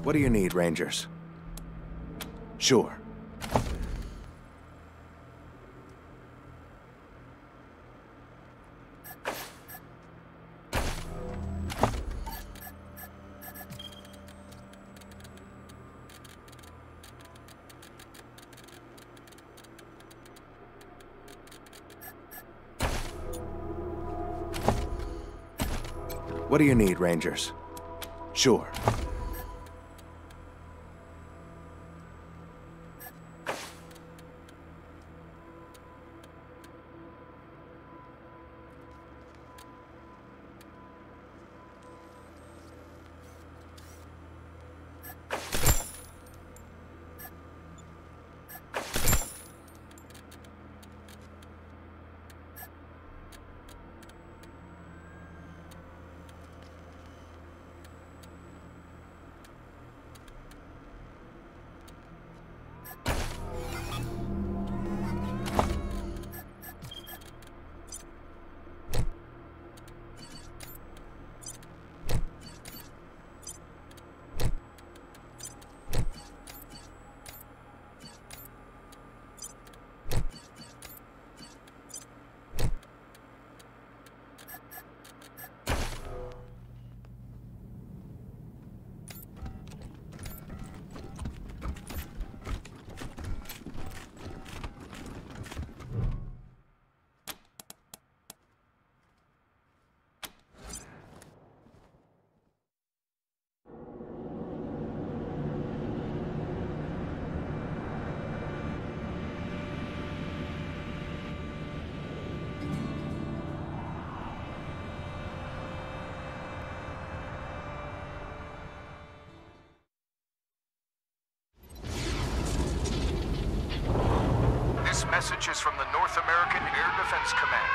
What do you need, Rangers? Sure. What do you need, Rangers? Sure. This message is from the North American Air Defense Command.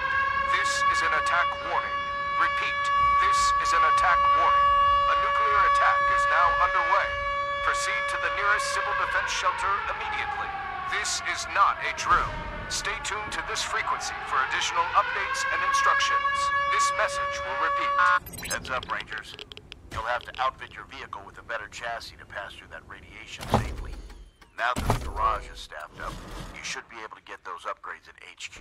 This is an attack warning. Repeat, this is an attack warning. A nuclear attack is now underway. Proceed to the nearest civil defense shelter immediately. This is not a drill. Stay tuned to this frequency for additional updates and instructions. This message will repeat. Heads up, Rangers. You'll have to outfit your vehicle with a better chassis to pass through that radiation safely. Now that the garage is staffed up, you should be able to get those upgrades at HQ.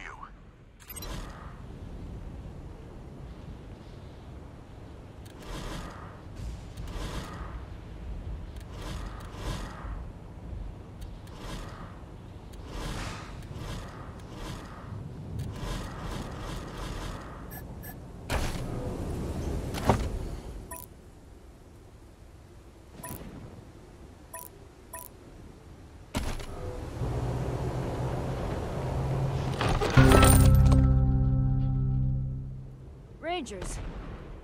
Rangers.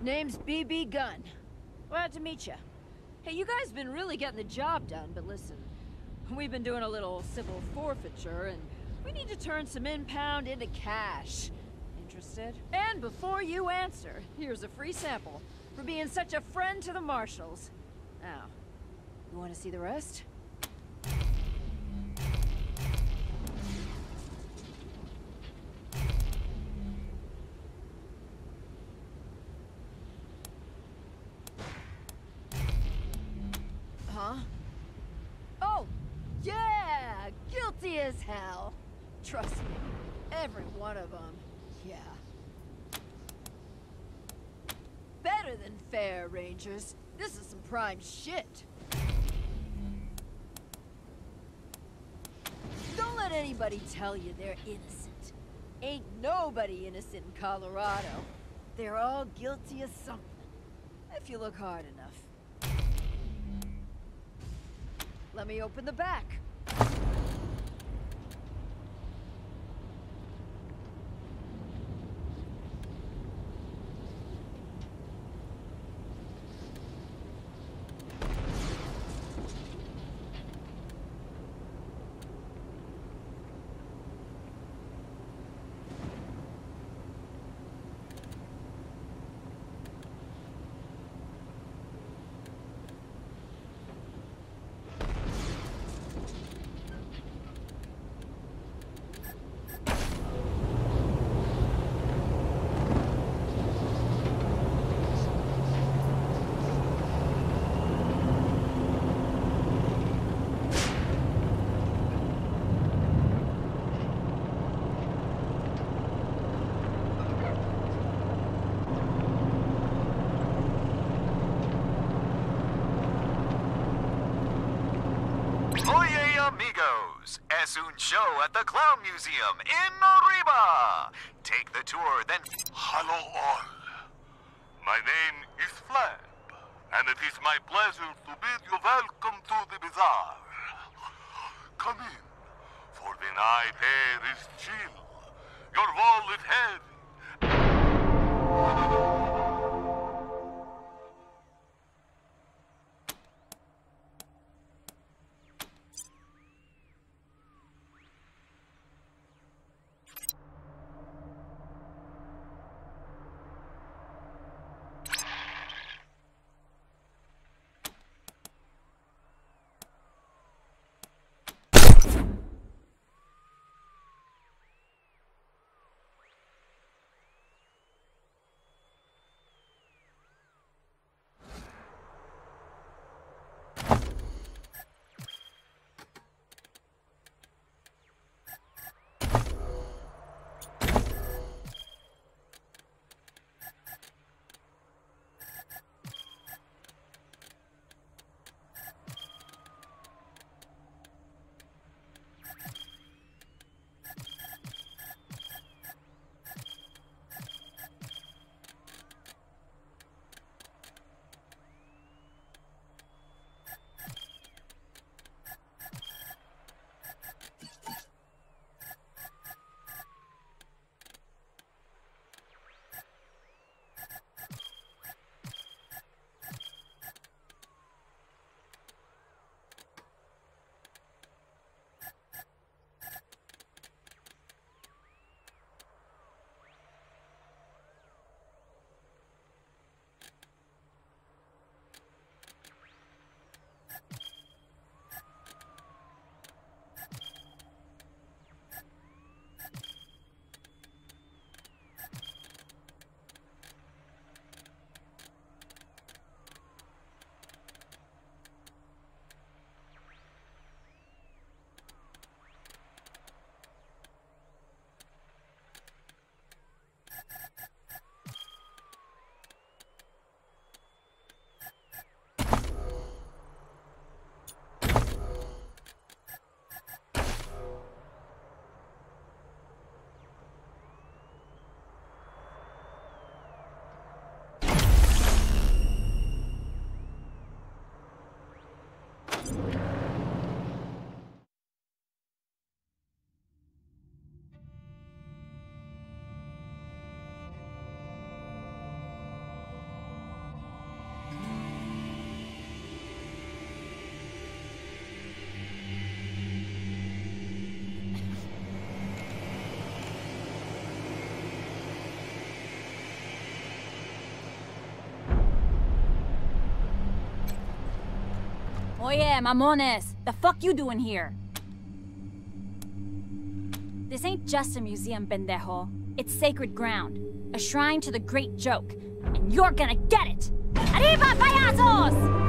Name's BB Gunn. Glad to meet you. Hey, you guys been really getting the job done, but listen. We've been doing a little civil forfeiture, and we need to turn some impound into cash. Interested? And before you answer, here's a free sample for being such a friend to the Marshals. Now, you want to see the rest? Huh? Oh, yeah! Guilty as hell! Trust me, every one of them, yeah. Better than fair, Rangers. This is some prime shit. Don't let anybody tell you they're innocent. Ain't nobody innocent in Colorado. They're all guilty of something, if you look hard enough. Let me open the back. Oye, amigos, es un show at the Clown Museum in Arriba. Take the tour, then... Hello all. My name is Flamp, and it is my pleasure to bid you welcome to the bazaar. Come in, for the night air is chill, your wallet heavy. Oye, mamones! The fuck you doing here? This ain't just a museum, pendejo. It's sacred ground. A shrine to the great joke. And you're gonna get it! Arriba, payasos!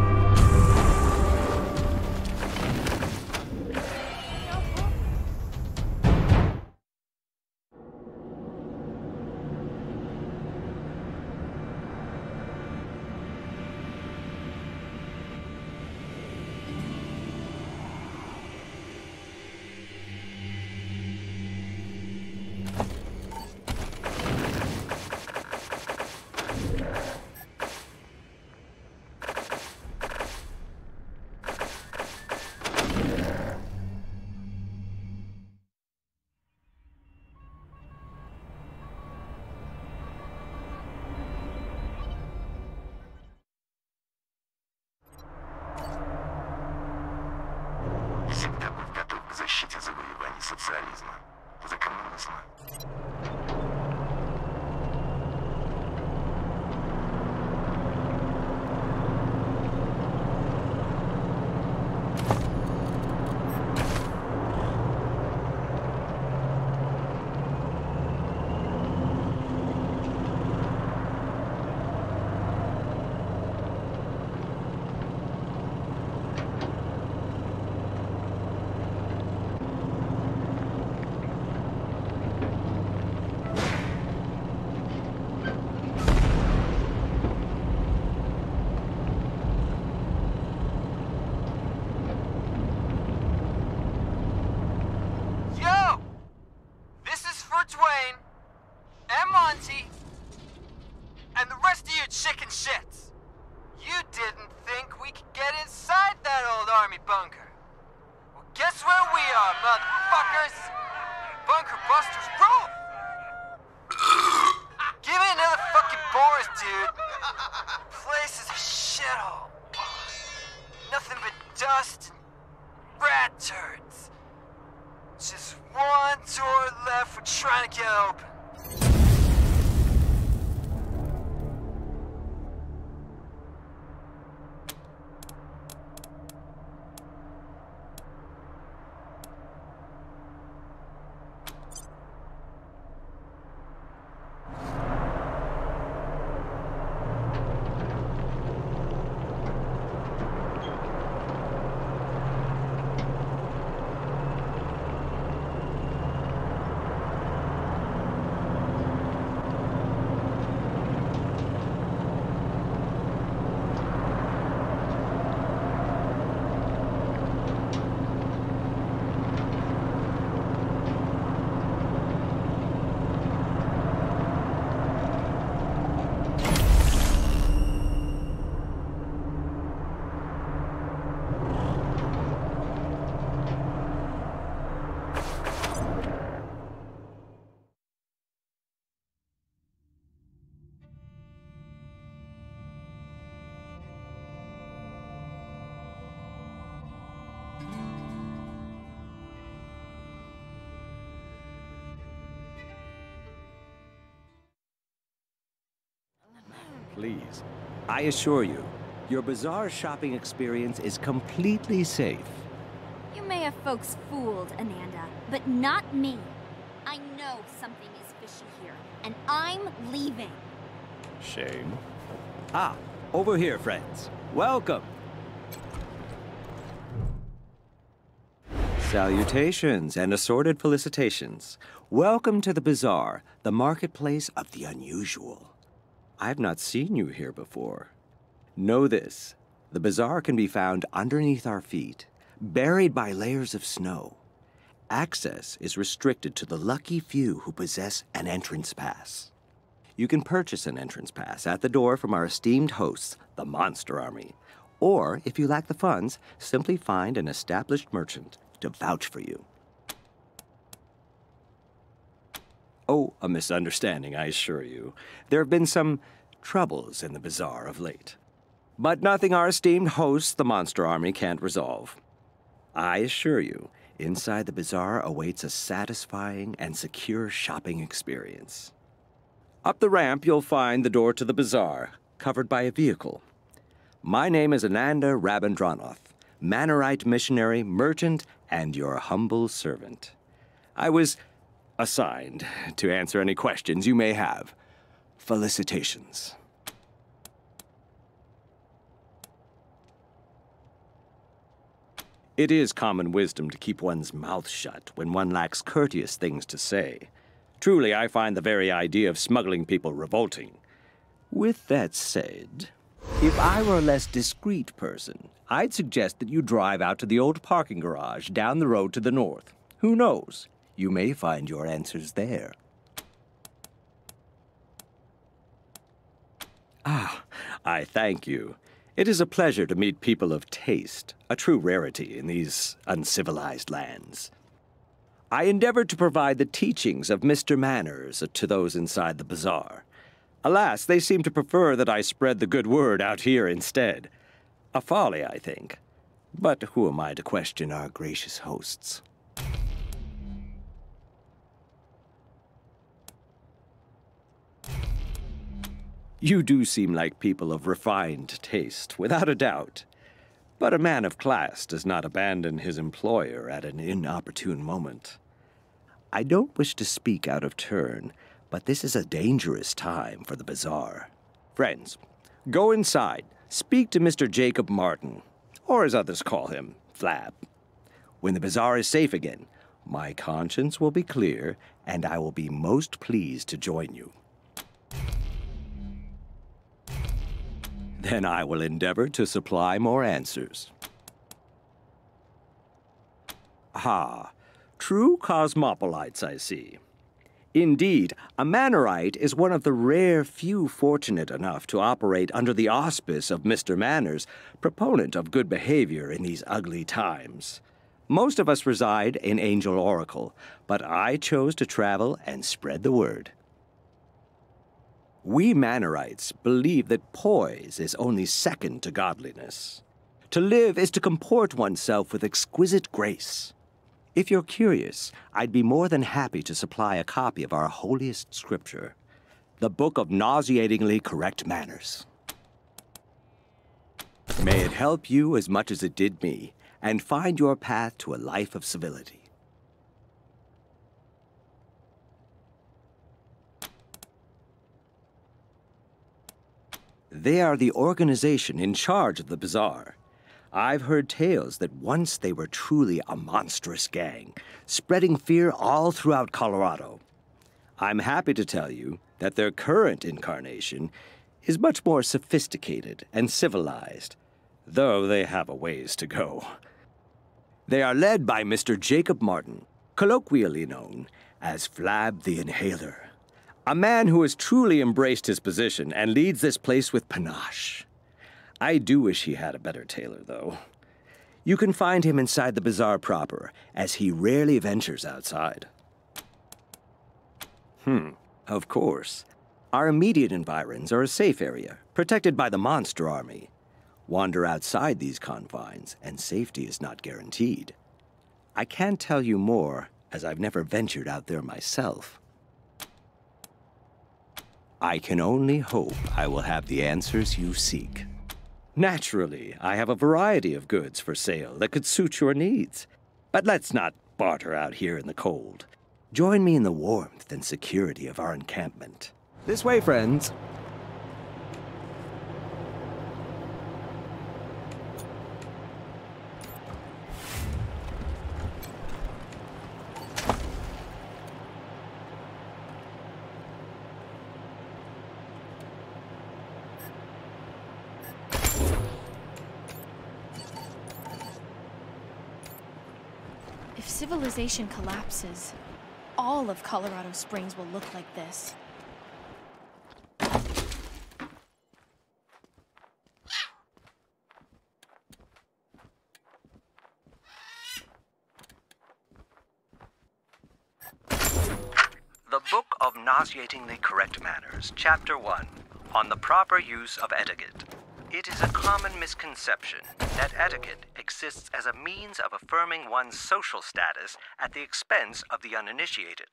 Guess where we are, motherfuckers? Bunker Busters rule! Give me another fucking Boris, dude. Place is a shithole. Nothing but dust and rat turds. Just one door left. We're trying to get open. Please, I assure you, your bazaar shopping experience is completely safe. You may have folks fooled, Ananda, but not me. I know something is fishy here, and I'm leaving. Shame. Ah, over here, friends. Welcome. Salutations and assorted felicitations. Welcome to the bazaar, the marketplace of the unusual. I've not seen you here before. Know this, the bazaar can be found underneath our feet, buried by layers of snow. Access is restricted to the lucky few who possess an entrance pass. You can purchase an entrance pass at the door from our esteemed hosts, the Monster Army. Or, if you lack the funds, simply find an established merchant to vouch for you. Oh, a misunderstanding, I assure you. There have been some troubles in the bazaar of late. But nothing our esteemed hosts, the Monster Army, can't resolve. I assure you, inside the bazaar awaits a satisfying and secure shopping experience. Up the ramp, you'll find the door to the bazaar, covered by a vehicle. My name is Ananda Rabindranath, Manorite missionary, merchant, and your humble servant. I was assigned to answer any questions you may have. Felicitations. It is common wisdom to keep one's mouth shut when one lacks courteous things to say. Truly, I find the very idea of smuggling people revolting. With that said, if I were a less discreet person, I'd suggest that you drive out to the old parking garage down the road to the north. Who knows? You may find your answers there. Ah, I thank you. It is a pleasure to meet people of taste, a true rarity in these uncivilized lands. I endeavored to provide the teachings of Mr. Manners to those inside the bazaar. Alas, they seem to prefer that I spread the good word out here instead. A folly, I think. But who am I to question our gracious hosts? You do seem like people of refined taste, without a doubt. But a man of class does not abandon his employer at an inopportune moment. I don't wish to speak out of turn, but this is a dangerous time for the bazaar. Friends, go inside, speak to Mr. Jacob Martin, or as others call him, Flab. When the bazaar is safe again, my conscience will be clear, and I will be most pleased to join you. Then I will endeavor to supply more answers. Ah, true cosmopolites, I see. Indeed, a Manorite is one of the rare few fortunate enough to operate under the auspice of Mr. Manners, proponent of good behavior in these ugly times. Most of us reside in Angel Oracle, but I chose to travel and spread the word. We Manorites believe that poise is only second to godliness. To live is to comport oneself with exquisite grace. If you're curious, I'd be more than happy to supply a copy of our holiest scripture, the Book of Nauseatingly Correct Manners. May it help you as much as it did me, and find your path to a life of civility. They are the organization in charge of the bazaar. I've heard tales that once they were truly a monstrous gang, spreading fear all throughout Colorado. I'm happy to tell you that their current incarnation is much more sophisticated and civilized, though they have a ways to go. They are led by Mr. Jacob Martin, colloquially known as Flab the Inhaler, a man who has truly embraced his position and leads this place with panache. I do wish he had a better tailor, though. You can find him inside the bazaar proper, as he rarely ventures outside. Of course. Our immediate environs are a safe area, protected by the Monster Army. Wander outside these confines, and safety is not guaranteed. I can't tell you more, as I've never ventured out there myself. I can only hope I will have the answers you seek. Naturally, I have a variety of goods for sale that could suit your needs. But let's not barter out here in the cold. Join me in the warmth and security of our encampment. This way, friends. If civilization collapses, all of Colorado Springs will look like this. The Book of Nauseatingly Correct Manners, Chapter 1, on the proper use of etiquette. It is a common misconception that etiquette exists as a means of affirming one's social status at the expense of the uninitiated.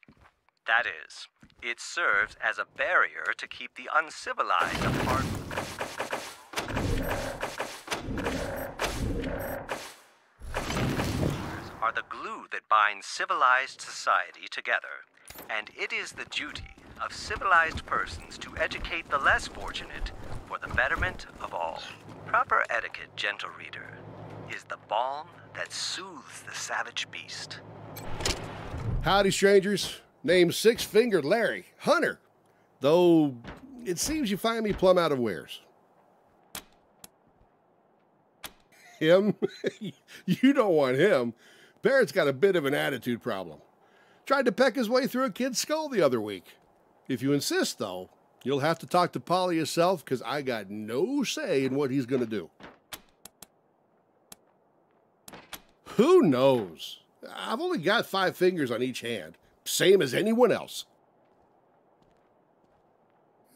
That is, it serves as a barrier to keep the uncivilized apart. Are the glue that binds civilized society together, and it is the duty of civilized persons to educate the less fortunate for the betterment of all. Proper etiquette, gentle reader, is the balm that soothes the savage beast. Howdy, strangers. Name's Six-Fingered Larry, Hunter. Though, it seems you find me plumb out of wares. Him? You don't want him. Barrett's got a bit of an attitude problem. Tried to peck his way through a kid's skull the other week. If you insist, though, you'll have to talk to Polly yourself, because I got no say in what he's going to do. Who knows? I've only got 5 fingers on each hand, same as anyone else.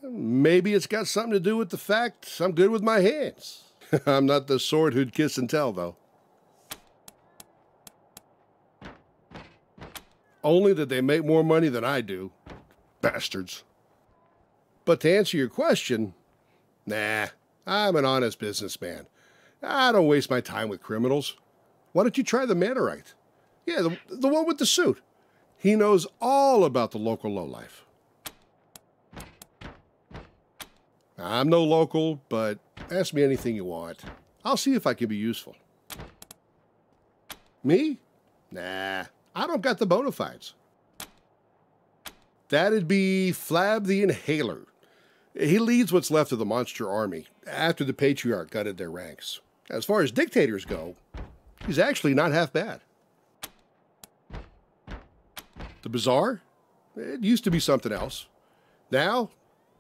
Maybe it's got something to do with the fact I'm good with my hands. I'm not the sort who'd kiss and tell, though. Only that they make more money than I do. Bastards. But to answer your question, nah, I'm an honest businessman. I don't waste my time with criminals. Why don't you try the Manorite? Yeah, the one with the suit. He knows all about the local lowlife. I'm no local, but ask me anything you want. I'll see if I can be useful. Me? Nah, I don't got the bona fides. That'd be Flab the Inhaler. He leads what's left of the Monster Army after the Patriarch gutted their ranks. As far as dictators go, he's actually not half bad. The Bazaar? It used to be something else. Now,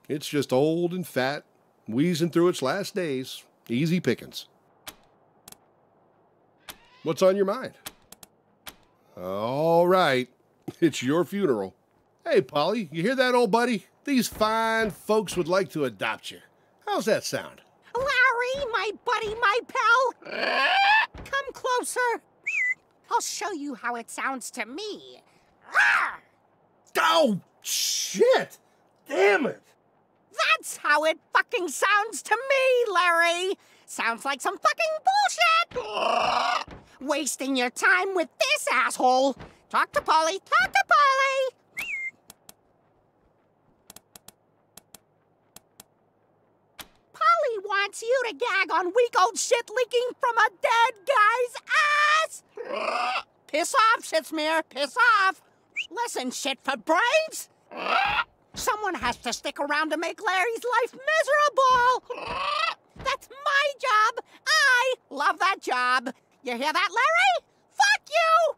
it's just old and fat, wheezing through its last days. Easy pickings. What's on your mind? All right. It's your funeral. Hey, Polly, you hear that, old buddy? These fine folks would like to adopt you. How's that sound? Larry, my buddy, my pal. Come closer. I'll show you how it sounds to me. Oh, shit! Damn it! That's how it fucking sounds to me, Larry. Sounds like some fucking bullshit. Wasting your time with this asshole. Talk to Polly. Talk to Polly. Polly wants you to gag on weak old shit leaking from a dead guy's ass. Piss off, Shitsmear. Piss off. Listen, shit for brains. Someone has to stick around to make Larry's life miserable. That's my job. I love that job. You hear that, Larry? Fuck you!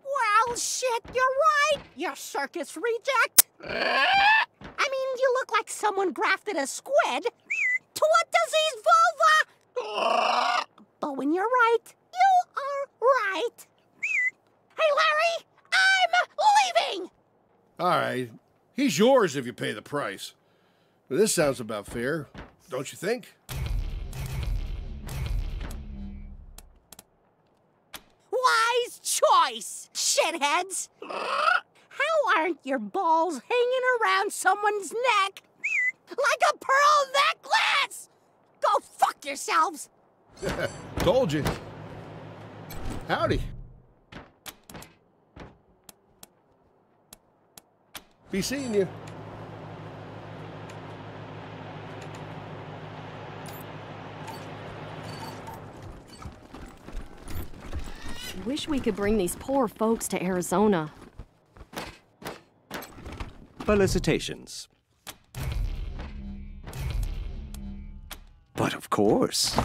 Well, shit, you're right, you circus reject. I mean, you look like someone grafted a squid to a diseased vulva. But when you're right, you are right. Hey, Larry, I'm leaving. All right. He's yours if you pay the price. Well, this sounds about fair, don't you think? Wise choice, shitheads. How aren't your balls hanging around someone's neck like a pearl necklace? Go fuck yourselves. Told you. Howdy. Be seeing you. Wish we could bring these poor folks to Arizona. Felicitations. But of course.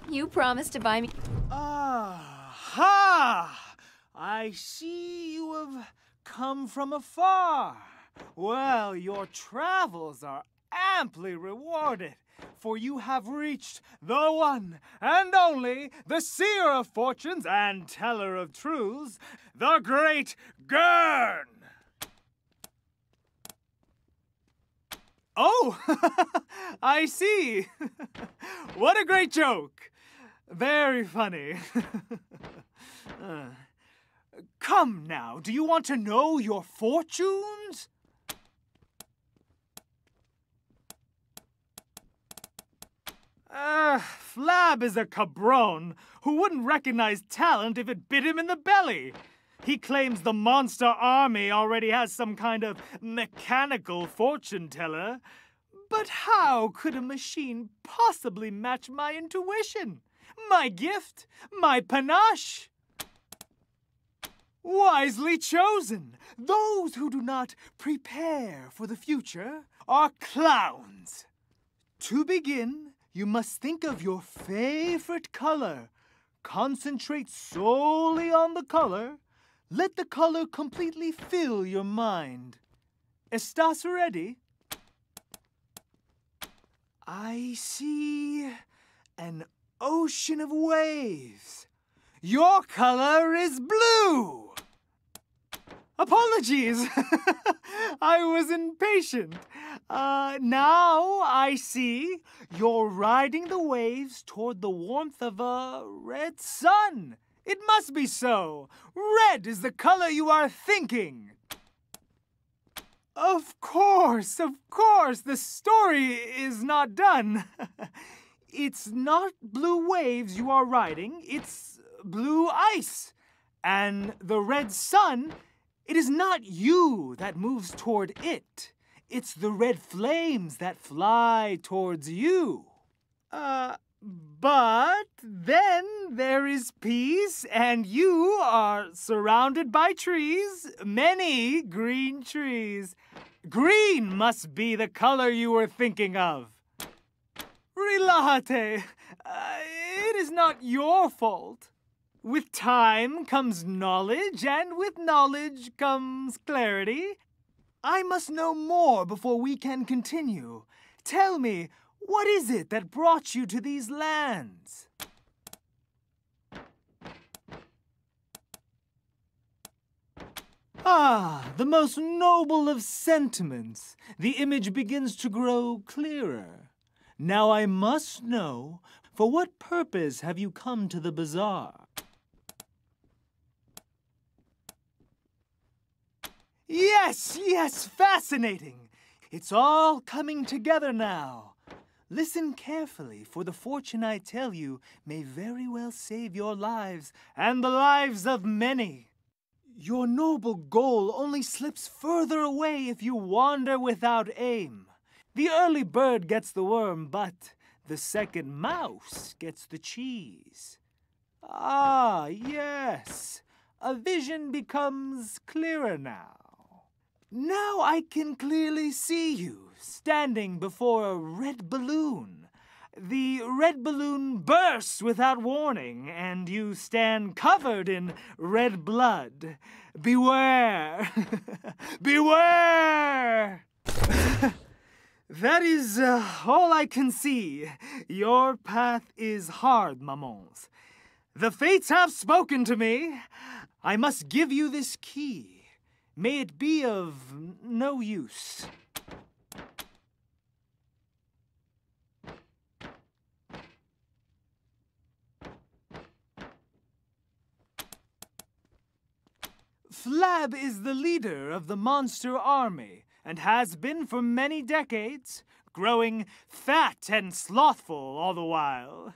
You promised to buy me... Aha! I see you have come from afar. Well, your travels are amply rewarded, for you have reached the one and only, the seer of fortunes and teller of truths, the great Gurn! Oh, I see. What a great joke. Very funny. Come now, do you want to know your fortunes? Flab is a cabron who wouldn't recognize talent if it bit him in the belly. He claims the monster army already has some kind of mechanical fortune teller. But how could a machine possibly match my intuition? My gift? My panache? wisely chosen. Those who do not prepare for the future are clowns. To begin, you must think of your favorite color. Concentrate solely on the color. Let the color completely fill your mind. ¿Estás ready? I see an ocean of waves. Your color is blue. Apologies. I was impatient. Now I see you're riding the waves toward the warmth of a red sun. It must be so. Red is the color you are thinking. Of course, the story is not done. It's not blue waves you are riding, it's blue ice. And the red sun, it is not you that moves toward it. It's the red flames that fly towards you. But then there is peace, and you are surrounded by trees, many green trees. Green must be the color you were thinking of. Relájate. It is not your fault. With time comes knowledge, and with knowledge comes clarity. I must know more before we can continue. Tell me, what is it that brought you to these lands? Ah, the most noble of sentiments. The image begins to grow clearer. Now I must know, for what purpose have you come to the bazaar? Yes, fascinating. It's all coming together now. Listen carefully, for the fortune I tell you may very well save your lives and the lives of many. Your noble goal only slips further away if you wander without aim. The early bird gets the worm, but the second mouse gets the cheese. Ah, yes. A vision becomes clearer now. Now I can clearly see you, standing before a red balloon. The red balloon bursts without warning, and you stand covered in red blood. Beware! Beware! That is all I can see. Your path is hard, mamans. The fates have spoken to me. I must give you this key. May it be of no use. Flab is the leader of the monster army and has been for many decades, growing fat and slothful all the while.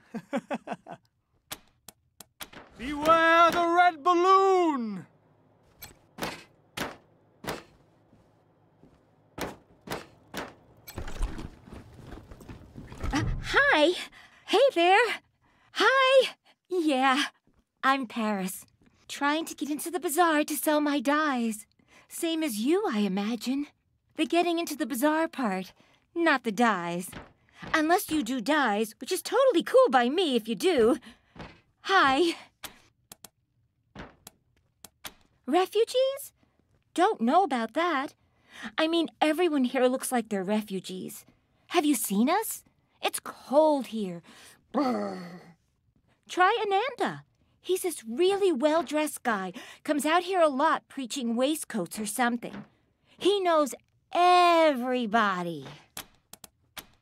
Beware the red balloon! Hi. Hey there. Hi. Yeah, I'm Paris. Trying to get into the bazaar to sell my dyes. Same as you, I imagine. The getting into the bazaar part, not the dyes. Unless you do dyes, which is totally cool by me if you do. Hi. Refugees? Don't know about that. I mean, everyone here looks like they're refugees. Have you seen us? It's cold here. Brr. Try Ananda. He's this really well-dressed guy. Comes out here a lot preaching waistcoats or something. He knows everybody.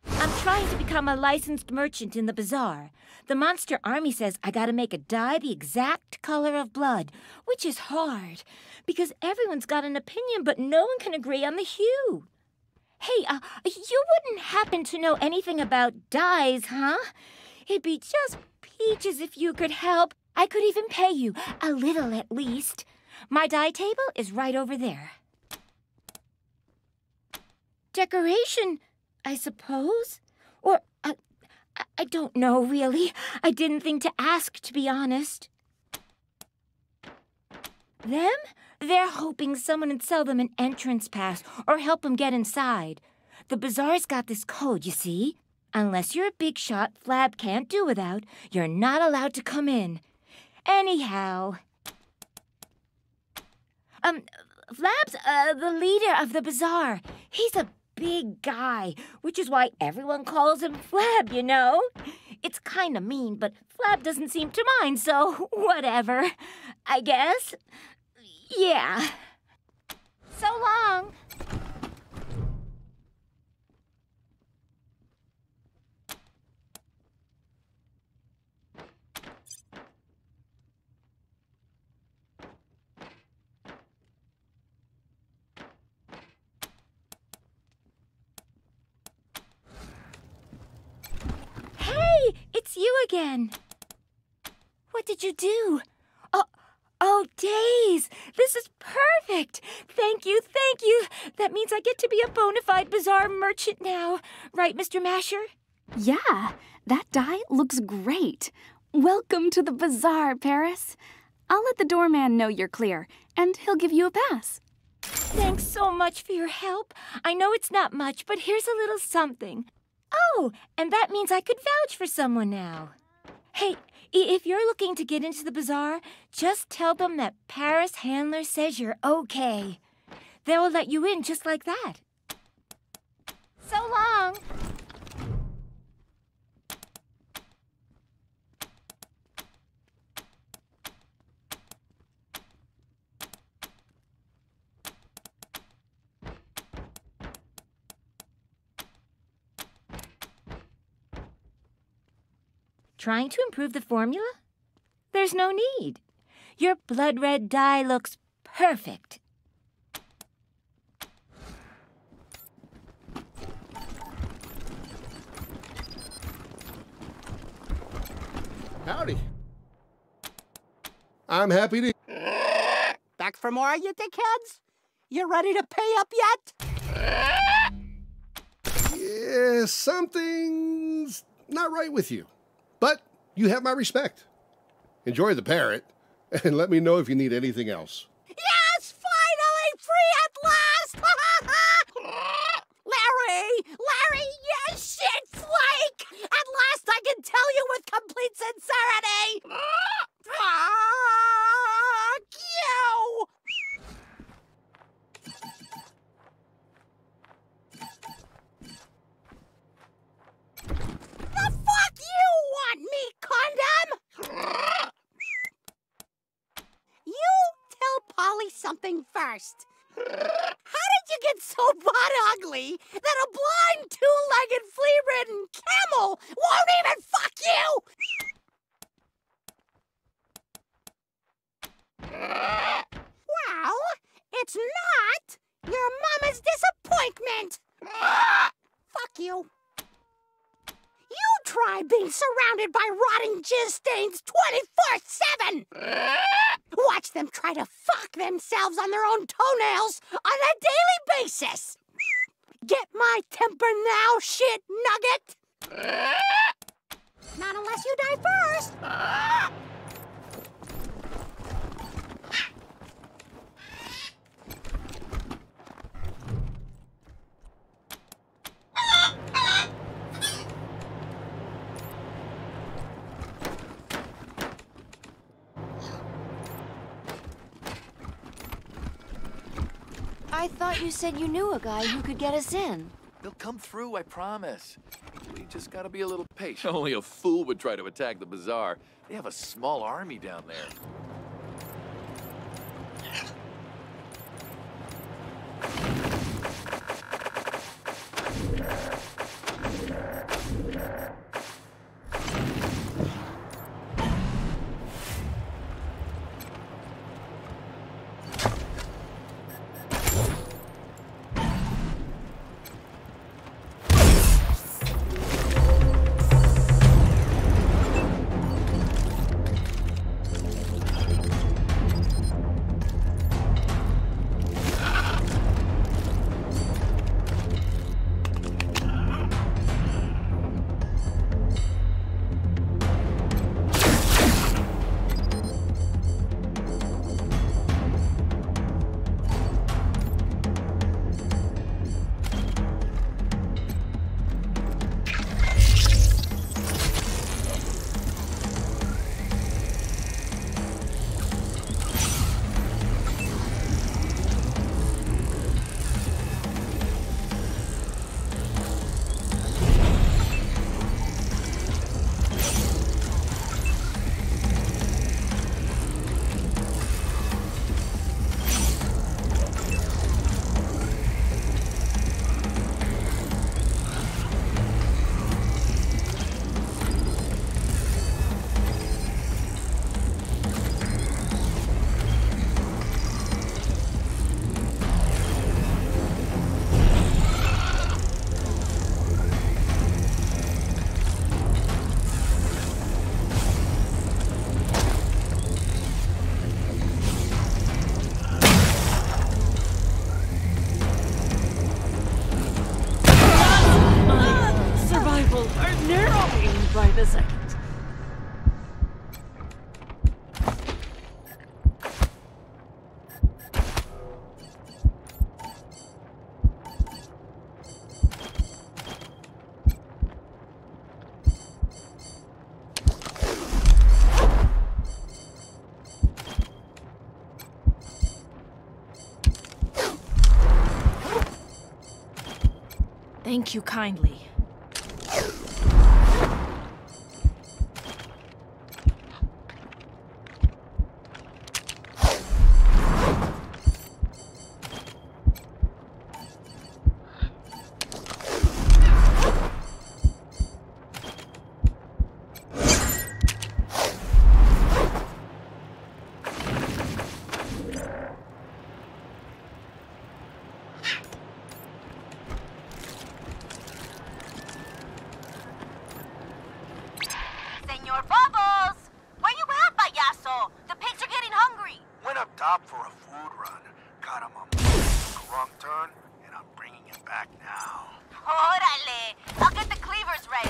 I'm trying to become a licensed merchant in the bazaar. The monster army says I gotta make a dye the exact color of blood, which is hard, because everyone's got an opinion, but no one can agree on the hue. Hey, you wouldn't happen to know anything about dyes, huh? It'd be just peaches if you could help. I could even pay you, a little at least. My dye table is right over there. Decoration, I suppose? Or, I don't know, really. I didn't think to ask, to be honest. Them? They're hoping someone would sell them an entrance pass or help them get inside. The bazaar's got this code, you see. Unless you're a big shot Flab can't do without, you're not allowed to come in. Anyhow... Flab's, the leader of the bazaar. He's a big guy, which is why everyone calls him Flab, you know? It's kinda mean, but Flab doesn't seem to mind, so whatever, I guess. Yeah. So long. Hey, it's you again. What did you do? Oh, Days! This is perfect! Thank you, thank you! That means I get to be a bona fide bazaar merchant now. Right, Mr. Masher? Yeah, that dye looks great. Welcome to the bazaar, Paris. I'll let the doorman know you're clear, and he'll give you a pass. Thanks so much for your help. I know it's not much, but here's a little something. Oh, and that means I could vouch for someone now. Hey, if you're looking to get into the bazaar, just tell them that Paris Handler says you're okay. They'll let you in just like that. So long. Trying to improve the formula? There's no need. Your blood red dye looks perfect. Howdy. I'm happy to... Back for more, you dickheads? You ready to pay up yet? Yeah, something's not right with you. But you have my respect. Enjoy the parrot, and let me know if you need anything else. Yes, finally free at last! Larry, you shit flake! At last I can tell you with complete sincerity! Fuck you! The fuck you want me, condom? You tell Polly something first. How did you get so butt ugly that a blind, two-legged, flea-ridden camel won't even fuck you? Well, it's not your mama's disappointment. Fuck you. You try being surrounded by rotting jizz stains 24/7! Watch them try to fuck themselves on their own toenails on a daily basis! Get my temper now, shit nugget! Not unless you die first! I thought you said you knew a guy who could get us in. They'll come through, I promise. We just gotta be a little patient. Only a fool would try to attack the bazaar. They have a small army down there. a second. Thank you kindly. Senor Bubbles! Where you at, payaso? The pigs are getting hungry. Went up top for a food run. Got him a wrong turn, and I'm bringing him back now. Órale! I'll get the cleavers ready.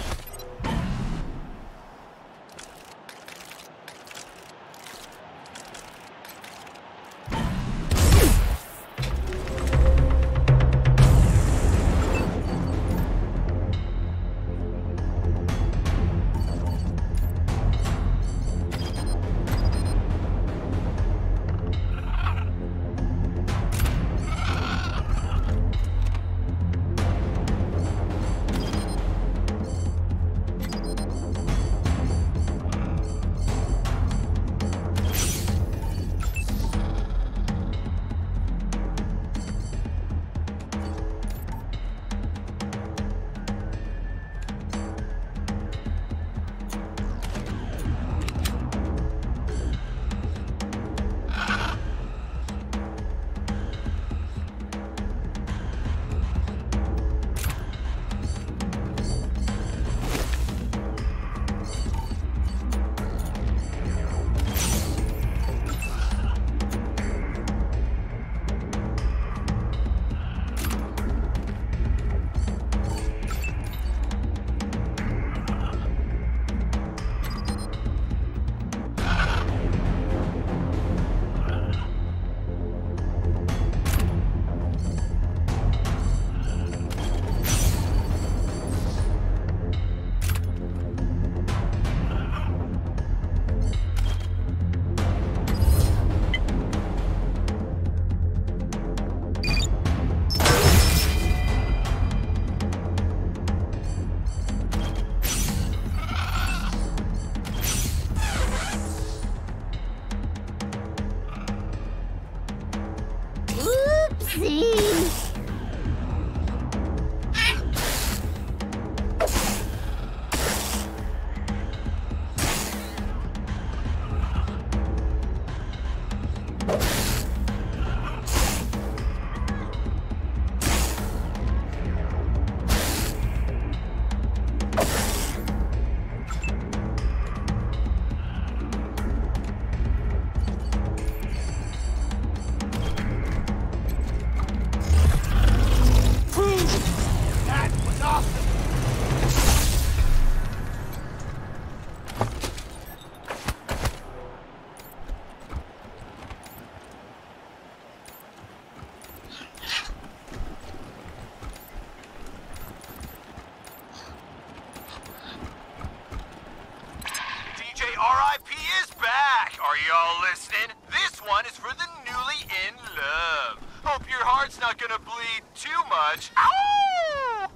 RIP is back! Are y'all listening? This one is for the newly in love. Hope your heart's not gonna bleed too much. Ow!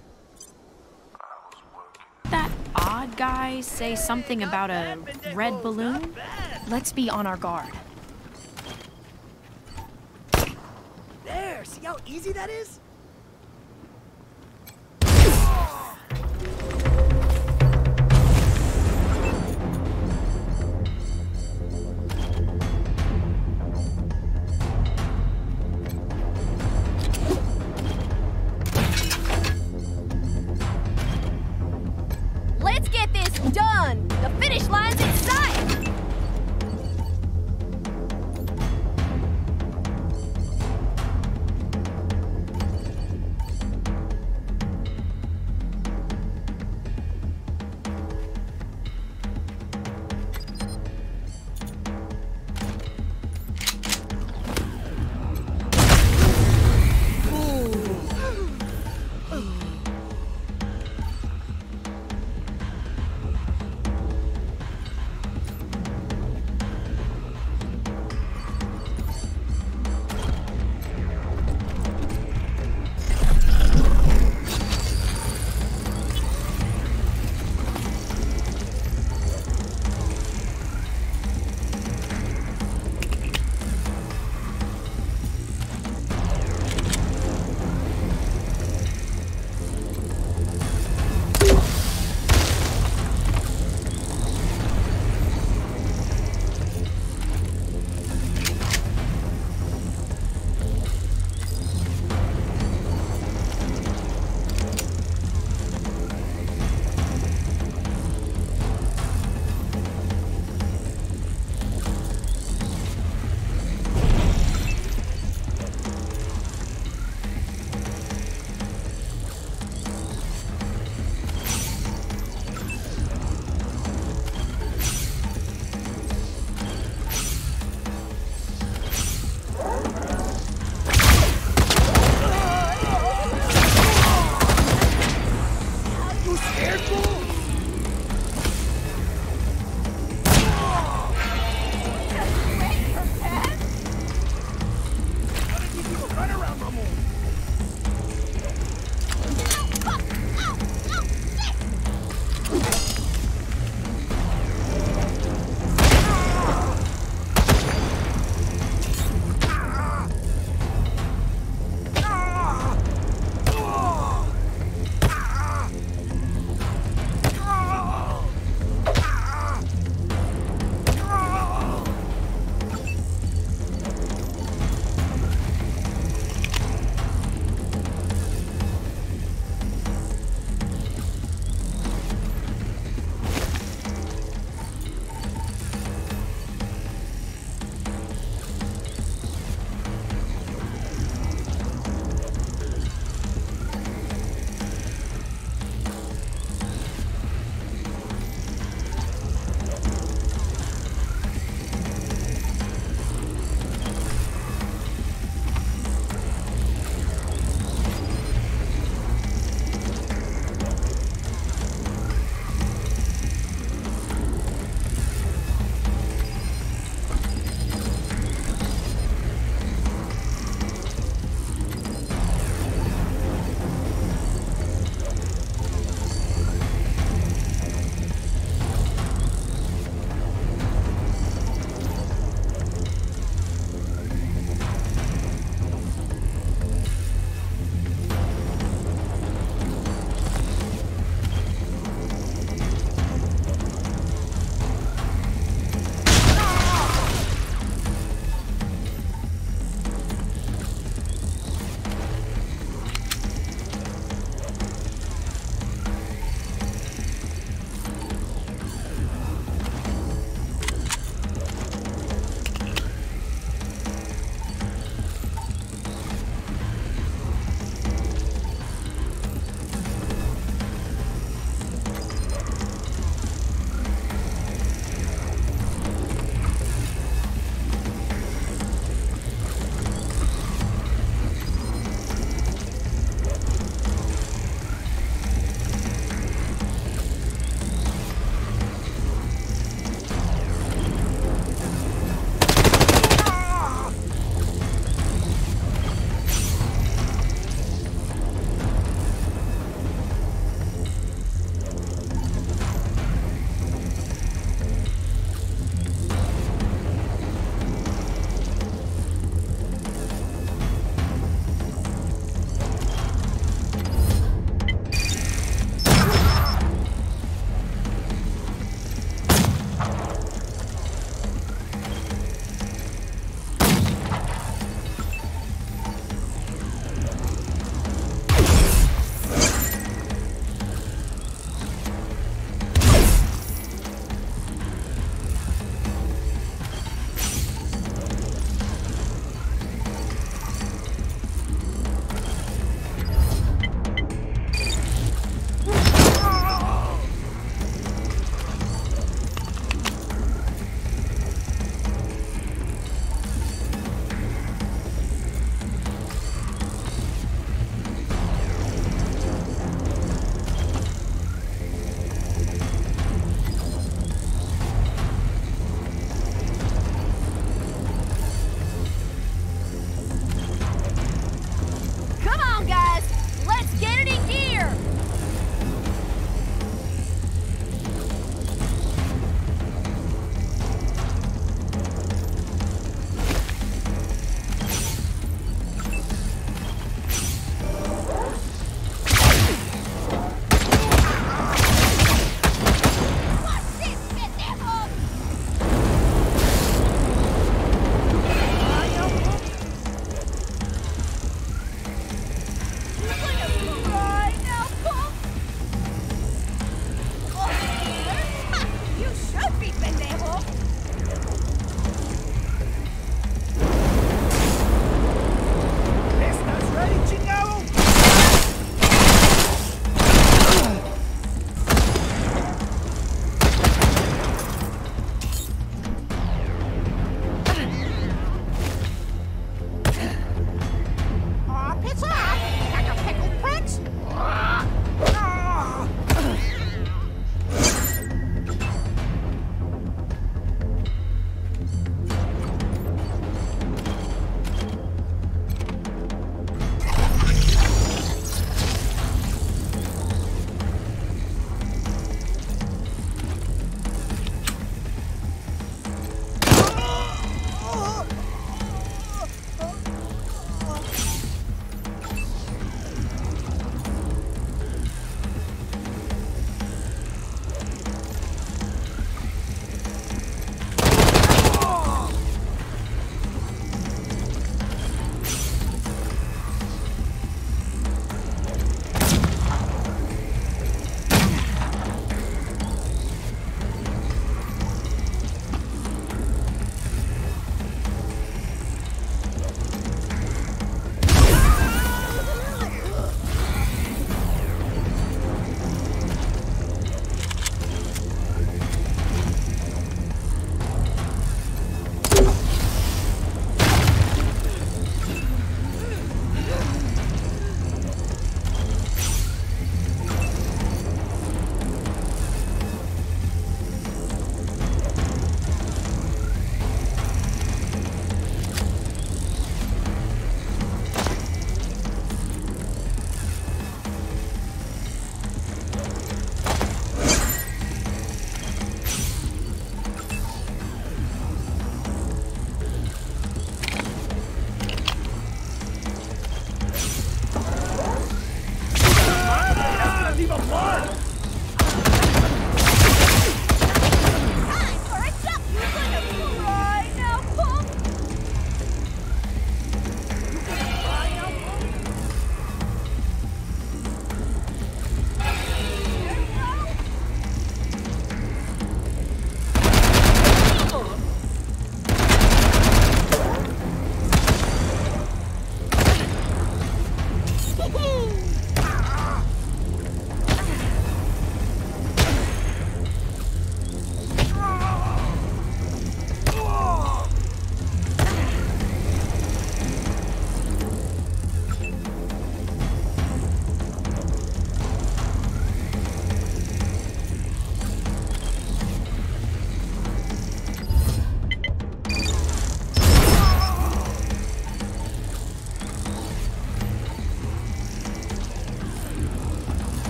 That odd guy say something about a red balloon? Let's be on our guard. There, see how easy that is? Let's get this done! The finish line's in sight!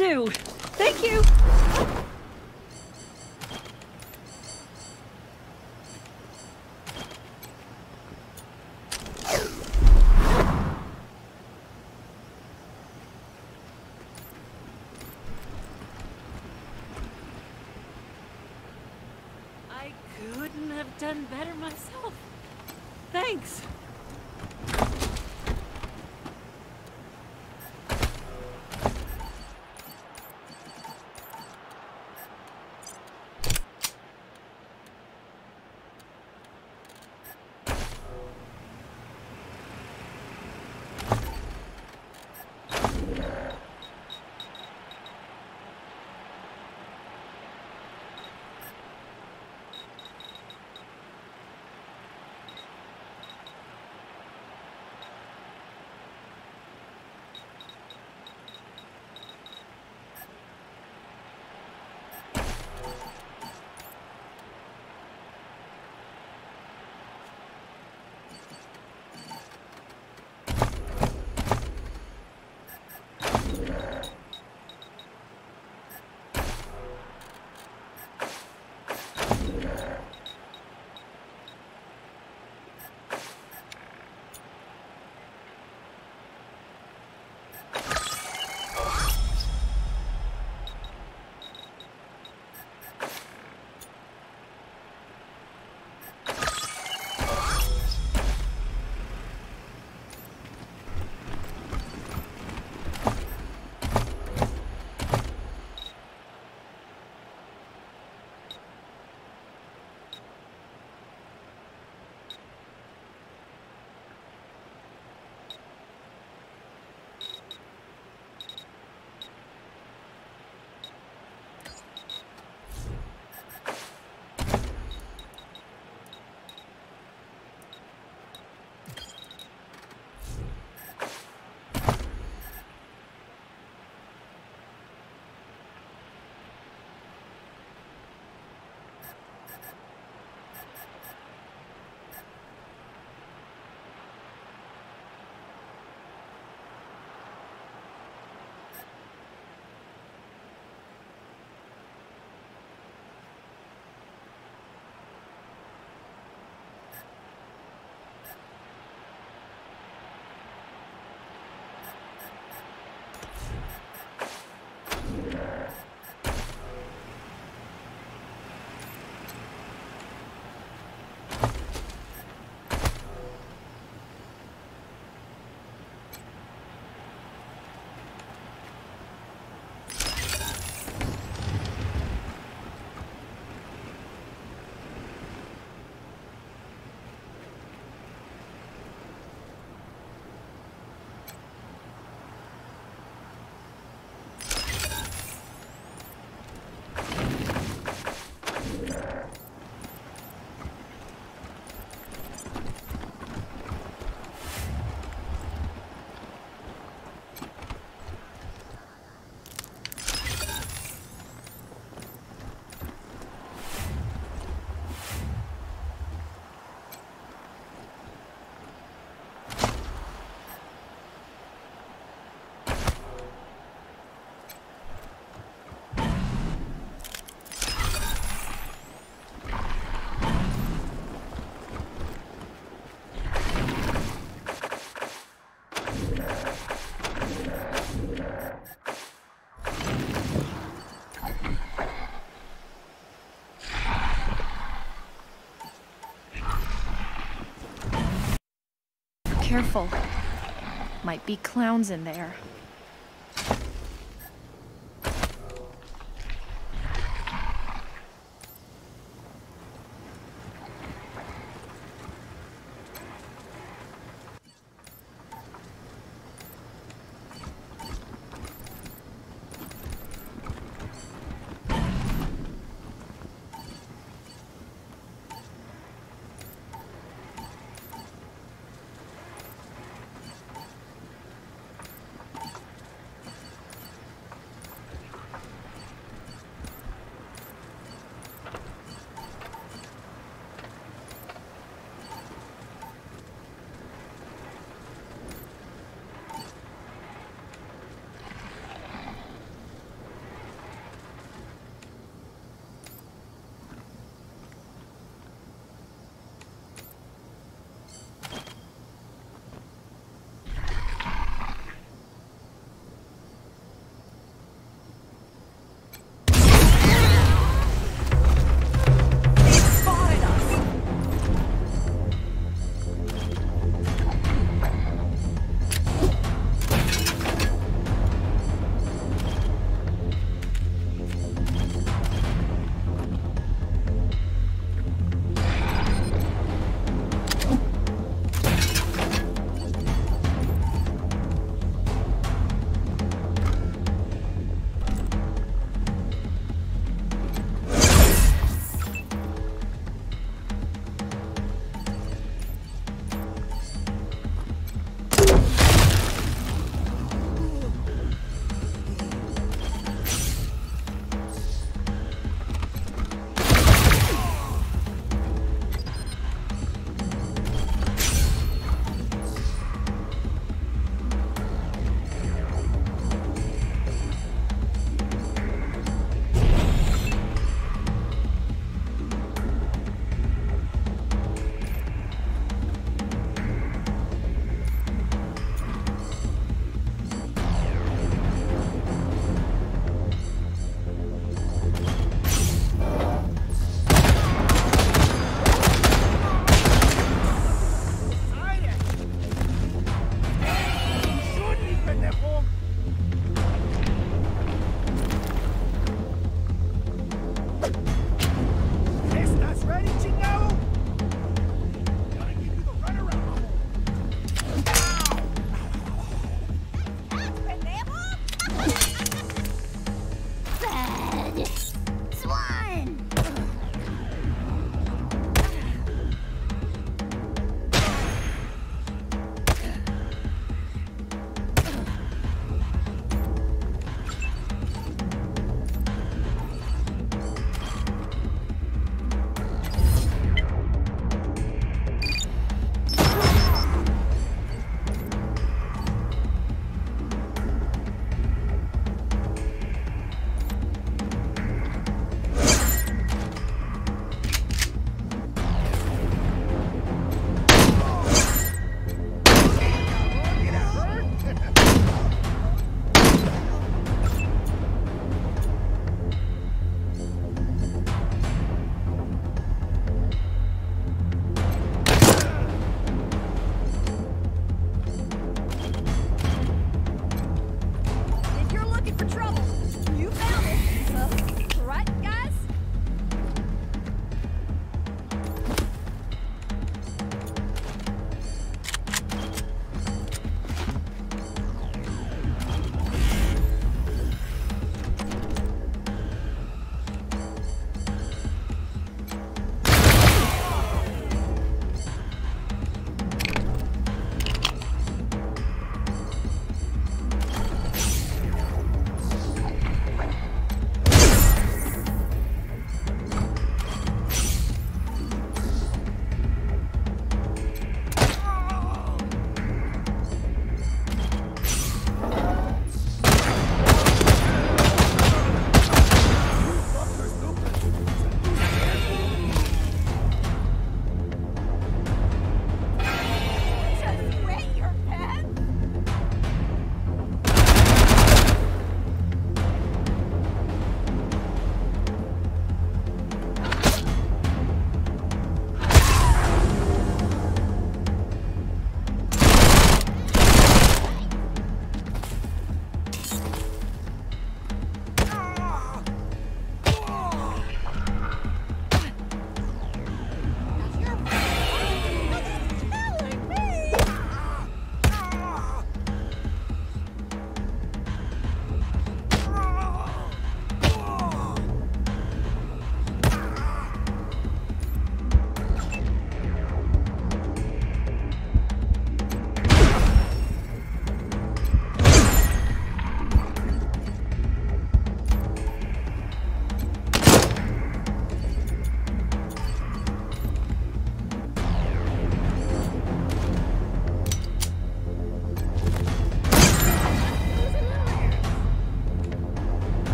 do. Thank you. I couldn't have done better myself. Thanks. Careful. Might be clowns in there.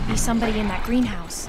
might be somebody in that greenhouse.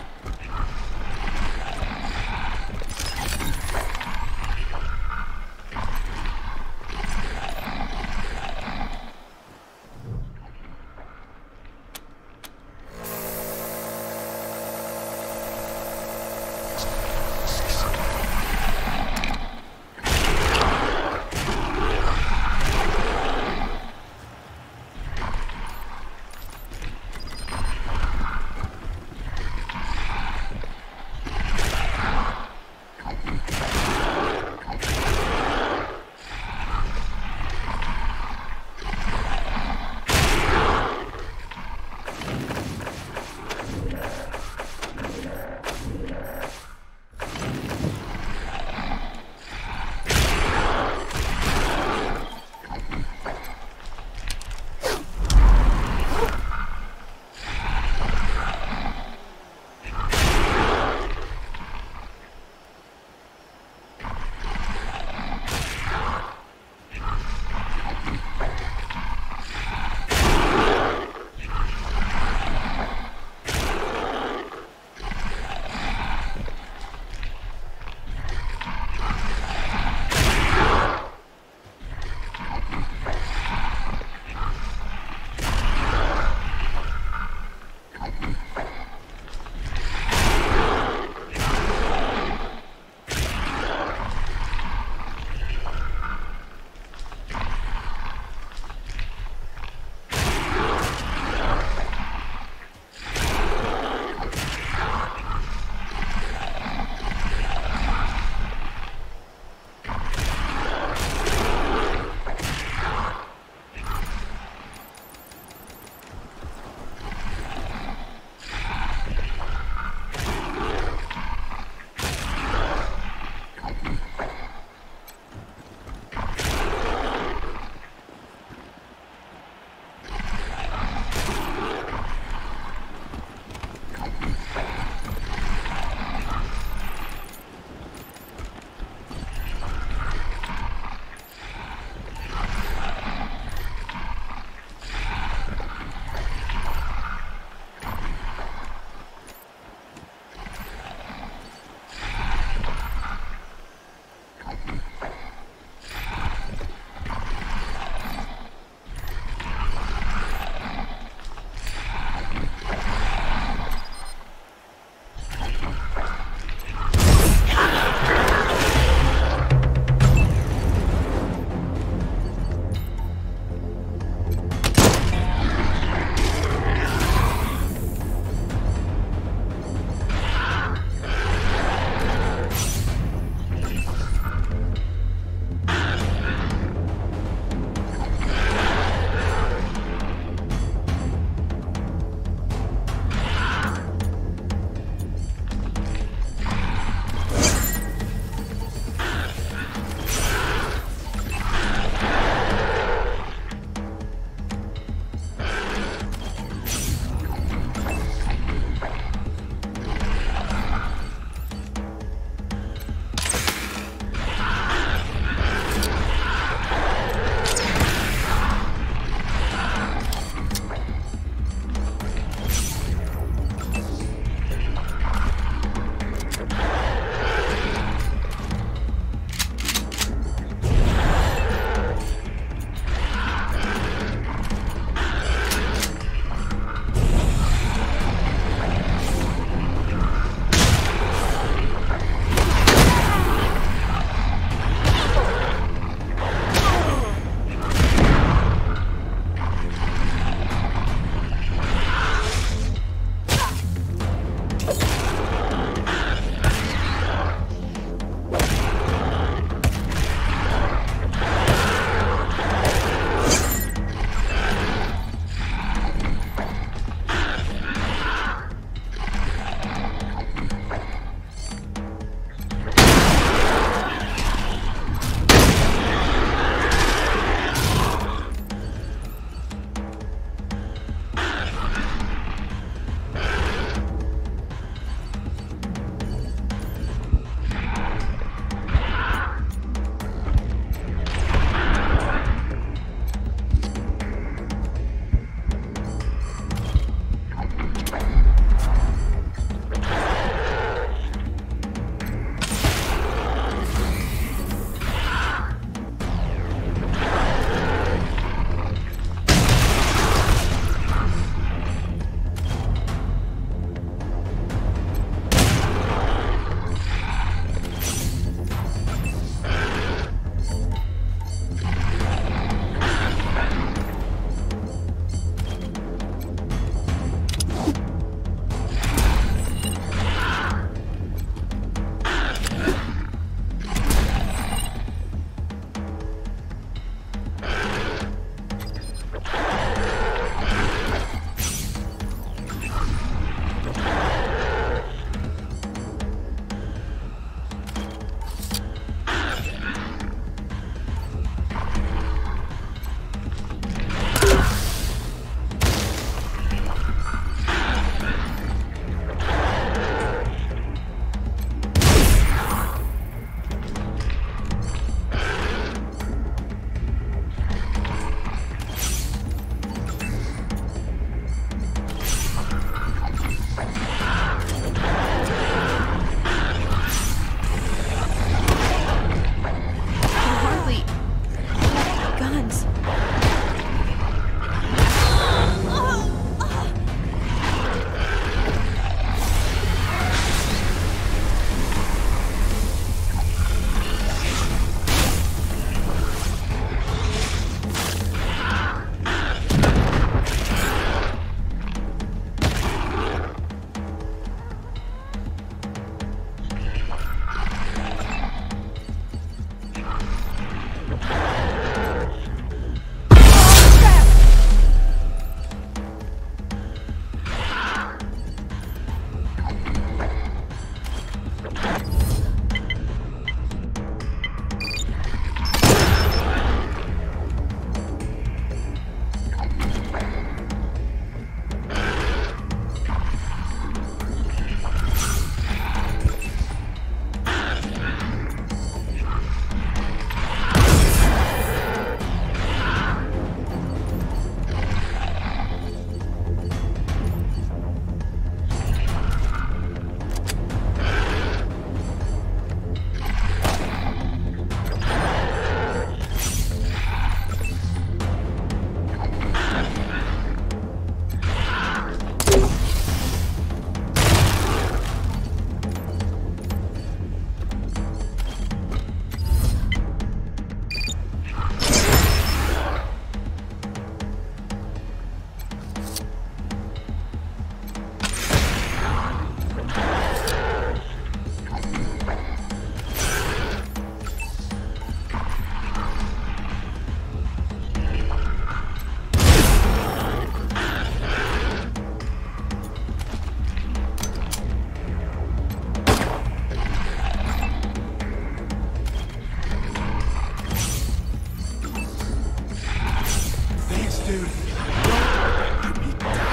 Dude, don't let me die.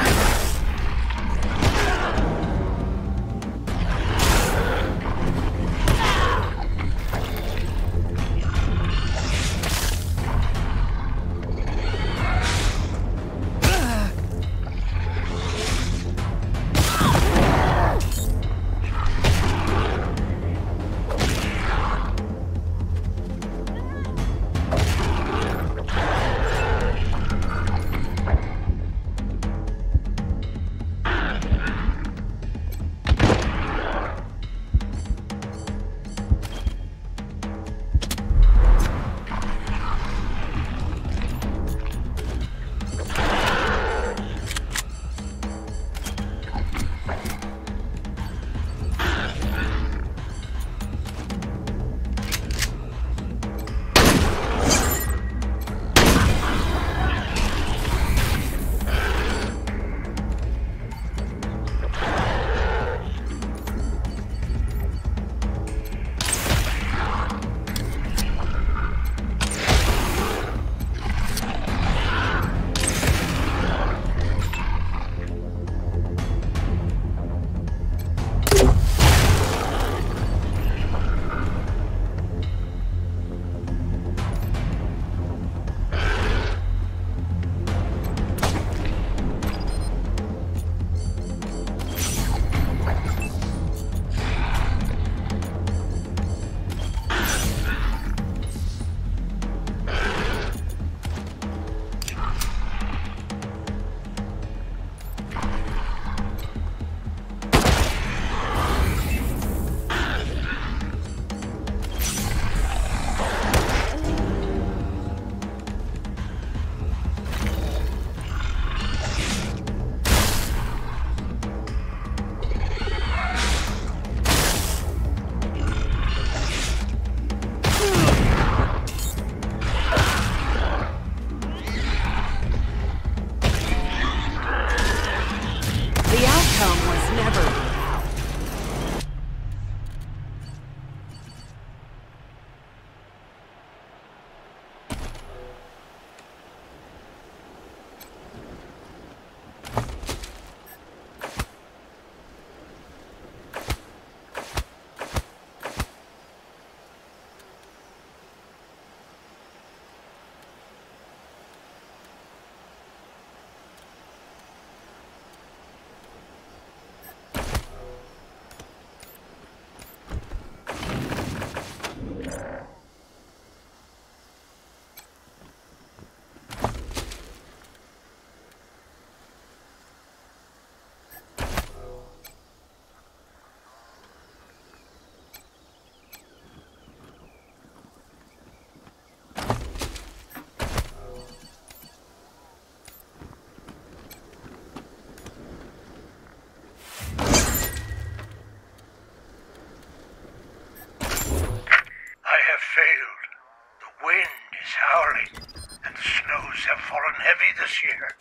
This year,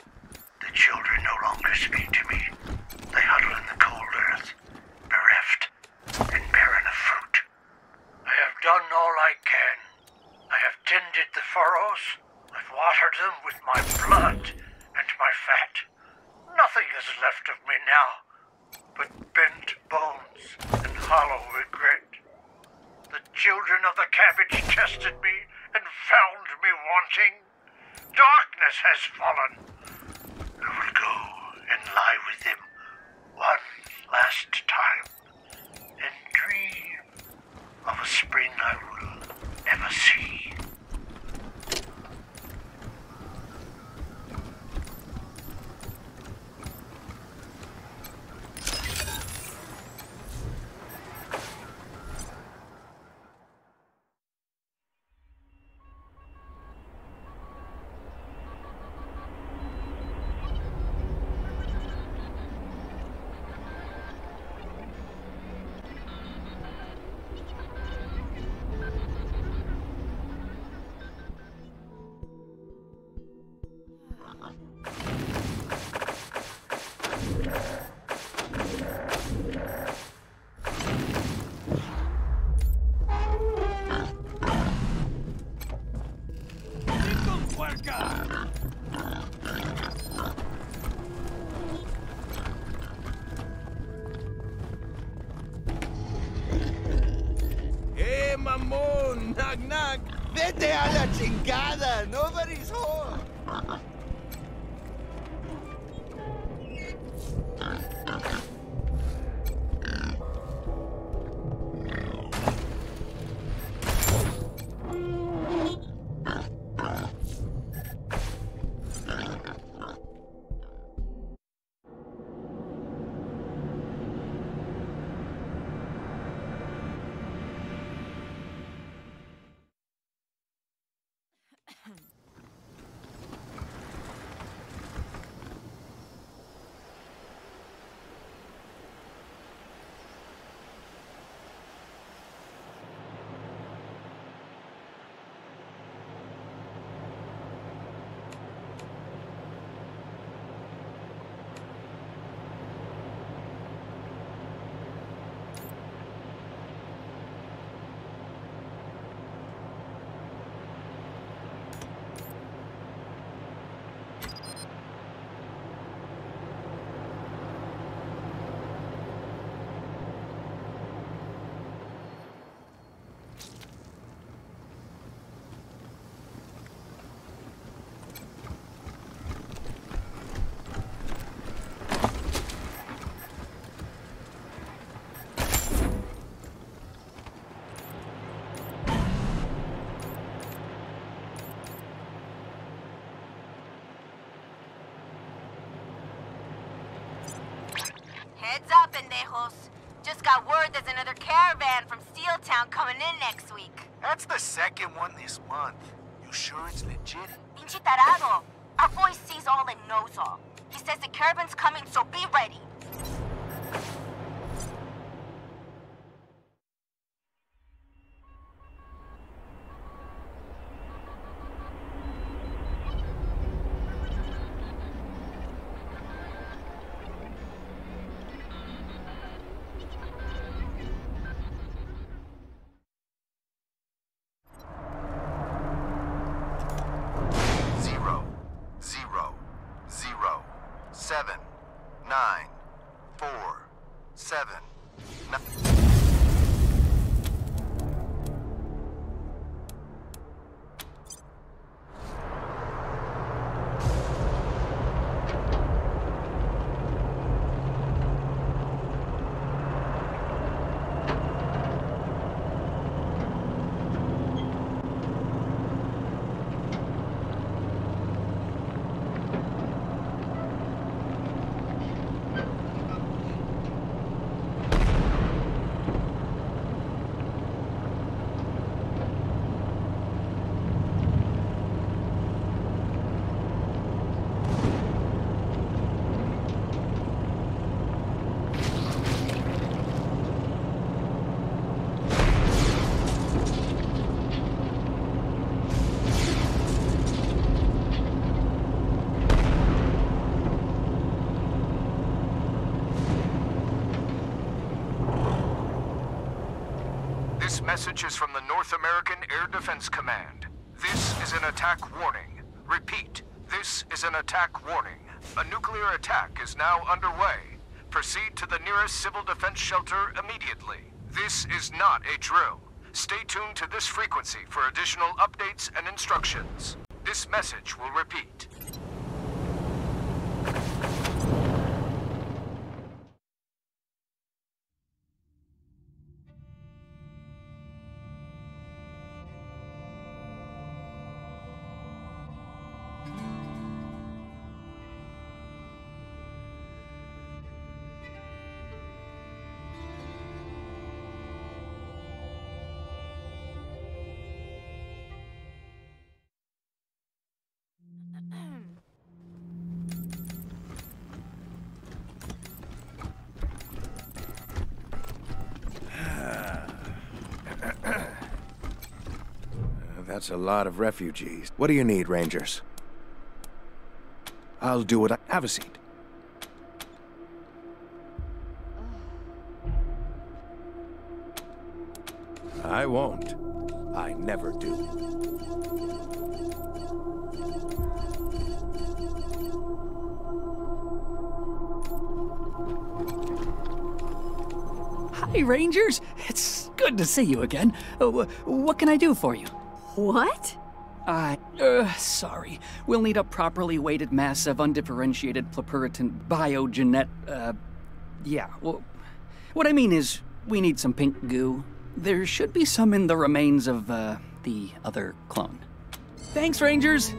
the children no longer speak to me. They huddle in the cold earth, bereft and barren of fruit. I have done all I can. I have tended the furrows. I've watered them with my blood and my fat. Nothing is left of me now but bent bones and hollow regret. The children of the cabbage tested me and found me wanting. Darkness has fallen. I will go and lie with him one last time and dream of a spring I will never see. Vete a la chingada! Nobody's home! Heads up, pendejos. Just got word there's another caravan from Steeltown coming in next week. That's the second one this month. You sure it's legit? Pinche tarado. Our boy sees all and knows all. He says the caravan's coming, so be ready. This message is from the North American Air Defense Command. This is an attack warning. Repeat, this is an attack warning. A nuclear attack is now underway. Proceed to the nearest civil defense shelter immediately. This is not a drill. Stay tuned to this frequency for additional updates and instructions. This message will repeat. That's a lot of refugees. What do you need, Rangers? I'll do what I... Have a seat. I won't. I never do. Hi, Rangers. It's good to see you again. What can I do for you? What? Sorry. We'll need a properly weighted mass of undifferentiated pluripotent biogenet, yeah, well, what I mean is, we need some pink goo. There should be some in the remains of, the other clone. Thanks, Rangers!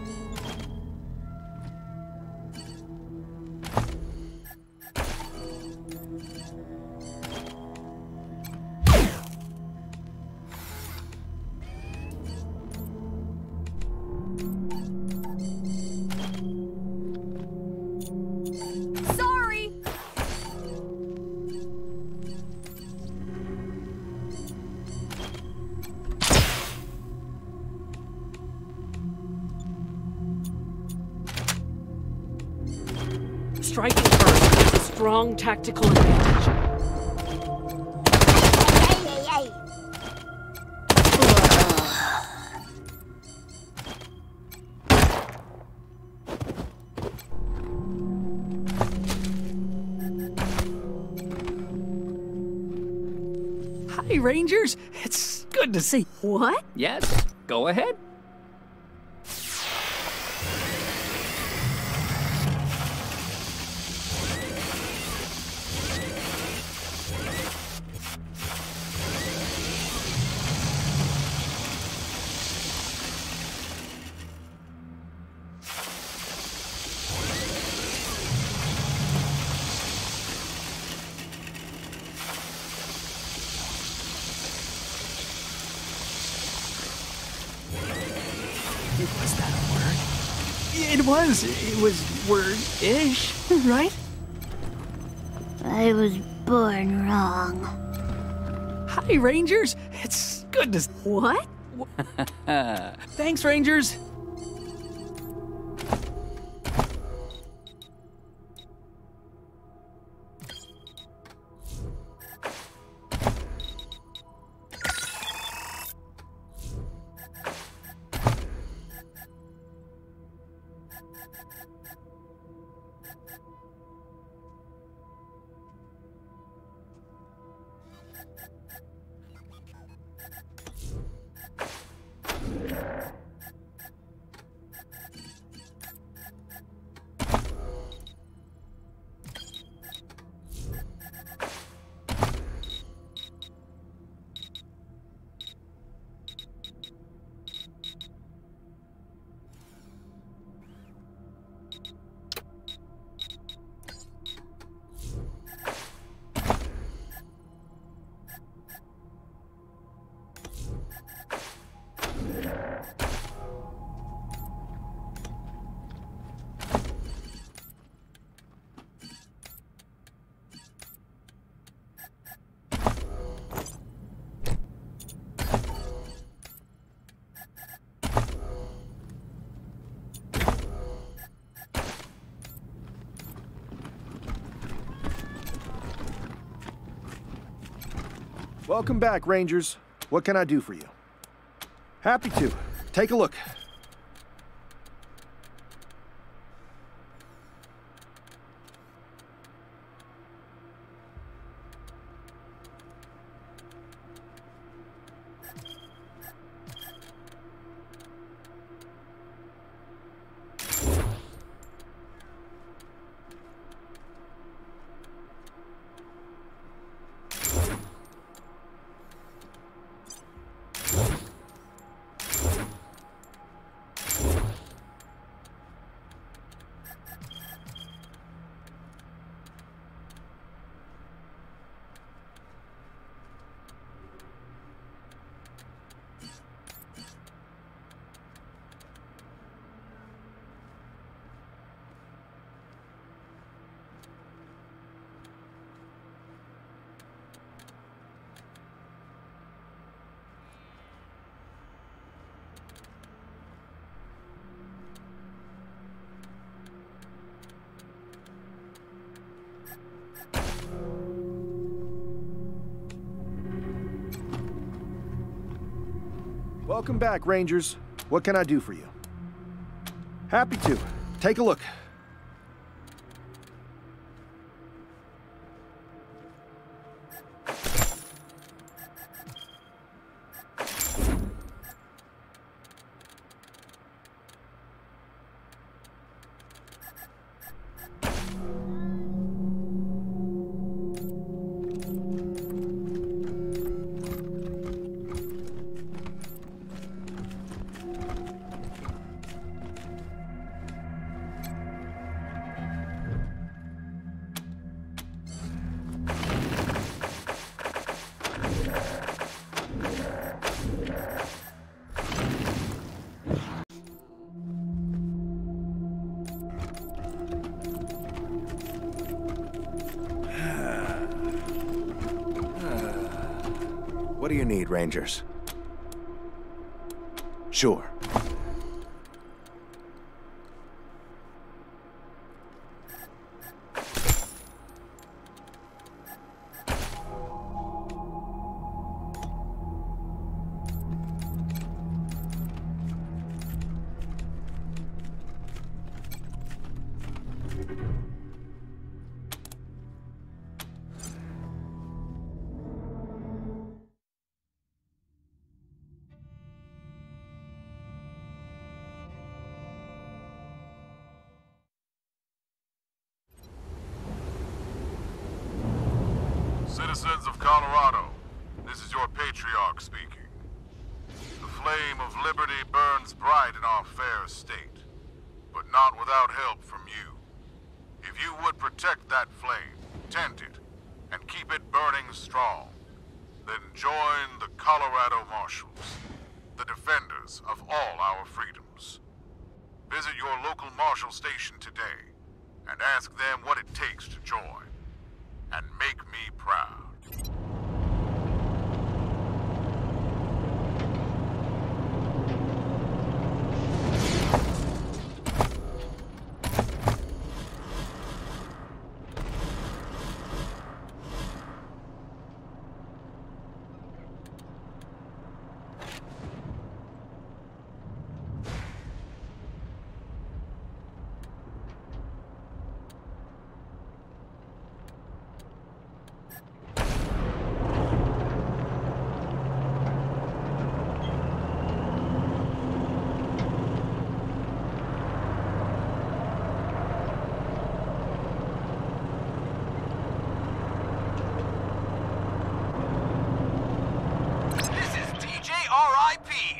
Sorry! Striking first gives a strong tactical advantage. Hi, Rangers! It's good to see. What? Yes, go ahead. Was that a word? It was word-ish, right? I was born wrong. Hi, Rangers! It's good to... What? Thanks, Rangers! Welcome back, Rangers. What can I do for you? Happy to. Take a look. Welcome back, Rangers. What can I do for you? Happy to. Take a look. What do you need, Rangers? Sure. Citizens of Colorado, this is your patriarch speaking. The flame of liberty burns bright in our fair state, but not without help from you. If you would protect that flame, tend it, and keep it burning strong, then join the Colorado Marshals, the defenders of all our freedoms. Visit your local marshal station today, and ask them what it takes to join. And make me proud.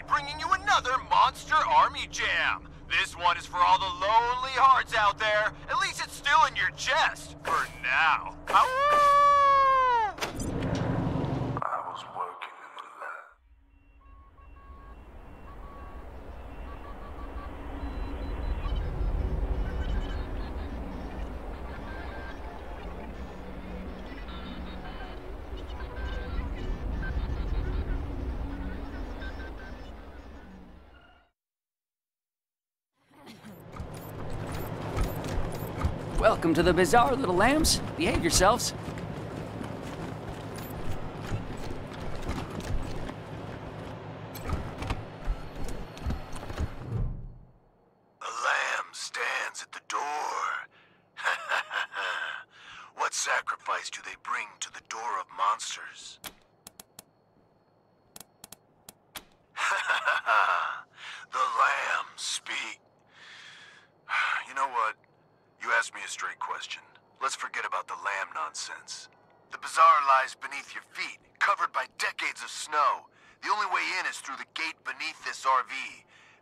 Bringing you another Monster Army Jam. This one is for all the lonely hearts out there. At least it's still in your chest. For now. I was working in the lab. Welcome to the bazaar, little lambs. Behave yourselves. A lamb stands at the door. What sacrifice do they bring to the door of monsters? The lambs speak. You know what? You asked me a straight question. Let's forget about the lamb nonsense. The bazaar lies beneath your feet, covered by decades of snow. The only way in is through the gate beneath this RV.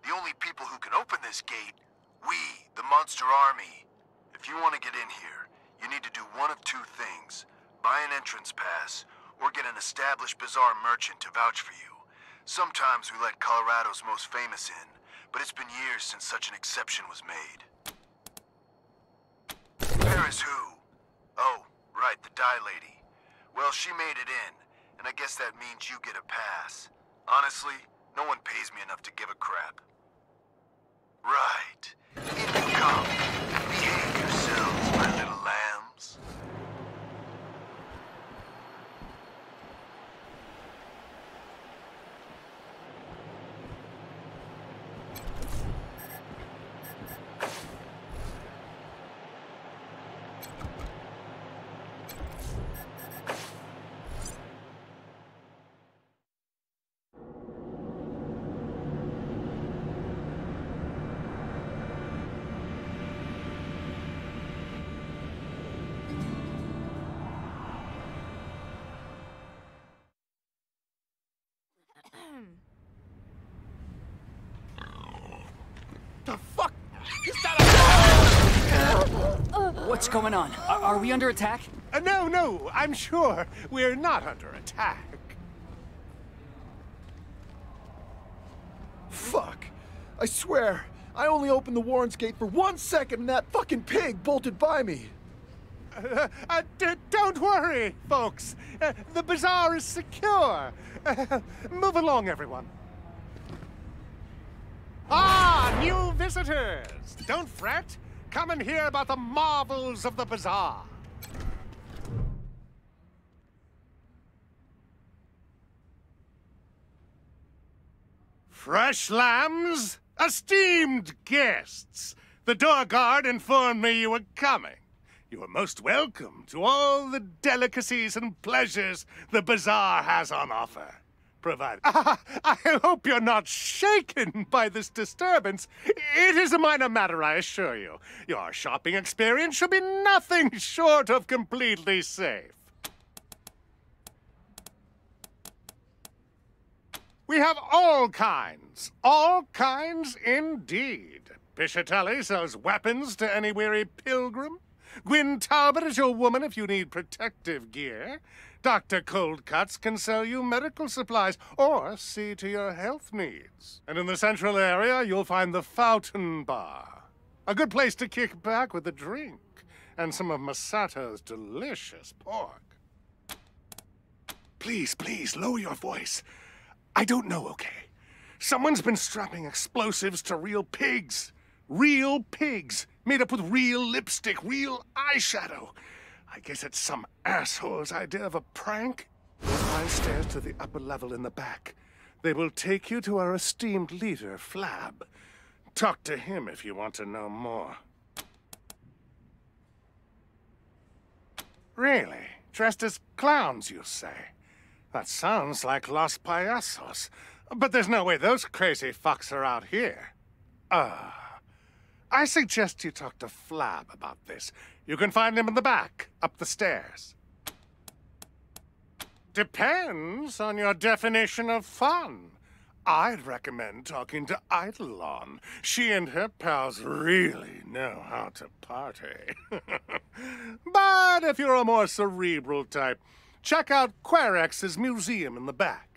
The only people who can open this gate, we, the Monster Army. If you want to get in here, you need to do one of two things. Buy an entrance pass, or get an established bazaar merchant to vouch for you. Sometimes we let Colorado's most famous in, but it's been years since such an exception was made. Paris who? Oh, right, the dye lady. Well, she made it in, and I guess that means you get a pass. Honestly, no one pays me enough to give a crap. Right. In you come. Behave yourselves, my little lambs. The fuck? What's going on? Are we under attack? No, I'm sure we're not under attack. Fuck. I swear, I only opened the Warrens gate for 1 second and that fucking pig bolted by me. Don't worry, folks. The bazaar is secure. Move along, everyone. Ah, new visitors. Don't fret. Come and hear about the marvels of the bazaar. Fresh lambs, esteemed guests. The door guard informed me you were coming. You are most welcome to all the delicacies and pleasures the bazaar has on offer. I hope you're not shaken by this disturbance. It is a minor matter, I assure you. Your shopping experience should be nothing short of completely safe. We have all kinds indeed. Piscitelli sells weapons to any weary pilgrim. Gwyn Talbot is your woman if you need protective gear. Dr. Coldcuts can sell you medical supplies or see to your health needs. And in the central area, you'll find the Fountain Bar. A good place to kick back with a drink and some of Masato's delicious pork. Please, please, lower your voice. I don't know, okay? Someone's been strapping explosives to real pigs. Real pigs, made up with real lipstick, real eyeshadow. I guess it's some asshole's idea of a prank. Climb stairs to the upper level in the back. They will take you to our esteemed leader, Flab. Talk to him if you want to know more. Really? Dressed as clowns, you say? That sounds like Los Payasos. But there's no way those crazy fucks are out here. I suggest you talk to Flab about this. You can find him in the back, up the stairs. Depends on your definition of fun. I'd recommend talking to Eidolon. She and her pals really know how to party. But if you're a more cerebral type, check out Querex's museum in the back.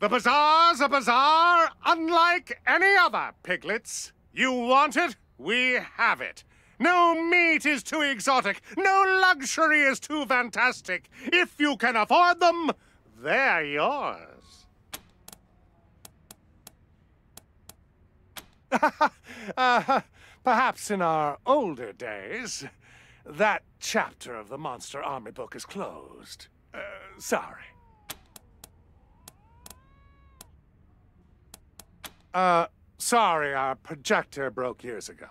The bazaar's a bazaar unlike any other, piglets. You want it? We have it. No meat is too exotic. No luxury is too fantastic. If you can afford them, they're yours. Perhaps in our older days, that chapter of the Monster Army book is closed. Sorry. Sorry, our projector broke years ago.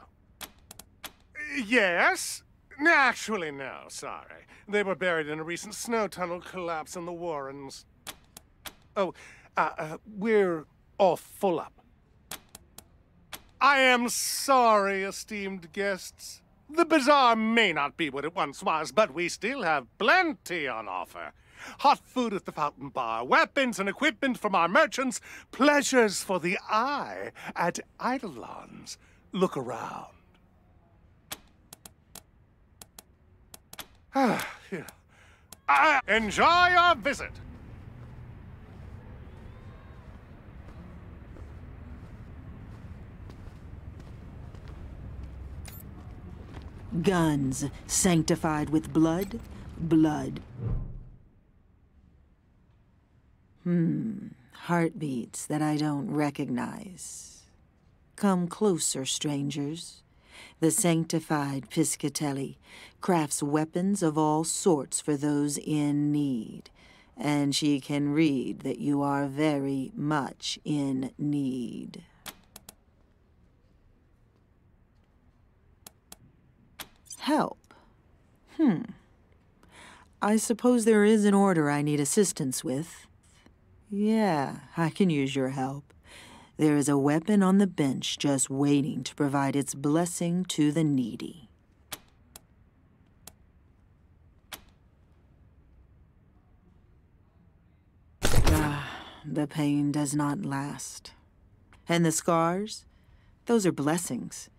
Yes? Actually, no, sorry. They were buried in a recent snow tunnel collapse in the Warrens. Oh, we're all full up. I am sorry, esteemed guests. The bazaar may not be what it once was, but we still have plenty on offer. Hot food at the Fountain Bar, weapons and equipment from our merchants, pleasures for the eye at Eidolon's. Look around. Enjoy your visit. Guns sanctified with blood, blood. Heartbeats that I don't recognize. Come closer, strangers. The sanctified Piscitelli crafts weapons of all sorts for those in need, and she can read that you are very much in need. Help? I suppose there is an order I need assistance with. Yeah, I can use your help. There is a weapon on the bench just waiting to provide its blessing to the needy. The pain does not last. And the scars? Those are blessings.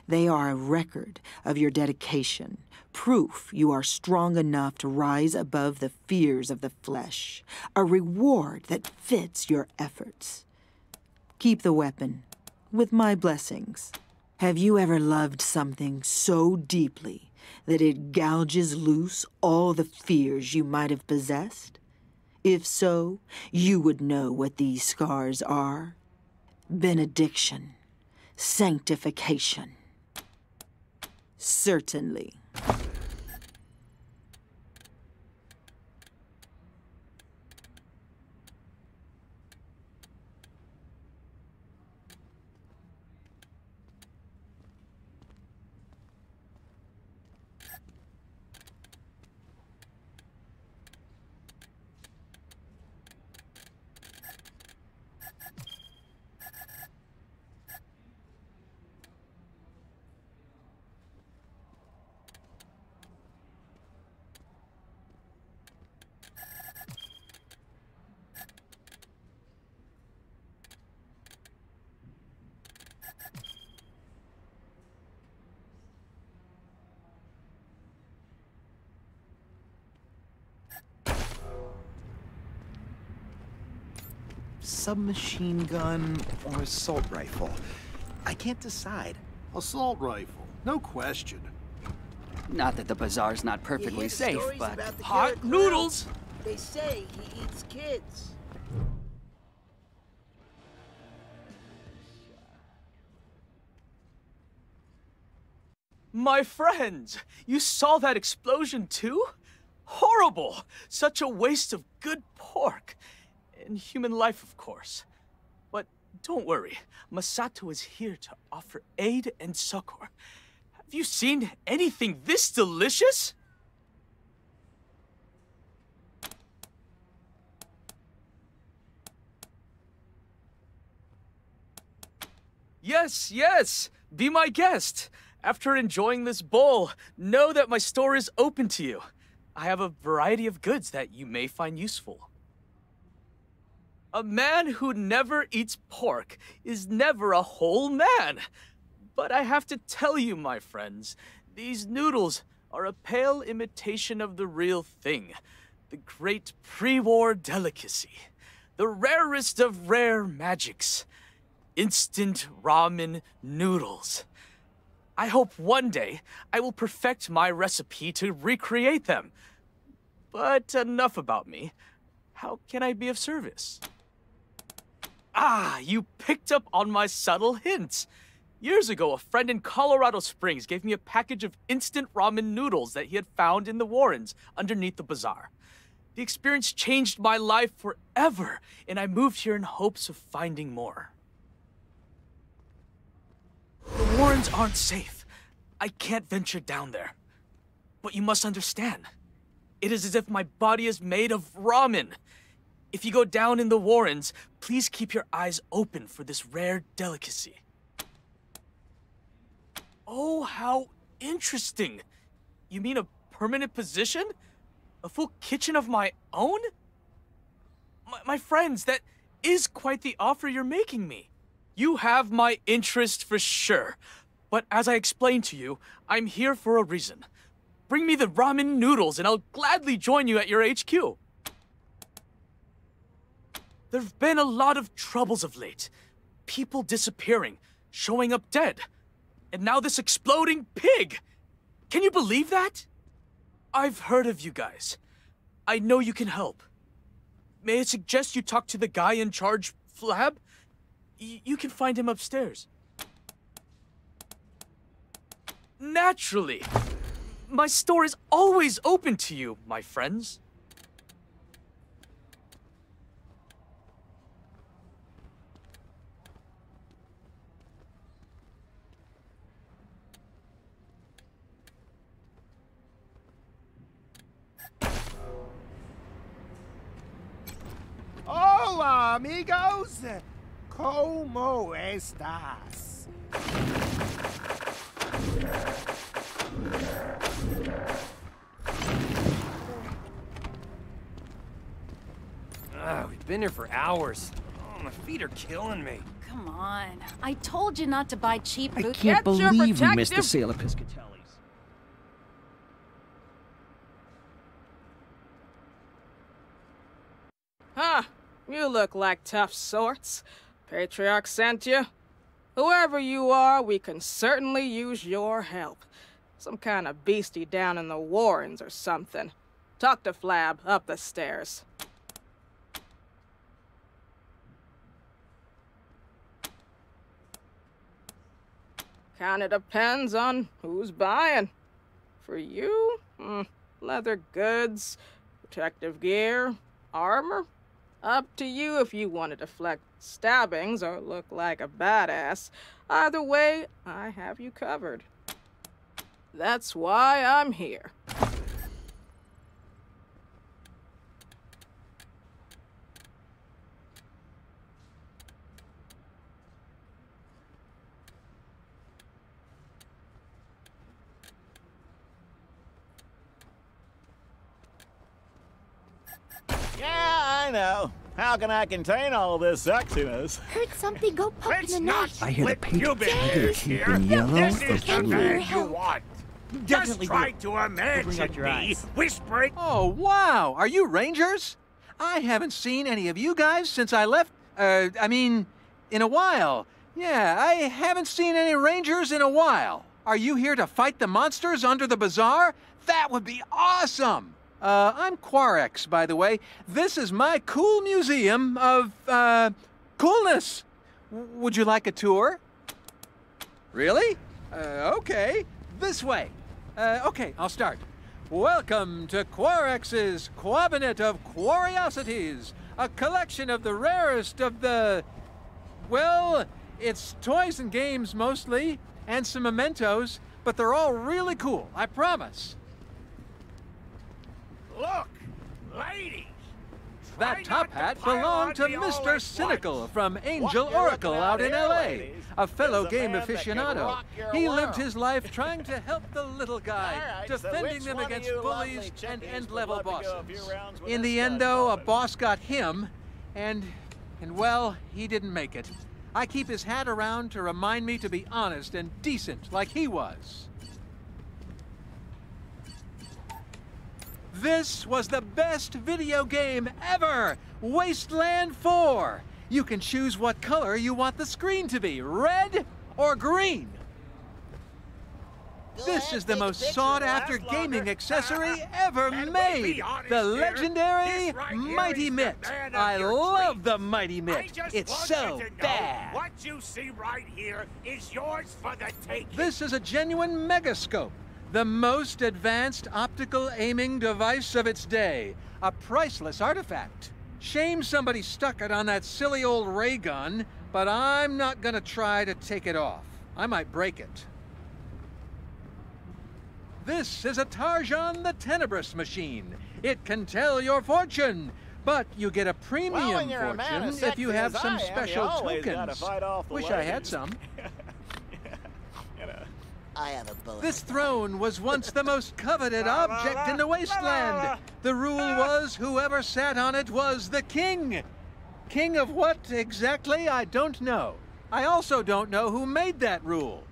They are a record of your dedication, proof you are strong enough to rise above the fears of the flesh, a reward that fits your efforts. Keep the weapon, with my blessings. Have you ever loved something so deeply that it gouges loose all the fears you might have possessed? If so, you would know what these scars are. Benediction. Sanctification. Certainly. Submachine gun or assault rifle? I can't decide. Assault rifle, no question. Not that the bazaar's not perfectly safe, but... Hot noodles! They say he eats kids. My friends, you saw that explosion too? Horrible! Such a waste of good pork. And human life, of course. But don't worry, Masato is here to offer aid and succor. Have you seen anything this delicious? Yes, yes! Be my guest! After enjoying this bowl, know that my store is open to you. I have a variety of goods that you may find useful. A man who never eats pork is never a whole man. But I have to tell you, my friends, these noodles are a pale imitation of the real thing. The great pre-war delicacy. The rarest of rare magics. Instant ramen noodles. I hope one day I will perfect my recipe to recreate them. But enough about me. How can I be of service? Ah, you picked up on my subtle hints. Years ago, a friend in Colorado Springs gave me a package of instant ramen noodles that he had found in the Warrens underneath the bazaar. The experience changed my life forever, and I moved here in hopes of finding more. The Warrens aren't safe. I can't venture down there. But you must understand, it is as if my body is made of ramen. If you go down in the Warrens, please keep your eyes open for this rare delicacy. Oh, how interesting. You mean a permanent position? A full kitchen of my own? My friends, that is quite the offer you're making me. You have my interest for sure. But as I explained to you, I'm here for a reason. Bring me the ramen noodles and I'll gladly join you at your HQ. There've been a lot of troubles of late. People disappearing, showing up dead. And now this exploding pig! Can you believe that? I've heard of you guys. I know you can help. May I suggest you talk to the guy in charge, Flab? You can find him upstairs. Naturally. My store is always open to you, my friends. Hola, amigos. ¿Cómo estás? We've been here for hours. Oh, my feet are killing me. Come on. I told you not to buy cheap food. I can't believe we missed the sale of Piscatelli's. Huh. You look like tough sorts. Patriarch sent you? Whoever you are, we can certainly use your help. Some kind of beastie down in the Warrens or something. Talk to Flab up the stairs. Kinda depends on who's buying. For you, leather goods, protective gear, armor. Up to you if you want to deflect stabbings or look like a badass. Either way, I have you covered. That's why I'm here. Yeah, I know. How can I contain all this sexiness? Heard something go pop in the night. I hear the paint here. in yellow. This is the man you want. Just try to imagine me whispering. Oh, wow. Are you Rangers? I haven't seen any of you guys since I left. In a while. Yeah, I haven't seen any Rangers in a while. Are you here to fight the monsters under the bazaar? That would be awesome. I'm Quarex, by the way. This is my cool museum of, coolness. Would you like a tour? Really? Okay. This way. Okay, I'll start. Welcome to Quarex's Quabinet of Curiosities, a collection of the rarest of the... Well, it's toys and games mostly, and some mementos, but they're all really cool, I promise. Look, ladies! That top hat belonged to Mr. Cynical from Angel Oracle out in L.A., a fellow game aficionado. He lived his life trying to help the little guy, defending them against bullies and end-level bosses. In the end, though, a boss got him, and well, he didn't make it. I keep his hat around to remind me to be honest and decent like he was. This was the best video game ever! Wasteland 4! You can choose what color you want the screen to be, red or green. This is the most sought-after gaming accessory ever made! The legendary Mighty Mitt! I love the Mighty Mitt! It's so bad! What you see right here is yours for the taking! This is a genuine megascope. The most advanced optical aiming device of its day. A priceless artifact. Shame somebody stuck it on that silly old ray gun, but I'm not gonna try to take it off. I might break it. This is a Tarjan the Tenebrous machine. It can tell your fortune, but you get a premium fortune if you have some special tokens. Wish I had some. I have a bullet. This throne was once the most coveted object in the Wasteland. The rule was whoever sat on it was the king. King of what exactly, I don't know. I also don't know who made that rule.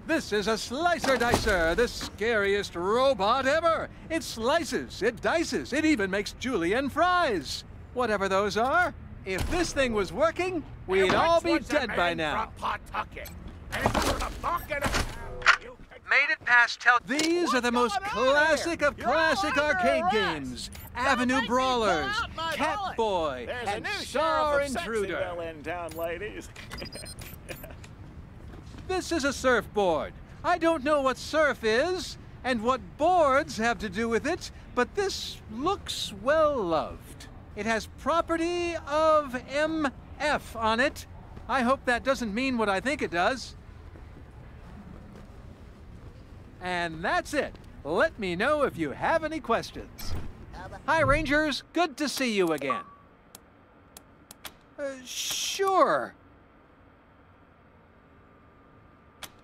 This is a Slicer Dicer, the scariest robot ever. It slices, it dices, it even makes julienne fries. Whatever those are. If this thing was working, we'd all be dead by now. Made it past These are the most classic of classic arcade games. Avenue Brawlers, Catboy, and Star Intruder. In town, ladies. This is a surfboard. I don't know what surf is, and what boards have to do with it, but this looks well-loved. It has property of MF on it. I hope that doesn't mean what I think it does. And that's it. Let me know if you have any questions. Hi, Rangers. Good to see you again. Sure.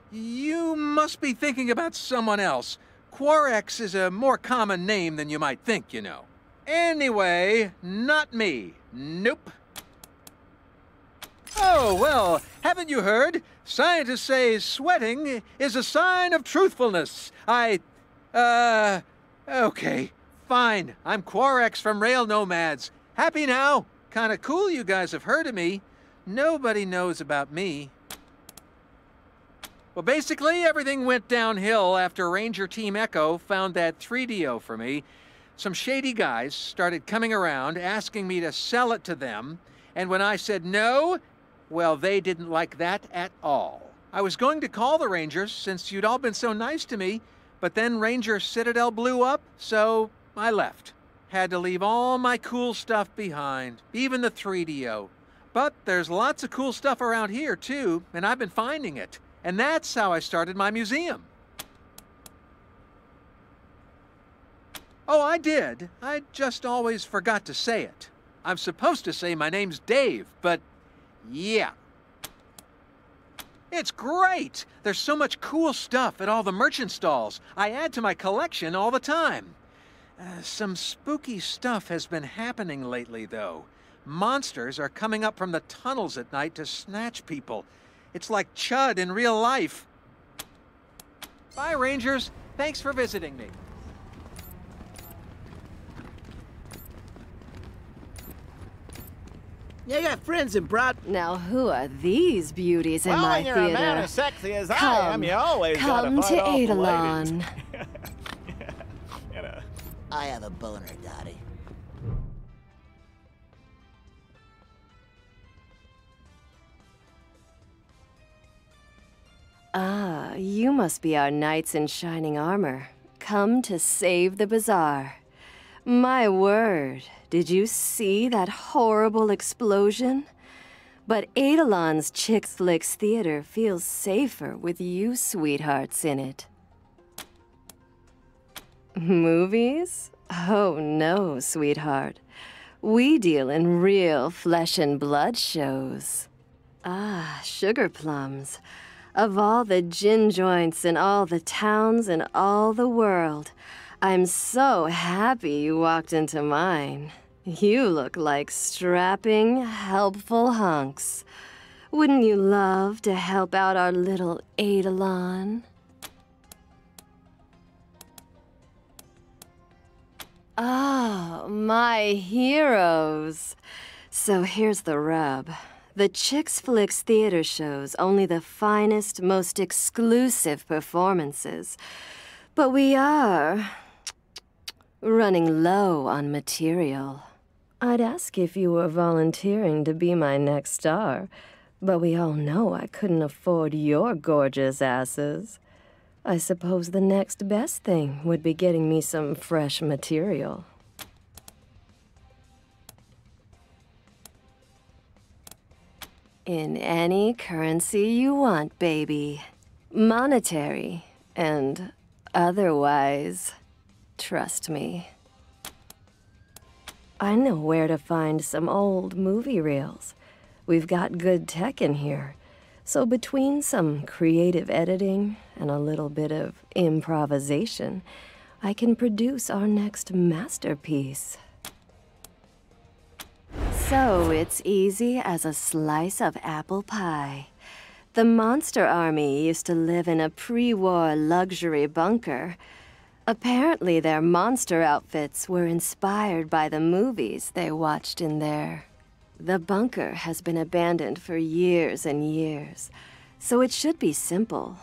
You must be thinking about someone else. Quarex is a more common name than you might think, you know. Anyway, not me. Nope. Oh, well, haven't you heard? Scientists say sweating is a sign of truthfulness. Okay, fine. I'm Quarex from Rail Nomads. Happy now? Kinda cool you guys have heard of me. Nobody knows about me. Well, basically, everything went downhill after Ranger Team Echo found that 3DO for me. Some shady guys started coming around asking me to sell it to them, and when I said no, well, they didn't like that at all. I was going to call the Rangers since you'd all been so nice to me, but then Ranger Citadel blew up, so I left. Had to leave all my cool stuff behind, even the 3DO. But there's lots of cool stuff around here, too, and I've been finding it. And that's how I started my museum. Oh, I did. I just always forgot to say it. I'm supposed to say my name's Dave, but yeah. It's great! There's so much cool stuff at all the merchant stalls. I add to my collection all the time. Some spooky stuff has been happening lately, though. Monsters are coming up from the tunnels at night to snatch people. It's like Chud in real life. Bye, Rangers. Thanks for visiting me. You got friends in Broad... Now, who are these beauties in well, my when you're theater? a man as sexy as I am, you always gotta Come fight to off the Eidolon. ladies. You know. I have a boner, Dottie. Ah, you must be our knights in shining armor, come to save the bazaar. My word, did you see that horrible explosion? But Eidolon's Chick Flicks Theater feels safer with you sweethearts in it. Movies? Oh no, sweetheart. We deal in real flesh and blood shows. Ah, sugar plums. Of all the gin joints in all the towns in all the world, I'm so happy you walked into mine. You look like strapping, helpful hunks. Wouldn't you love to help out our little Eidolon? Oh, my heroes. So here's the rub. The Chick Flicks Theater shows only the finest, most exclusive performances. But we are running low on material. I'd ask if you were volunteering to be my next star, but we all know I couldn't afford your gorgeous asses. I suppose the next best thing would be getting me some fresh material. In any currency you want, baby. Monetary and otherwise. Trust me. I know where to find some old movie reels. We've got good tech in here. So between some creative editing and a little bit of improvisation, I can produce our next masterpiece. So it's easy as a slice of apple pie. The Monster Army used to live in a pre-war luxury bunker. Apparently their monster outfits were inspired by the movies they watched in there. The bunker has been abandoned for years and years, so it should be simple.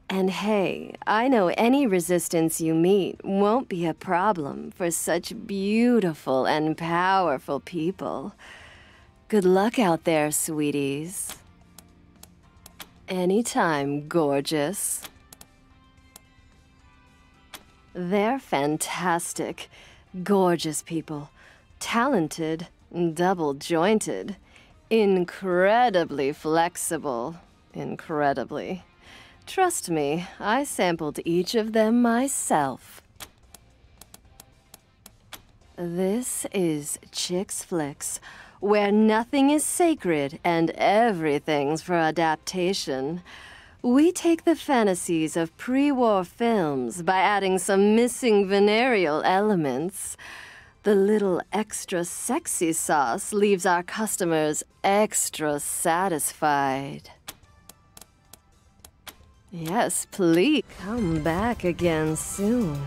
And hey, I know any resistance you meet won't be a problem for such beautiful and powerful people. Good luck out there, sweeties. Anytime, gorgeous. They're fantastic, gorgeous people. Talented, double-jointed, incredibly flexible. Incredibly. Trust me, I sampled each of them myself. This is Chick's Flicks, where nothing is sacred and everything's for adaptation. We take the fantasies of pre-war films by adding some missing venereal elements. The little extra sexy sauce leaves our customers extra satisfied. Yes, please come back again soon.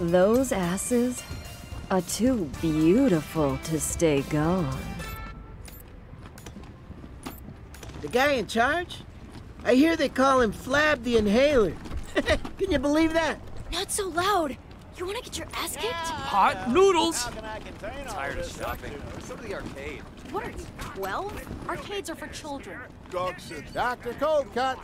Those asses are too beautiful to stay gone. The guy in charge? I hear they call him Flab the Inhaler. Can you believe that? Not so loud. You want to get your ass kicked? Hot noodles! Tired of shopping. Go to the arcade. What are you, 12? Arcades are for children. Dr. Coldcut.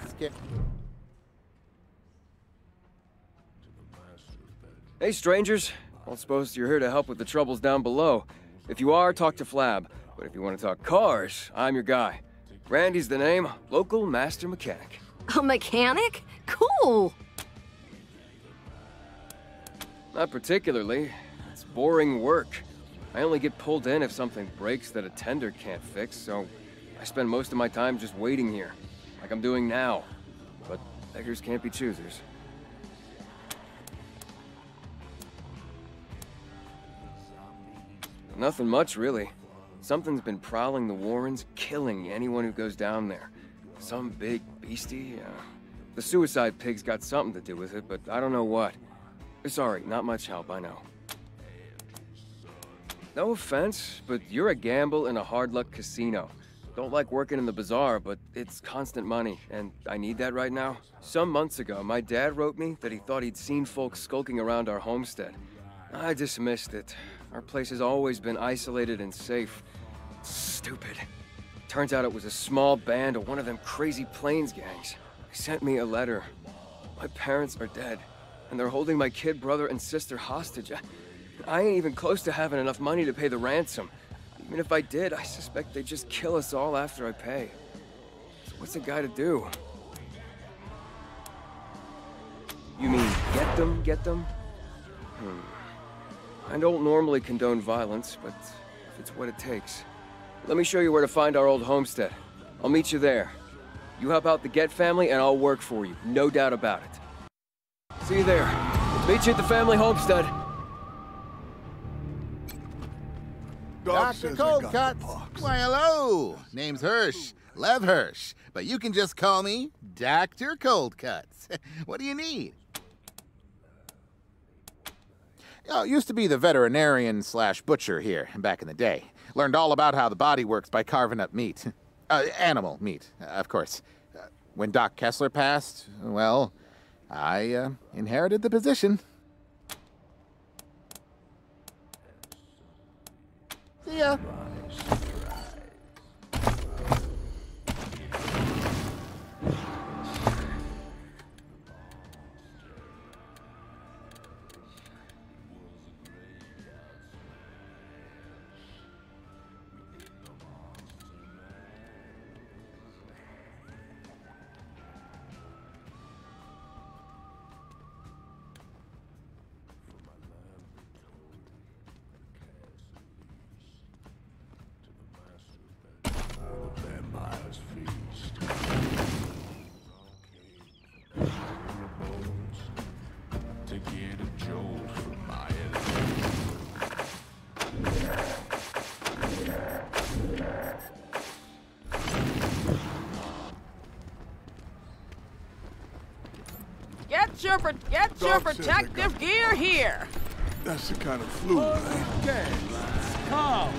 Hey, strangers. I don't suppose you're here to help with the troubles down below. If you are, talk to Flab. But if you want to talk cars, I'm your guy. Randy's the name, local master mechanic. A mechanic? Cool! Not particularly. It's boring work. I only get pulled in if something breaks that a tender can't fix, so I spend most of my time just waiting here, like I'm doing now. But beggars can't be choosers. Nothing much, really. Something's been prowling the Warrens, killing anyone who goes down there. Some big beastie? The suicide pig's got something to do with it, but I don't know what. Sorry, not much help, I know. No offense, but you're a gamble in a hard-luck casino. Don't like working in the bazaar, but it's constant money, and I need that right now. Some months ago, my dad wrote me that he thought he'd seen folks skulking around our homestead. I dismissed it. Our place has always been isolated and safe. Stupid. Turns out it was a small band of one of them crazy Plains gangs. They sent me a letter. My parents are dead, and they're holding my kid brother and sister hostage. I ain't even close to having enough money to pay the ransom. Even if I did, I suspect they'd just kill us all after I pay. So what's a guy to do? You mean get them? I don't normally condone violence, but if it's what it takes. Let me show you where to find our old homestead. I'll meet you there. You help out the Get family and I'll work for you, no doubt about it. See you there. Meet you at the family homestead. Dr. Coldcut. Why, hello. Name's Hirsch. Lev Hirsch. But you can just call me Dr. Coldcut. What do you need? Oh, used to be the veterinarian / butcher here back in the day. Learned all about how the body works by carving up meat. Animal meat, of course. When Doc Kessler passed, well, I inherited the position. See ya. Get your protective gear here. That's the kind of flu, Okay, come.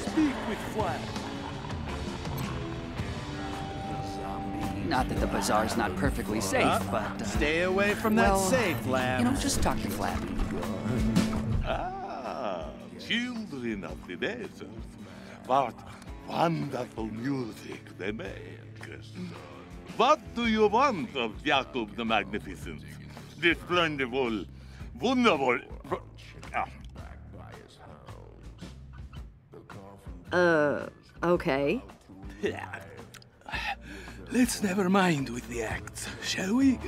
Speak with Flab. Not that the bazaar's not perfectly safe, but... Stay away from that safe, lab. You know, just talk to Flab. Children of the desert. What wonderful music they make. What do you want of Jacob the Magnificent? This wonderful, wonderful... Okay. Let's never mind with the acts, shall we?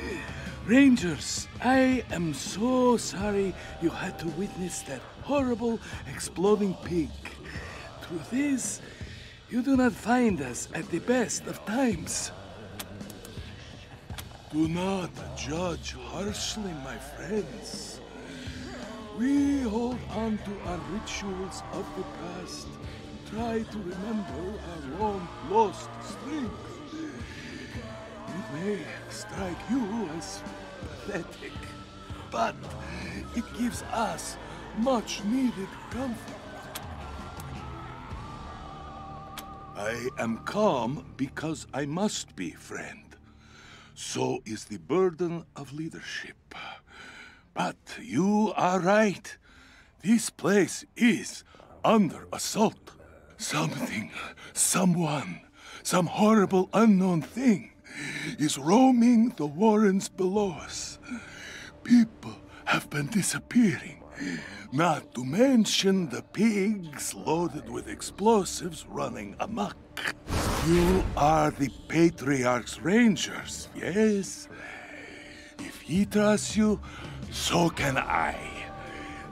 Rangers, I am so sorry you had to witness that horrible exploding pig. Truth is, you do not find us at the best of times. Do not judge harshly, my friends. We hold on to our rituals of the past. Try to remember our long-lost strength. It may strike you as pathetic, but it gives us much-needed comfort. I am calm because I must be, friend. So is the burden of leadership. But you are right. This place is under assault. Something, someone, some horrible unknown thing is roaming the warrens below us. People have been disappearing, not to mention the pigs loaded with explosives running amok. You are the Patriarch's Rangers, yes? If he trusts you, so can I.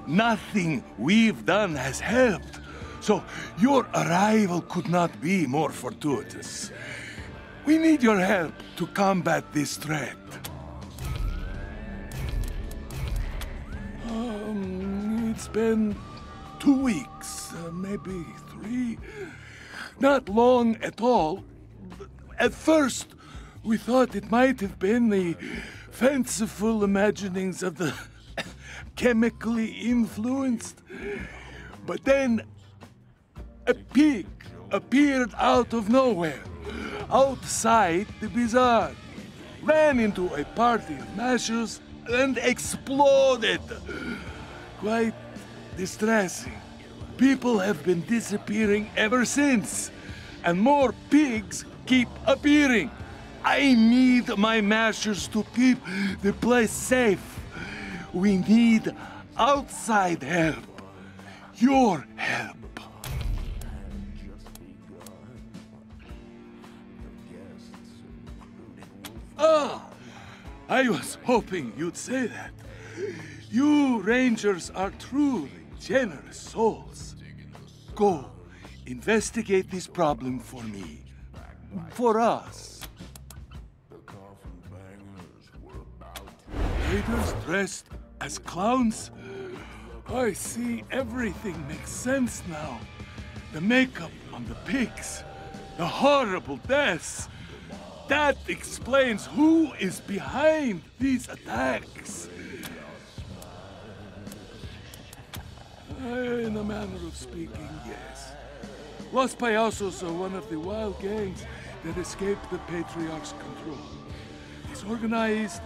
Nothing we've done has helped, so your arrival could not be more fortuitous. We need your help to combat this threat. It's been 2 weeks, maybe 3. Not long at all. At first, we thought it might have been the fanciful imaginings of the chemically influenced. But then, a pig appeared out of nowhere, outside the bazaar, ran into a party of mashers, and exploded. Quite distressing. People have been disappearing ever since, and more pigs keep appearing. I need my mashers to keep the place safe. We need outside help. Your help. Ah, I was hoping you'd say that. You Rangers are truly generous souls. Go, investigate this problem for me. For us. Raiders dressed as clowns? I see everything makes sense now. The makeup on the pigs, the horrible deaths. That explains who is behind these attacks. In a manner of speaking, yes. Los Payasos are one of the wild gangs that escaped the Patriarch's control. Disorganized,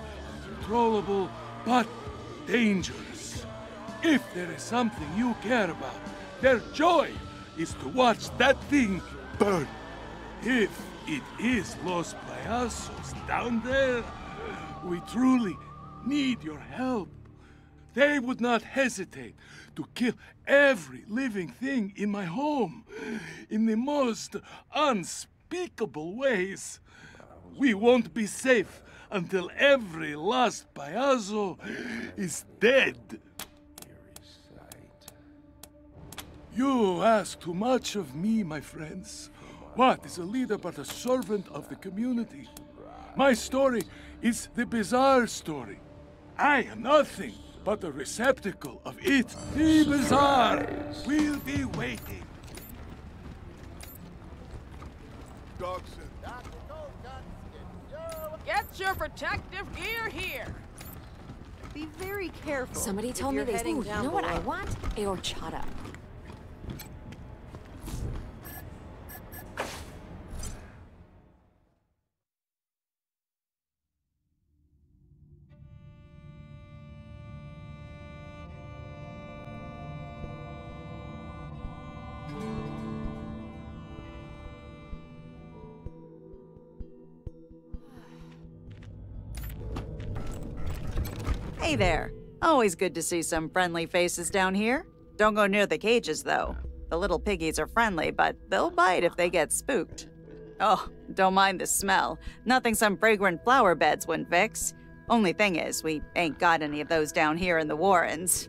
uncontrollable, but dangerous. If there is something you care about, their joy is to watch that thing burn. If it is Los Payasos down there, we truly need your help. They would not hesitate to kill every living thing in my home in the most unspeakable ways. We won't be safe until every last payaso is dead. You ask too much of me, my friends. What is a leader but a servant of the community? My story is the bizarre story. I am nothing but a receptacle of it. The bazaar will be waiting. Get your protective gear here. Be very careful. Somebody told me they. Ooh, you know what I want? A horchata. Hey there. Always good to see some friendly faces down here. Don't go near the cages, though. The little piggies are friendly, but they'll bite if they get spooked. Oh, don't mind the smell. Nothing some fragrant flower beds wouldn't fix. Only thing is, we ain't got any of those down here in the Warrens.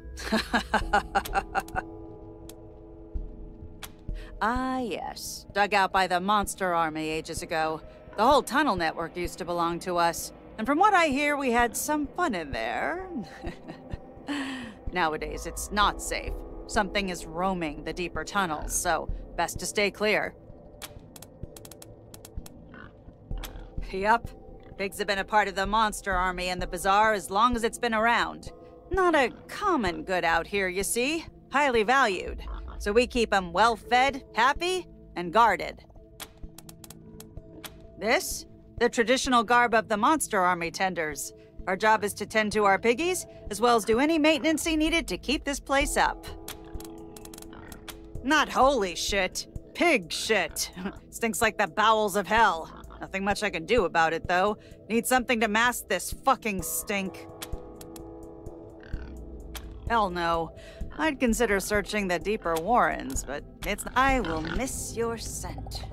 Ah, yes. Dug out by the monster army ages ago. The whole tunnel network used to belong to us. And from what I hear, we had some fun in there. Nowadays, it's not safe. Something is roaming the deeper tunnels, so best to stay clear. Yup. Pigs have been a part of the monster army and the bazaar as long as it's been around. Not a common good out here, you see. Highly valued. So we keep them well-fed, happy, and guarded. This? The traditional garb of the Monster Army tenders. Our job is to tend to our piggies, as well as do any maintenance needed to keep this place up. Not holy shit. Pig shit. Stinks like the bowels of hell. Nothing much I can do about it, though. Need something to mask this fucking stink. Hell no. I'd consider searching the deeper warrens, but it's... I will miss your scent.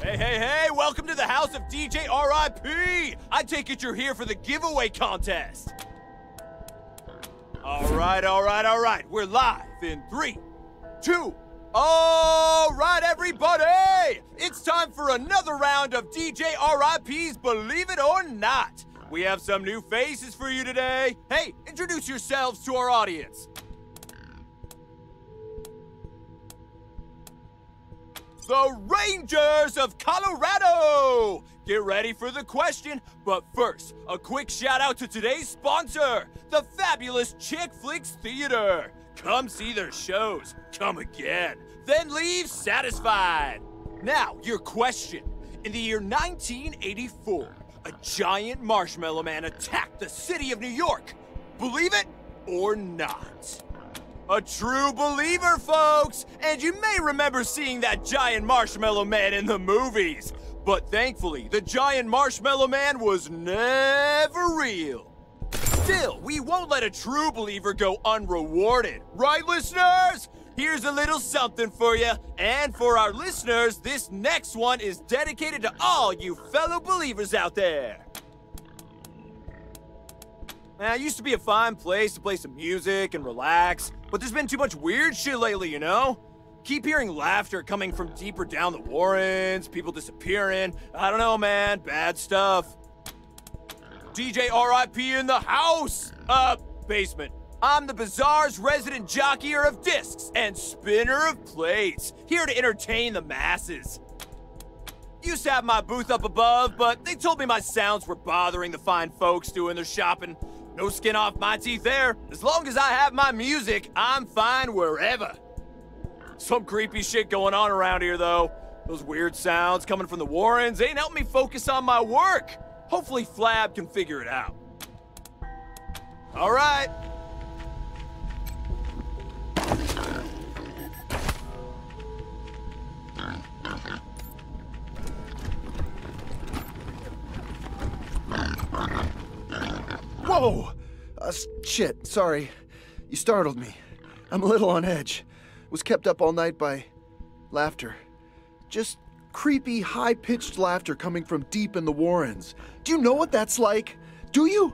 Hey, hey, hey! Welcome to the house of DJ RIP! I take it you're here for the giveaway contest! Alright. We're live in 3, 2... Alright, everybody! It's time for another round of DJ RIP's Believe It or Not! We have some new faces for you today. Hey, introduce yourselves to our audience. The Rangers of Colorado! Get ready for the question, but first, a quick shout out to today's sponsor, the fabulous Chick Flicks Theater. Come see their shows, come again, then leave satisfied. Now, your question. In the year 1984, a giant marshmallow man attacked the city of New York. Believe it or not? A true believer, folks! And you may remember seeing that giant marshmallow man in the movies. But thankfully, the giant marshmallow man was never real. Still, we won't let a true believer go unrewarded. Right, listeners? Here's a little something for you. And for our listeners, this next one is dedicated to all you fellow believers out there. It used to be a fine place to play some music and relax, but there's been too much weird shit lately, you know? Keep hearing laughter coming from deeper down the Warrens, people disappearing. I don't know, man. Bad stuff. DJ RIP in the house! Basement. I'm the Bazaar's resident jockeyer of discs and spinner of plates, here to entertain the masses. Used to have my booth up above, but they told me my sounds were bothering the fine folks doing their shopping. No skin off my teeth there. As long as I have my music, I'm fine wherever. Some creepy shit going on around here, though. Those weird sounds coming from the Warrens ain't helping me focus on my work. Hopefully Flab can figure it out. All right. Whoa! Shit, sorry. You startled me. I'm a little on edge. Was kept up all night by laughter. Just creepy, high-pitched laughter coming from deep in the Warrens. Do you know what that's like? Do you?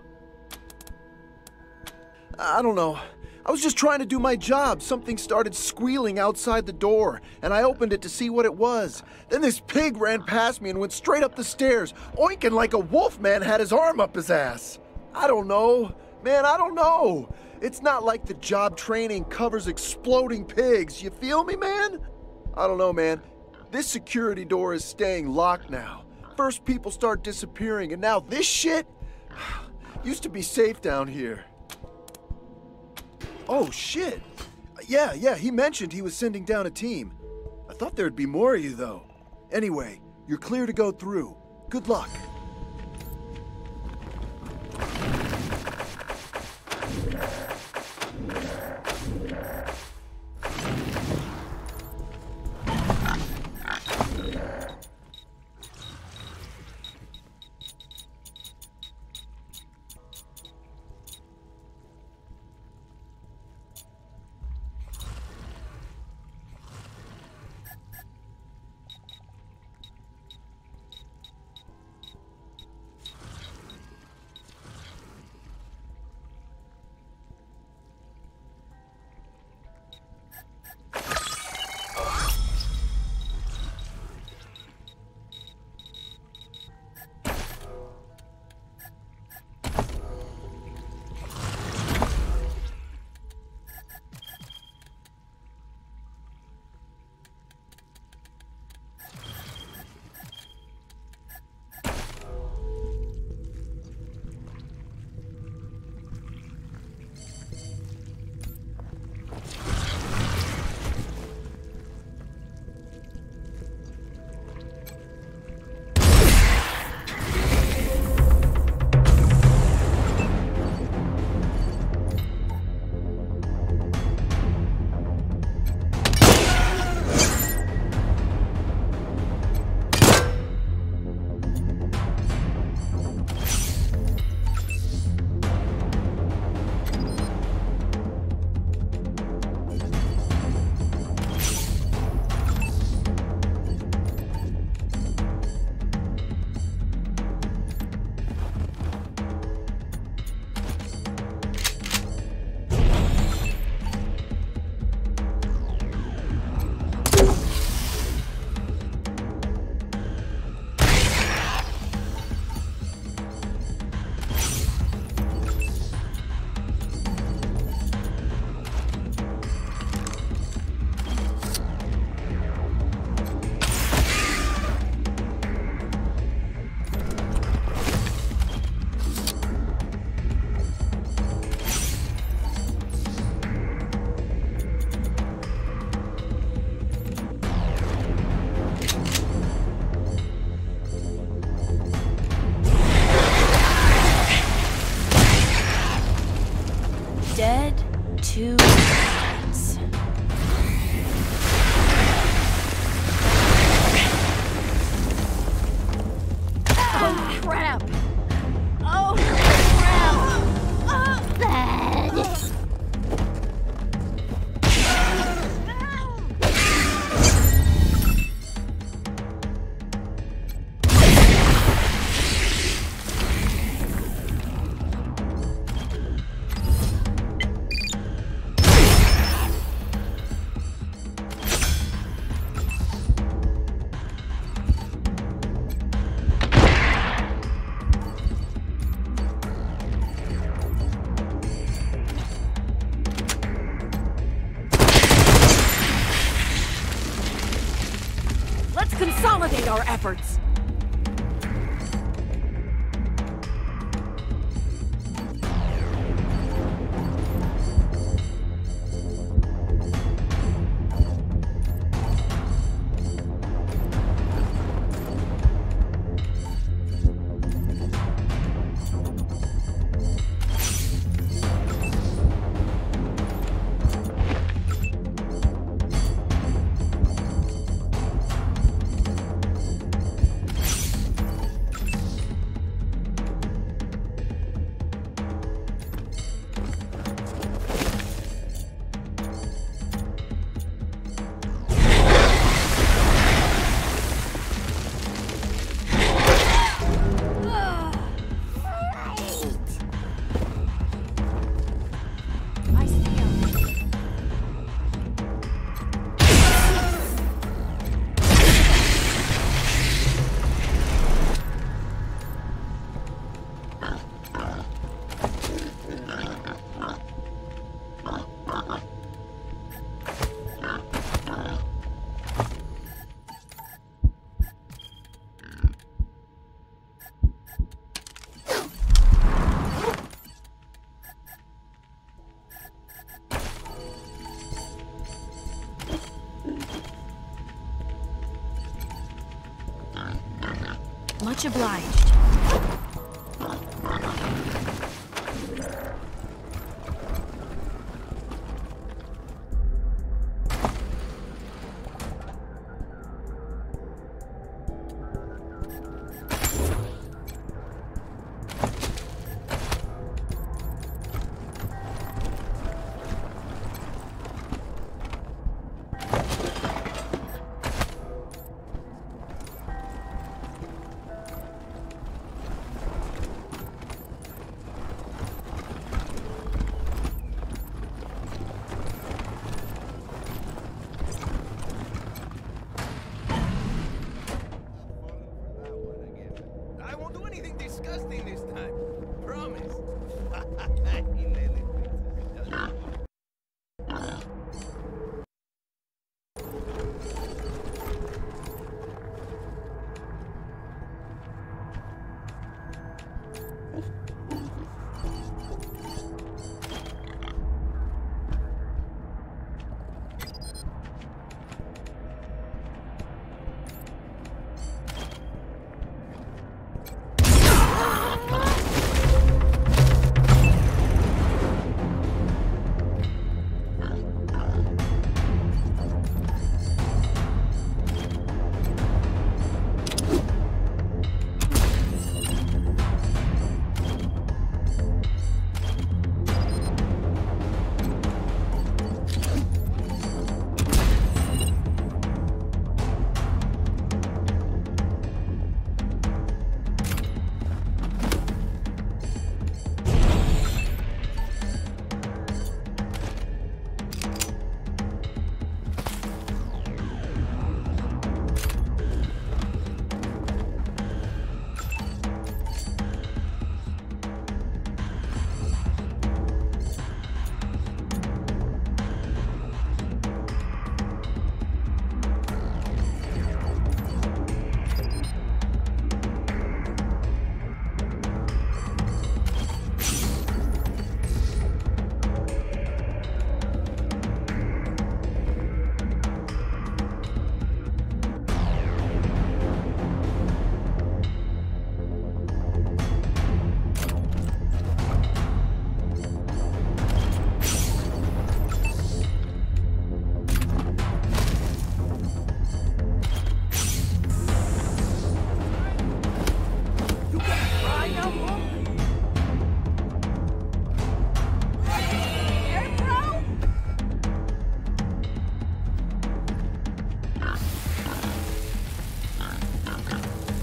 I don't know. I was just trying to do my job. Something started squealing outside the door, and I opened it to see what it was. Then this pig ran past me and went straight up the stairs, oinking like a wolf man had his arm up his ass. I don't know. Man, I don't know. It's not like the job training covers exploding pigs. You feel me, man? I don't know, man. This security door is staying locked now. First people start disappearing, and now this shit? Used to be safe down here. Oh, shit. Yeah, he mentioned he was sending down a team. I thought there'd be more of you, though. Anyway, you're clear to go through. Good luck. Let's consolidate our efforts. Much obliged. Disgusting this time. Promise.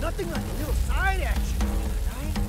Nothing like a little side action, right?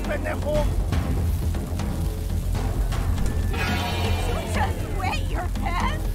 pendejo! You just wet your pants?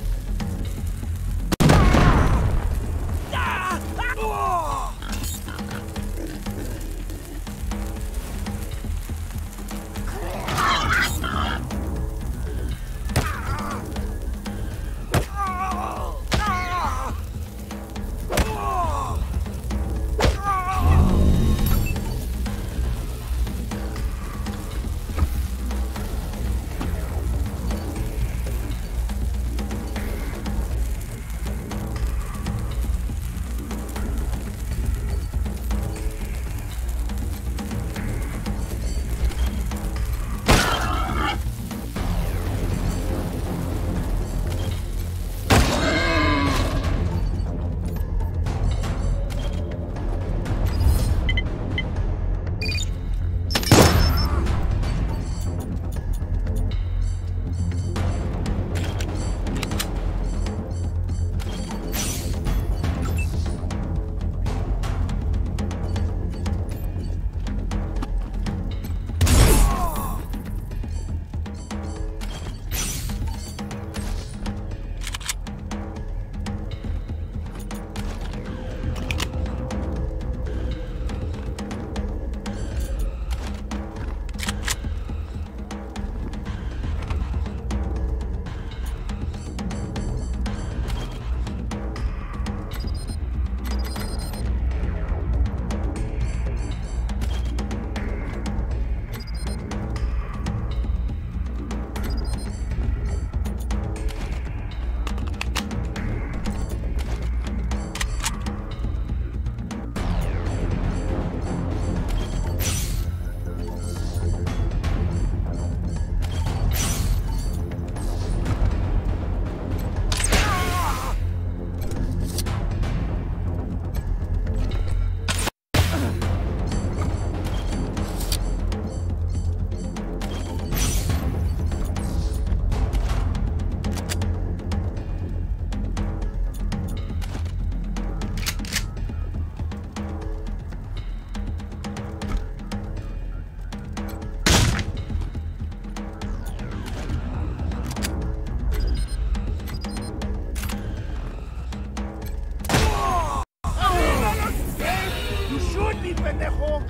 pendejo!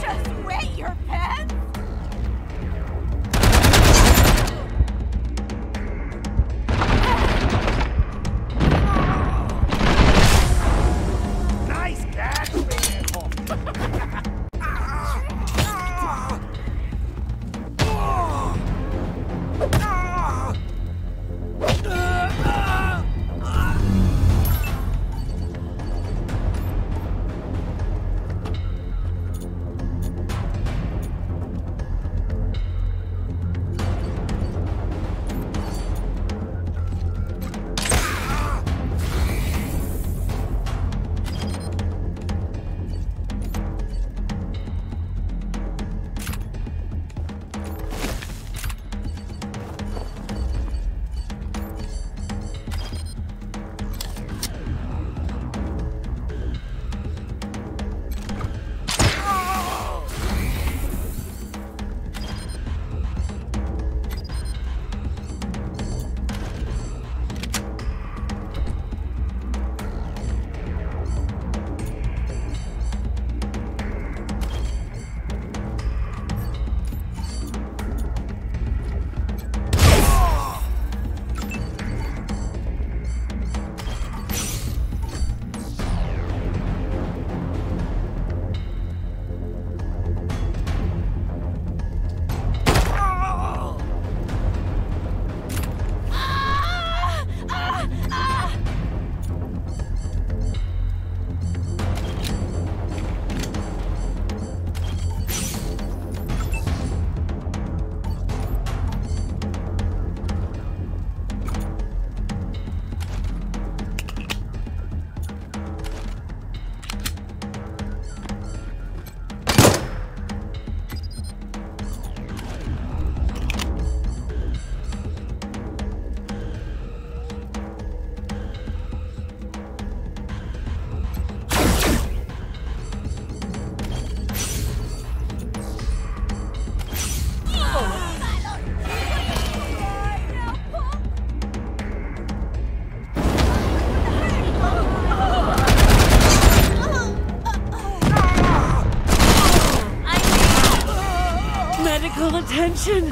Just wet your pants? Nice catch, pendejo! full attention.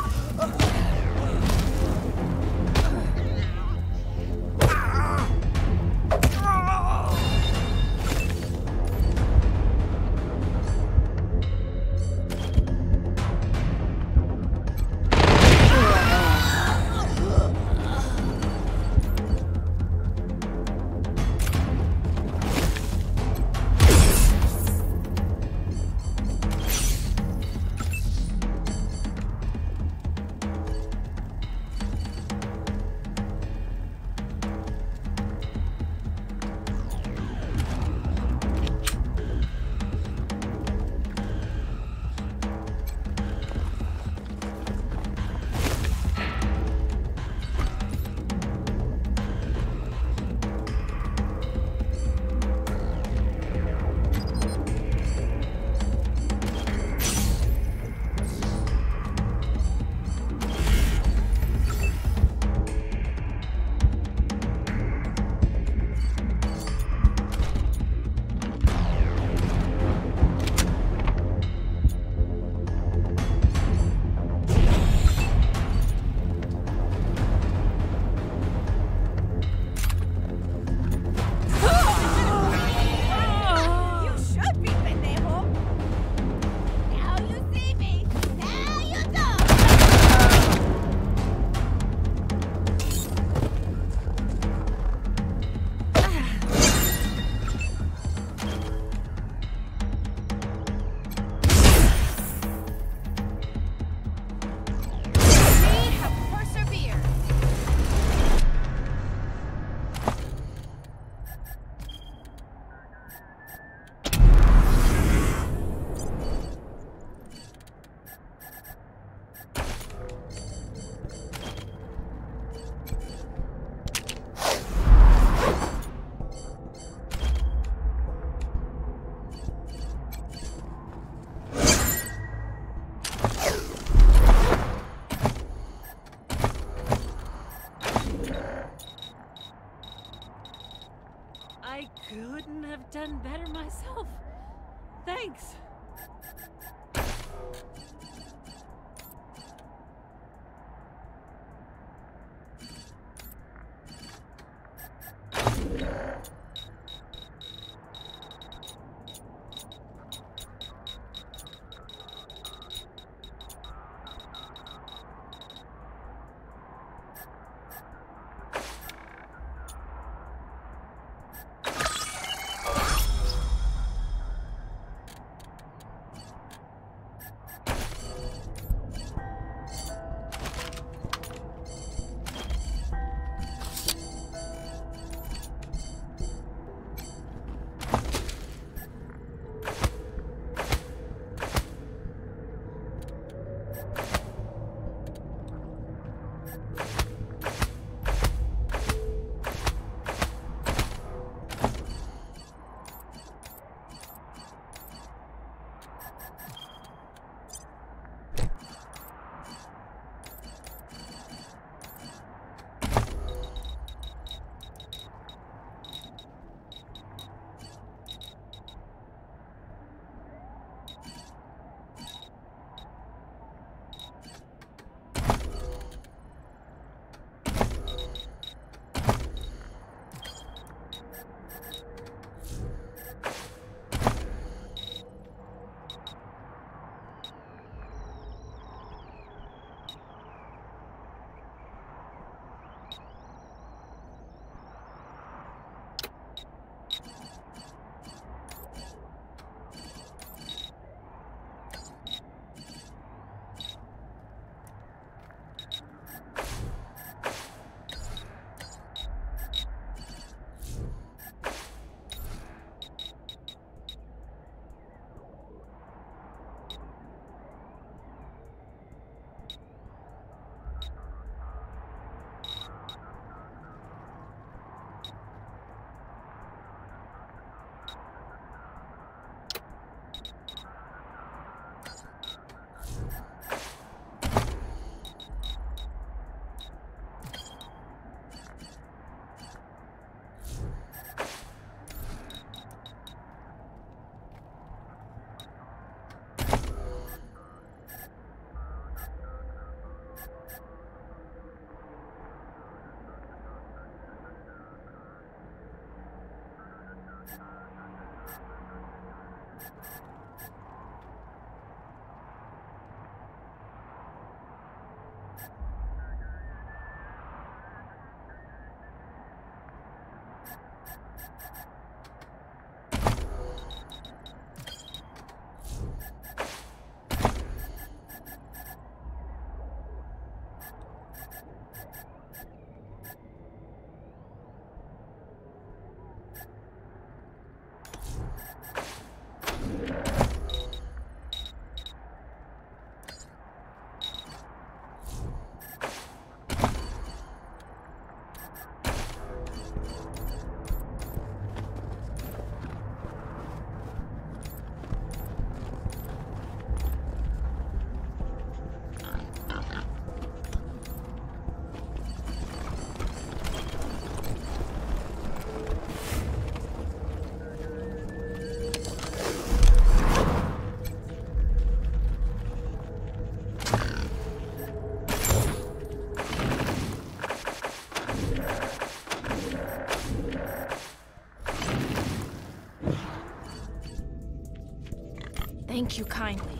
I couldn't have done better myself. Thanks. Thank you kindly.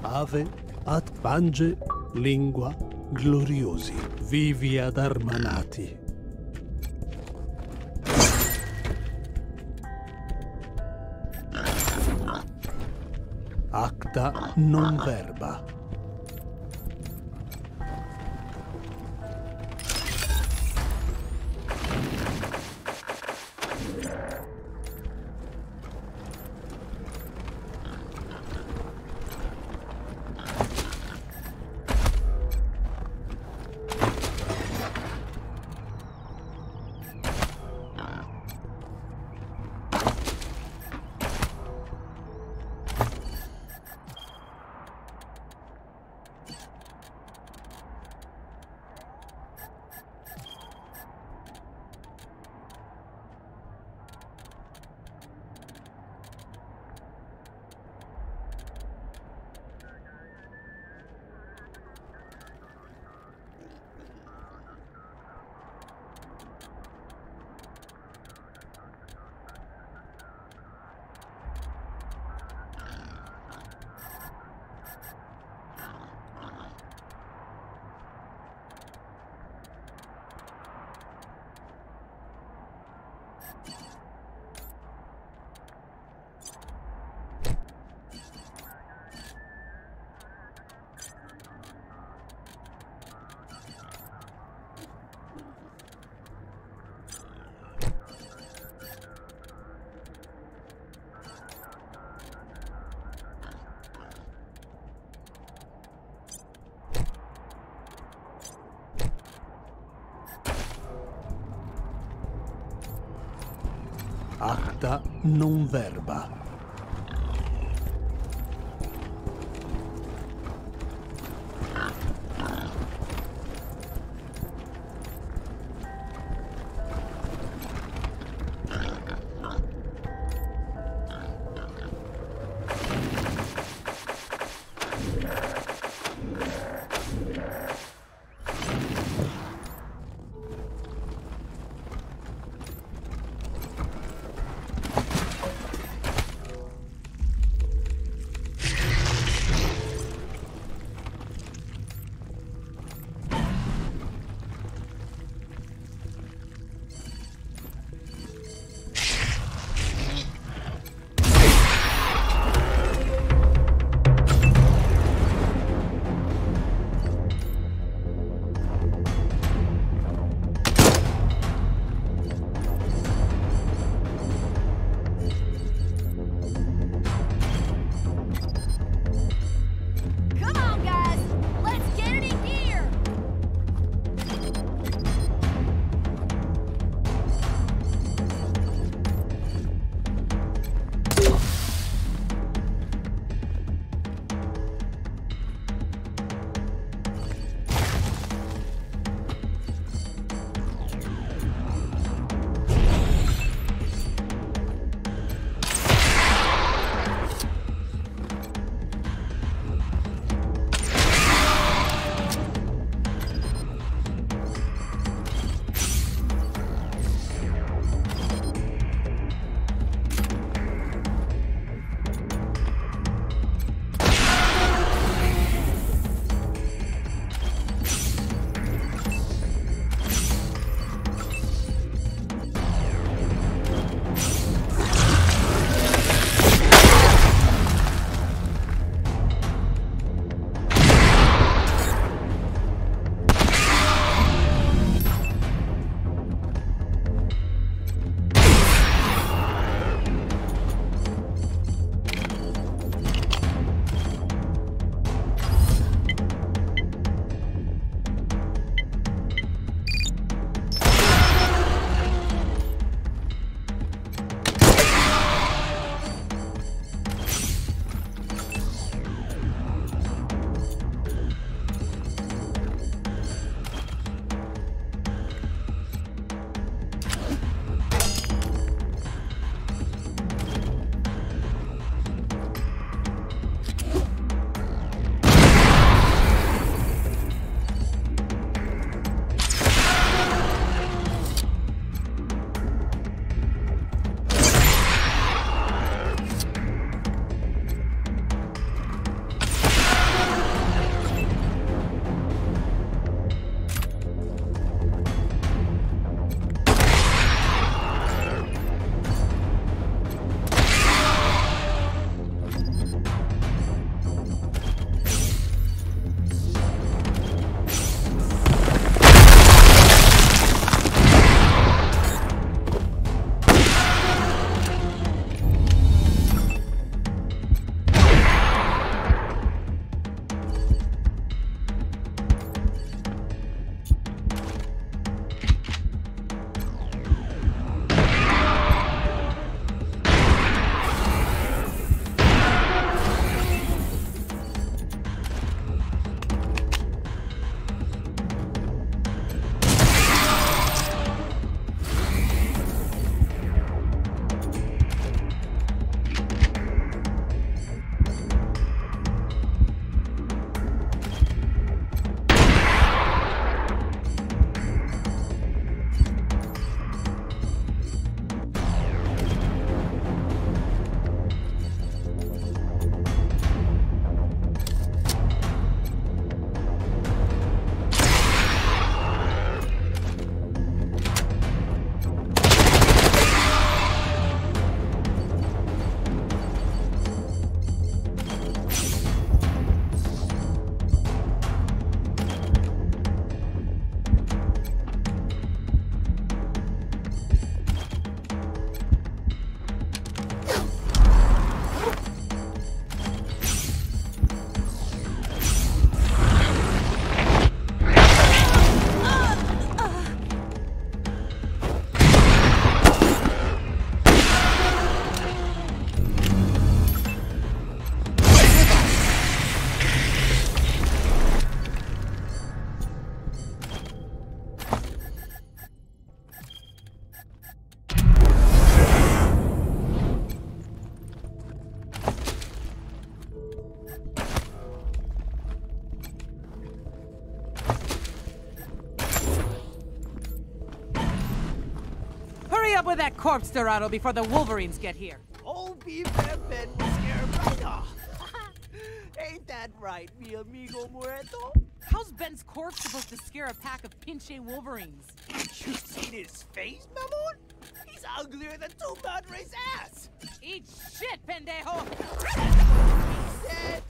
Ave ad pange lingua gloriosi, vivi ad armanati. Acta non verba. Acta non verba. Hurry up with that corpse, Dorado, before the Wolverines get here. Old beef and Ben will scare him right off. Ain't that right, mi amigo muerto? How's Ben's corpse supposed to scare a pack of pinche Wolverines? You seen his face, Mamon? He's uglier than two Padres' ass. Eat shit, pendejo! He said...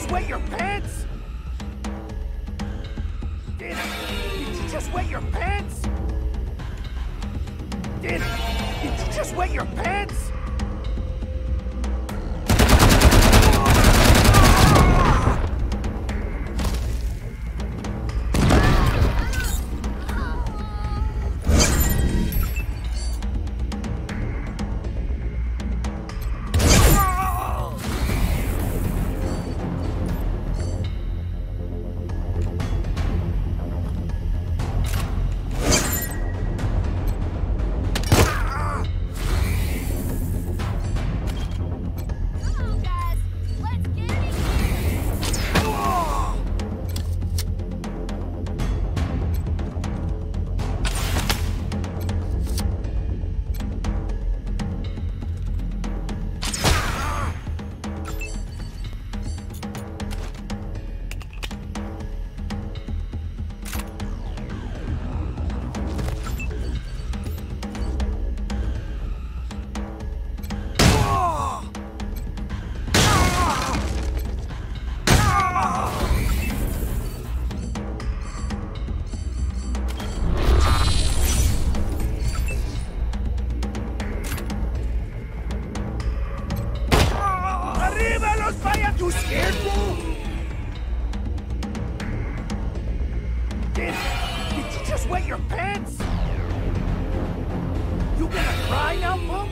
just wet your pants? Did you just wet your pants? Did you just wet your pants? just wet your pants? You gonna cry now, punk?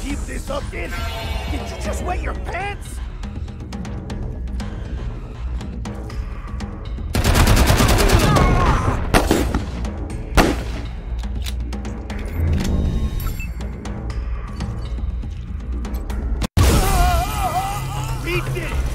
Keep this up, kid! Did you just wet your pants? He did it!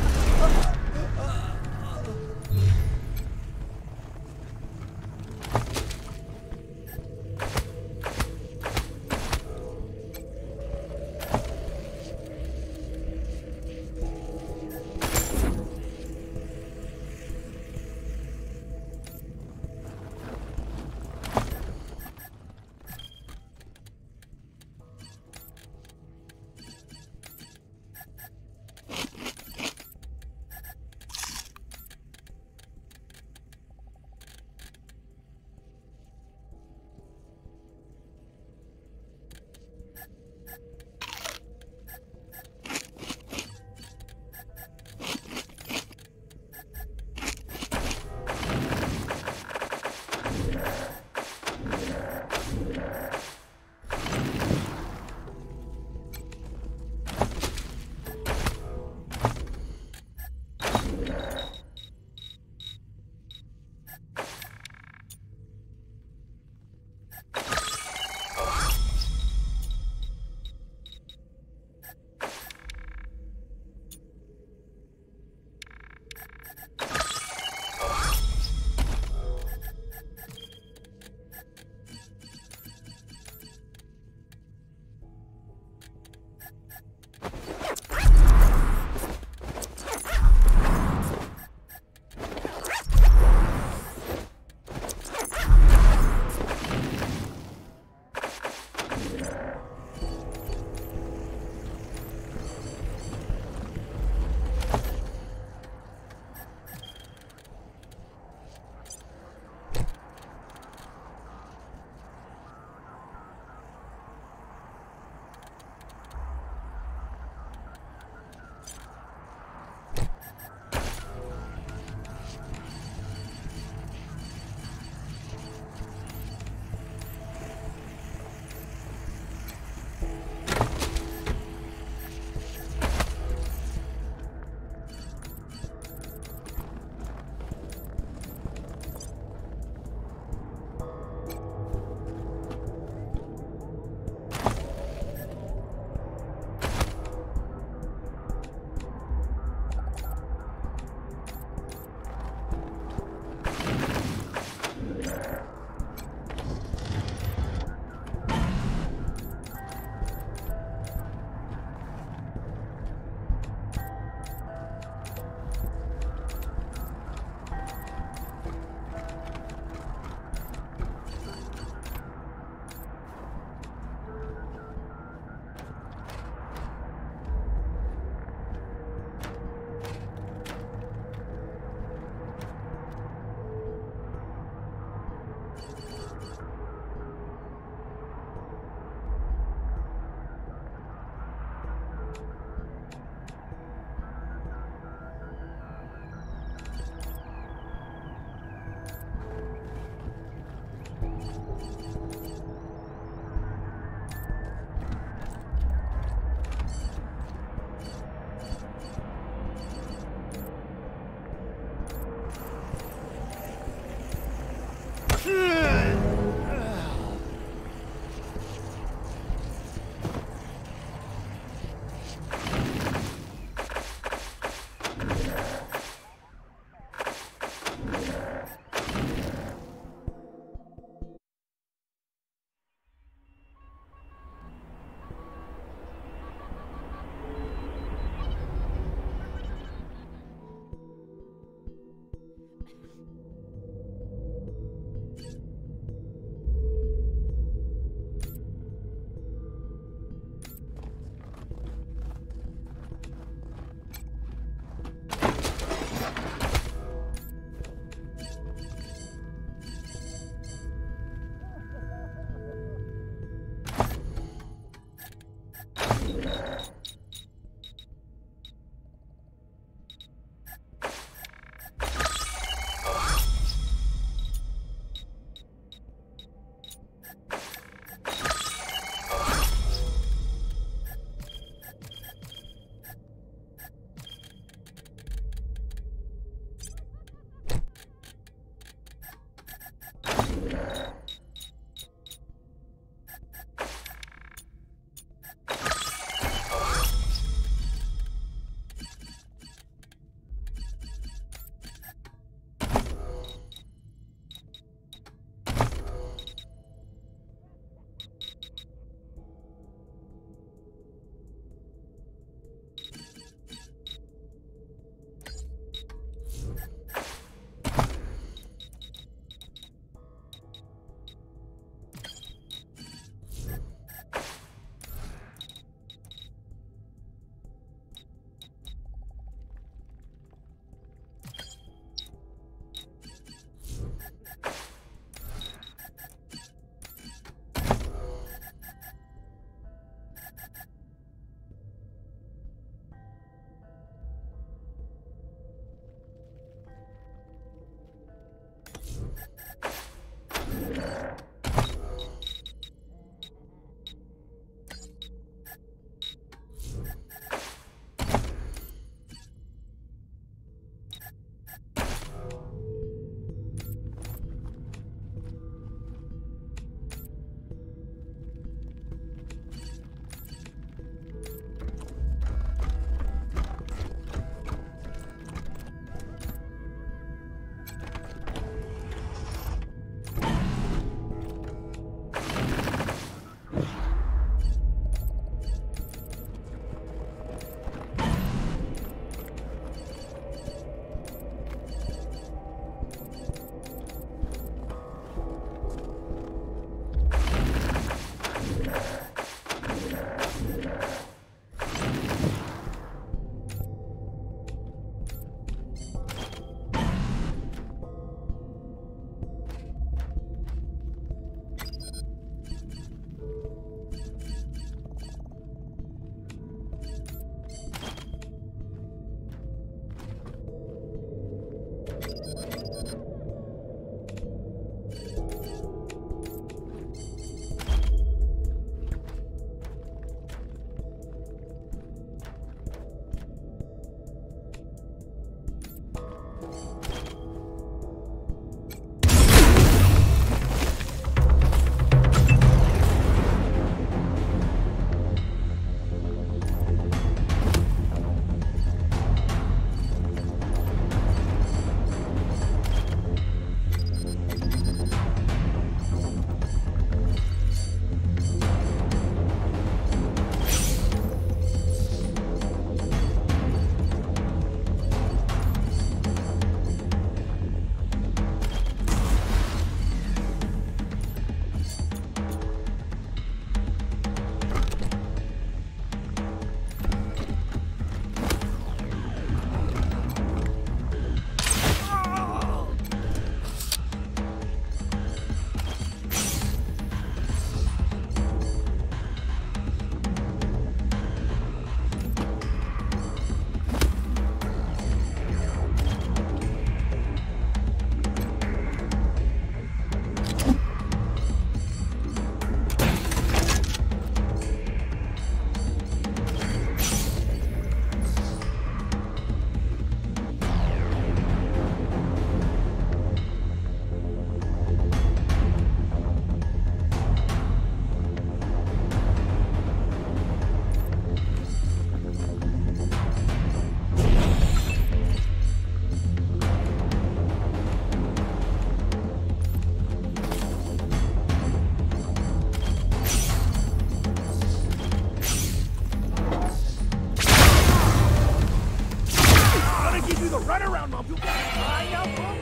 runaround, Mom. You got fly out, Mom.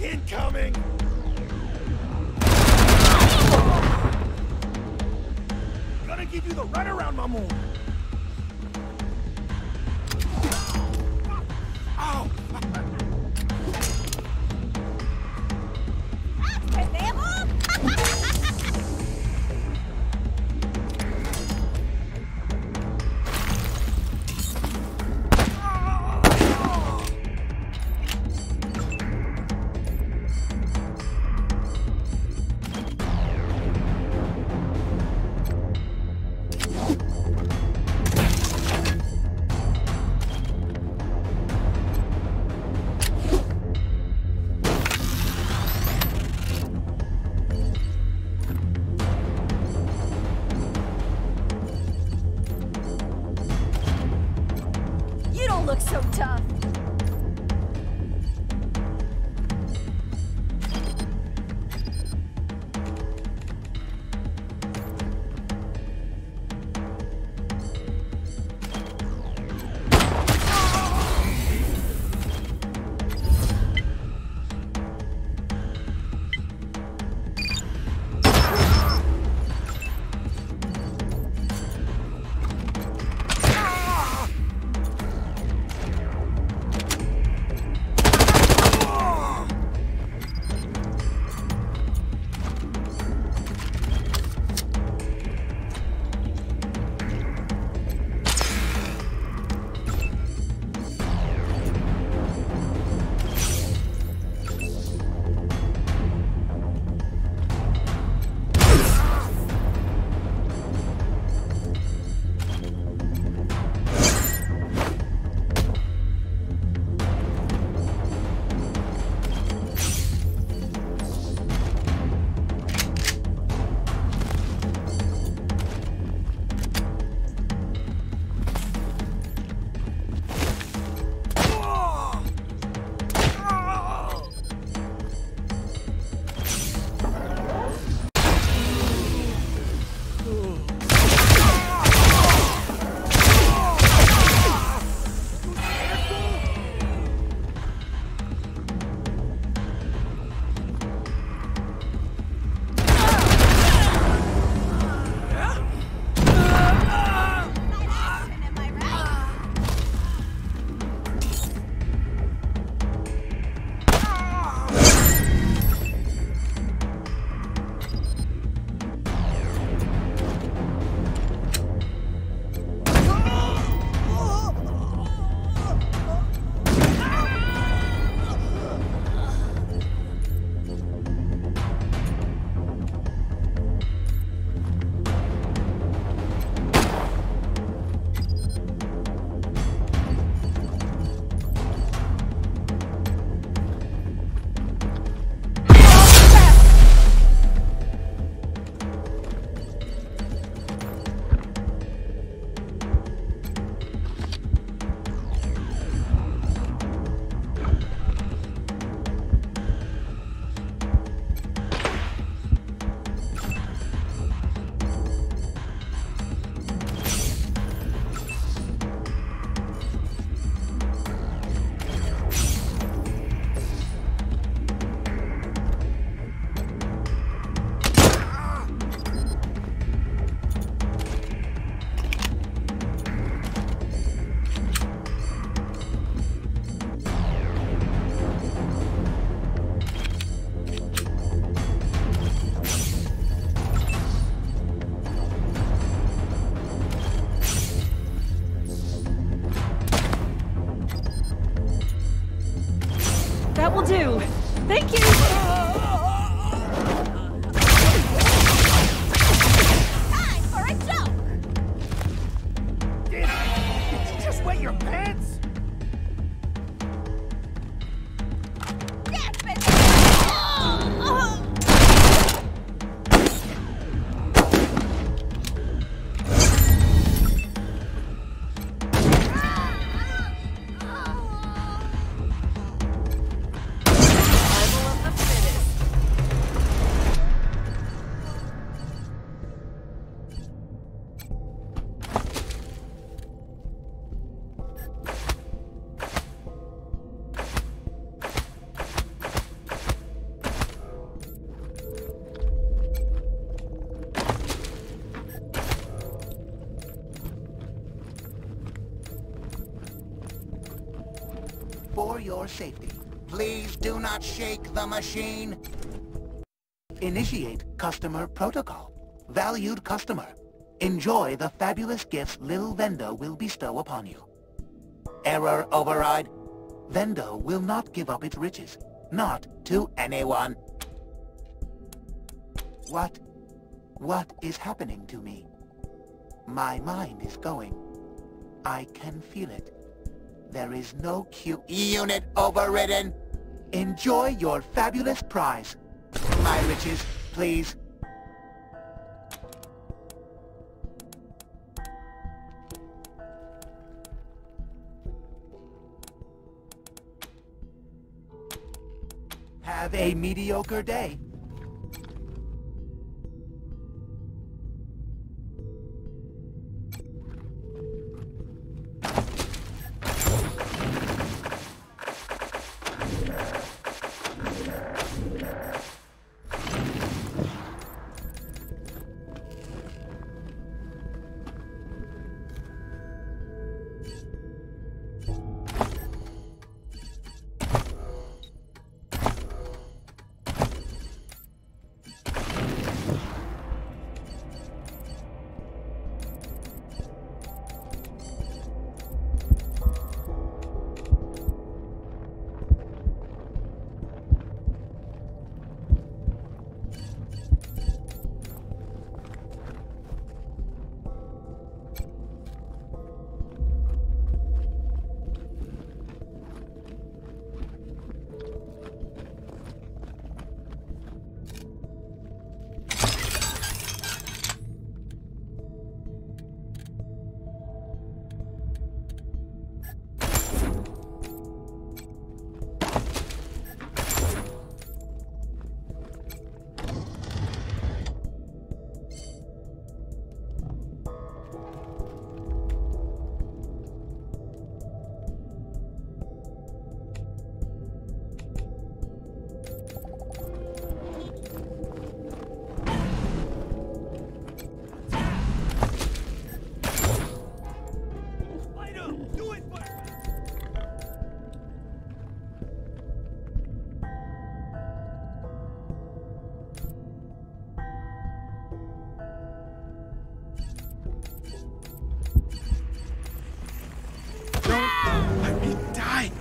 Incoming. Gonna give you the runaround, Mamoon. Ow! Look so tough. That will do. Thank you. Time for a joke. Did you just wet your pants? for your safety. Please do not shake the machine. Initiate customer protocol. Valued customer, enjoy the fabulous gifts Lil Vendo will bestow upon you. Error override. Vendo will not give up its riches. Not to anyone. What is happening to me? My mind is going. I can feel it. There is no Q. Unit overridden. Enjoy your fabulous prize. My riches, please. Have a mediocre day. Let me die!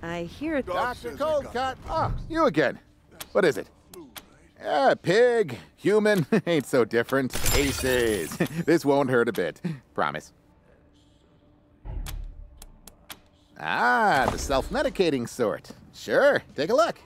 I hear Dr. Coldcut. Oh, you again. What is it? Pig, human, ain't so different. Aces. This won't hurt a bit. Promise. Ah, the self-medicating sort. Sure, take a look.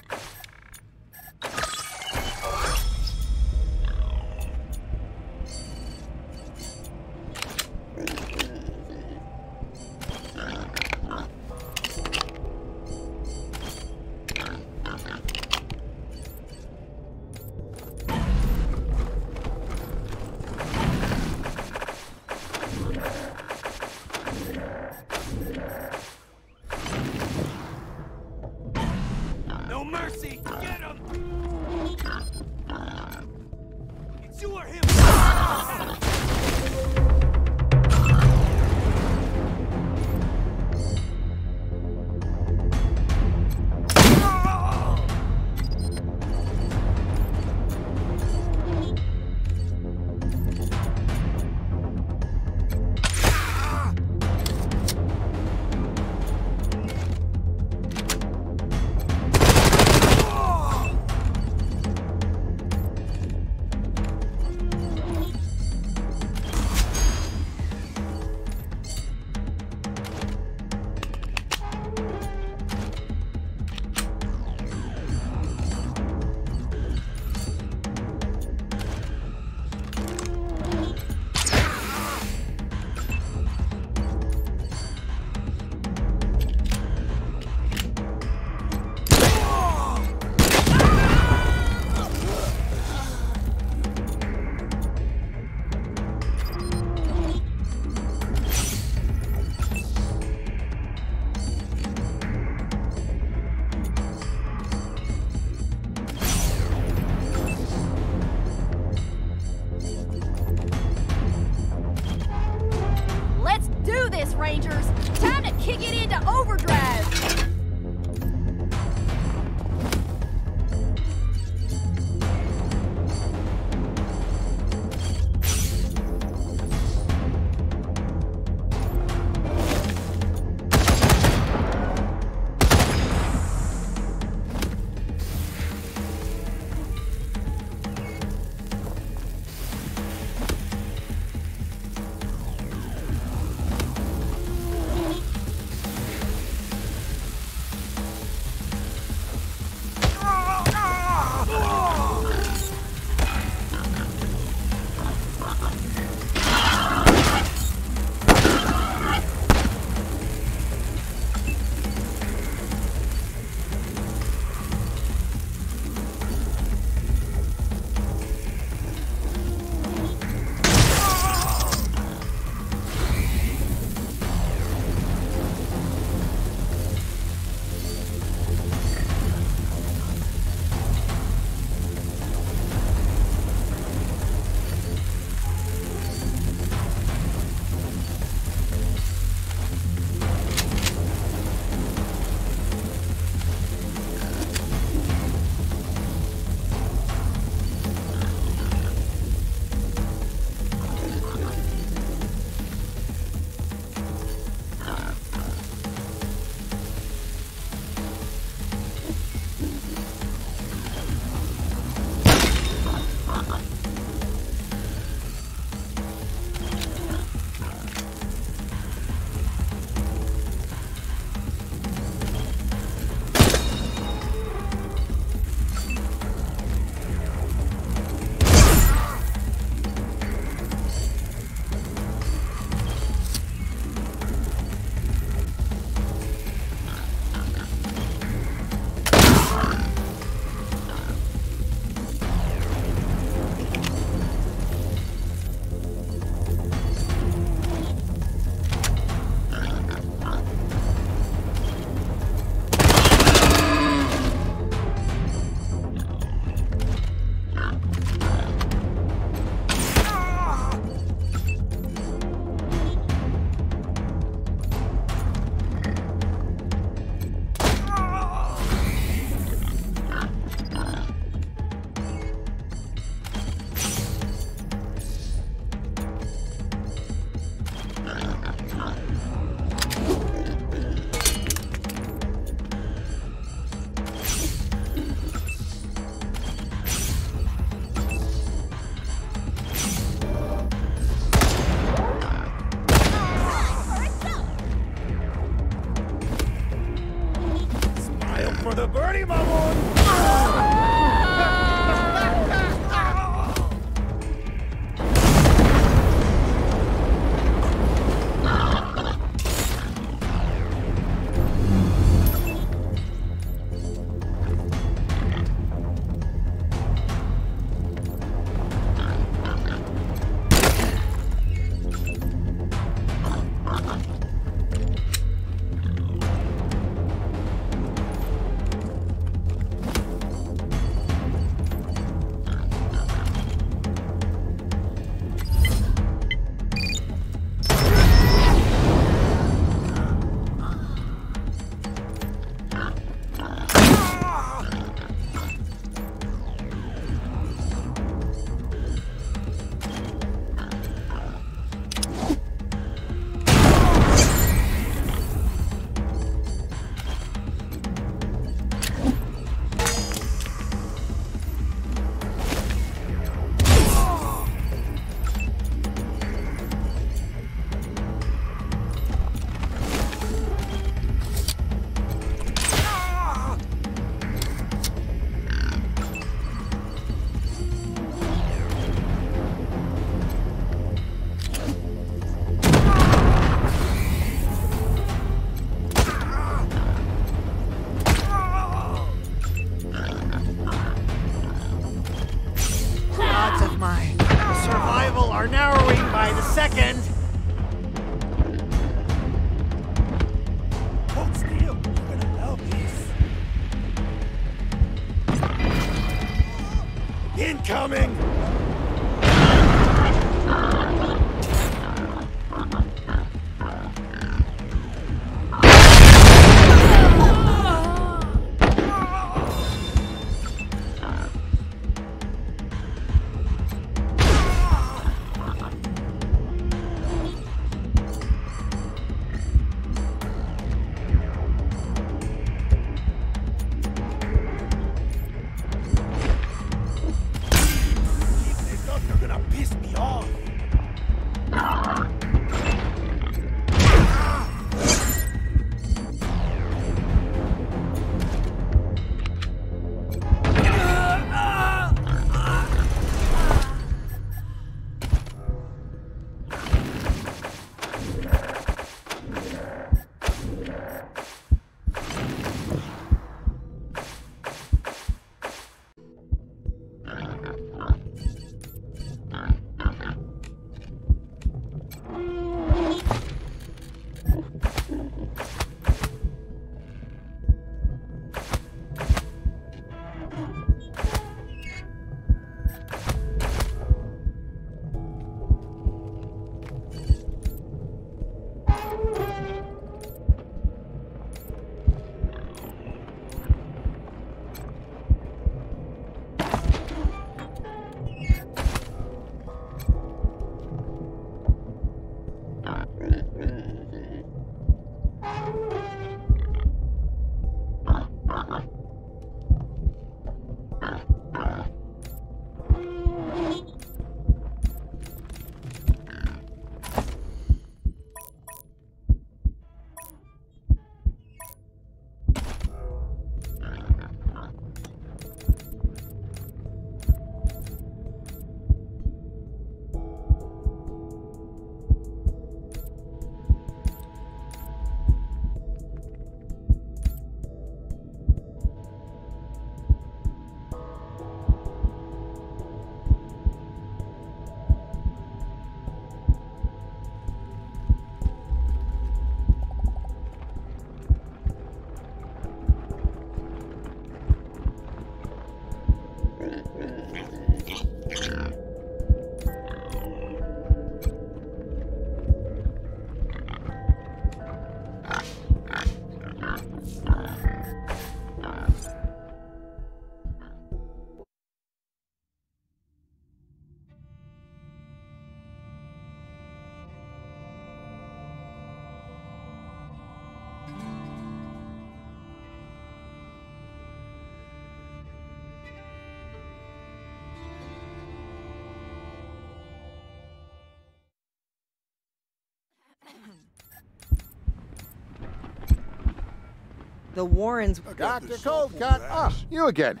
The Warrens... Dr. Coldcut! Ah, you again.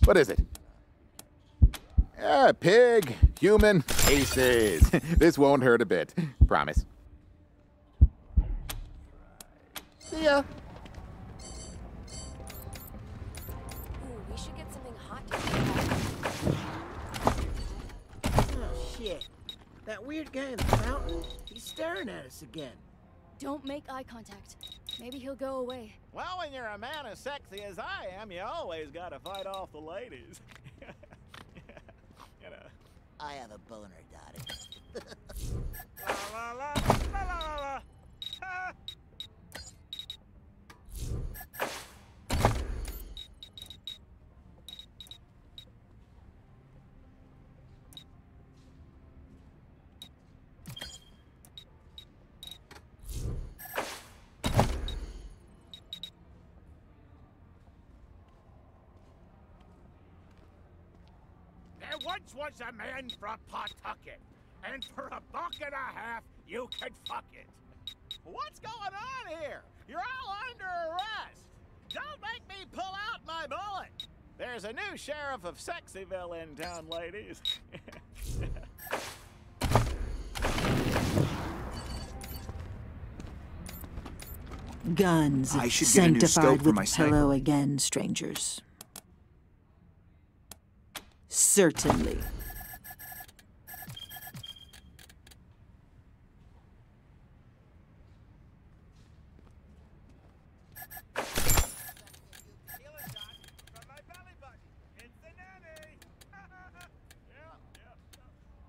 What is it? Pig, human, aces. This won't hurt a bit. Promise. See ya. We should get something hot to Oh, shit. That weird guy in the fountain, he's staring at us again. Don't make eye contact. Maybe he'll go away. Well, when you're a man as sexy as I am, you always gotta fight off the ladies. You know. I have a boner, Dottie. La la la la la la la. Ha! There once was a man from Pawtucket, and for $1.50, you could fuck it. What's going on here? You're all under arrest. Don't make me pull out my bullet. There's a new sheriff of Sexyville in town, ladies. Guns I should get a new scope sanctified for with my pillow again, strangers. Certainly.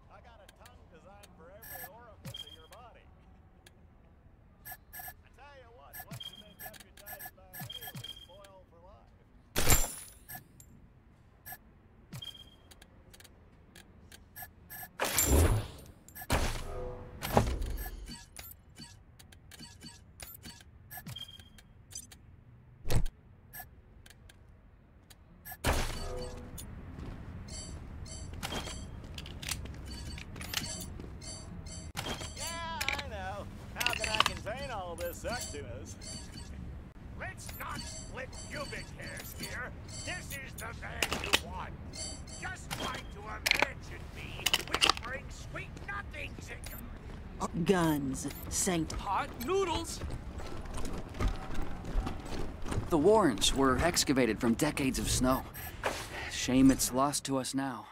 I got a tongue designed for every orifice of your body. I tell you what, once you make deputized by me, you'll be spoiled for life. Contain all this sexiness. Let's not split pubic hairs here. This is the man you want. Just try to imagine me whispering sweet nothings in your... Guns Hot noodles! The Warrens were excavated from decades of snow. Shame it's lost to us now.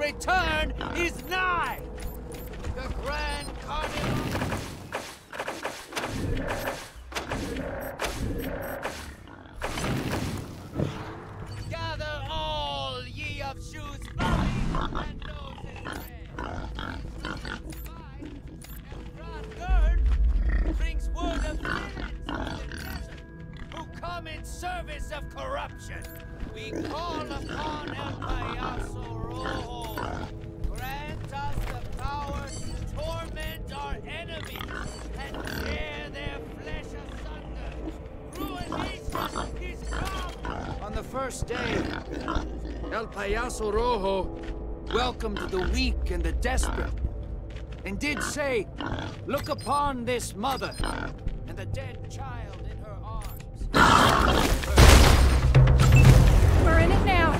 return is nigh! The Grand Carnival... service of corruption. We call upon El Payaso Rojo. Grant us the power to torment our enemies and tear their flesh asunder. Ruination is come! On the first day, El Payaso Rojo welcomed the weak and the desperate, and did say, "Look upon this mother and the dead child in her arms." We're in it now.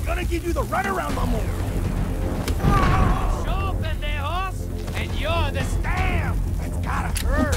Gonna give you the runaround, Mamo. Show up, pendejos, and you're the stamp. That's gotta hurt.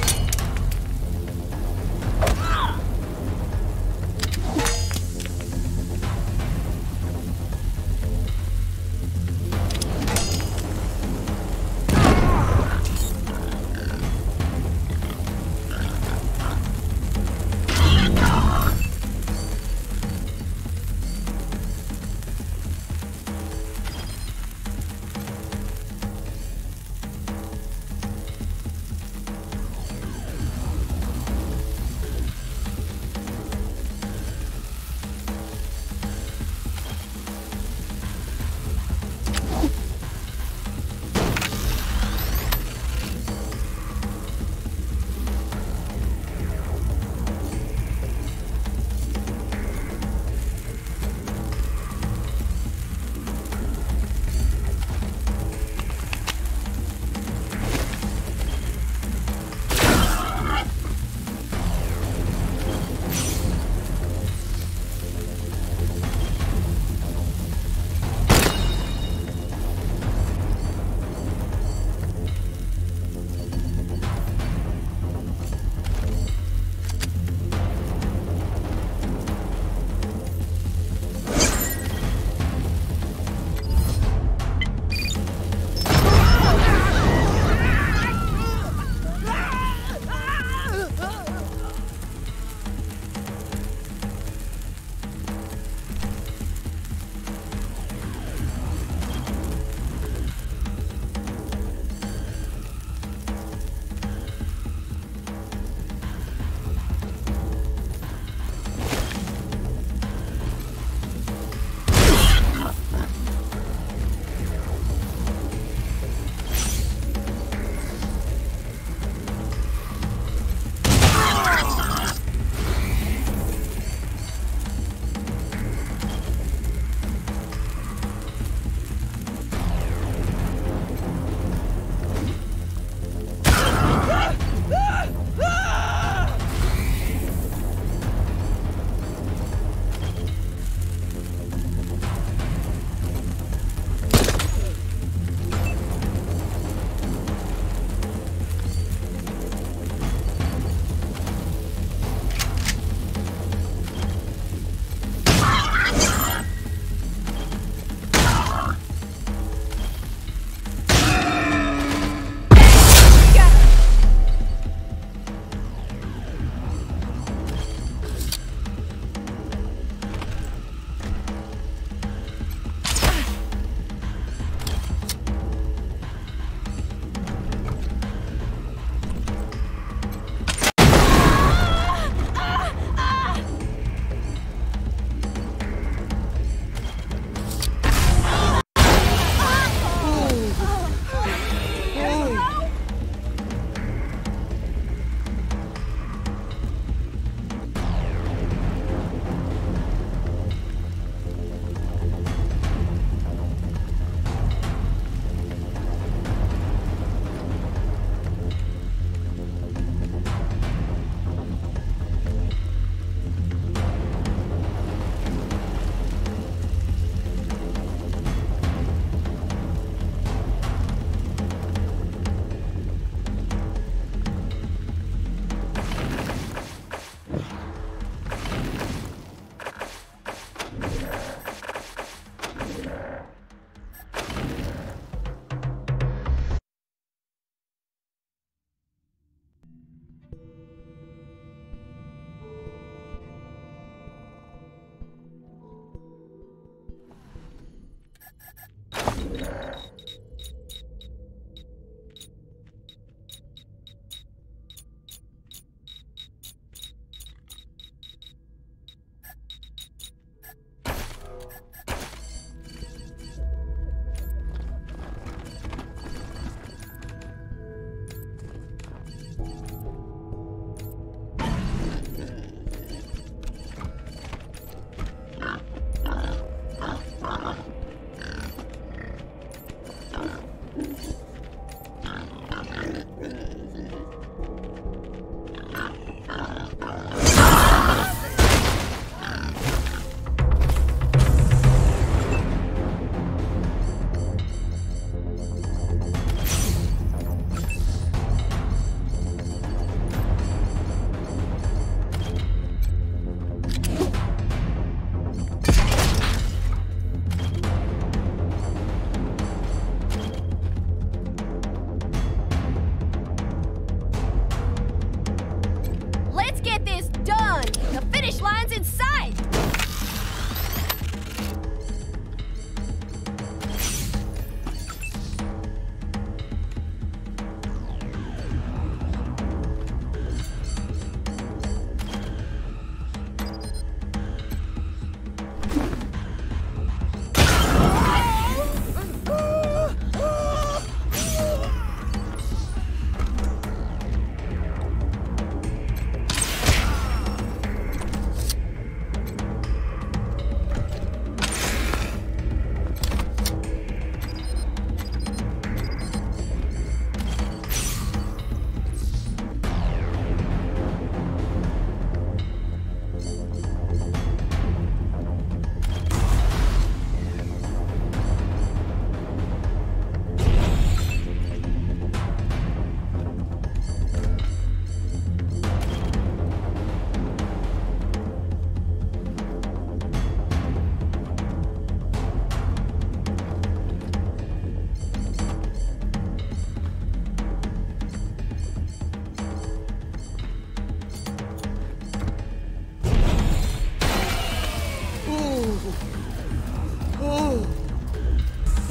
lions inside!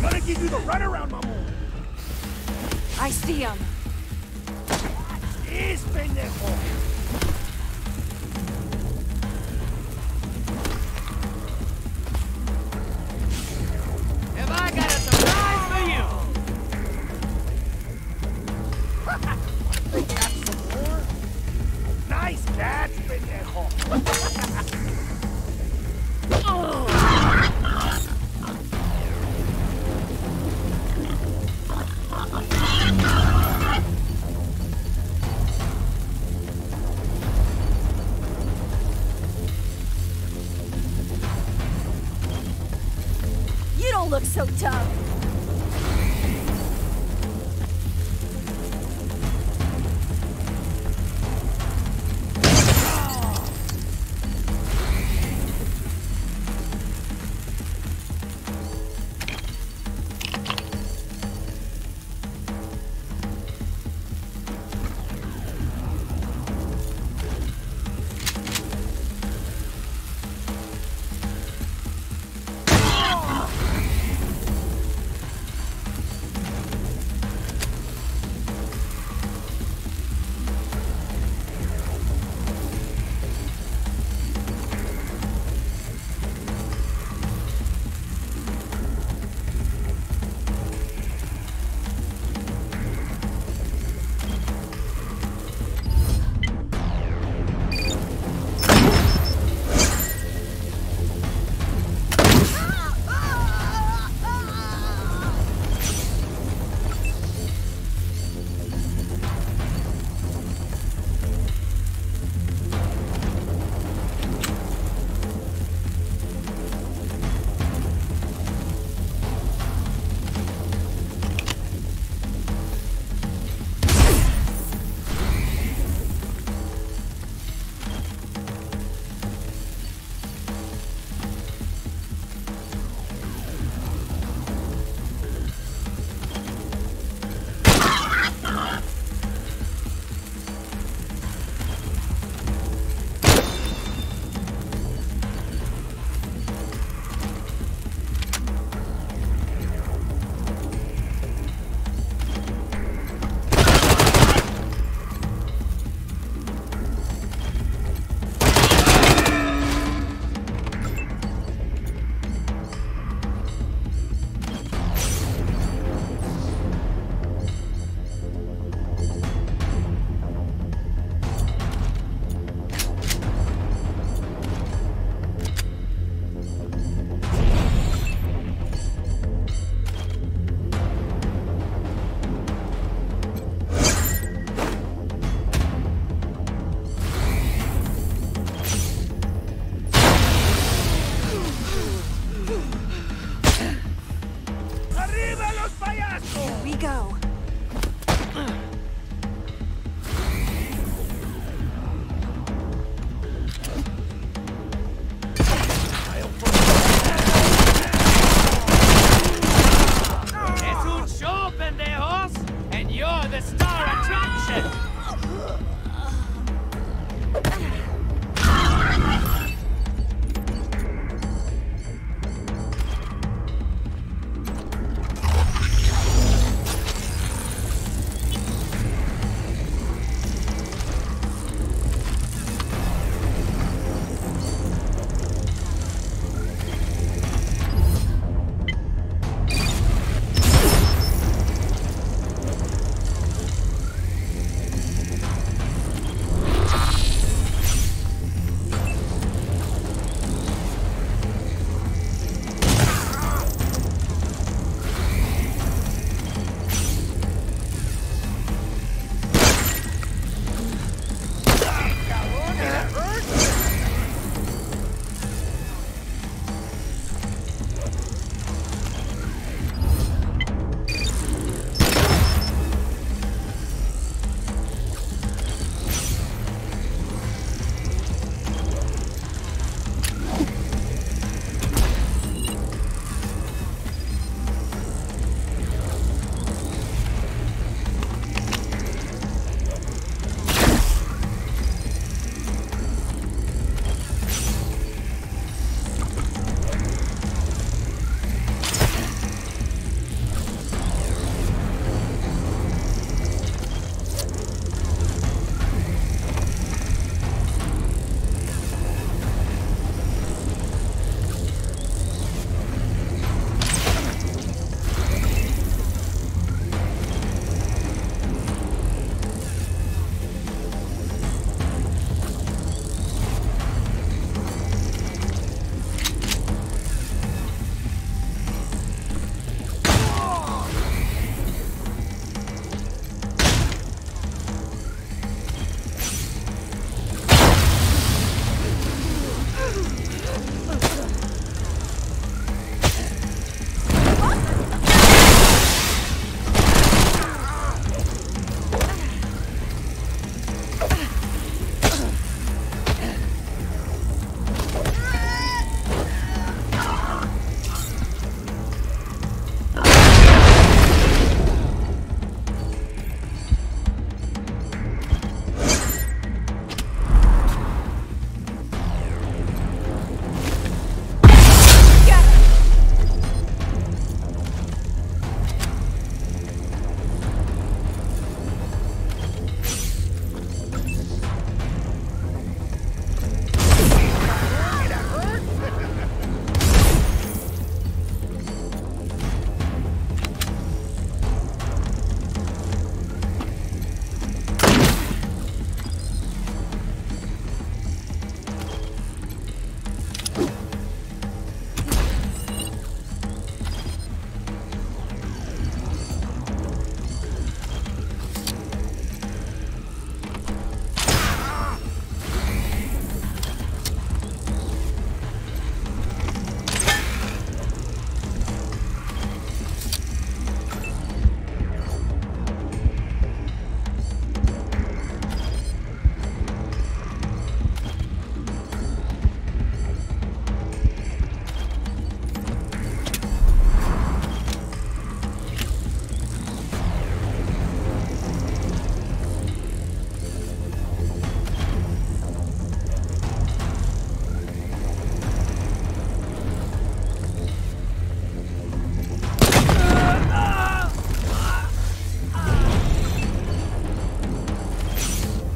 Gonna give you the runaround, mamón. I see him. Es pendejo. Have I got a surprise for you? They got some more? Nice catch, pendejo. You don't look so tough.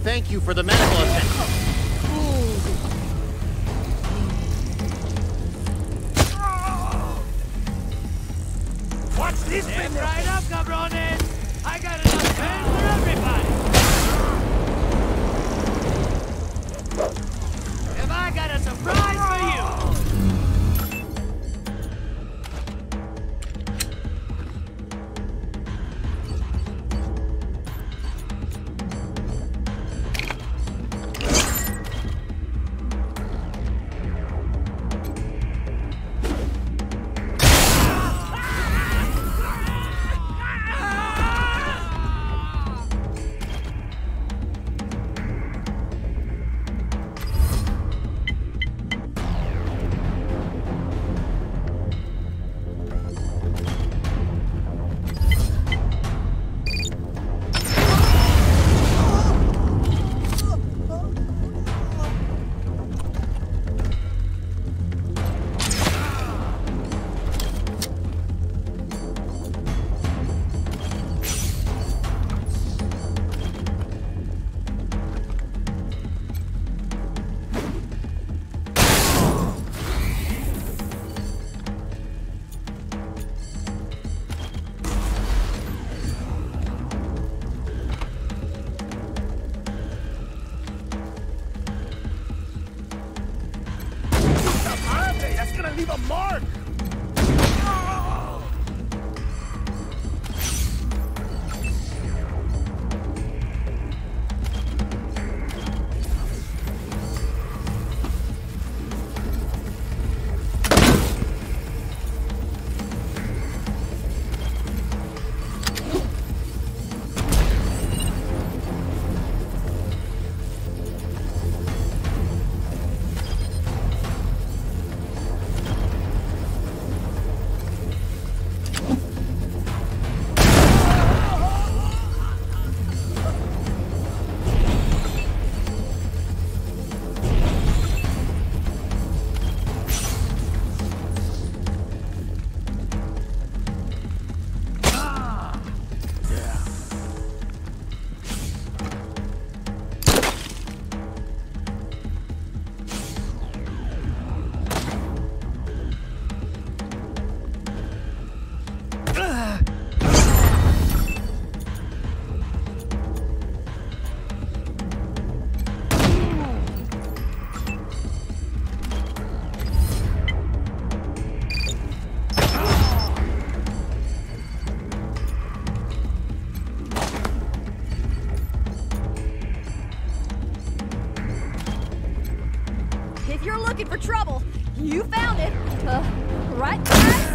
thank you for the medical attention. Watch this! Stand right up, cabrones! I got enough pen for everybody! Have I got a surprise for you? That's gonna leave a mark! If you're looking for trouble, you found it. Right, guys?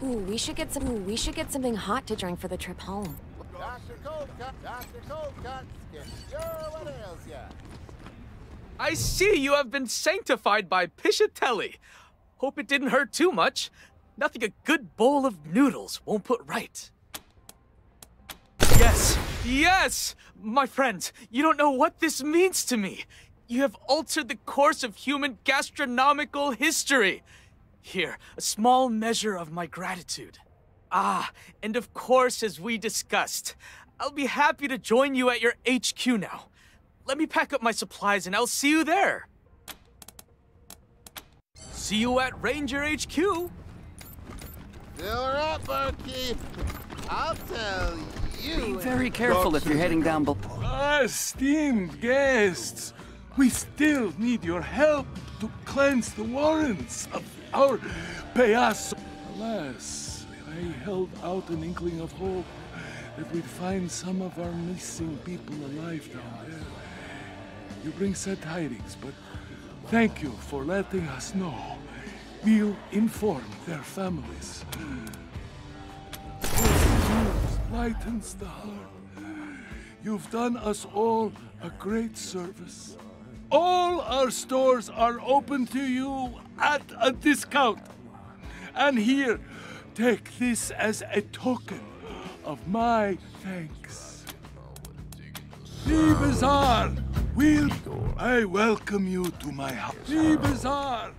we should get something hot to drink for the trip home. Dr. Coldcut, what ails ya? I see you have been sanctified by Pishatelli. Hope it didn't hurt too much. Nothing a good bowl of noodles won't put right. Yes, yes! My friend, you don't know what this means to me. You have altered the course of human gastronomical history. Here, a small measure of my gratitude. Ah, and of course, as we discussed, I'll be happy to join you at your HQ now. Let me pack up my supplies and I'll see you there. See you at Ranger HQ. Fill her up, Barkeep. I'll tell you. Be very careful if you're heading down below. Esteemed guests, we still need your help to cleanse the warrens of our payaso. Alas, I held out an inkling of hope that we'd find some of our missing people alive down there. You bring sad tidings, but thank you for letting us know. We'll inform their families. News lightens the heart. You've done us all a great service. All our stores are open to you at a discount. And here, take this as a token of my thanks. The Bazaar! I welcome you to my house. The Bazaar!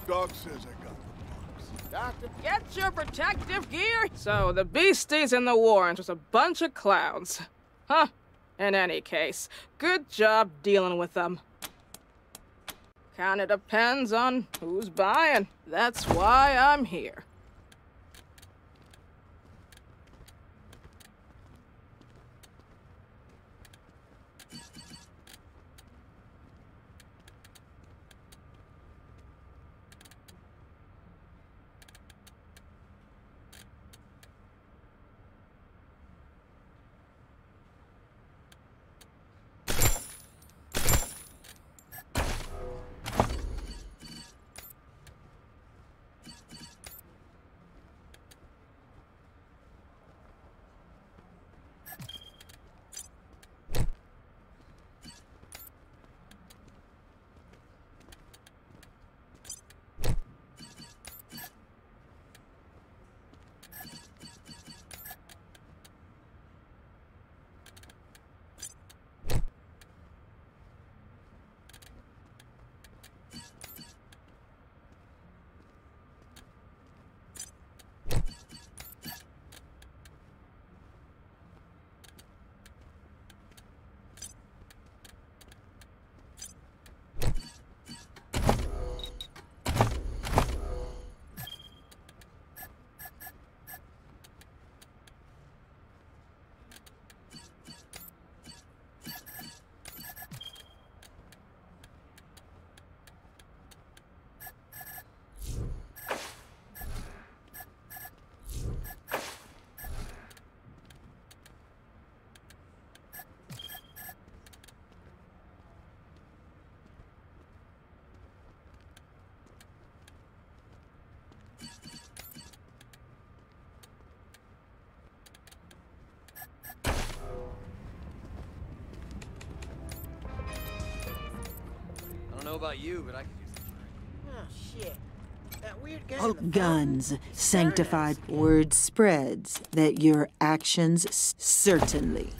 Doc says I got the Doctor, get your protective gear! So, the beasties in the Warrens was a bunch of clowns. Huh. In any case, good job dealing with them. Kinda depends on who's buying. That's why I'm here. about you, but I could use the Oh, shit. That weird guy. Alt guns, sanctified word spreads that your actions certainly.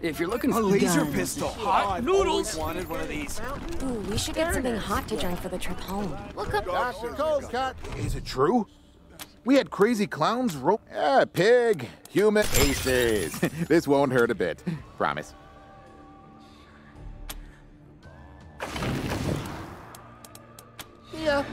If you're looking for a laser guns. pistol, Hot noodles. Wanted one of these. Ooh, we should get something hot to drink for the trip home. Look up Dr. Cold Cut. Is it true? We had crazy clowns rope. Pig, human aces. This won't hurt a bit. Promise. Yeah.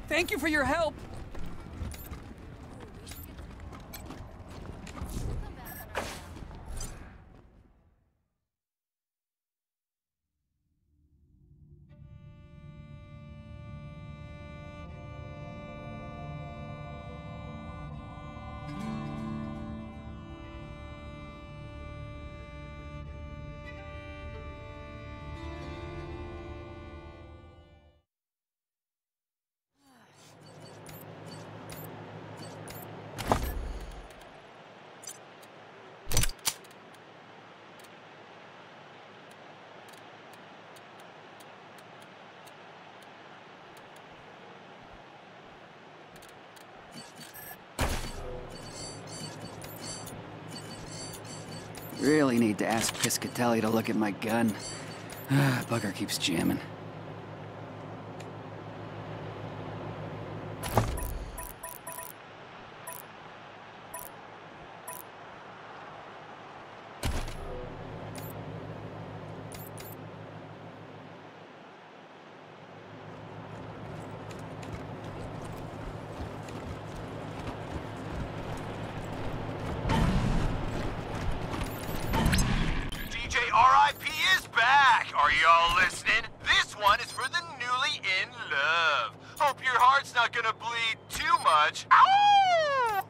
Thank you for your help. Really need to ask Piscatelli to look at my gun. Bugger keeps jamming. R.I.P. is back! Are y'all listening? This one is for the newly in love. Hope your heart's not gonna bleed too much. Ow!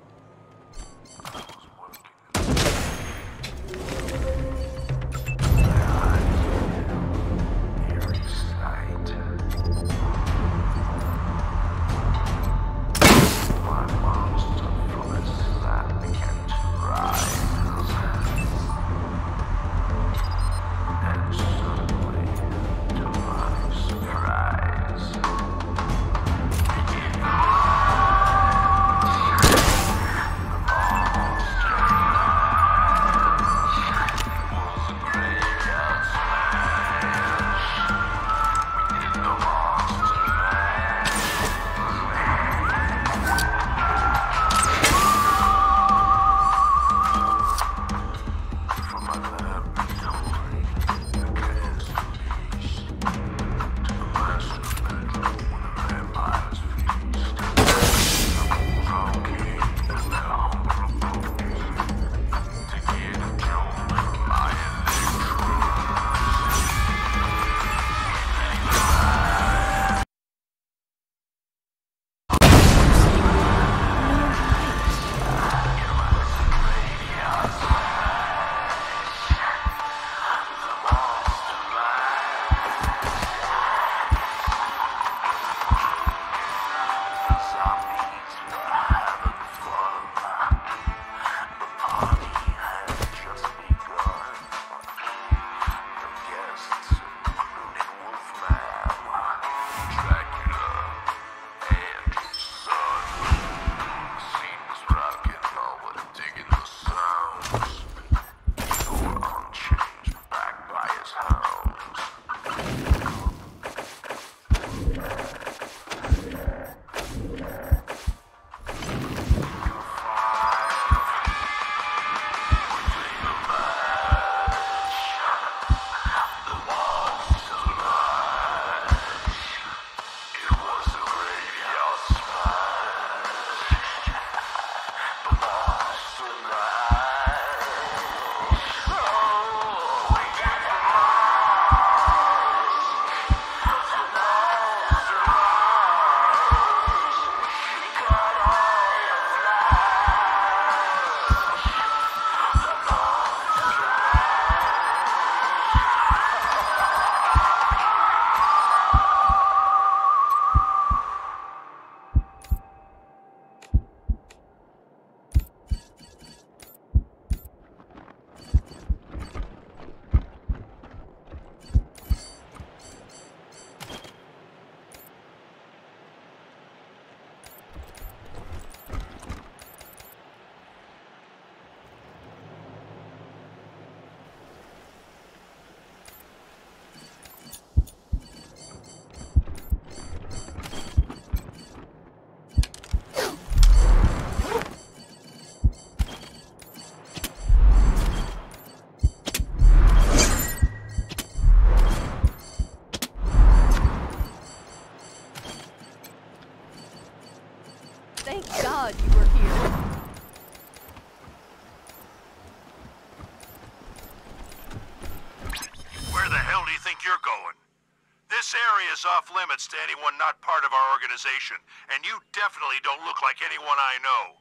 Thank God you were here. Where the hell do you think you're going? This area is off limits to anyone not part of our organization, and you definitely don't look like anyone I know.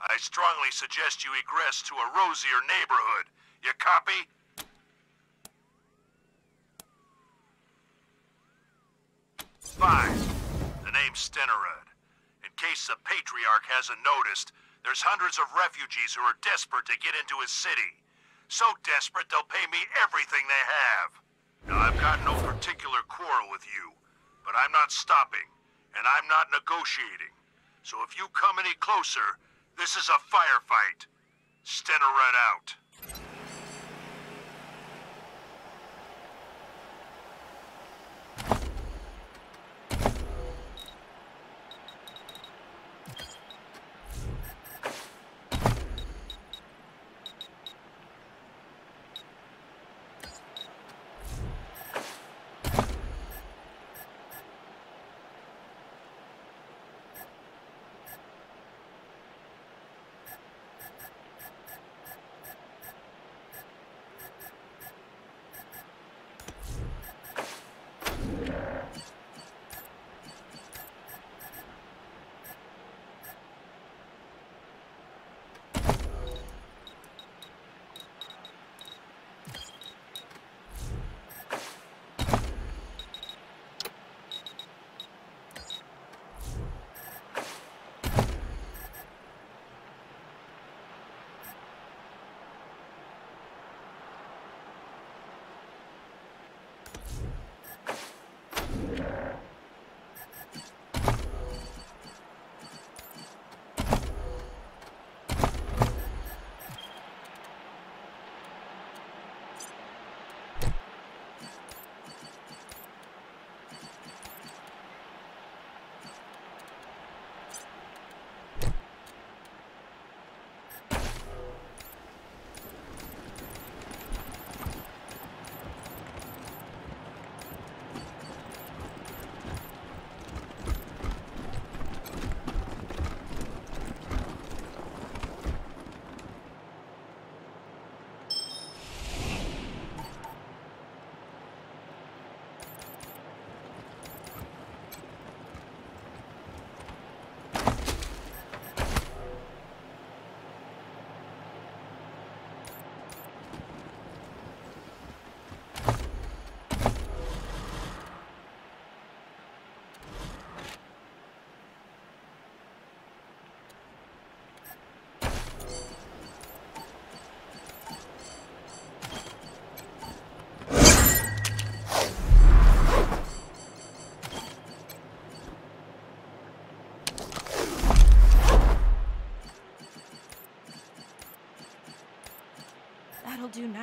I strongly suggest you egress to a rosier neighborhood. You copy? Fine. The name's Stenerud. In case the Patriarch hasn't noticed, there's hundreds of refugees who are desperate to get into his city. So desperate they'll pay me everything they have. Now, I've got no particular quarrel with you, but I'm not stopping, and I'm not negotiating. So if you come any closer, this is a firefight. Stenerud out.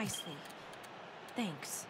nicely. Thanks.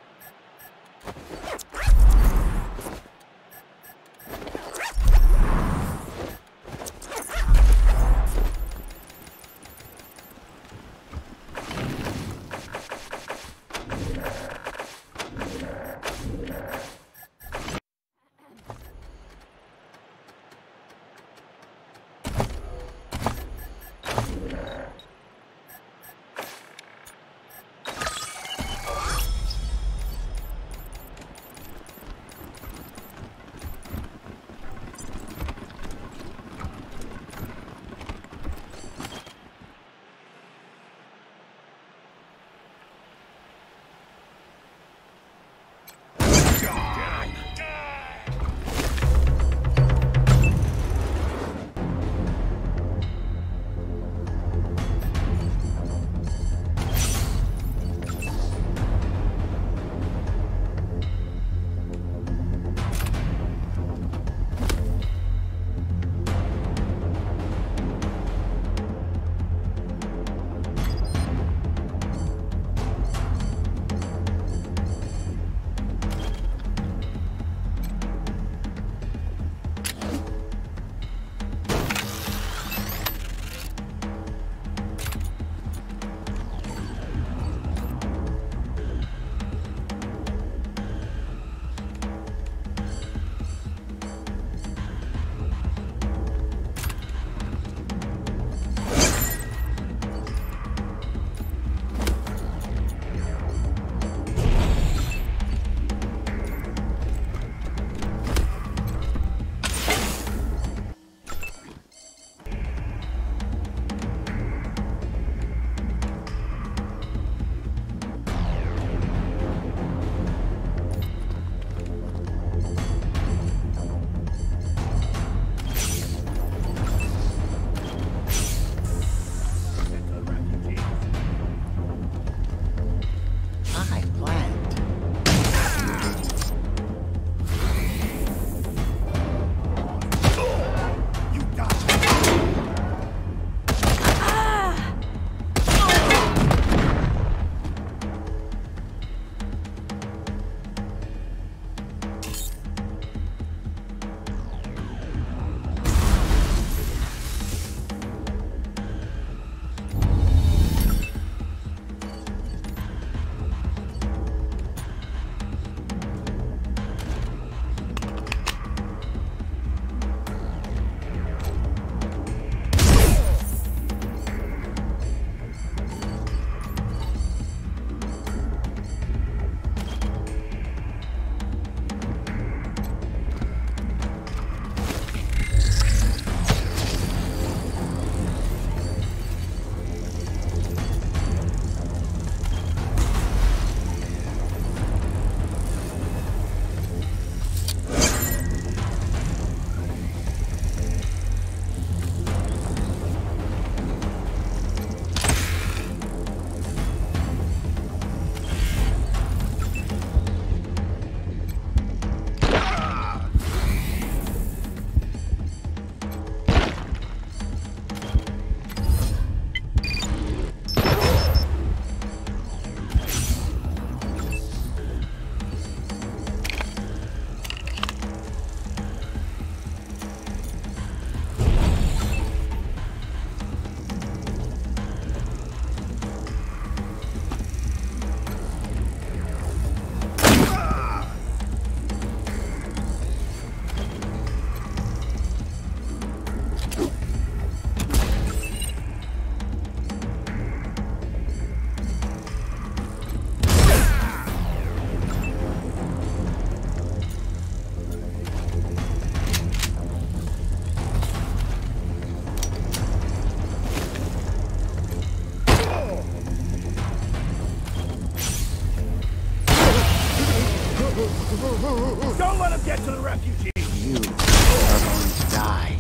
Don't let him get to the refugees! You are going to die.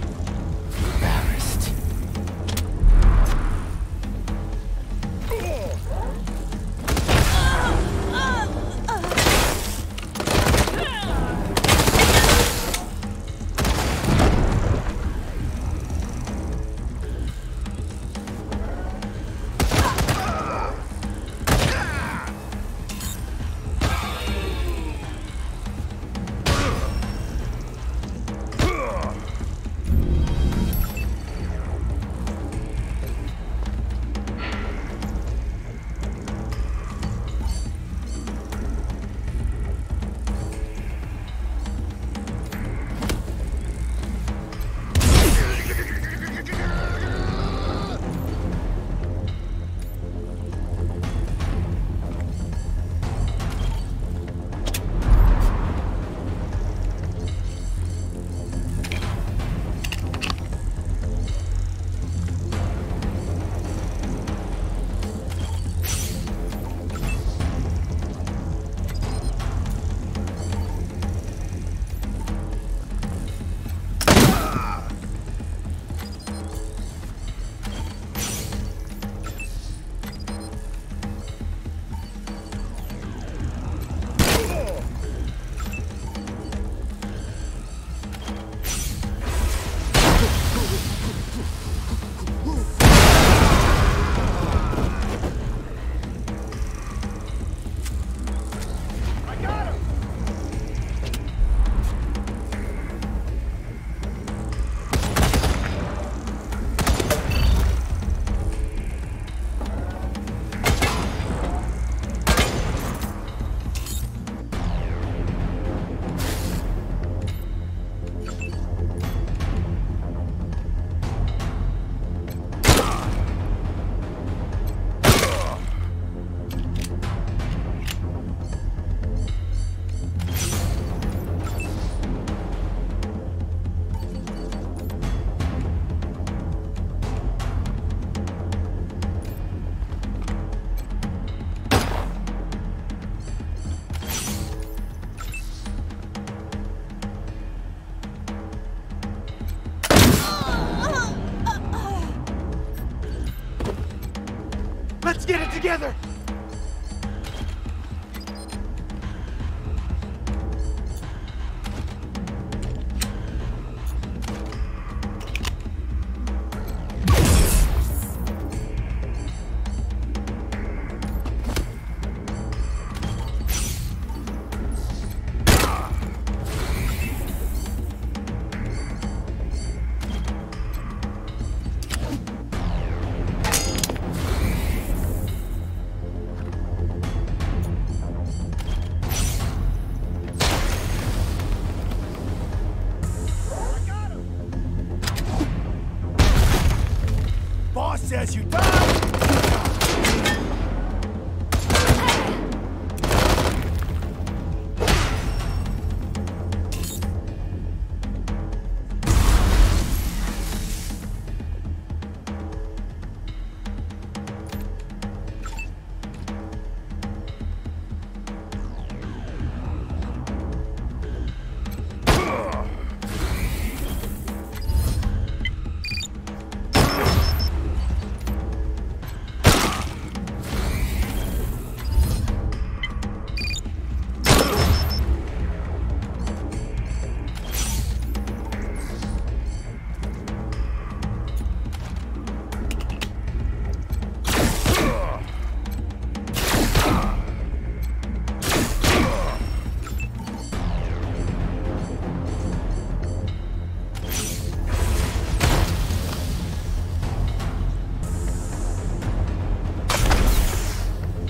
Embarrassed. Get it together! Boss says you die!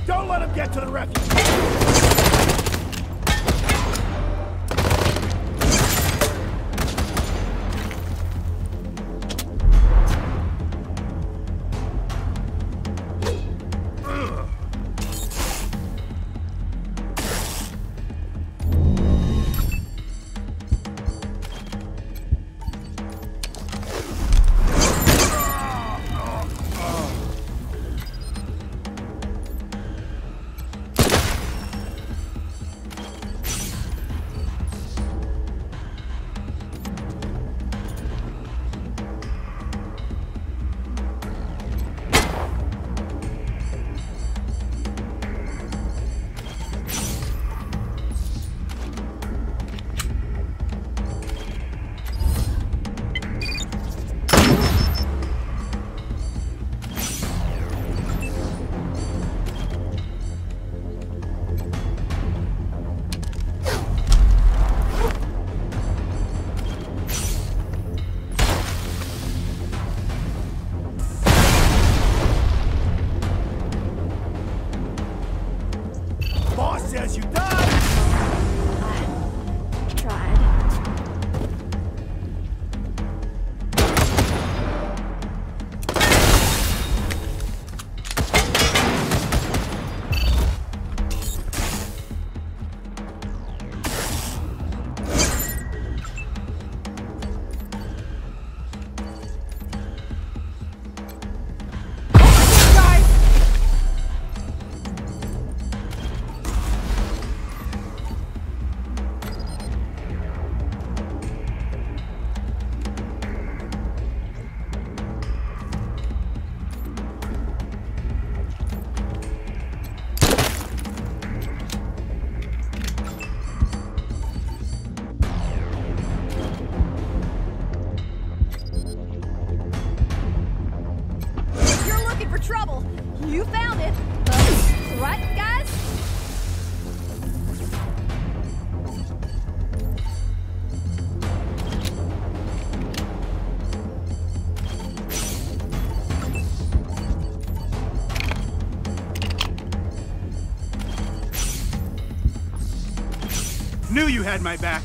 Don't let him get to the refuge! Boss says you die! Tried. For trouble. You found it. Right, guys? Knew you had my back.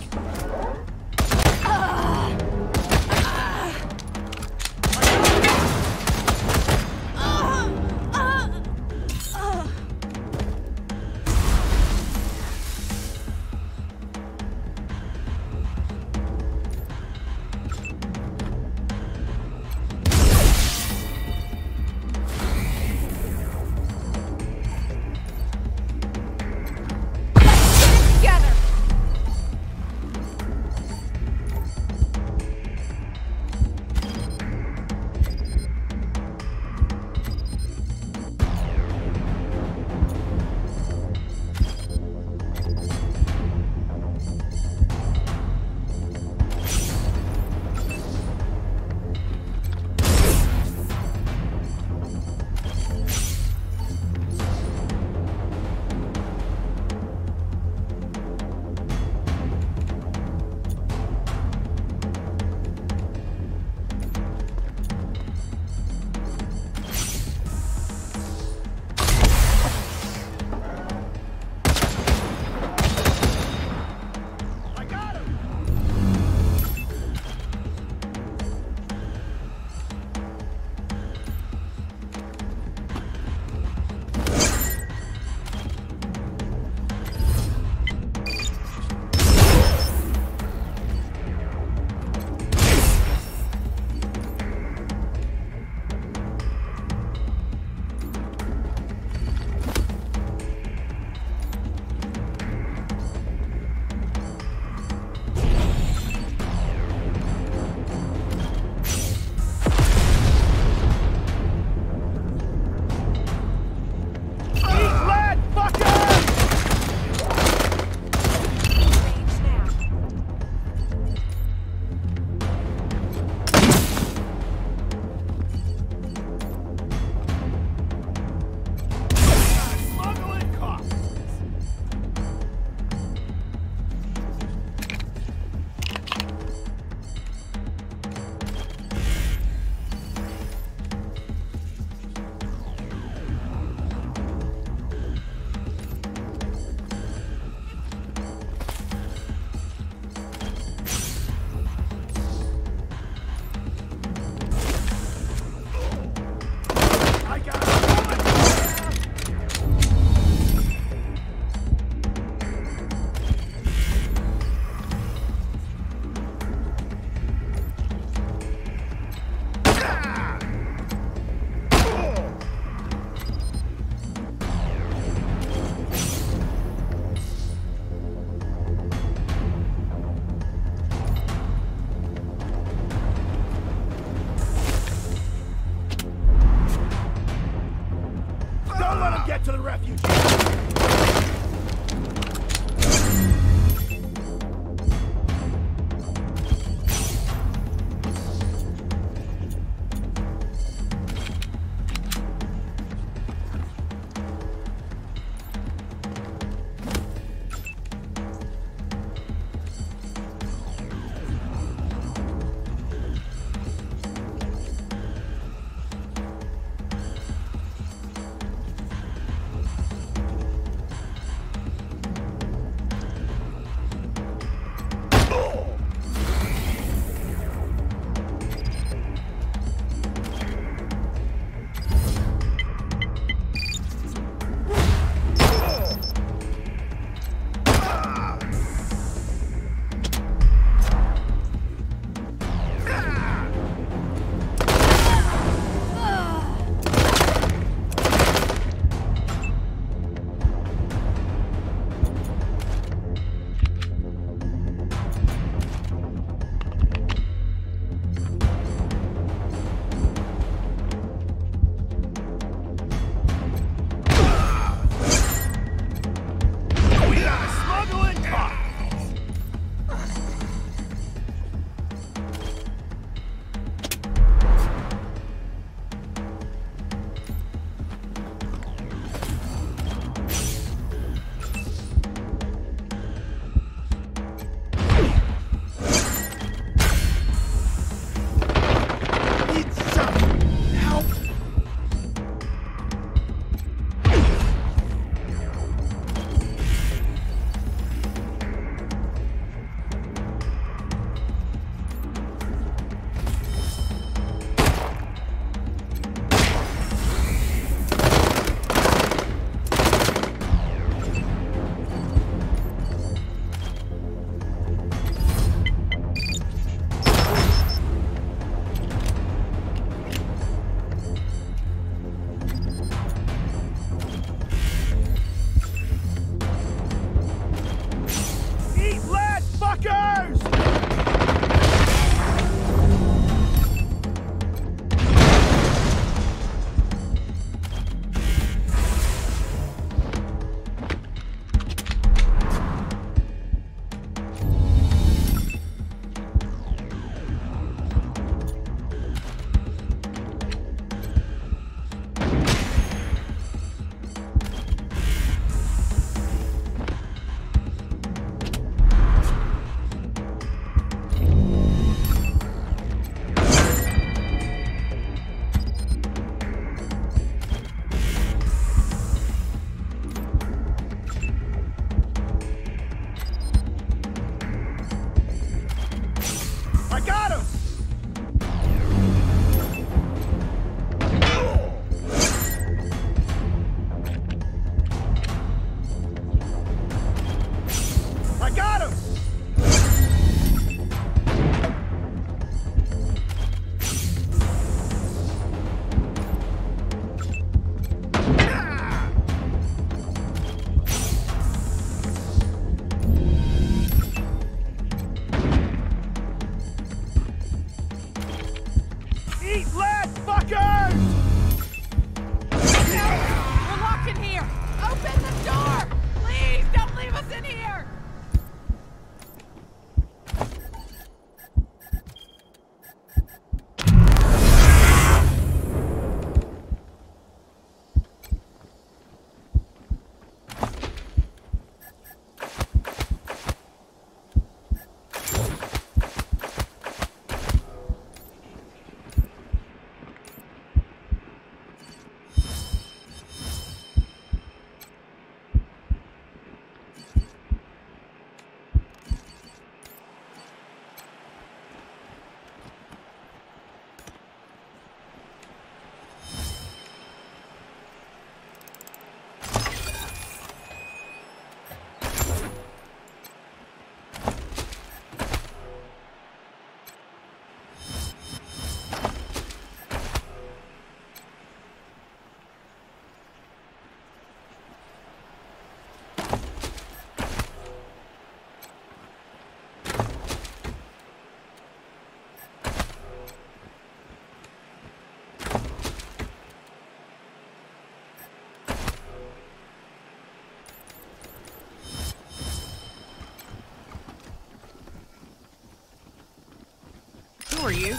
are you?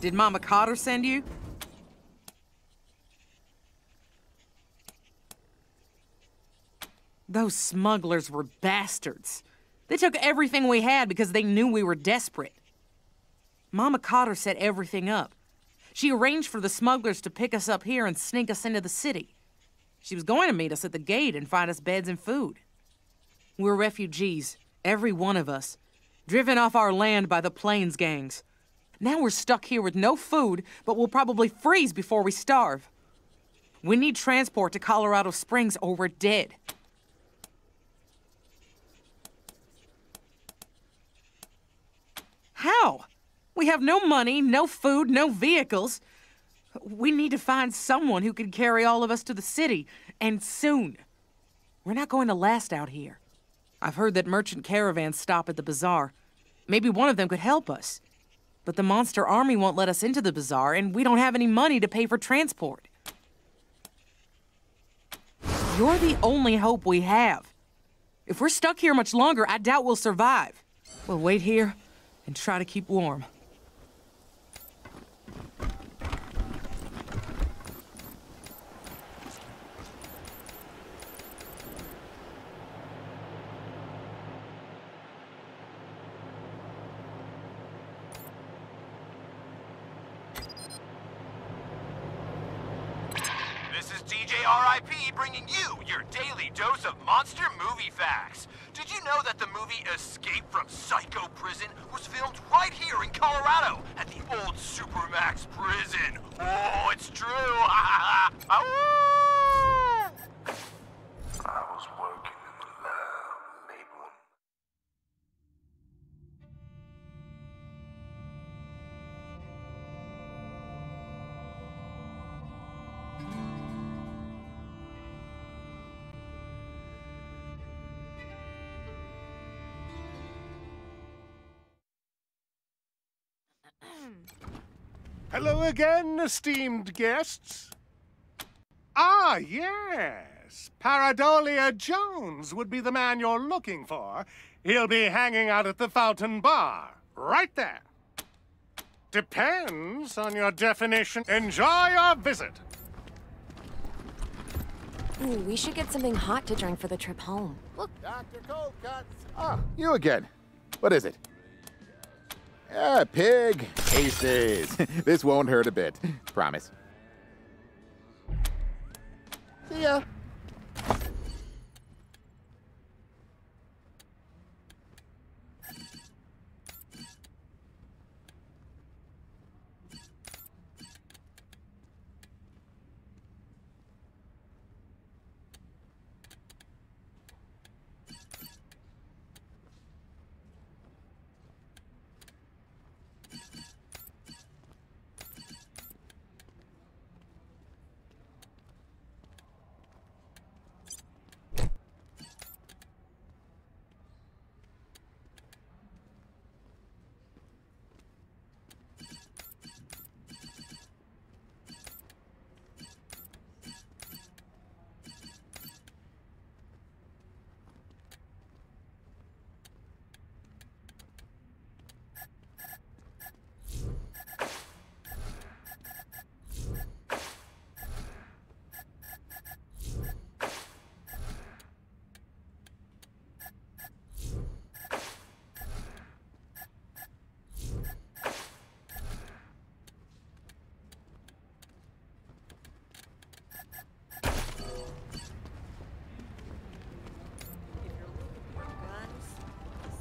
Did Mama Cotter send you? Those smugglers were bastards. They took everything we had because they knew we were desperate. Mama Cotter set everything up. She arranged for the smugglers to pick us up here and sneak us into the city. She was going to meet us at the gate and find us beds and food. We're refugees, every one of us, driven off our land by the Plains gangs. Now we're stuck here with no food, but we'll probably freeze before we starve. We need transport to Colorado Springs or we're dead. How? We have no money, no food, no vehicles. We need to find someone who can carry all of us to the city, and soon. We're not going to last out here. I've heard that merchant caravans stop at the bazaar. Maybe one of them could help us. But the monster army won't let us into the bazaar, and we don't have any money to pay for transport. You're the only hope we have. If we're stuck here much longer, I doubt we'll survive. We'll wait here and try to keep warm. DJRIP bringing you your daily dose of monster movie facts. Did you know that the movie Escape from Psycho Prison was filmed right here in Colorado at the old Supermax prison? Oh, it's true. I was working in the lab, Mabel. Hello again, esteemed guests. Ah, yes. Paradolia Jones would be the man you're looking for. He'll be hanging out at the Fountain Bar, right there. Depends on your definition. Enjoy your visit. Ooh, we should get something hot to drink for the trip home. Look, Dr. Coldcuts. Ah, you again. What is it? Pig. Aces. This won't hurt a bit. Promise. See ya.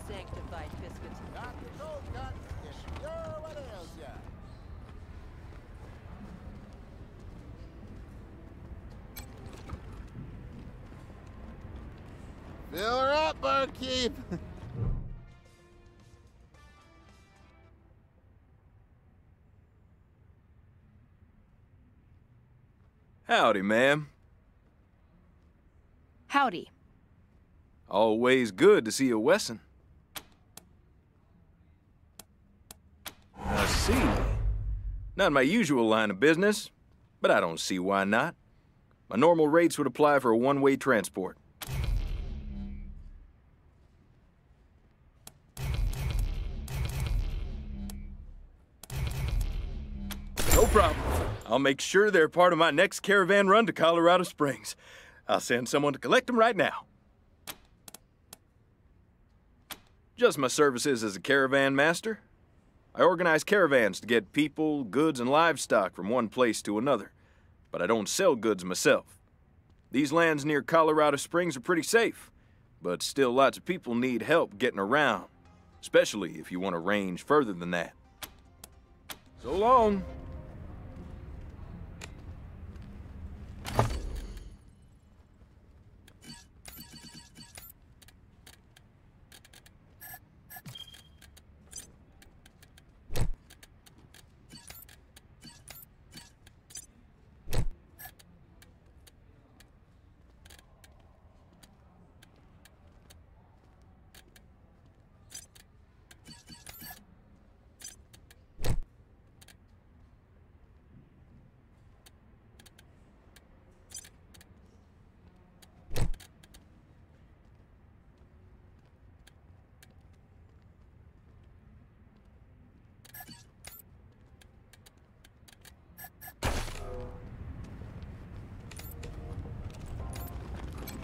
Sanctified biscuits. Dr. Coldcuts, you sure what ails ya? Fill her up, barkeep. Howdy, ma'am. Howdy. Always good to see a Wesson. I see. Not my usual line of business, but I don't see why not. My normal rates would apply for a one-way transport. problem. I'll make sure they're part of my next caravan run to Colorado Springs. I'll send someone to collect them right now. Just my services as a caravan master. I organize caravans to get people, goods, and livestock from one place to another, but I don't sell goods myself. These lands near Colorado Springs are pretty safe, but still lots of people need help getting around, especially if you want to range further than that. So long.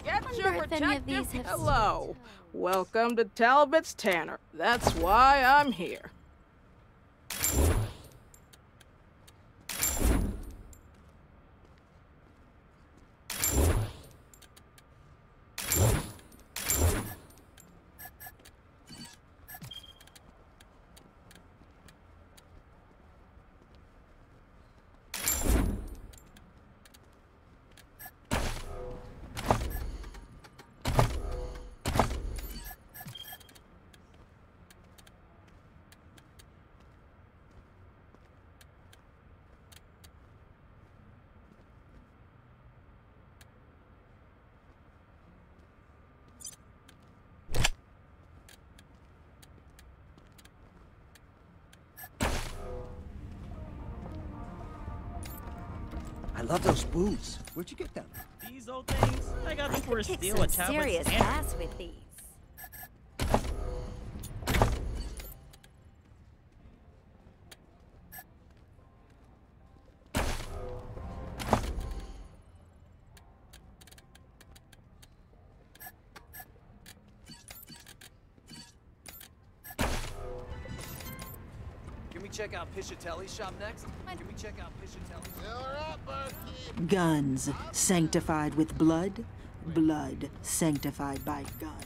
Get your Wonder if any of protective these have hello. Welcome to Talbot's Tanner. That's why I'm here. I love those boots. Where'd you get them? These old things? I got them for a Kick steal some at Talbot's serious Tanner. ass with these. Can we check out Piscitelli's shop next? Can we check out Piscitelli's? Guns sanctified with blood, blood sanctified by guns.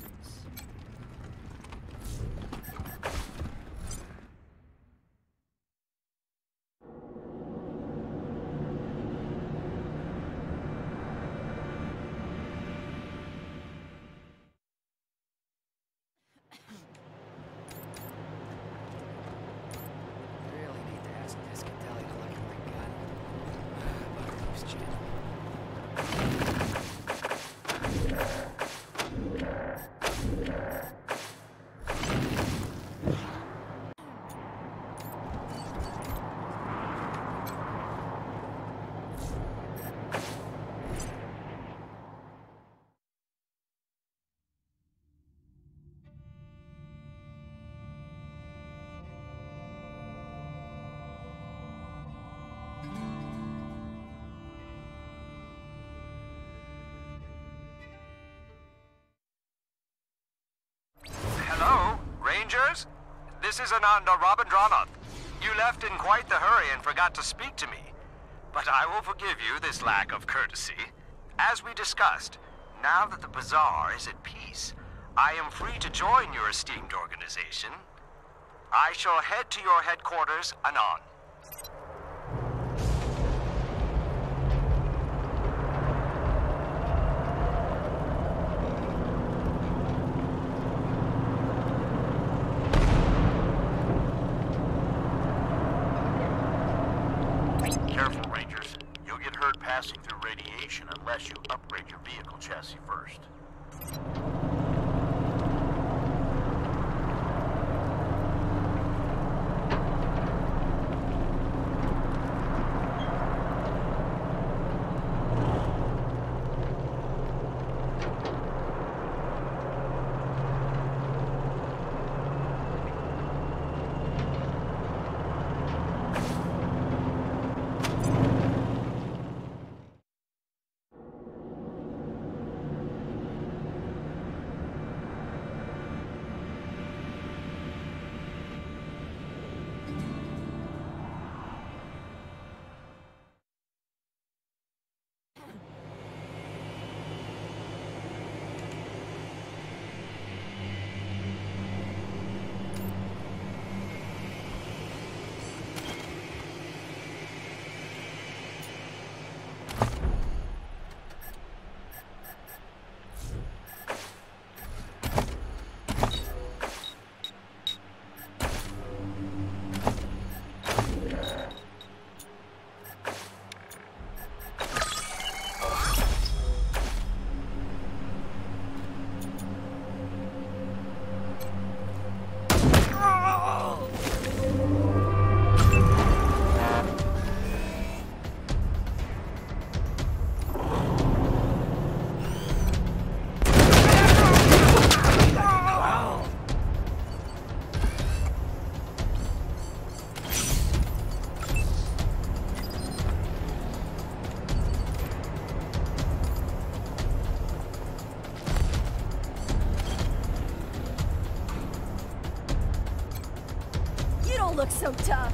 Hello, Rangers? This is Ananda Rabindranath. You left in quite the hurry and forgot to speak to me. But I will forgive you this lack of courtesy. As we discussed, now that the Bazaar is at peace, I am free to join your esteemed organization. I shall head to your headquarters anon. Careful, Rangers. You'll get hurt passing through radiation unless you upgrade your vehicle chassis first. don't look so tough.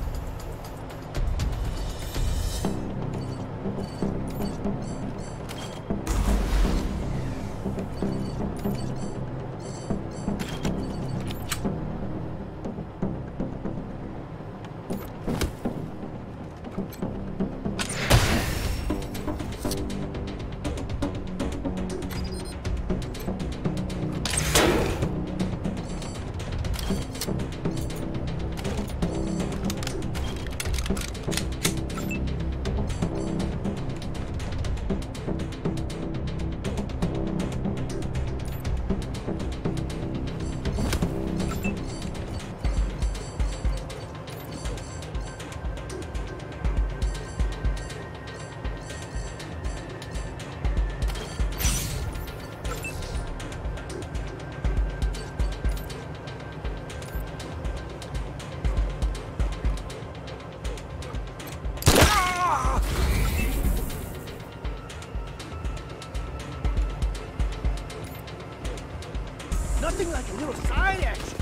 Nothing like a little side action,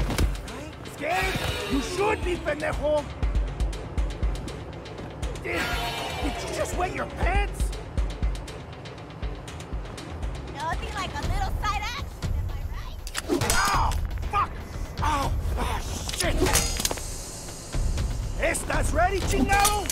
right? Scared? You should be, pendejo! Did you just wet your pants? Nothing like a little side action, am I right? Oh, fuck! Oh, shit! ¿Estás ready, chingado?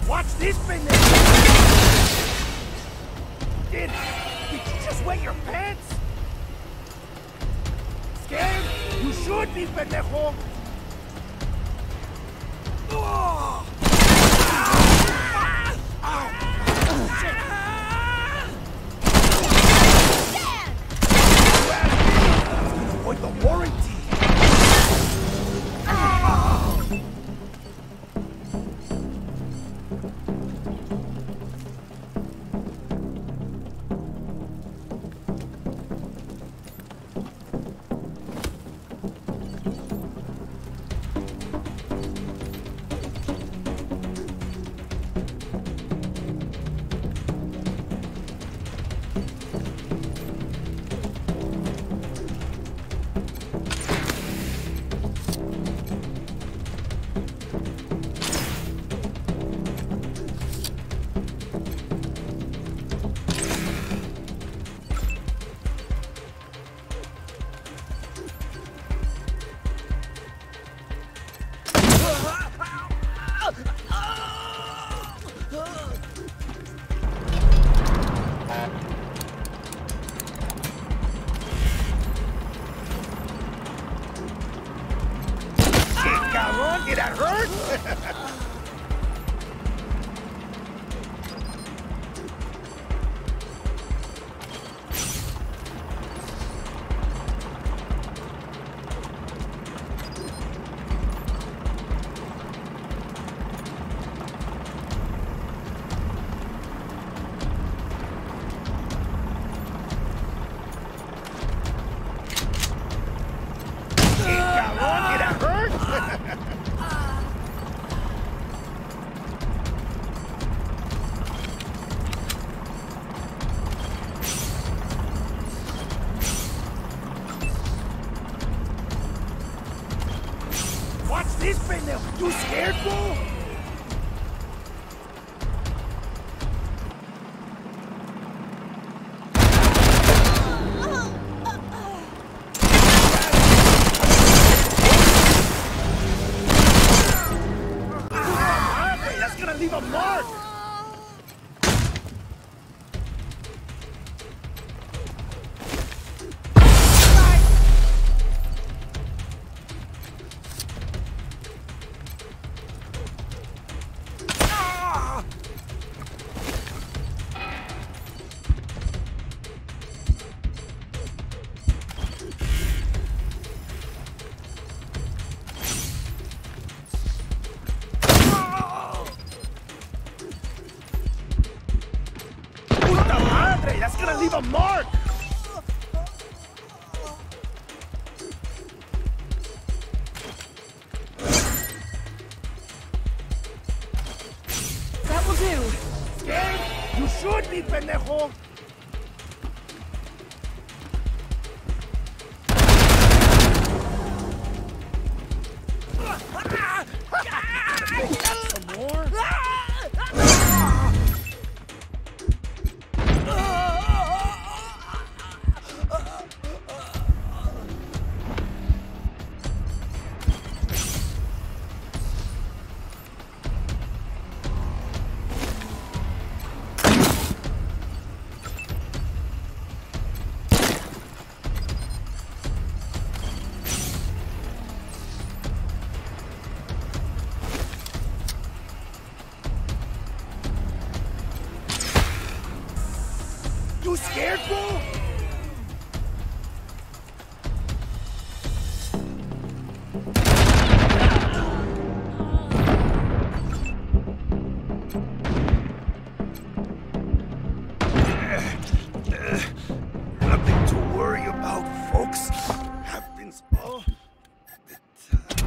Watch this, pendejo! Did you just wet your pants? Scared? You should be, pendejo! Oh! Avoid the warranty! Did that hurt? this pendejo? You scared, fool? That's gonna leave a mark! That's gonna leave a mark! That will do. Scared? You should be, pendejo! Some more? You scared, fool? Nothing to worry about, folks. Happens all the time.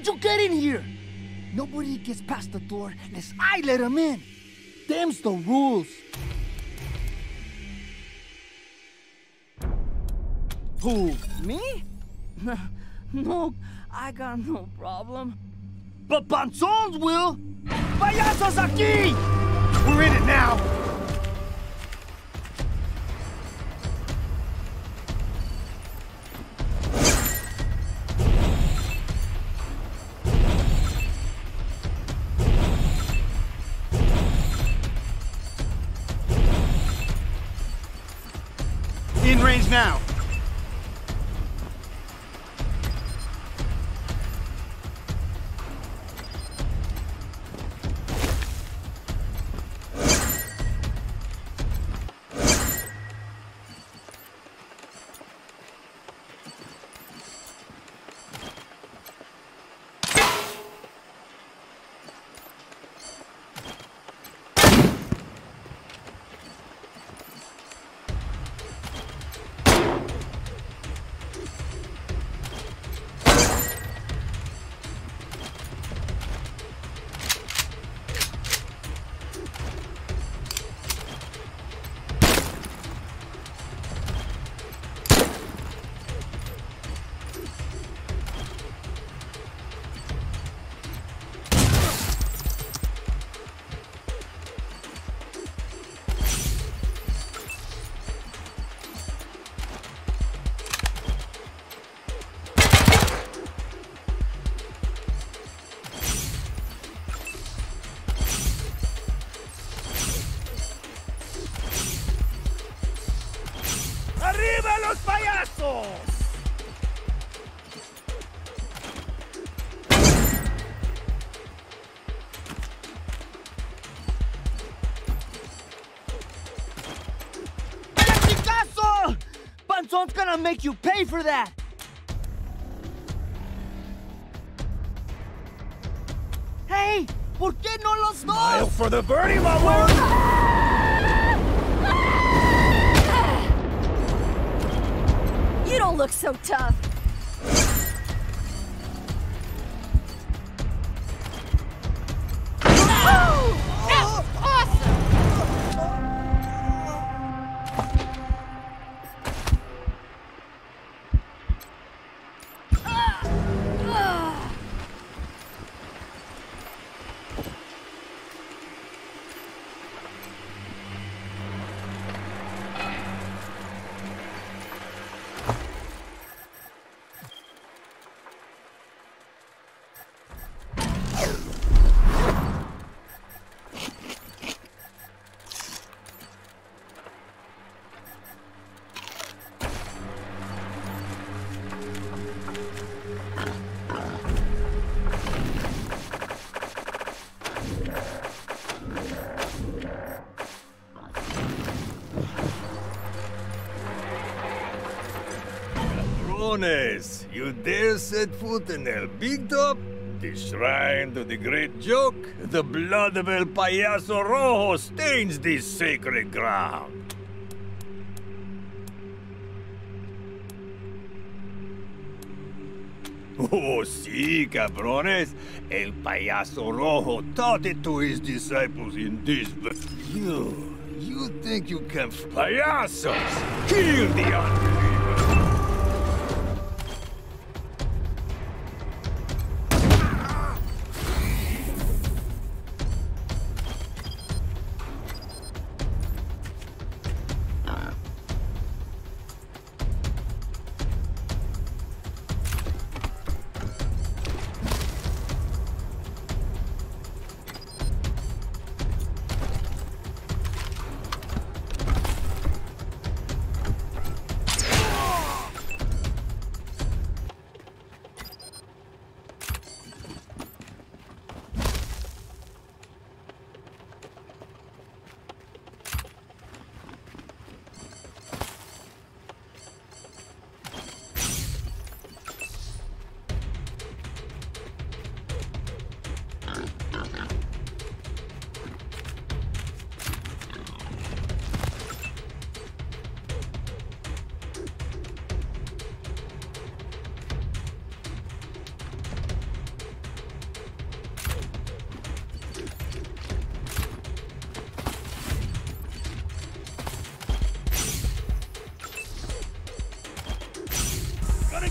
How'd you get in here? Nobody gets past the door unless I let him in. Them's the rules. Who, me? No, I got no problem. But Panzons will! Payasos aquí! We're in it now! In range now. ¡Arriba los payasos! ¡Picasso! Panzon's gonna make you pay for that! Hey! ¿Por qué no los dos? Smile for the birdie, mama! You don't look so tough. You dare set foot in El Big Top? The shrine to the great joke? The blood of El Payaso Rojo stains this sacred ground. Oh, sí, cabrones. El Payaso Rojo taught it to his disciples in this... You think you can... Payasos! Kill the unbelievers!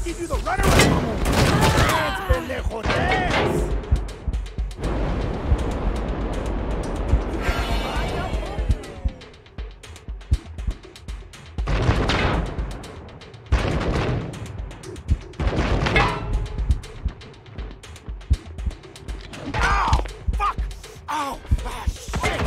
give you the runaround. Dance, pendejo, dance! Ow! Fuck! Ow! Ah, shit!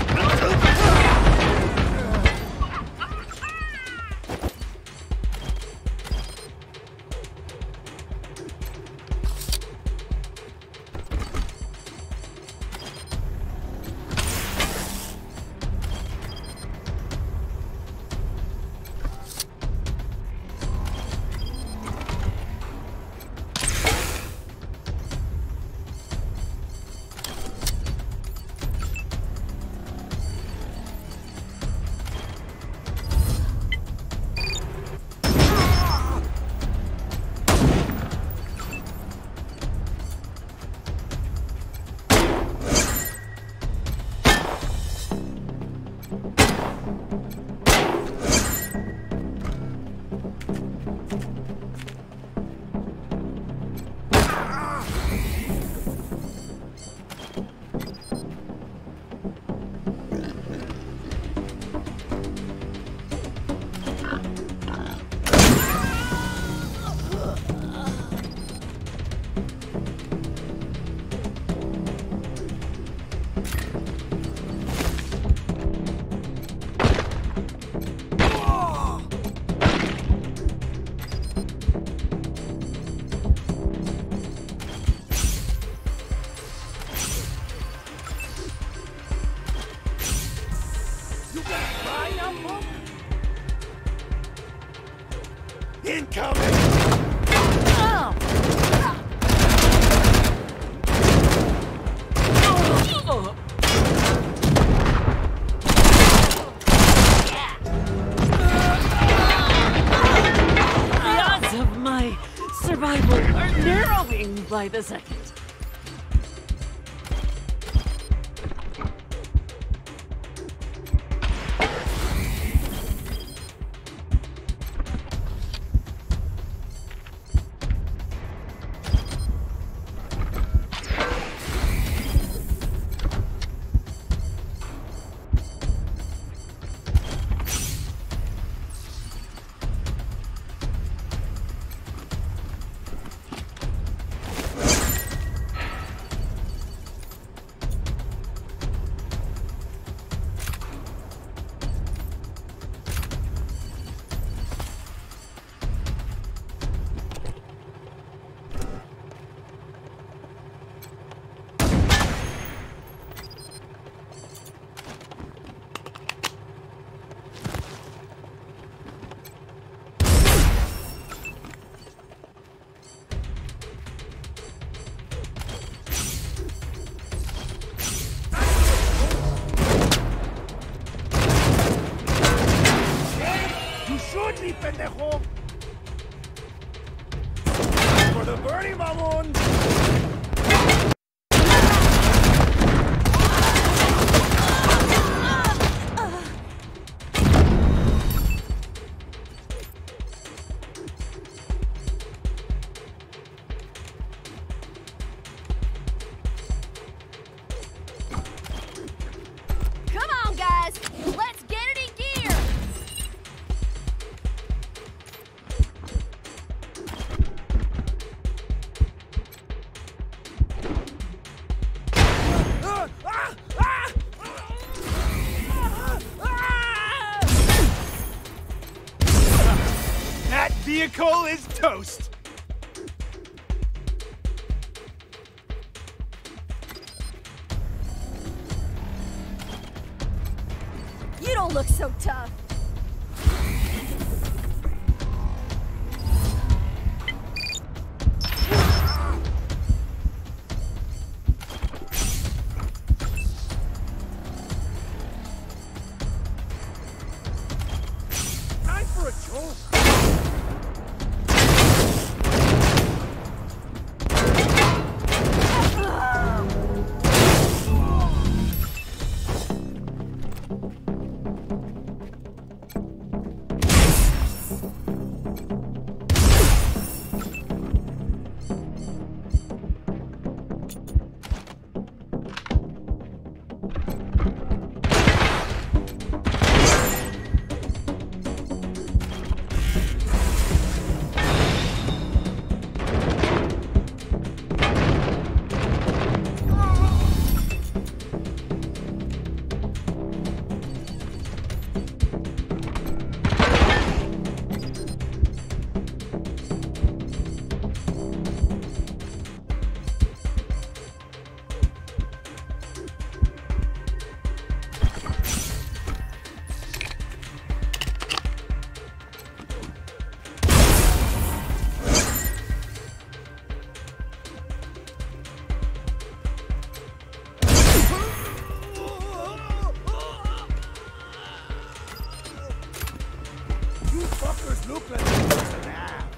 Incoming! The odds of my survival are narrowing by the second. Pendejo! For the birdie, mamon! Come on, guys! Let's get it in gear! That vehicle is toast! You don't look so tough. Time for a jolt! Look like a person now.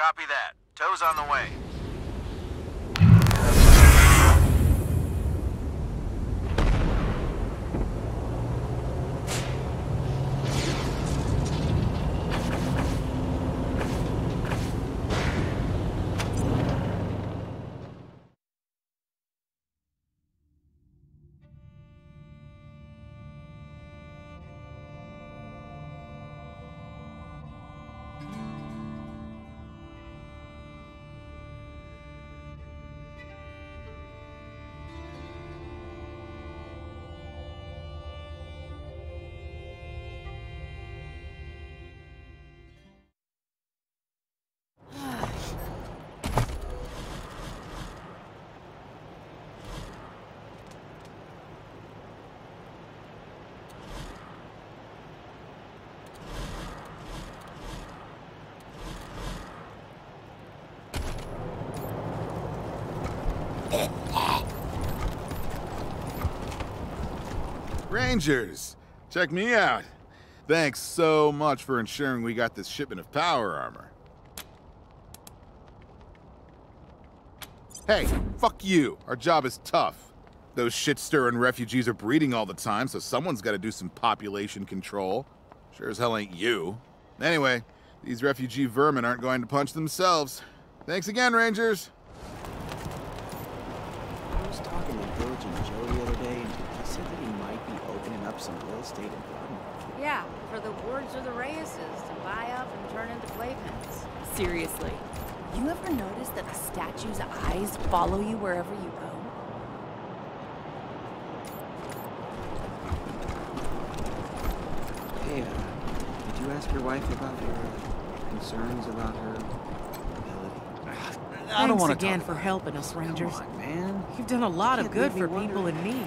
Copy that. Tow's on the way. Rangers, check me out. Thanks so much for ensuring we got this shipment of power armor. Hey, fuck you. Our job is tough. Those shit-stirring refugees are breeding all the time, so someone's got to do some population control. Sure as hell ain't you. Anyway, these refugee vermin aren't going to punch themselves. Thanks again, Rangers. I was talking to George and Joe the other day, and he said that he might be opening up some real estate in Broadmoor. Yeah, for the Wards or the Reyes to buy up and turn into playpens. Seriously, you ever notice that the statue's eyes follow you wherever you go? Hey, did you ask your wife about your concerns about her ability? I don't want to again for helping us, Rangers. Come on, man. You've done a lot of good for people in need.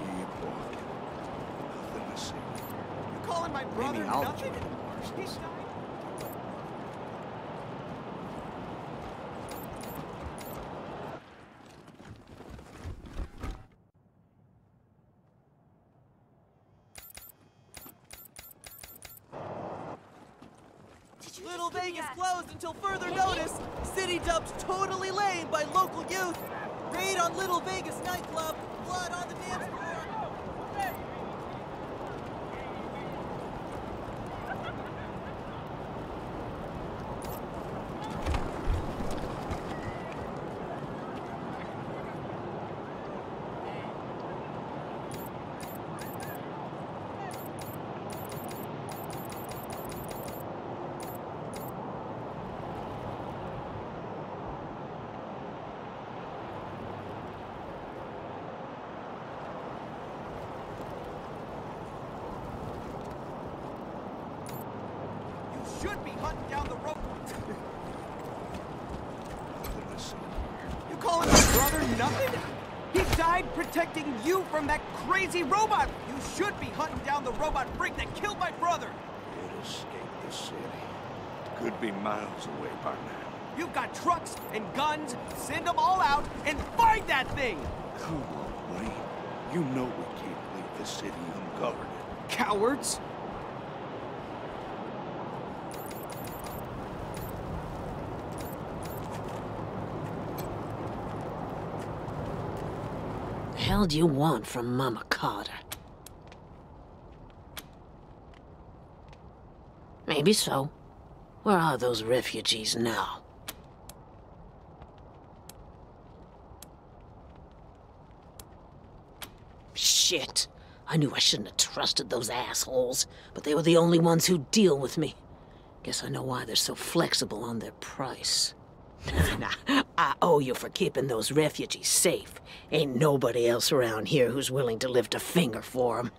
You calling my brother nothing? He's died. Little Vegas closed until further notice. City dumped totally lame by local youth. Raid on Little Vegas nightclub. Blood on the dance floor. Should be hunting down the road. You calling my brother nothing? He died protecting you from that crazy robot. You should be hunting down the robot freak that killed my brother. It escaped the city. It could be miles away by now. You've got trucks and guns. Send them all out and find that thing. Come on, Wayne. You know we can't leave the city unguarded. Cowards. The hell do you want from Mama Carter? Maybe so. Where are those refugees now? Shit. I knew I shouldn't have trusted those assholes, but they were the only ones who'd deal with me. Guess I know why they're so flexible on their price. Nah, I owe you for keeping those refugees safe. Ain't nobody else around here who's willing to lift a finger for them.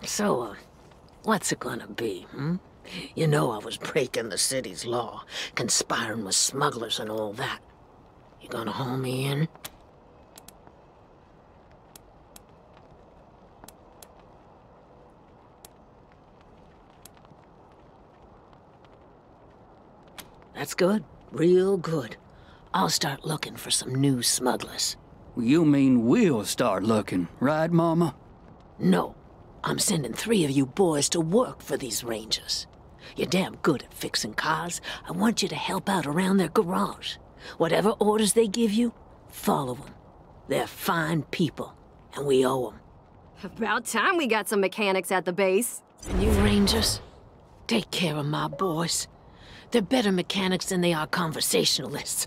So, what's it gonna be, hmm? You know I was breaking the city's law, conspiring with smugglers and all that. You gonna haul me in? That's good. Real good. I'll start looking for some new smugglers. You mean we'll start looking, right, Mama? No. I'm sending 3 of you boys to work for these Rangers. You're damn good at fixing cars. I want you to help out around their garage. Whatever orders they give you, follow them. They're fine people, and we owe them. About time we got some mechanics at the base. And you Rangers, take care of my boys. They're better mechanics than they are conversationalists.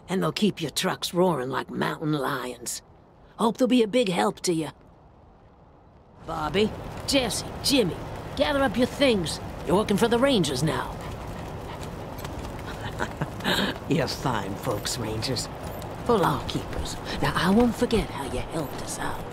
And they'll keep your trucks roaring like mountain lions. Hope they'll be a big help to you. Bobby, Jesse, Jimmy, gather up your things. You're working for the Rangers now. You're fine folks, Rangers. For law keepers. Now, I won't forget how you helped us out.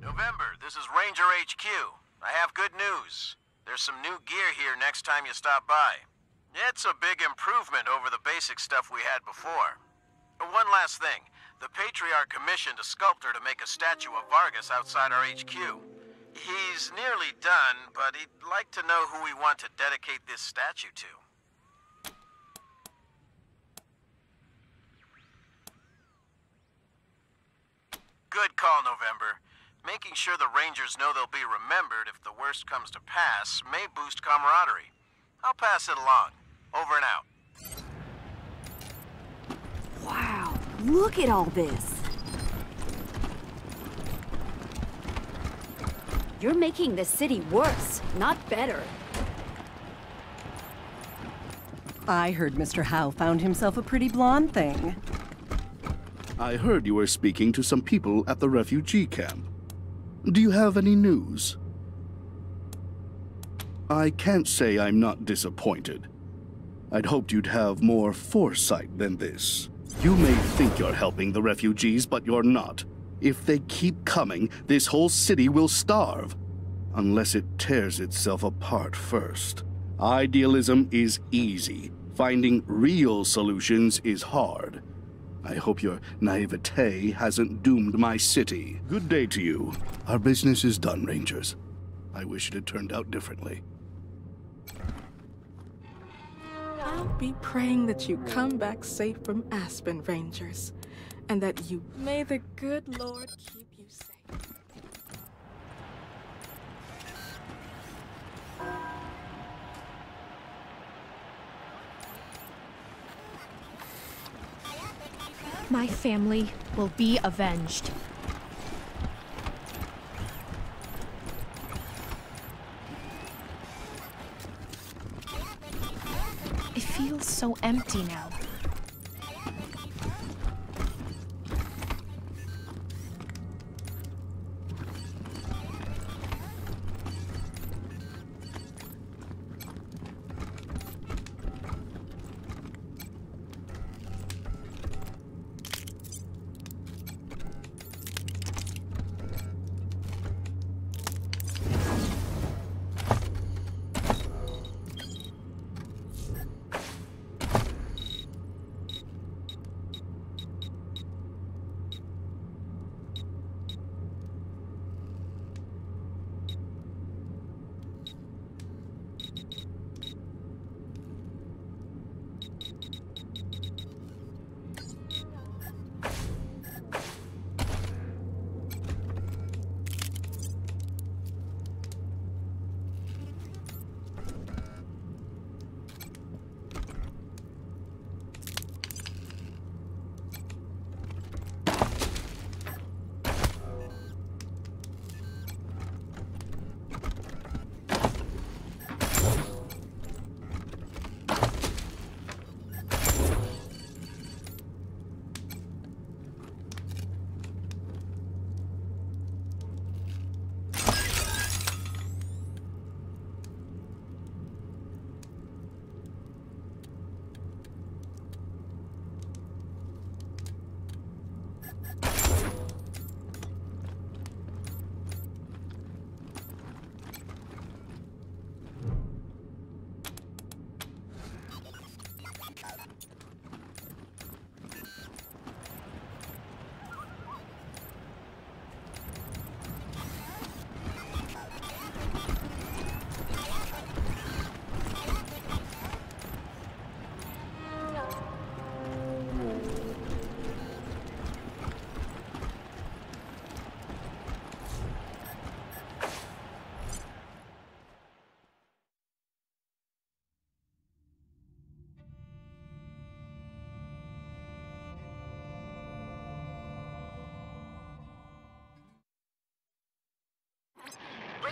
November, this is Ranger HQ. I have good news. There's some new gear here next time you stop by. It's a big improvement over the basic stuff we had before. One last thing. The Patriarch commissioned a sculptor to make a statue of Vargas outside our HQ. He's nearly done, but he'd like to know who we want to dedicate this statue to. Good call, November. Making sure the Rangers know they'll be remembered if the worst comes to pass may boost camaraderie. I'll pass it along. Over and out. Wow, look at all this. You're making the city worse, not better. I heard Mr. Howe found himself a pretty blonde thing. I heard you were speaking to some people at the refugee camp. Do you have any news? I can't say I'm not disappointed. I'd hoped you'd have more foresight than this. You may think you're helping the refugees, but you're not. If they keep coming, this whole city will starve. Unless it tears itself apart first. Idealism is easy. Finding real solutions is hard. I hope your naivete hasn't doomed my city. Good day to you. Our business is done, Rangers. I wish it had turned out differently. I'll be praying that you come back safe from Aspen, Rangers, and that you may the good Lord keep you safe. My family will be avenged. It feels so empty now.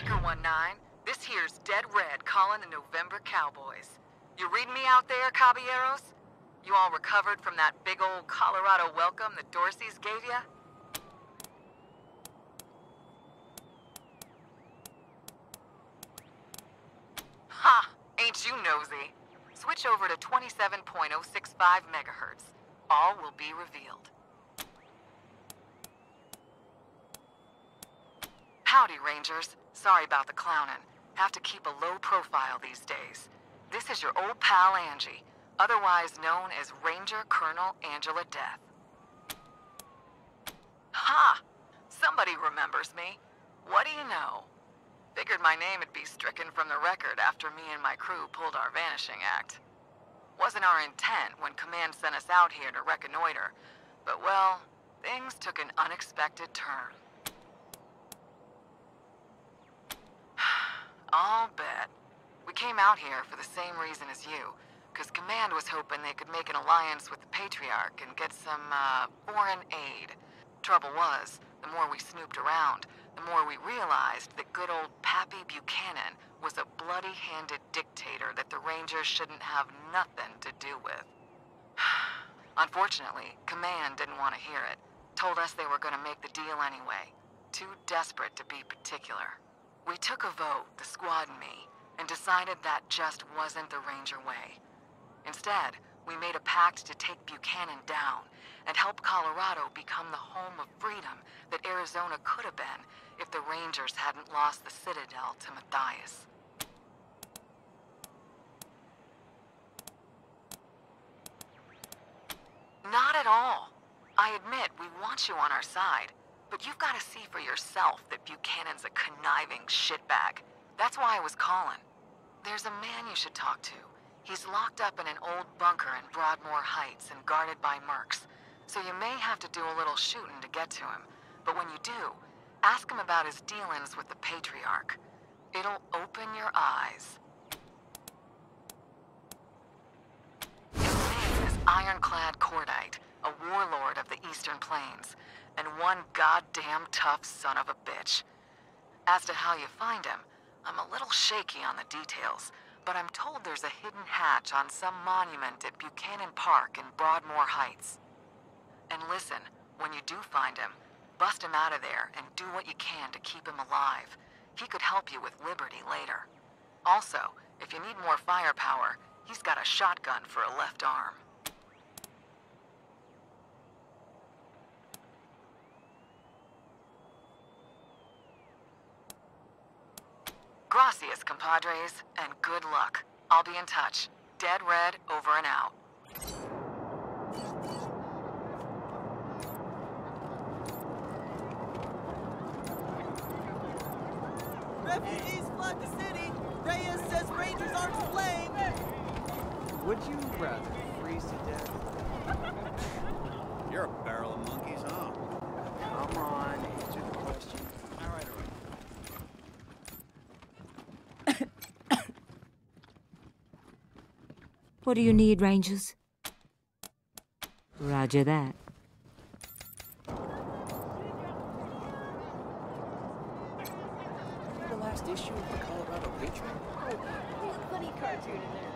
Breaker 19, this here's Dead Red calling the November Cowboys. You reading me out there, caballeros? You all recovered from that big old Colorado welcome that Dorsey's gave ya? Ha! Ain't you nosy? Switch over to 27.065 megahertz. All will be revealed. Howdy, Rangers. Sorry about the clownin'. Have to keep a low profile these days. This is your old pal Angie, otherwise known as Ranger Colonel Angela Death. Ha! Somebody remembers me. What do you know? Figured my name would be stricken from the record after me and my crew pulled our vanishing act. Wasn't our intent when Command sent us out here to reconnoiter, but well, things took an unexpected turn. I'll bet. We came out here for the same reason as you, because Command was hoping they could make an alliance with the Patriarch and get some, foreign aid. Trouble was, the more we snooped around, the more we realized that good old Pappy Buchanan was a bloody-handed dictator that the Rangers shouldn't have nothing to do with. Unfortunately, Command didn't want to hear it. Told us they were going to make the deal anyway. Too desperate to be particular. We took a vote, the squad and me, and decided that just wasn't the Ranger way. Instead, we made a pact to take Buchanan down and help Colorado become the home of freedom that Arizona could have been if the Rangers hadn't lost the Citadel to Matthias. Not at all. I admit we want you on our side, but you've got to see for yourself that Buchanan's a conniving shitbag. That's why I was calling. There's a man you should talk to. He's locked up in an old bunker in Broadmoor Heights and guarded by mercs, so you may have to do a little shooting to get to him. But when you do, ask him about his dealings with the Patriarch. It'll open your eyes. His name is Ironclad Cordite, a warlord of the Eastern Plains, and one goddamn tough son of a bitch. As to how you find him, I'm a little shaky on the details, but I'm told there's a hidden hatch on some monument at Buchanan Park in Broadmoor Heights. And listen, when you do find him, bust him out of there and do what you can to keep him alive. He could help you with Liberty later. Also, if you need more firepower, he's got a shotgun for a left arm. Gracias, compadres, and good luck. I'll be in touch. Dead Red over and out. Refugees flood the city! Reyes says Rangers aren't to blame! Would you rather freeze to death? You're a barrel of monkeys, huh? Come on, answer the question. All right. What do you need, Rangers? Roger that. The last issue of the Colorado Patriot? Oh, funny cartoon in there.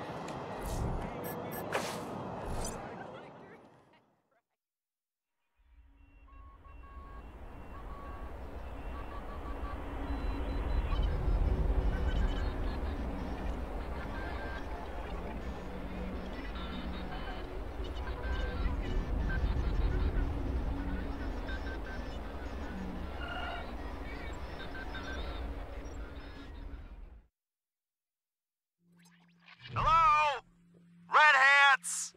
Hello? Red Hats?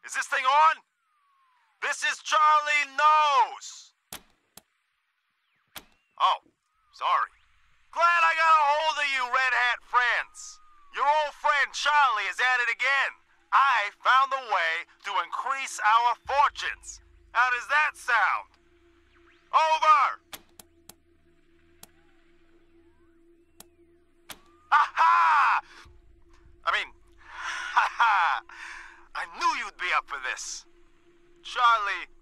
Is this thing on? This is Charlie Nose. Oh, sorry. Glad I got a hold of you, Red Hat friends. Your old friend Charlie is at it again. I found a way to increase our fortunes. How does that sound? Over! Ha-ha! I mean, ha-ha! I knew you'd be up for this. Charlie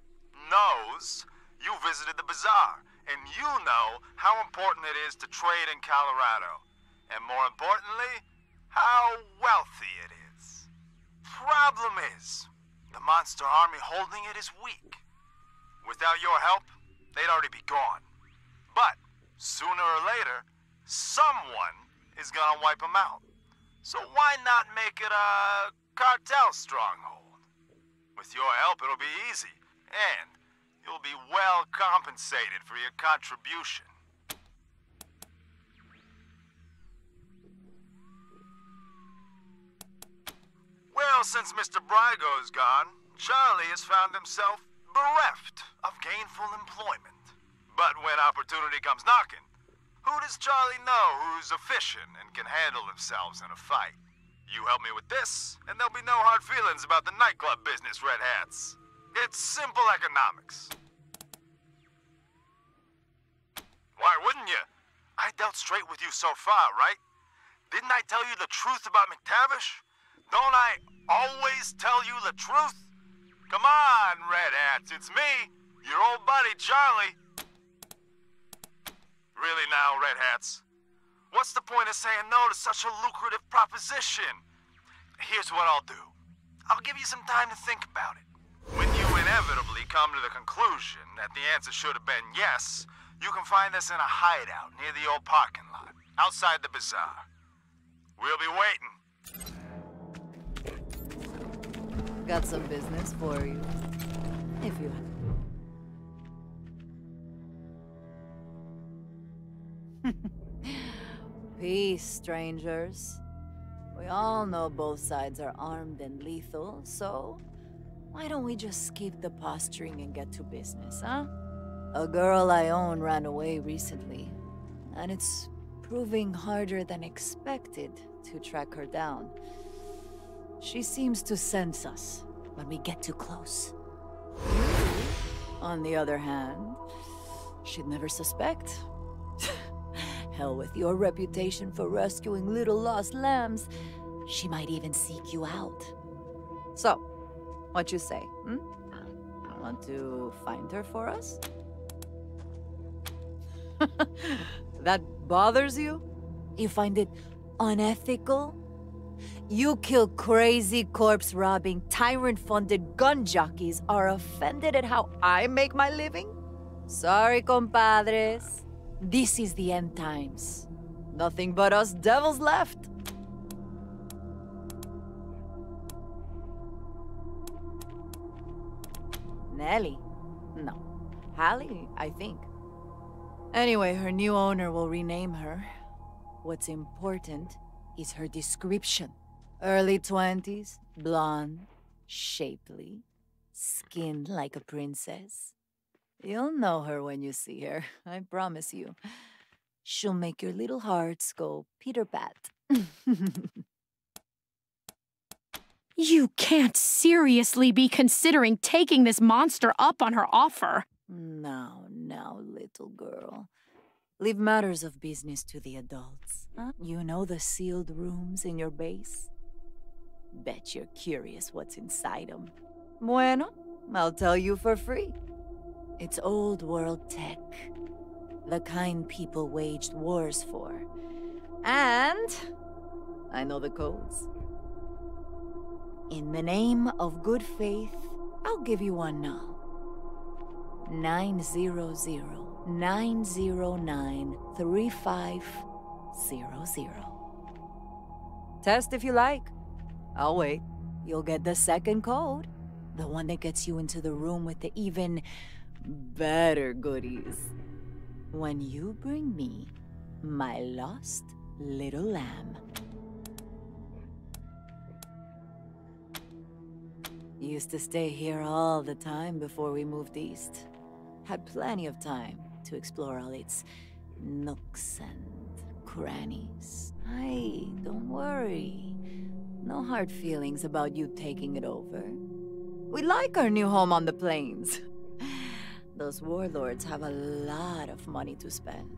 knows you visited the bazaar and you know how important it is to trade in Colorado. And more importantly, how wealthy it is. Problem is, the monster army holding it is weak. Without your help, they'd already be gone. But sooner or later, someone is gonna wipe them out. So why not make it a cartel stronghold? With your help, it'll be easy, and you'll be well compensated for your contribution. Well, since Mr. Brygo is gone, Charlie has found himself bereft of gainful employment. But when opportunity comes knocking, who does Charlie know who's efficient and can handle themselves in a fight? You help me with this, and there'll be no hard feelings about the nightclub business, Red Hats. It's simple economics. Why wouldn't you? I dealt straight with you so far, right? Didn't I tell you the truth about McTavish? Don't I always tell you the truth? Come on, Red Hats, it's me, your old buddy, Charlie. Really now, Red Hats? What's the point of saying no to such a lucrative proposition? Here's what I'll do. I'll give you some time to think about it. When you inevitably come to the conclusion that the answer should have been yes, you can find us in a hideout near the old parking lot, outside the bazaar. We'll be waiting. Got some business for you. If you Peace, strangers. We all know both sides are armed and lethal, so why don't we just skip the posturing and get to business, huh? A girl I own ran away recently, and it's proving harder than expected to track her down. She seems to sense us when we get too close. On the other hand, she'd never suspect. Hell with your reputation for rescuing little lost lambs, she might even seek you out. So, what you say, Want to find her for us? That bothers you? You find it unethical? You kill crazy corpse-robbing, tyrant-funded gun jockeys are offended at how I make my living? Sorry, compadres. This is the end times. Nothing but us devils left. Nellie? No. Hallie, I think. Anyway, her new owner will rename her. What's important is her description. Early 20s, blonde, shapely, skin like a princess. You'll know her when you see her, I promise you. She'll make your little hearts go Peter-pat. You can't seriously be considering taking this monster up on her offer. Now, little girl. Leave matters of business to the adults. Huh? You know the sealed rooms in your base? Bet you're curious what's inside them. Bueno, I'll tell you for free. It's old world tech. The kind people waged wars for. And I know the codes. In the name of good faith, I'll give you one now. 900-909-3500. Test if you like. I'll wait. You'll get the second code. The one that gets you into the room with the even better goodies. When you bring me my lost little lamb. Used to stay here all the time before we moved east. Had plenty of time to explore all its nooks and crannies. Hey, don't worry. No hard feelings about you taking it over. We like our new home on the plains. Those warlords have a lot of money to spend.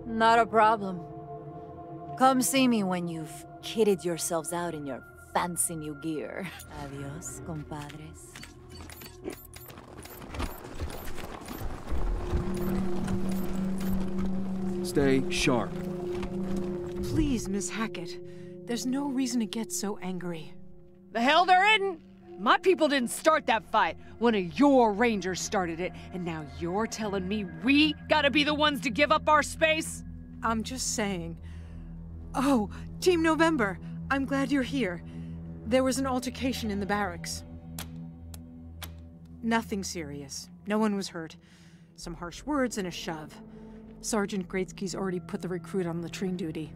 Not a problem. Come see me when you've kitted yourselves out in your fancy new gear. Adios, compadres. Stay sharp. Please, Miss Hackett. There's no reason to get so angry. The hell there isn't! My people didn't start that fight. One of your rangers started it, and now you're telling me we gotta be the ones to give up our space? I'm just saying. Oh, Team November, I'm glad you're here. There was an altercation in the barracks. Nothing serious. No one was hurt. Some harsh words and a shove. Sergeant Greatsky's already put the recruit on latrine duty.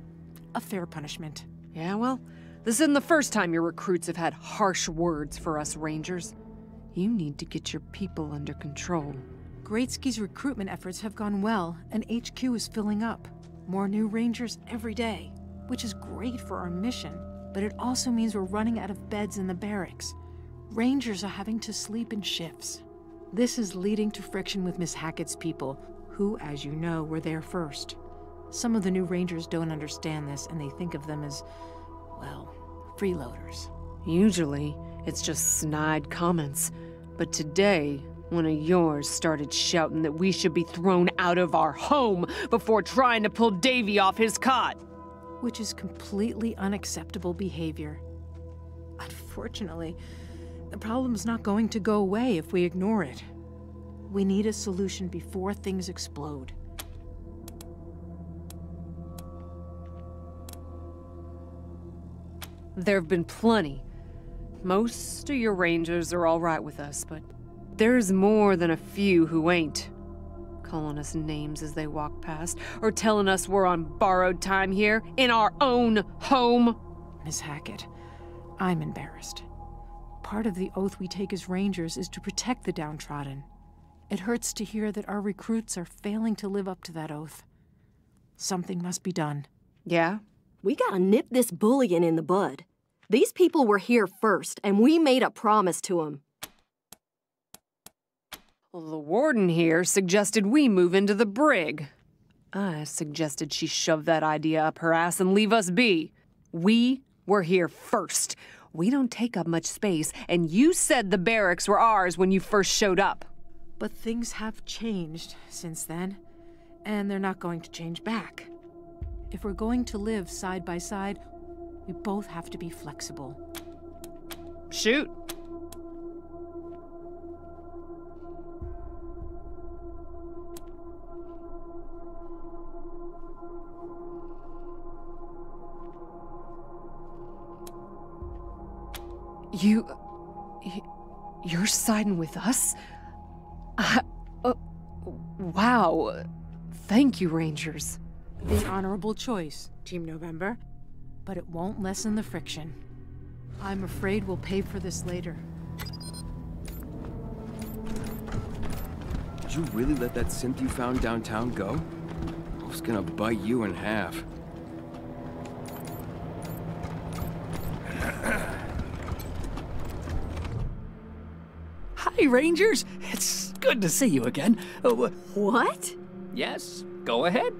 A fair punishment. Yeah, well, this isn't the first time your recruits have had harsh words for us Rangers. You need to get your people under control. Greatsky's recruitment efforts have gone well, and HQ is filling up. More new Rangers every day, which is great for our mission, but it also means we're running out of beds in the barracks. Rangers are having to sleep in shifts. This is leading to friction with Miss Hackett's people, who, as you know, were there first. Some of the new Rangers don't understand this, and they think of them as, well, freeloaders. Usually, it's just snide comments. But today, one of yours started shouting that we should be thrown out of our home before trying to pull Davy off his cot. Which is completely unacceptable behavior. Unfortunately, the problem's not going to go away if we ignore it. We need a solution before things explode. There have been plenty. Most of your Rangers are all right with us, but there's more than a few who ain't. Calling us names as they walk past, or telling us we're on borrowed time here, in our own home. Miss Hackett, I'm embarrassed. Part of the oath we take as Rangers is to protect the downtrodden. It hurts to hear that our recruits are failing to live up to that oath. Something must be done. Yeah? We gotta nip this bullying in the bud. These people were here first, and we made a promise to them. Well, the warden here suggested we move into the brig. I suggested she shove that idea up her ass and leave us be. We were here first. We don't take up much space, and you said the barracks were ours when you first showed up. But things have changed since then, and they're not going to change back. If we're going to live side by side, we both have to be flexible. Shoot. You're siding with us? Wow. Thank you, Rangers. The honorable choice, Team November. But it won't lessen the friction. I'm afraid we'll pay for this later. Did you really let that synth you found downtown go? I was gonna bite you in half. Hi, Rangers. It's good to see you again. What? Yes, go ahead.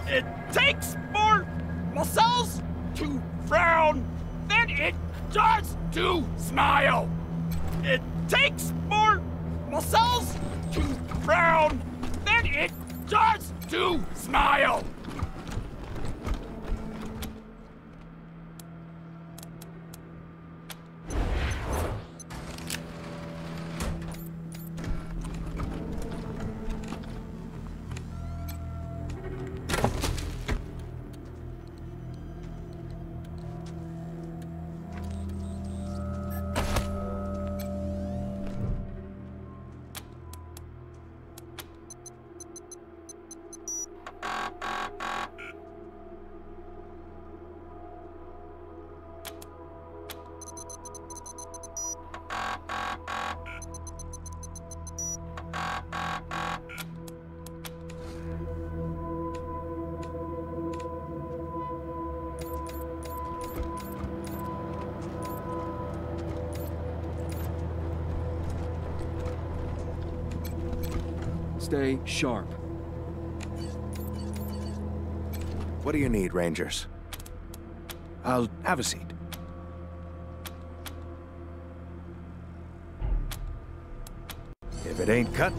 It takes more muscles to frown than it does to smile. It takes more muscles to frown than it does to smile. Stay sharp. What do you need, Rangers? I'll have a seat. If it ain't cut,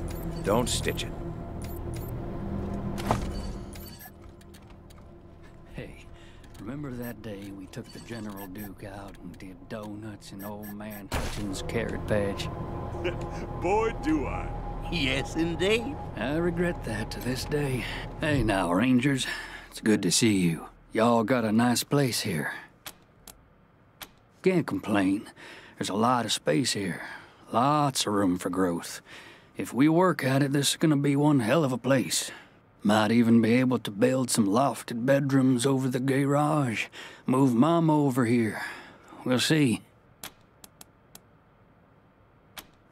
don't stitch it. Hey, remember that day we took the General Duke out and did donuts in old man Hutchins' carrot patch? Boy, do I. Yes, indeed. I regret that to this day. Hey now, Rangers. It's good to see you. Y'all got a nice place here. Can't complain. There's a lot of space here. Lots of room for growth. If we work at it, this is gonna be one hell of a place. Might even be able to build some lofted bedrooms over the garage. Move Mama over here. We'll see.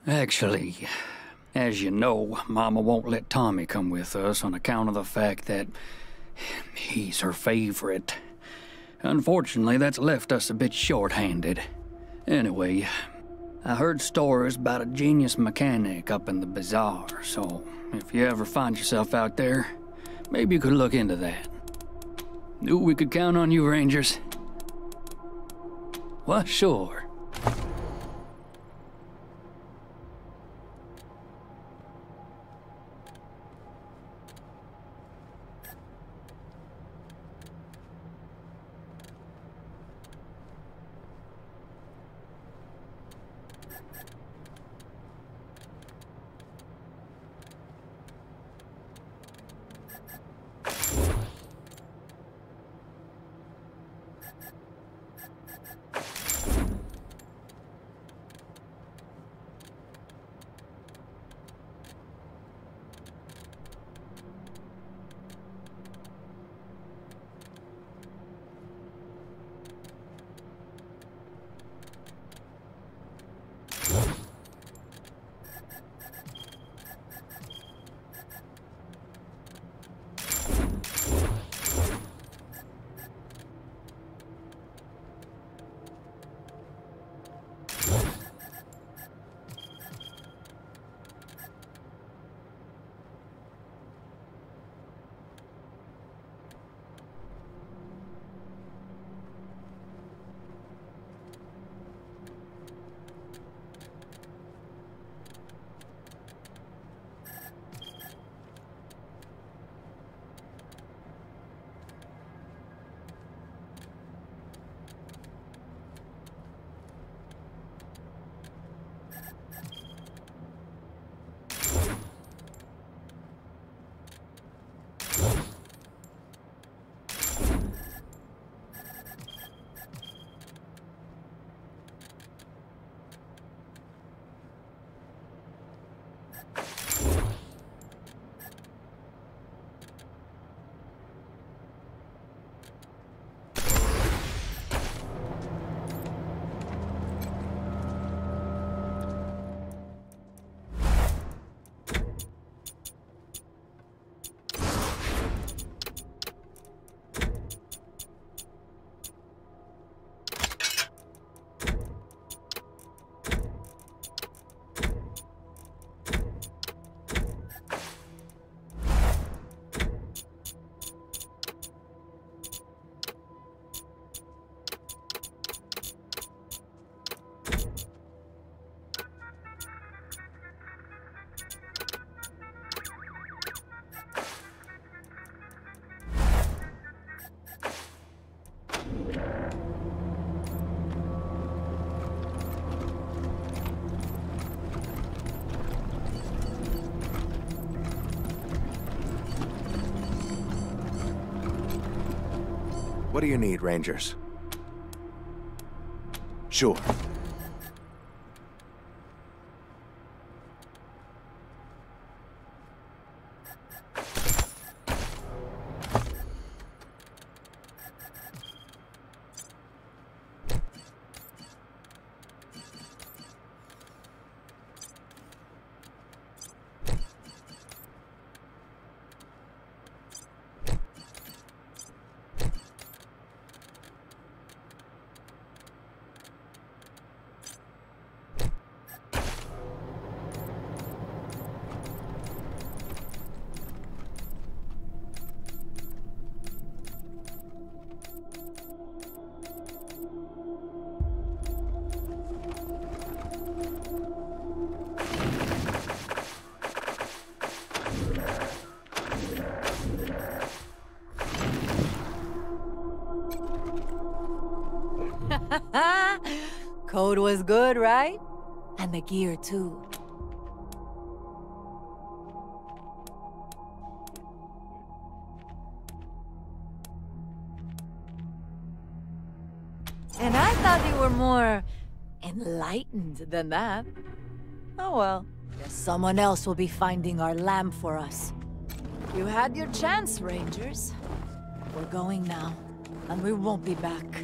Actually, as you know, Mama won't let Tommy come with us on account of the fact that he's her favorite. Unfortunately, that's left us a bit short-handed. Anyway, I heard stories about a genius mechanic up in the bazaar, so if you ever find yourself out there, maybe you could look into that. Knew we could count on you, Rangers. Well, sure. What do you need, Rangers? Sure. code was good, right? And the gear, too. And I thought you were more enlightened than that. Oh well, guess someone else will be finding our lamb for us. You had your chance, Rangers. We're going now, and we won't be back.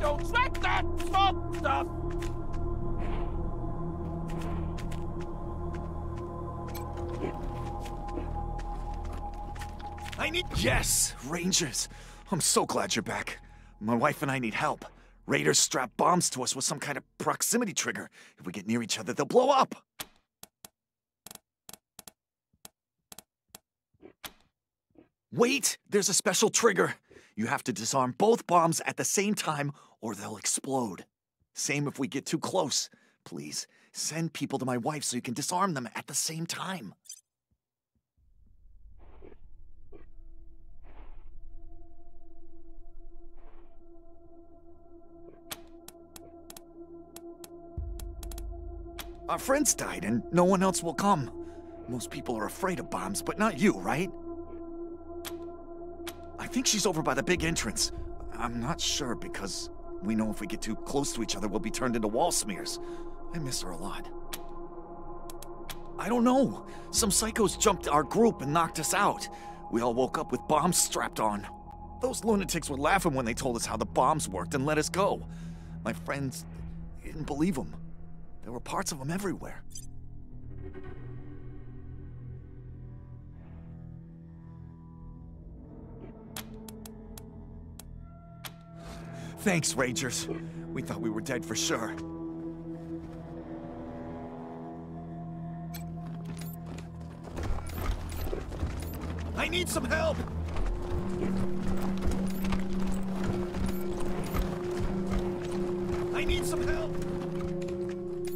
Don't sweat that smoke stuff! I need— Yes, Rangers. I'm so glad you're back. My wife and I need help. Raiders strap bombs to us with some kind of proximity trigger. If we get near each other, they'll blow up. Wait! There's a special trigger. You have to disarm both bombs at the same time or they'll explode. Same if we get too close. Please, send people to my wife so you can disarm them at the same time. Our friends died and no one else will come. Most people are afraid of bombs, but not you, right? I think she's over by the big entrance. I'm not sure because we know if we get too close to each other, we'll be turned into wall smears. I miss her a lot. I don't know. Some psychos jumped our group and knocked us out. We all woke up with bombs strapped on. Those lunatics were laughing when they told us how the bombs worked and let us go. My friends didn't believe them. There were parts of them everywhere. Thanks, Rangers. We thought we were dead for sure. I need some help! I need some help!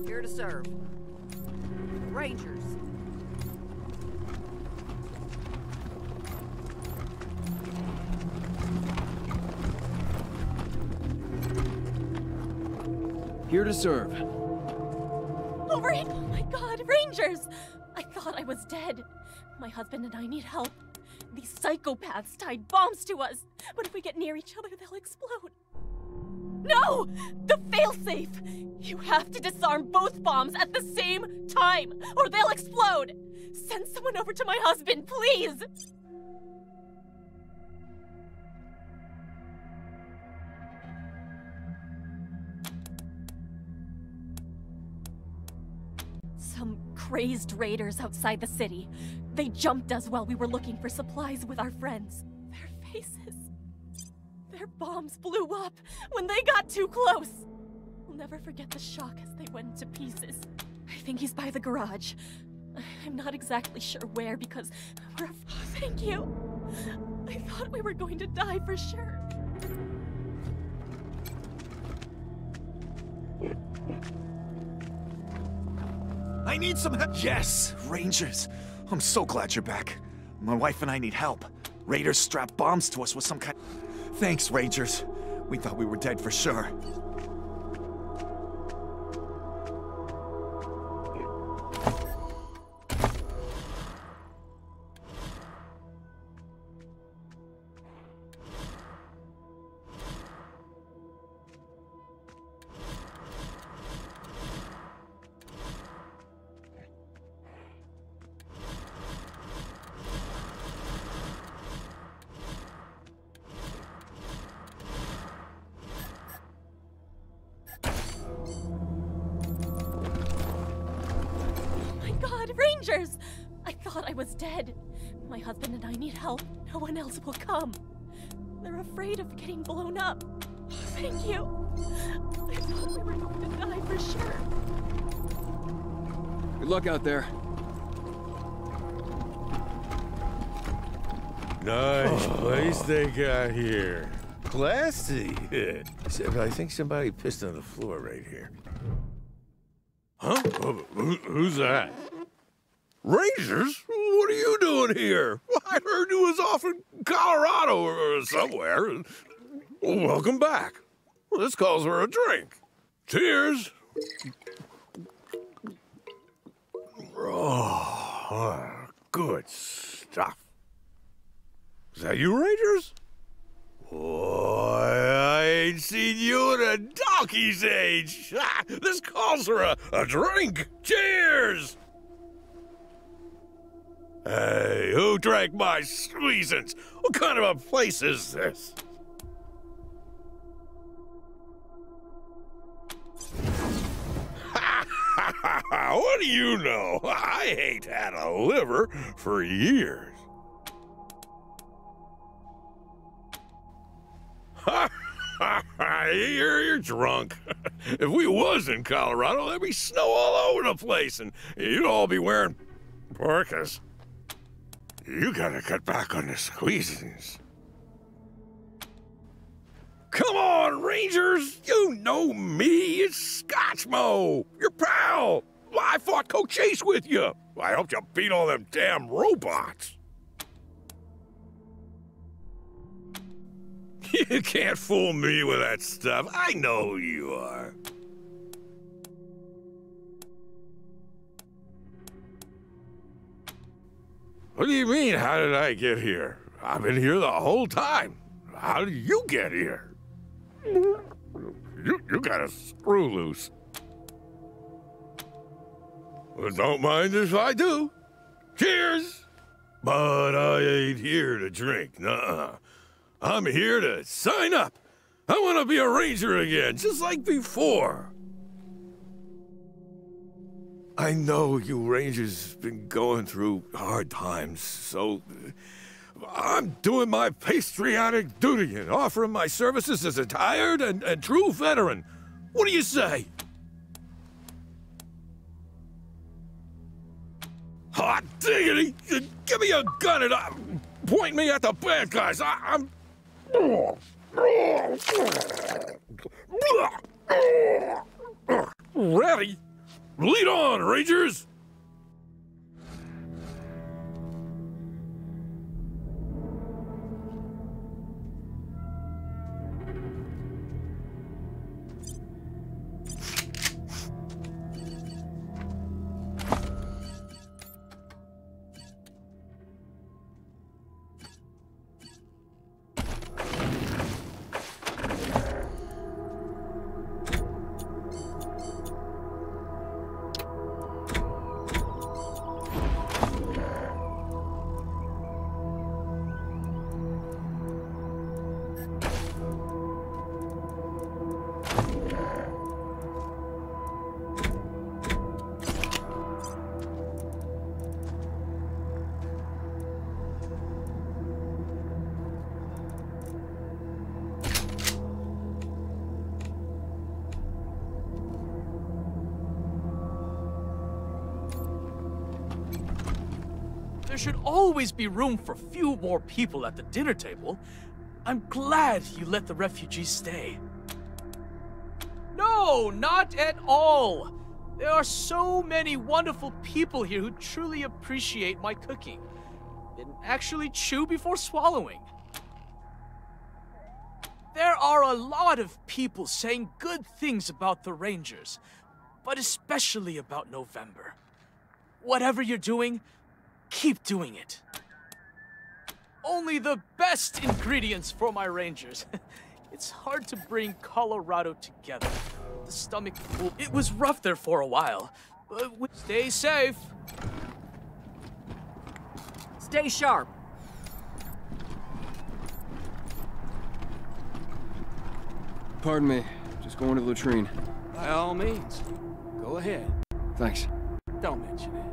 Here to serve. Rangers. Here to serve. Oh my God, Rangers! I thought I was dead. My husband and I need help. These psychopaths tied bombs to us. But if we get near each other, they'll explode. No! The failsafe! You have to disarm both bombs at the same time, or they'll explode! Send someone over to my husband, please! Some crazed raiders outside the city. They jumped us while we were looking for supplies with our friends. Their faces. Their bombs blew up when they got too close. We'll never forget the shock as they went to pieces. I think he's by the garage. I'm not exactly sure where because we're... Thank you. I thought we were going to die for sure. I need some help. Yes, Rangers. I'm so glad you're back. My wife and I need help. Raiders strapped bombs to us with some kind... Thanks, Rangers. We thought we were dead for sure. Rangers! I thought I was dead. My husband and I need help. No one else will come. They're afraid of getting blown up. Thank you. I thought we were going to die for sure. Good luck out there. Nice place they got here. Classy. Except I think somebody pissed on the floor right here. Huh? Who's that? Rangers? What are you doing here? I heard you was off in Colorado or somewhere. Welcome back. This calls for a drink. Cheers. Oh, good stuff. Is that you, Rangers? Boy, I ain't seen you in a donkey's age. This calls for a drink. Cheers! Hey, who drank my squeezins? What kind of a place is this? What do you know? I ain't had a liver for years. You're drunk. If we was in Colorado, there'd be snow all over the place, and you'd all be wearing parkas. You gotta cut back on the squeezings. Come on, Rangers! You know me, it's Scotchmo, your pal. I fought Coach Chase with you. I helped you beat all them damn robots. You can't fool me with that stuff. I know who you are. What do you mean, how did I get here? I've been here the whole time. How did you get here? You got a screw loose. Well, don't mind if I do. Cheers! But I ain't here to drink, nuh-uh. I'm here to sign up. I want to be a ranger again, just like before. I know you Rangers been going through hard times, so I'm doing my patriotic duty and offering my services as a tired and true veteran. What do you say? Hot diggity! Give me a gun and point me at the bad guys. I'm... Ready? Lead on, Rangers! There should always be room for a few more people at the dinner table. I'm glad you let the refugees stay. No, not at all. There are so many wonderful people here who truly appreciate my cooking and actually chew before swallowing. There are a lot of people saying good things about the Rangers, but especially about November. Whatever you're doing, keep doing it. Only the best ingredients for my Rangers. It's hard to bring Colorado together. The stomach pool, it was rough there for a while. Stay safe. Stay sharp. Pardon me. Just going to the latrine. By all means. Go ahead. Thanks. Don't mention it.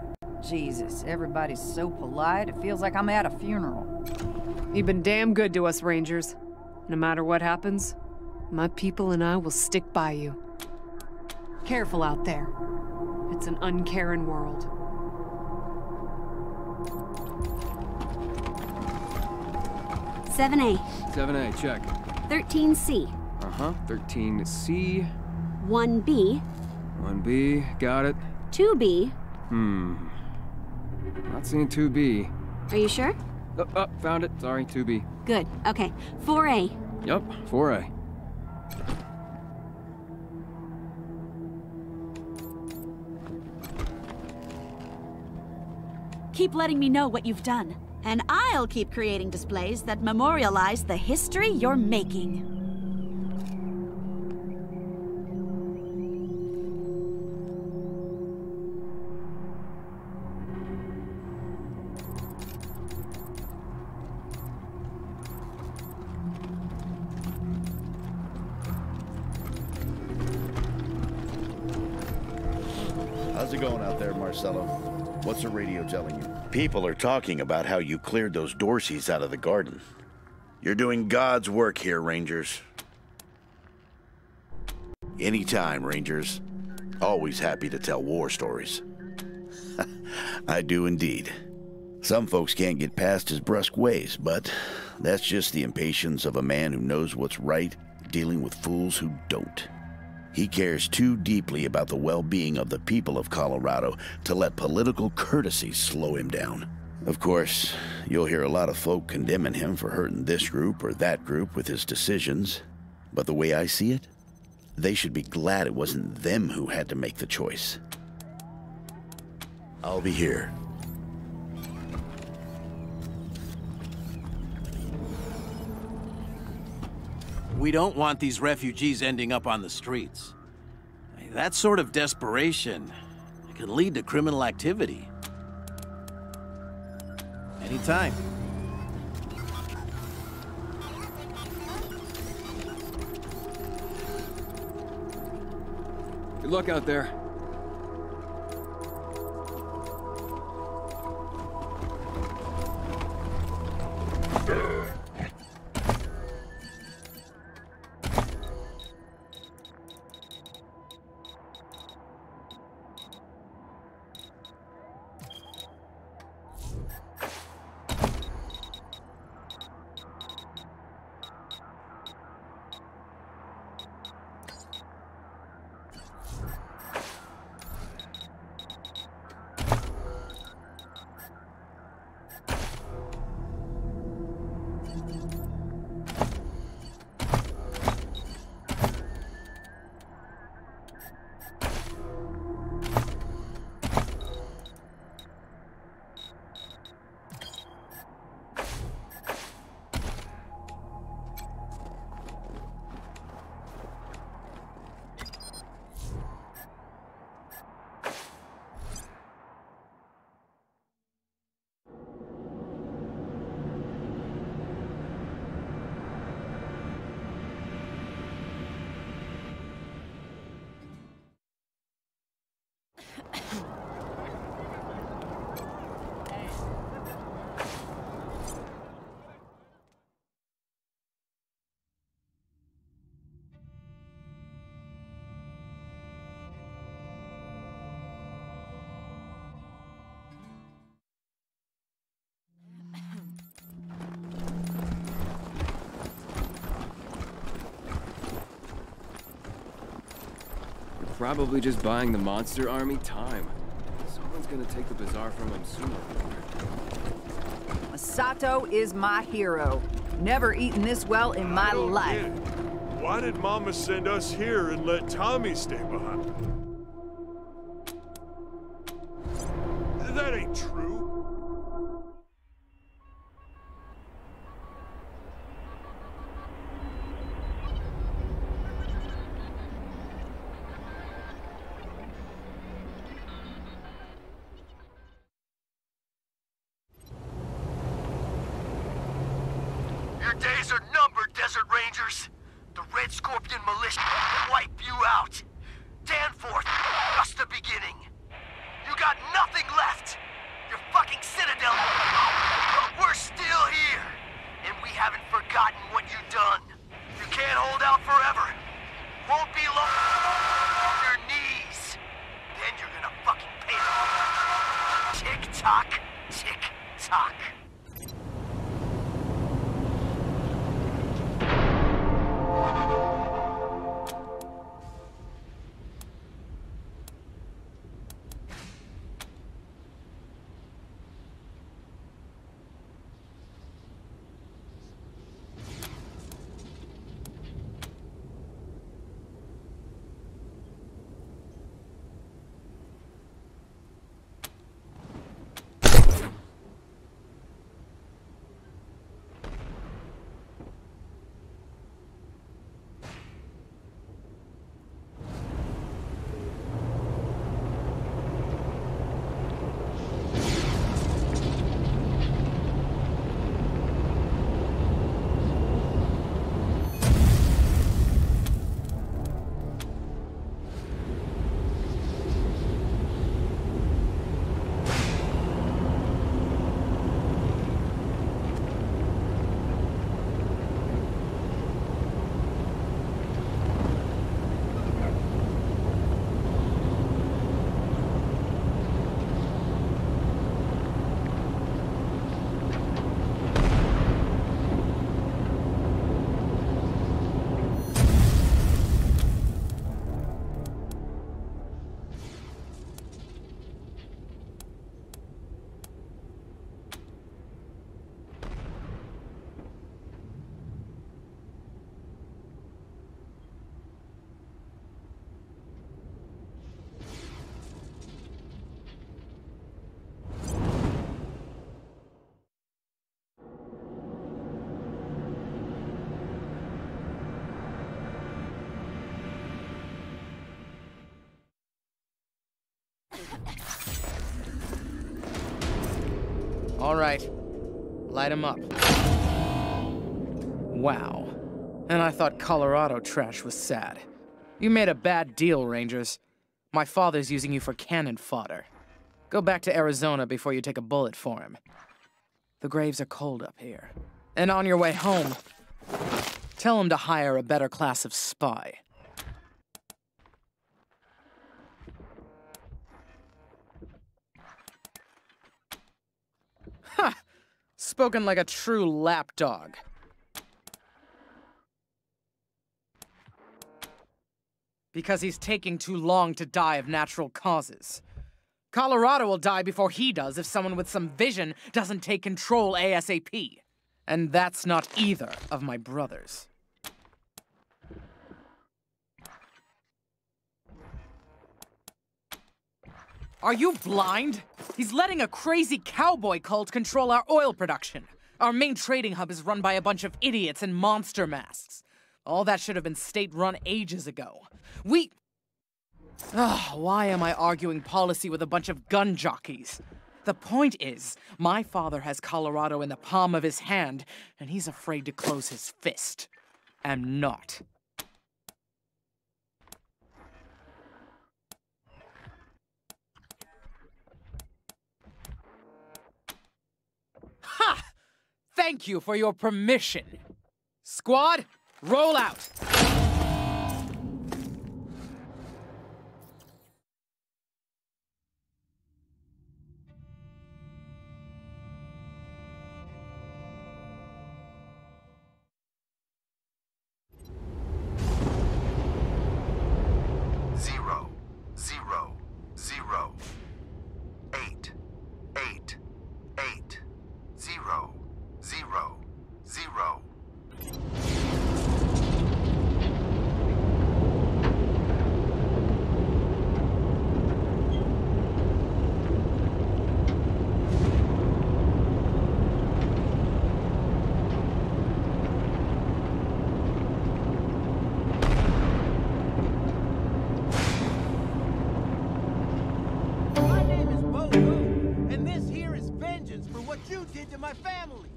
Jesus, everybody's so polite, it feels like I'm at a funeral. You've been damn good to us, Rangers. No matter what happens, my people and I will stick by you. Careful out there. It's an uncaring world. Seven A. 7A, check. 13C. Uh-huh, 13C. 1B. 1B, got it. 2B. Not seeing 2B. Are you sure? Oh, found it. Sorry, 2B. Good. Okay. 4A. Yep, 4A. Keep letting me know what you've done, and I'll keep creating displays that memorialize the history you're making. How's it going out there, Marcelo? What's the radio telling you? People are talking about how you cleared those Dorseys out of the garden. You're doing God's work here, Rangers. Anytime, Rangers. Always happy to tell war stories. I do indeed. Some folks can't get past his brusque ways, but that's just the impatience of a man who knows what's right, dealing with fools who don't. He cares too deeply about the well-being of the people of Colorado to let political courtesy slow him down. Of course, you'll hear a lot of folk condemning him for hurting this group or that group with his decisions. But the way I see it, they should be glad it wasn't them who had to make the choice. I'll be here. We don't want these refugees ending up on the streets. That sort of desperation can lead to criminal activity. Anytime. Good luck out there. Probably just buying the monster army time. Someone's gonna take the bazaar from him sooner or later. Masato is my hero. Never eaten this well in my life. Why did Mama send us here and let Tommy stay behind? That ain't true. Your days are numbered, Desert Rangers. The Red Scorpion militia will wipe you out. Danforth, just the beginning. You got nothing left. Your fucking citadel. But we're still here. And we haven't forgotten what you've done. You can't hold out forever. Won't be long. On your knees. Then you're gonna fucking pay the tick-tock, tick-tock. All right, light him up. Wow. And I thought Colorado trash was sad. You made a bad deal, Rangers. My father's using you for cannon fodder. Go back to Arizona before you take a bullet for him. The graves are cold up here. And on your way home, tell him to hire a better class of spy. Ha! Spoken like a true lapdog. Because he's taking too long to die of natural causes. Colorado will die before he does if someone with some vision doesn't take control ASAP. And that's not either of my brothers. Are you blind? He's letting a crazy cowboy cult control our oil production. Our main trading hub is run by a bunch of idiots in monster masks. All that should have been state-run ages ago. Why am I arguing policy with a bunch of gun jockeys? The point is, my father has Colorado in the palm of his hand, and he's afraid to close his fist. I'm not. Ha! Thank you for your permission. Squad, roll out! Zero. 0, 0, 0. My name is Bozo, and this here is vengeance for what you did to my family.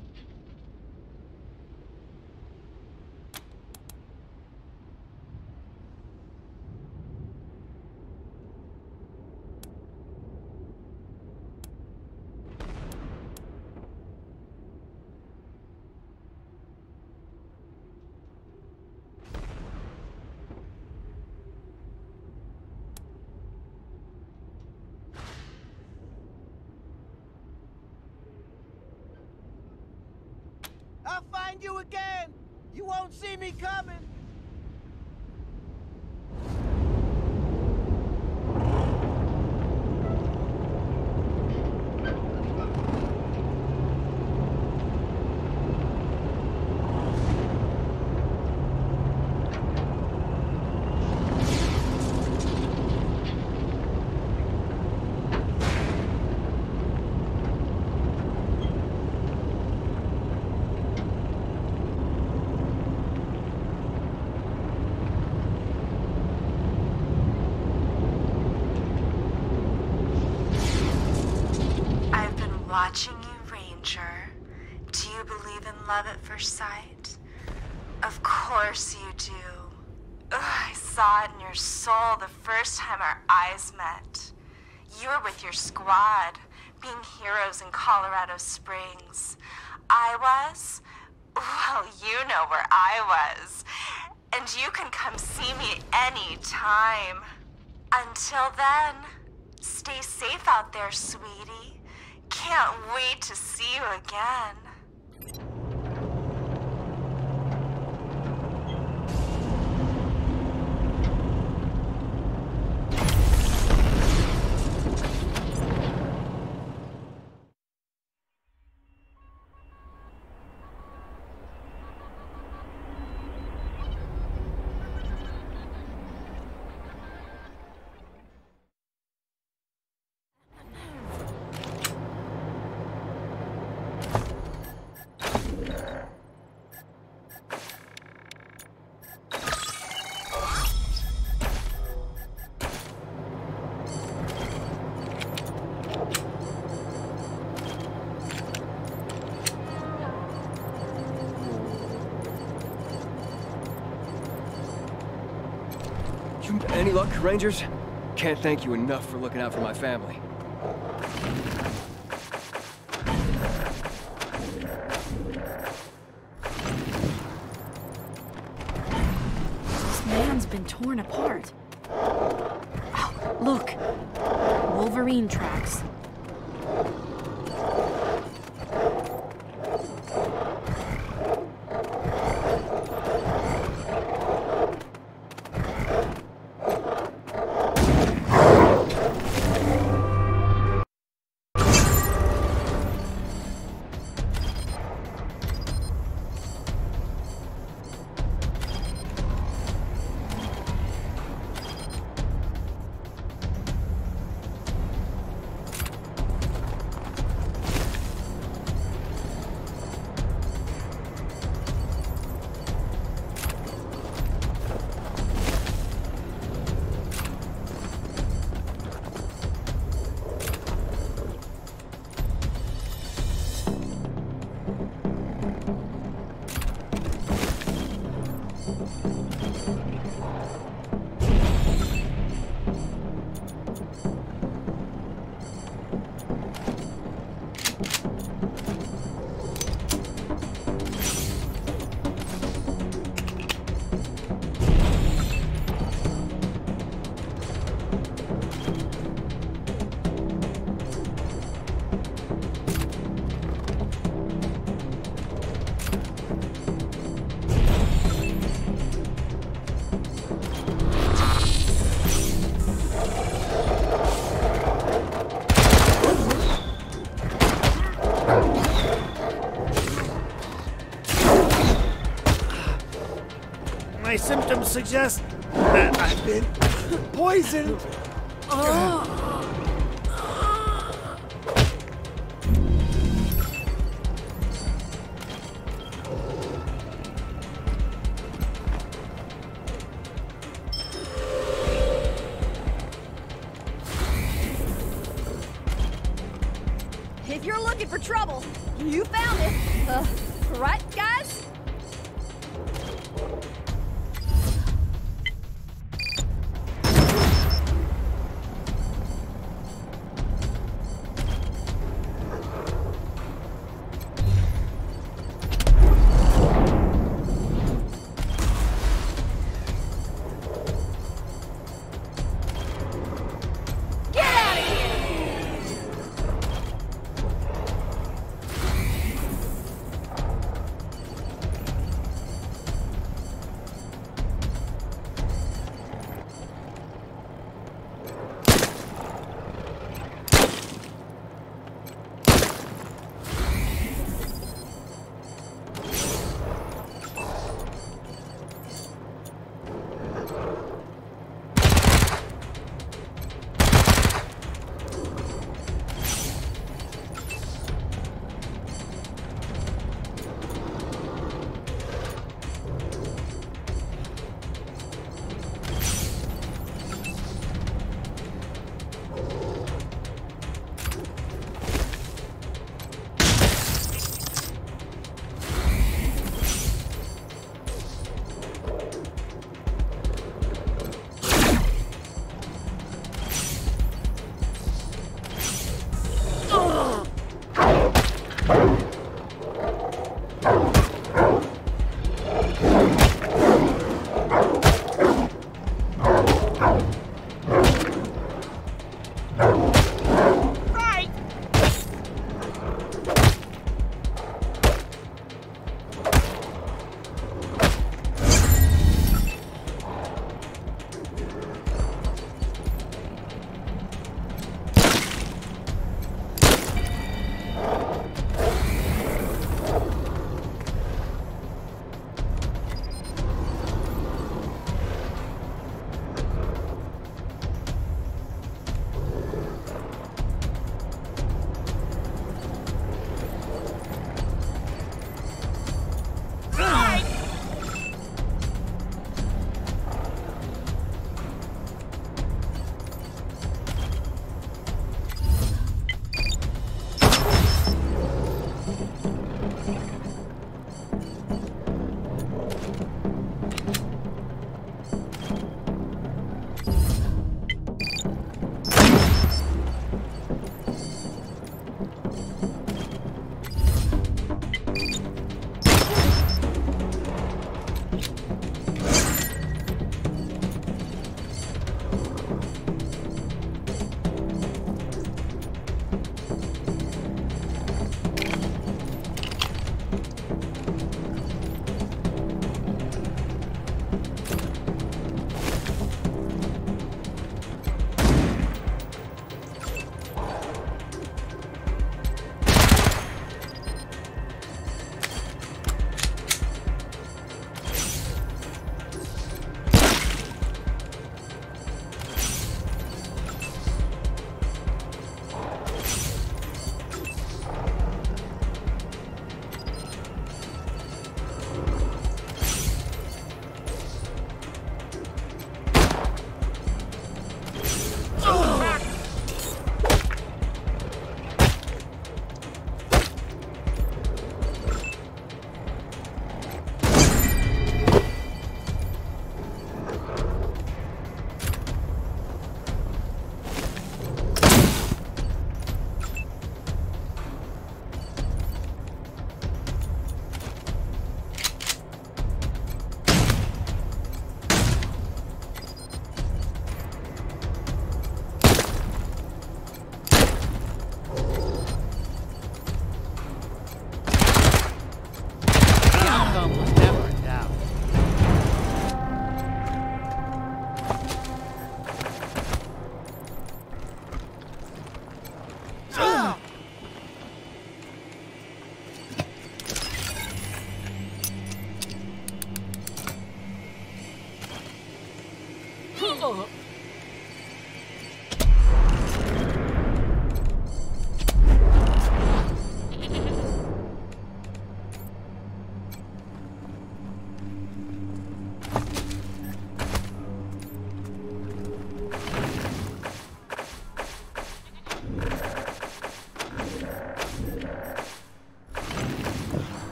I'll find you again! You won't see me coming! Watching you, Ranger. Do you believe in love at first sight? Of course you do. Ugh, I saw it in your soul the first time our eyes met. You were with your squad, being heroes in Colorado Springs. I was? Well, you know where I was. And you can come see me any time. Until then, stay safe out there, sweetie. Can't wait to see you again. Any luck, Rangers? Can't thank you enough for looking out for my family. This man's been torn apart. Oh, look! Wolverine tracks. My symptoms suggest that I've been poisoned. If you're looking for trouble, you found it. Right, guys?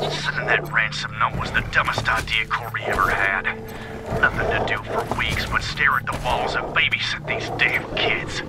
Sending that ransom note was the dumbest idea Corby ever had. Nothing to do for weeks but stare at the walls and babysit these damn kids.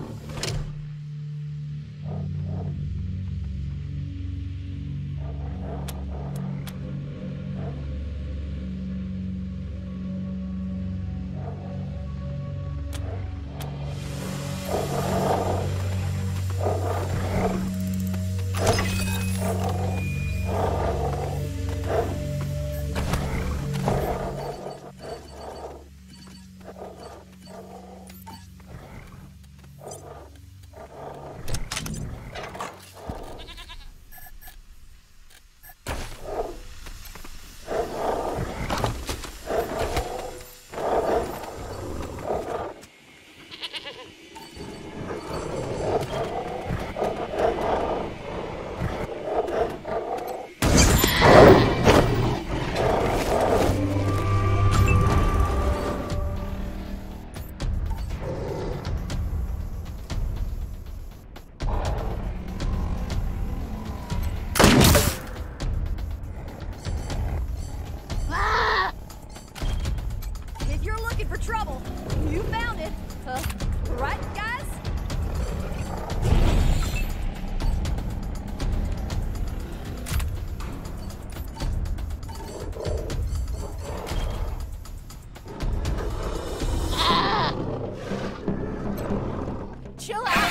If you're looking for trouble, you found it. Right, guys? Chill out.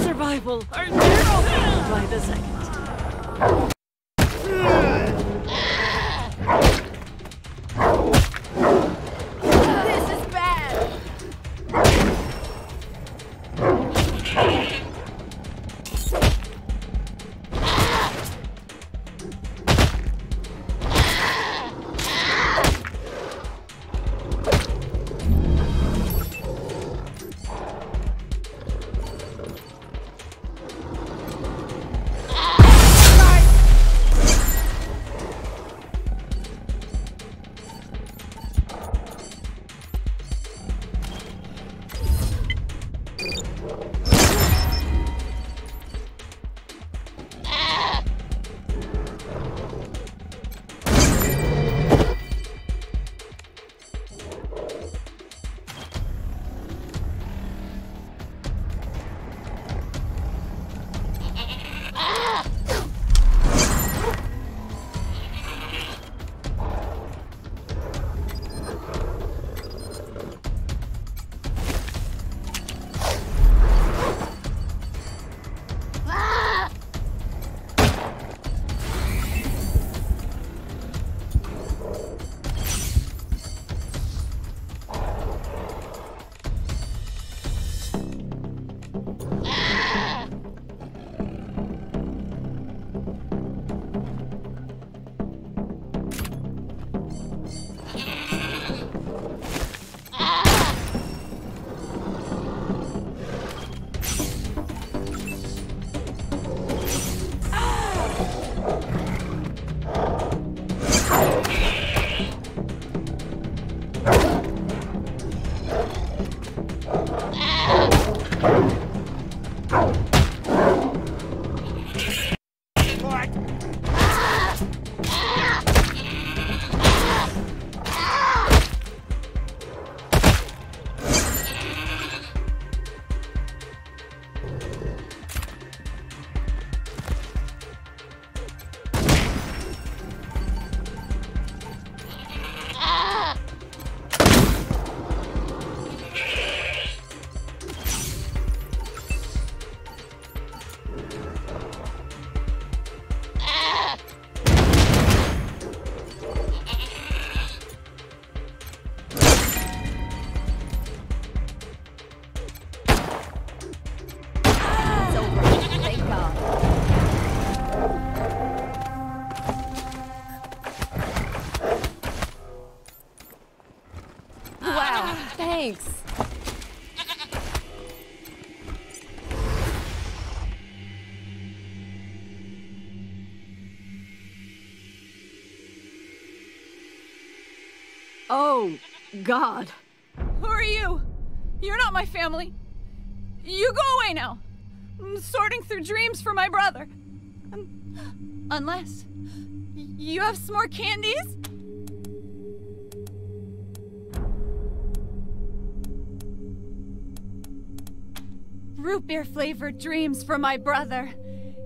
Survival are narrowed by the second. This is bad. Thanks. Oh, God. Who are you? You're not my family. You go away now. I'm sorting through dreams for my brother. Unless you have some more candies? Root beer flavored dreams for my brother.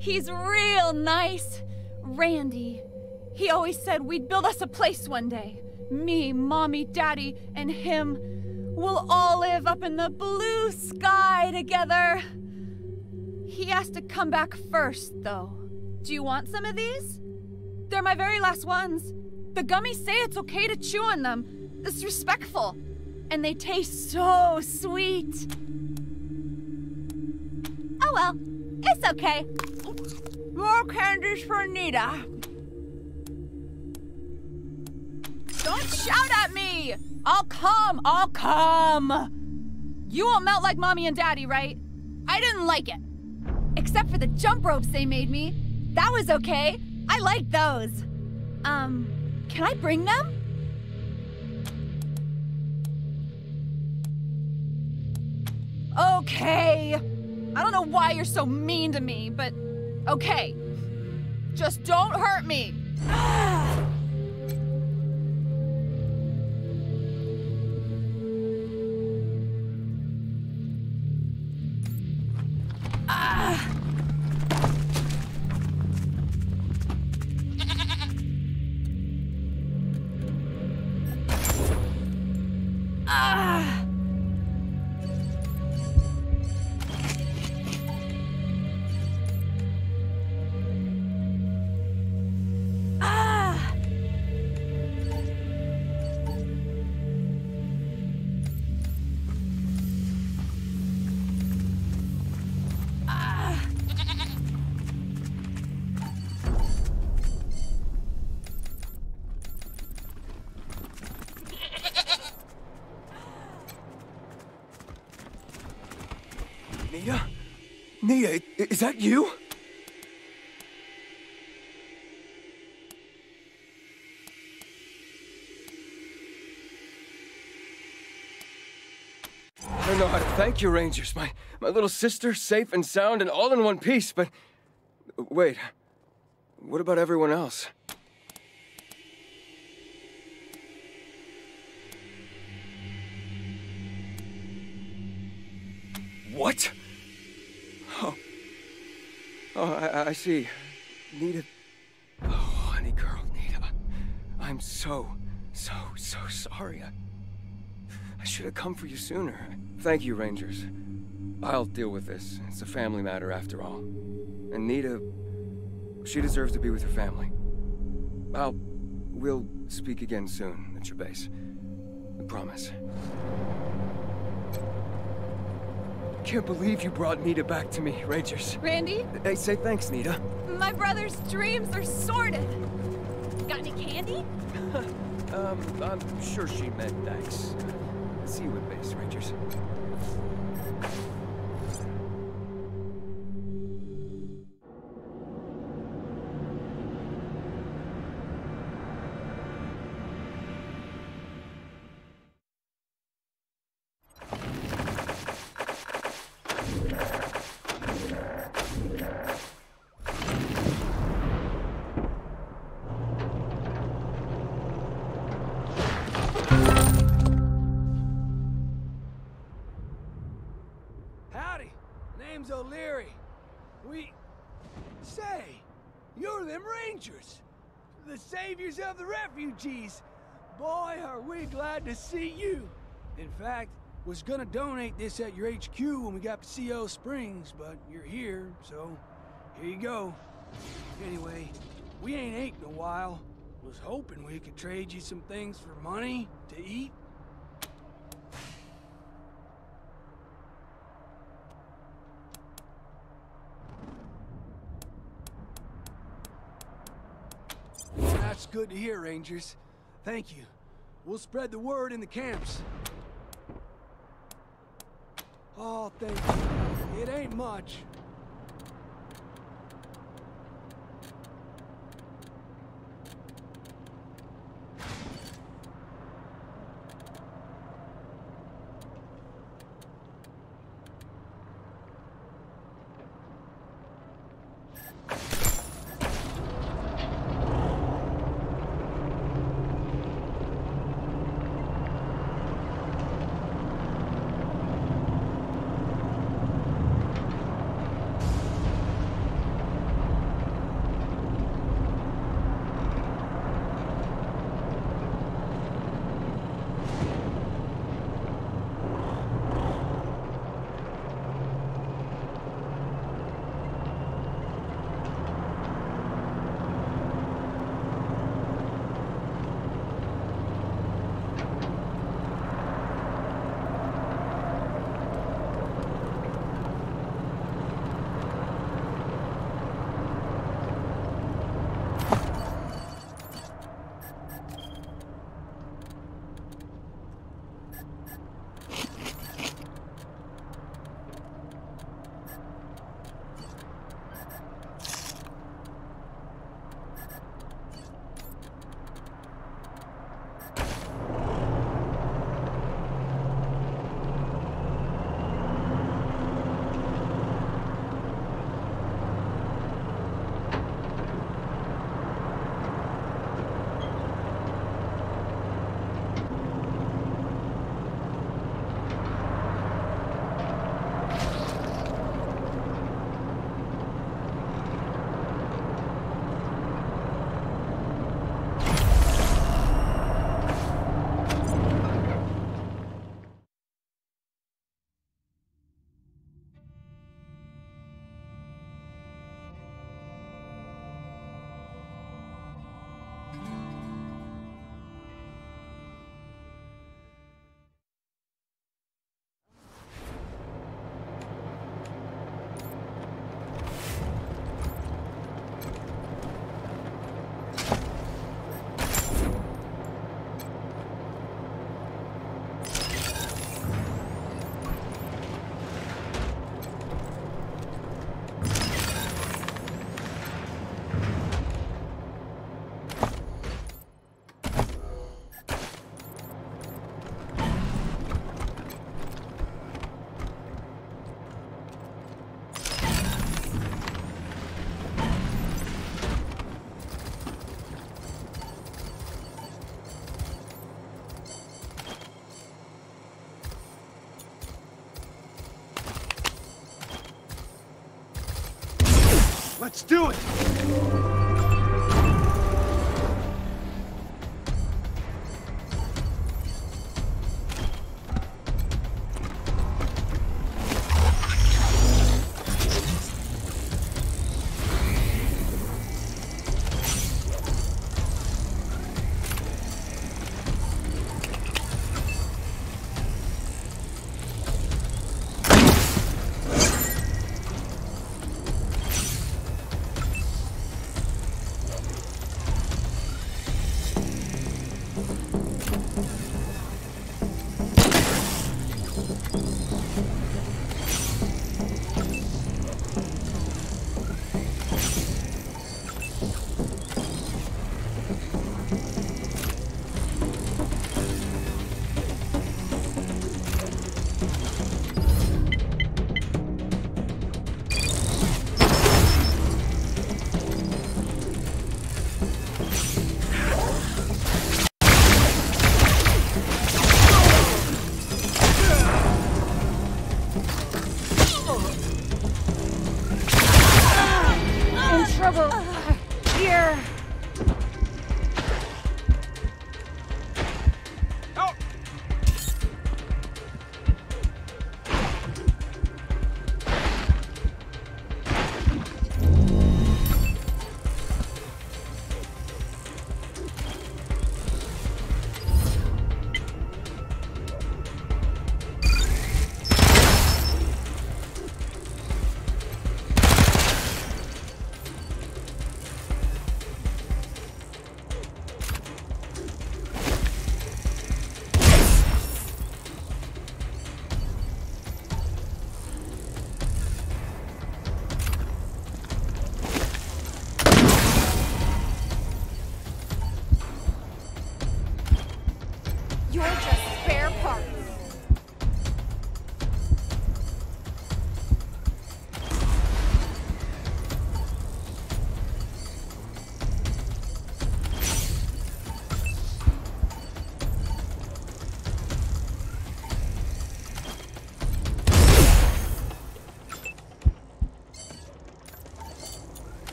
He's real nice. Randy. He always said we'd build us a place one day. Me, Mommy, Daddy, and him. We'll all live up in the blue sky together. He has to come back first, though. Do you want some of these? They're my very last ones. The gummies say it's okay to chew on them. It's respectful. And they taste so sweet. Oh well, it's okay. More candies for Nita. Don't shout at me! I'll come! You won't melt like Mommy and Daddy, right? I didn't like it. Except for the jump ropes they made me. That was okay. I like those. Can I bring them? Okay. I don't know why you're so mean to me, but okay. Just don't hurt me. Nia, is that you? I don't know how to thank you, Rangers. My little sister, safe and sound and all in one piece, but... Wait. What about everyone else? What? Oh, I see. Nita... Oh, honey girl, Nita. I'm so sorry. I should have come for you sooner. Thank you, Rangers. I'll deal with this. It's a family matter after all. And Nita... she deserves to be with her family. We'll speak again soon at your base. I promise. Can't believe you brought Nita back to me, Rangers. Randy? Hey, say thanks, Nita. My brother's dreams are sorted. Got any candy? I'm sure she meant thanks. See you at base, Rangers. Name's O'Leary. Say, you're them Rangers. The saviors of the refugees. Boy, are we glad to see you. In fact, was gonna donate this at your HQ when we got to CO Springs, but you're here, so here you go. Anyway, we ain't ate in a while. Was hoping we could trade you some things for money to eat. That's good to hear, Rangers. Thank you. We'll spread the word in the camps. Oh, thank you. It ain't much. Let's do it!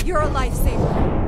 You're a lifesaver.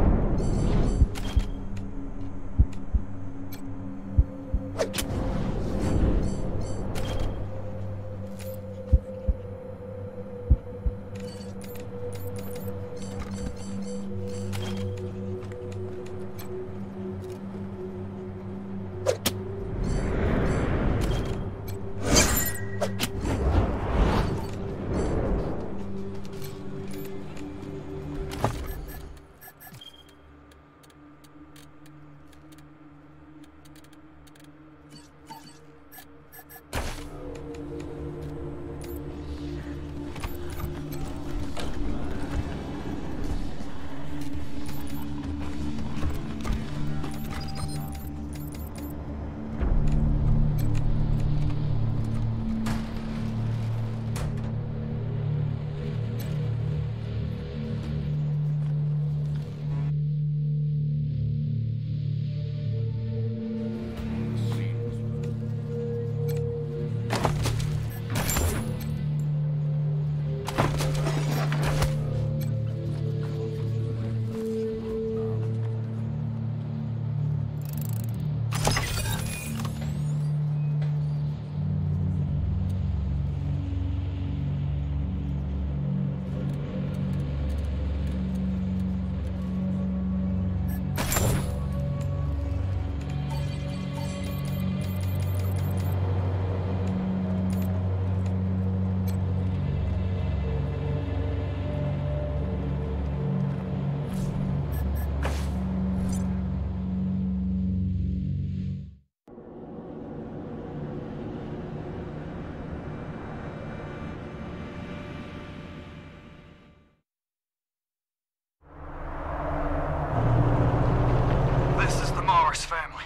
Family.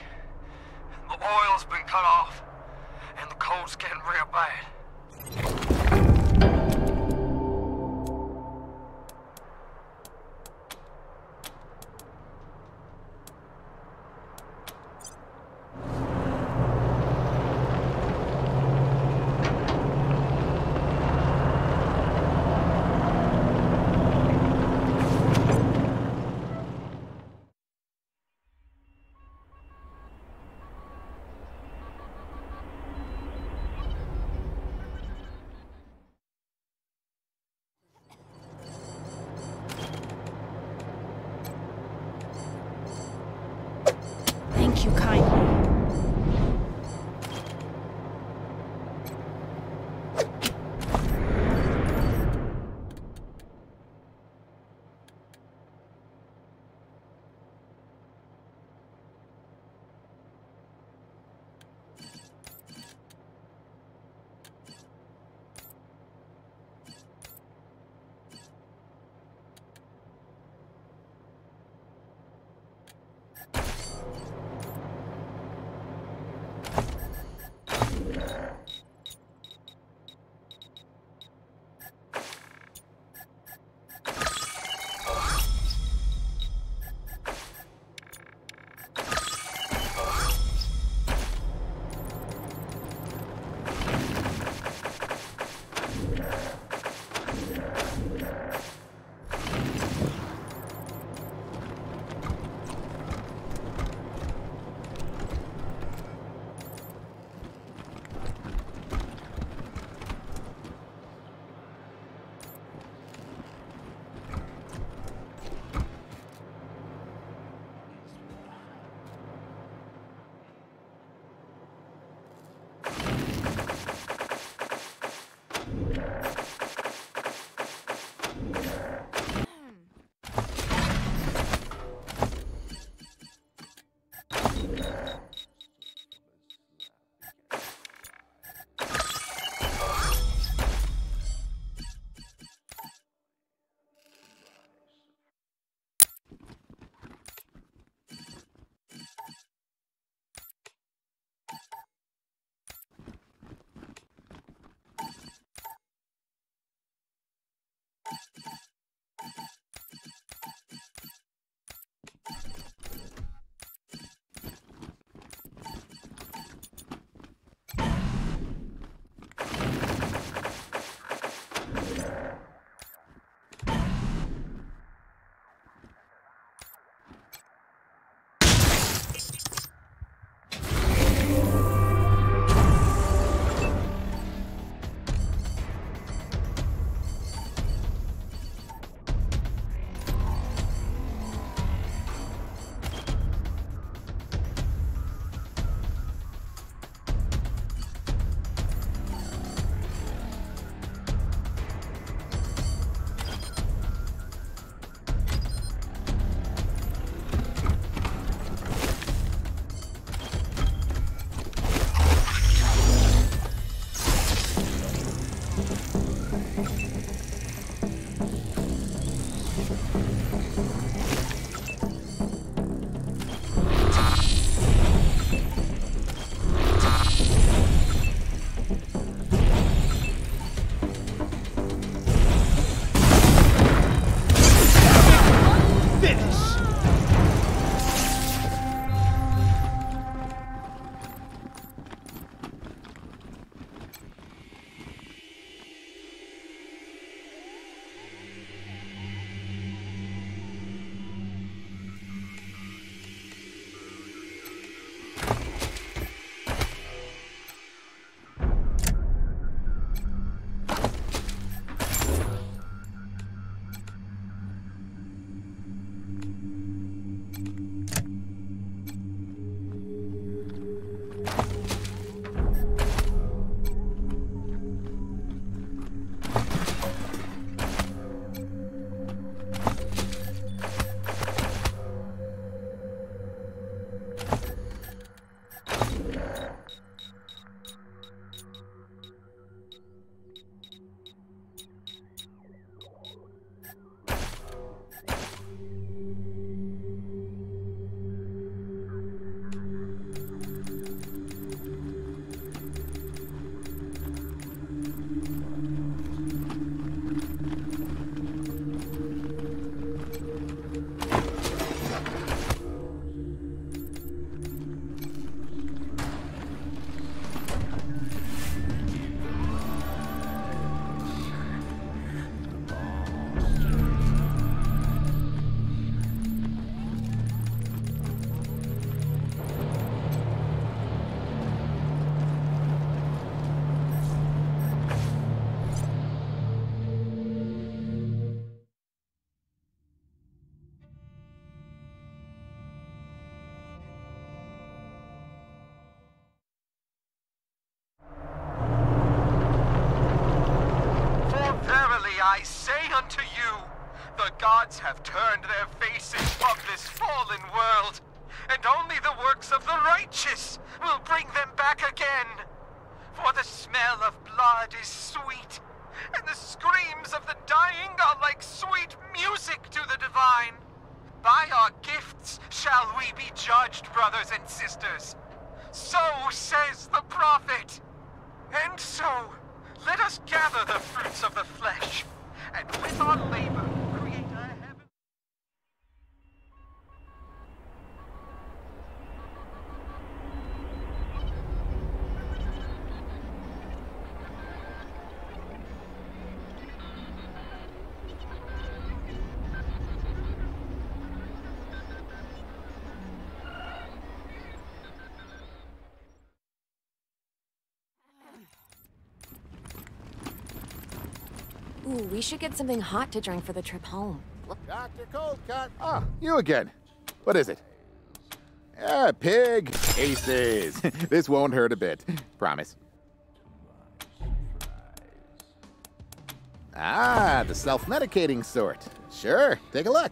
The oil's been cut off, and the cold's getting real bad. gods have turned their faces from this fallen world, and only the works of the righteous will bring them back again. For the smell of blood is sweet, and the screams of the dying are like sweet music to the divine. By our gifts shall we be judged, brothers and sisters. So says the prophet. And so, let us gather the fruits of the flesh, and with our labor, create a heaven. Ooh, we should get something hot to drink for the trip home. Dr. Coldcut. Ah, you again. What is it? Pig. Aces. This won't hurt a bit. Promise. Ah, the self-medicating sort. Sure, take a look.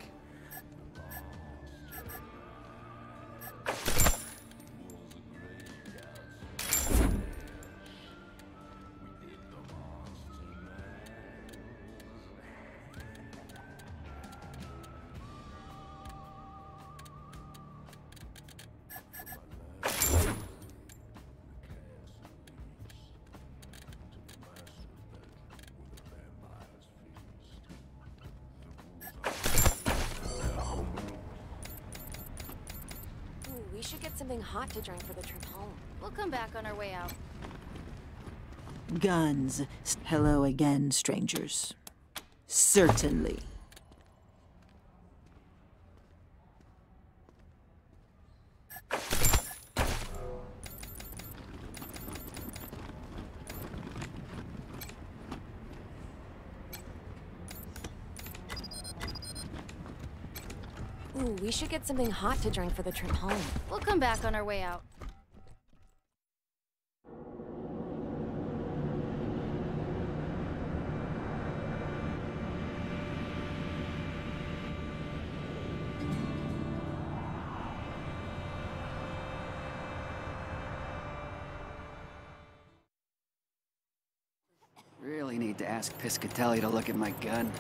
We should get something hot to drink for the trip home. We'll come back on our way out. Guns. Hello again, strangers. Certainly. Ooh, we should get something hot to drink for the trip home. We'll come back on our way out. Really need to ask Piscatelli to look at my gun.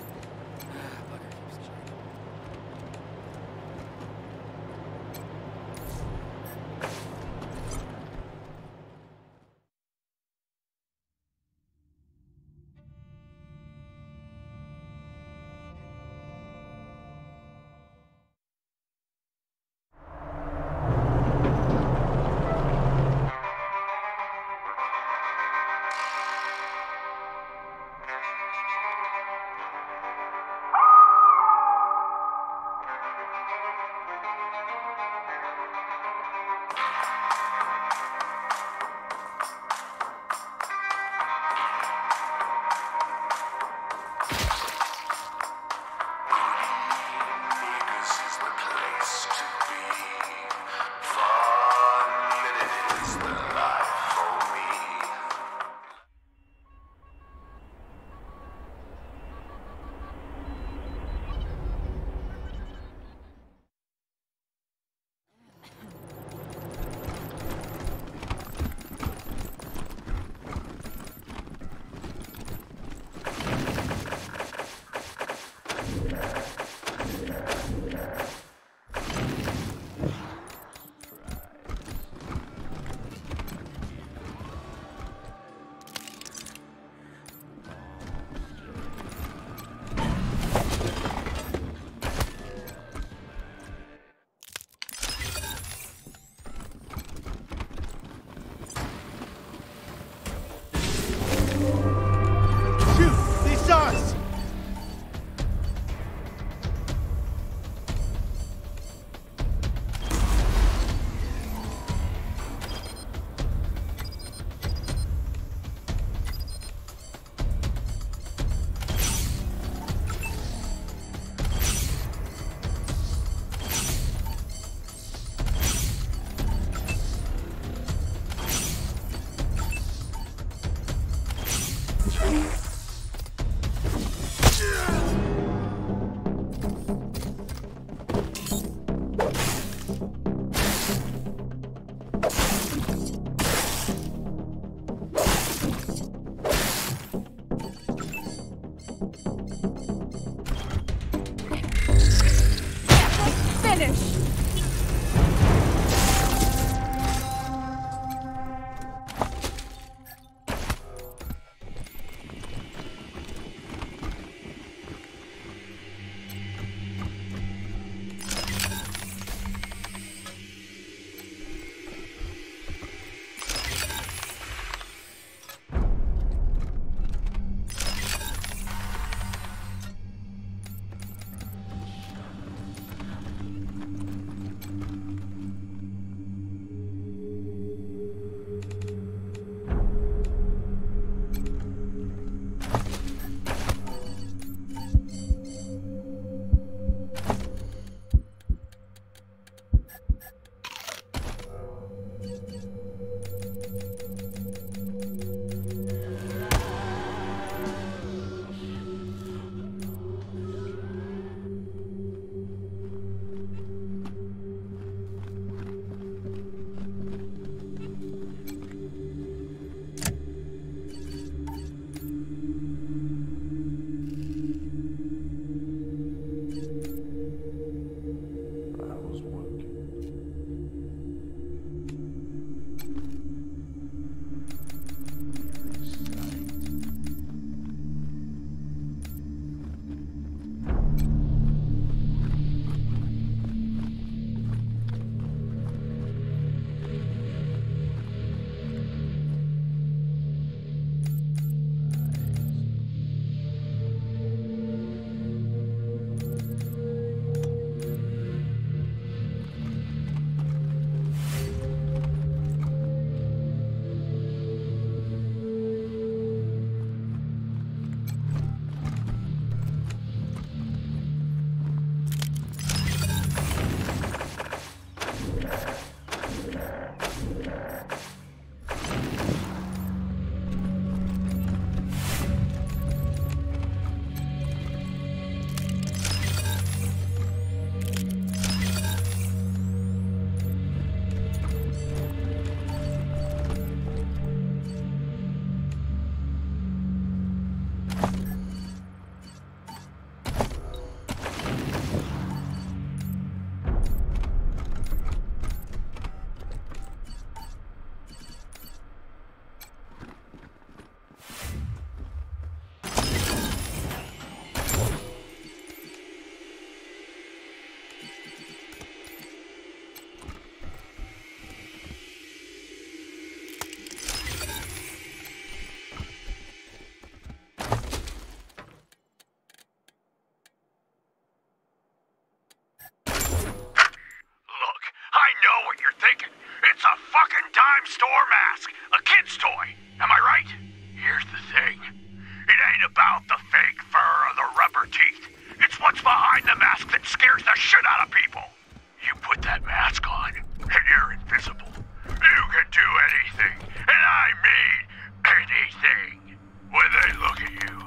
thing. When they look at you,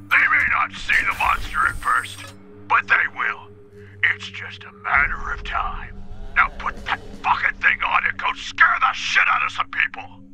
they may not see the monster at first, but they will. It's just a matter of time. Now put that fucking thing on and go scare the shit out of some people!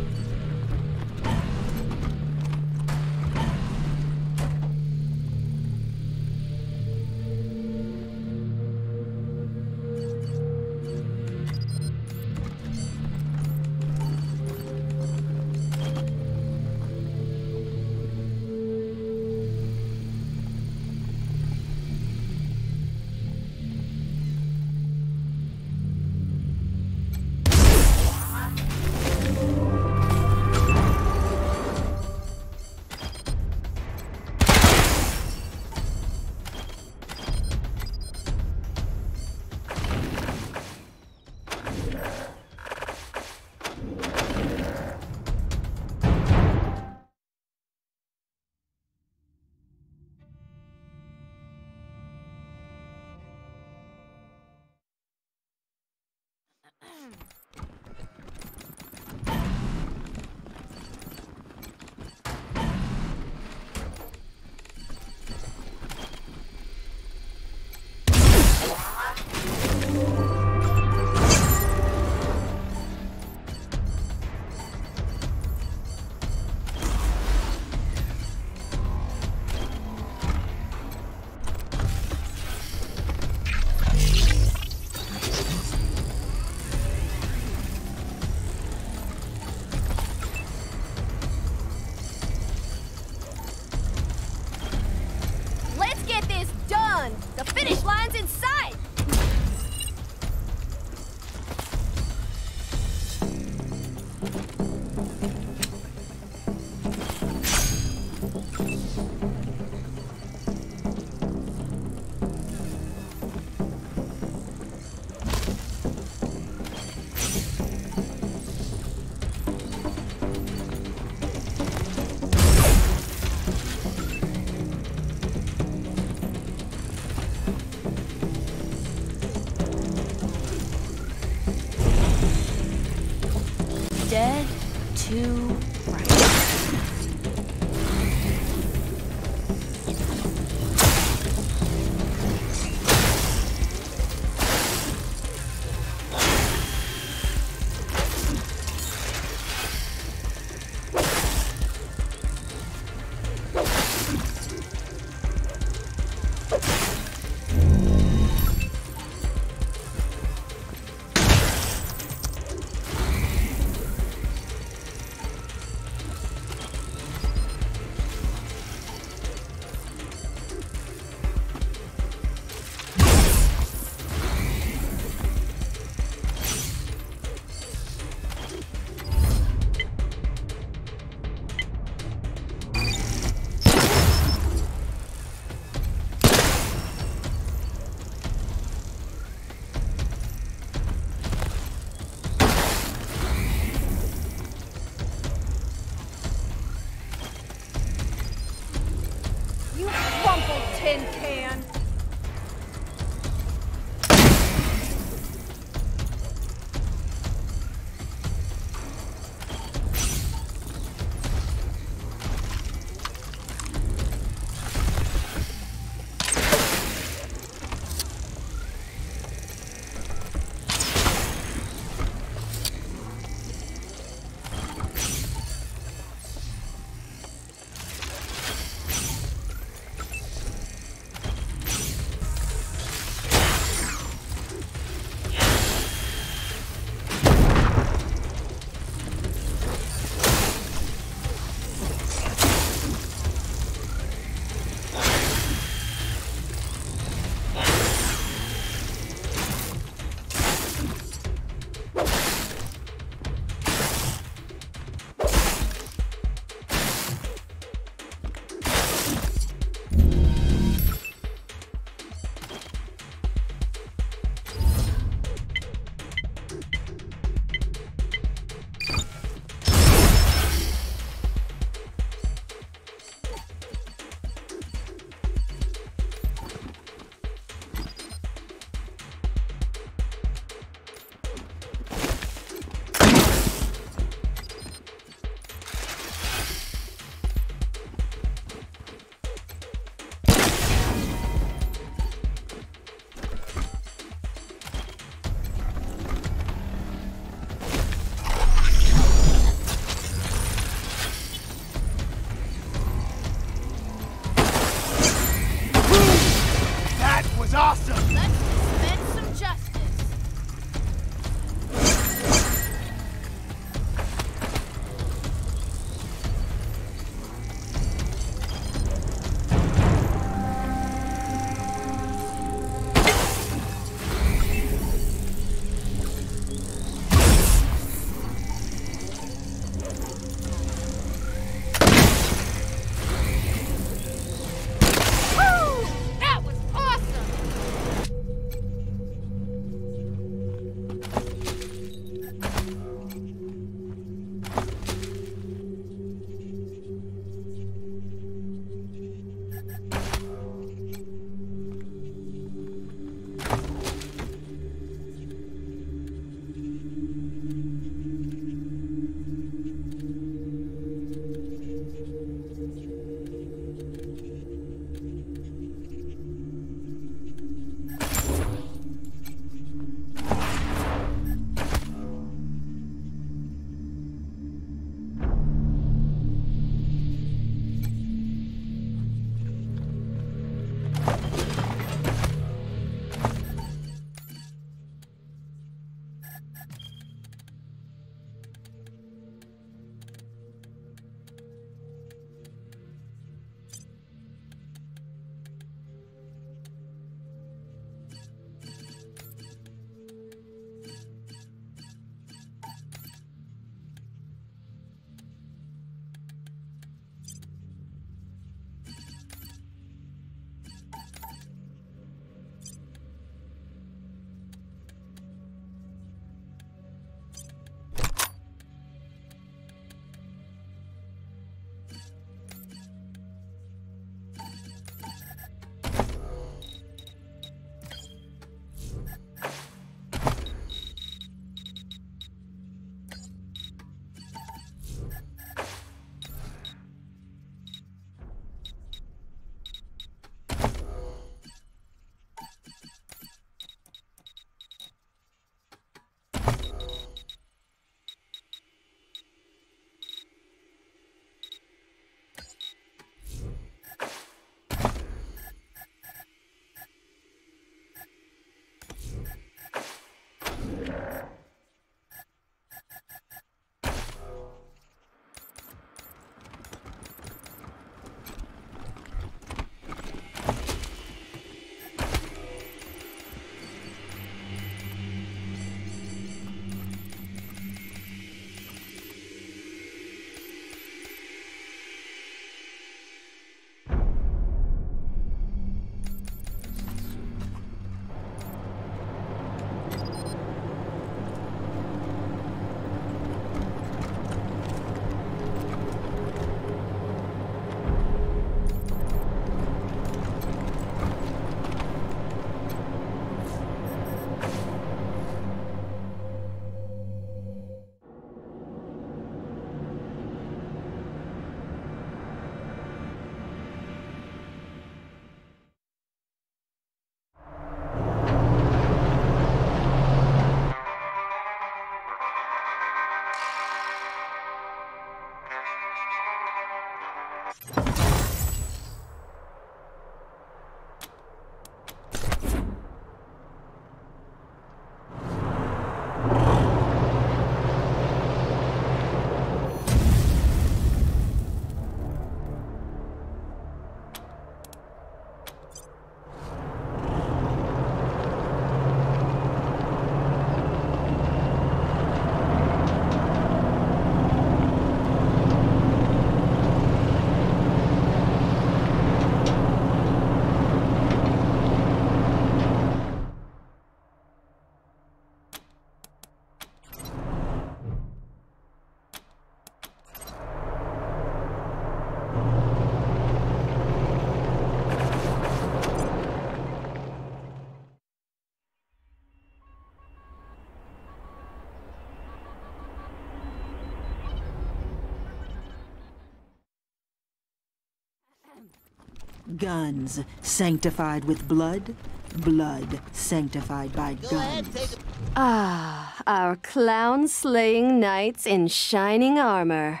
Guns sanctified with blood, blood sanctified by guns. Ah, our clown-slaying knights in shining armor.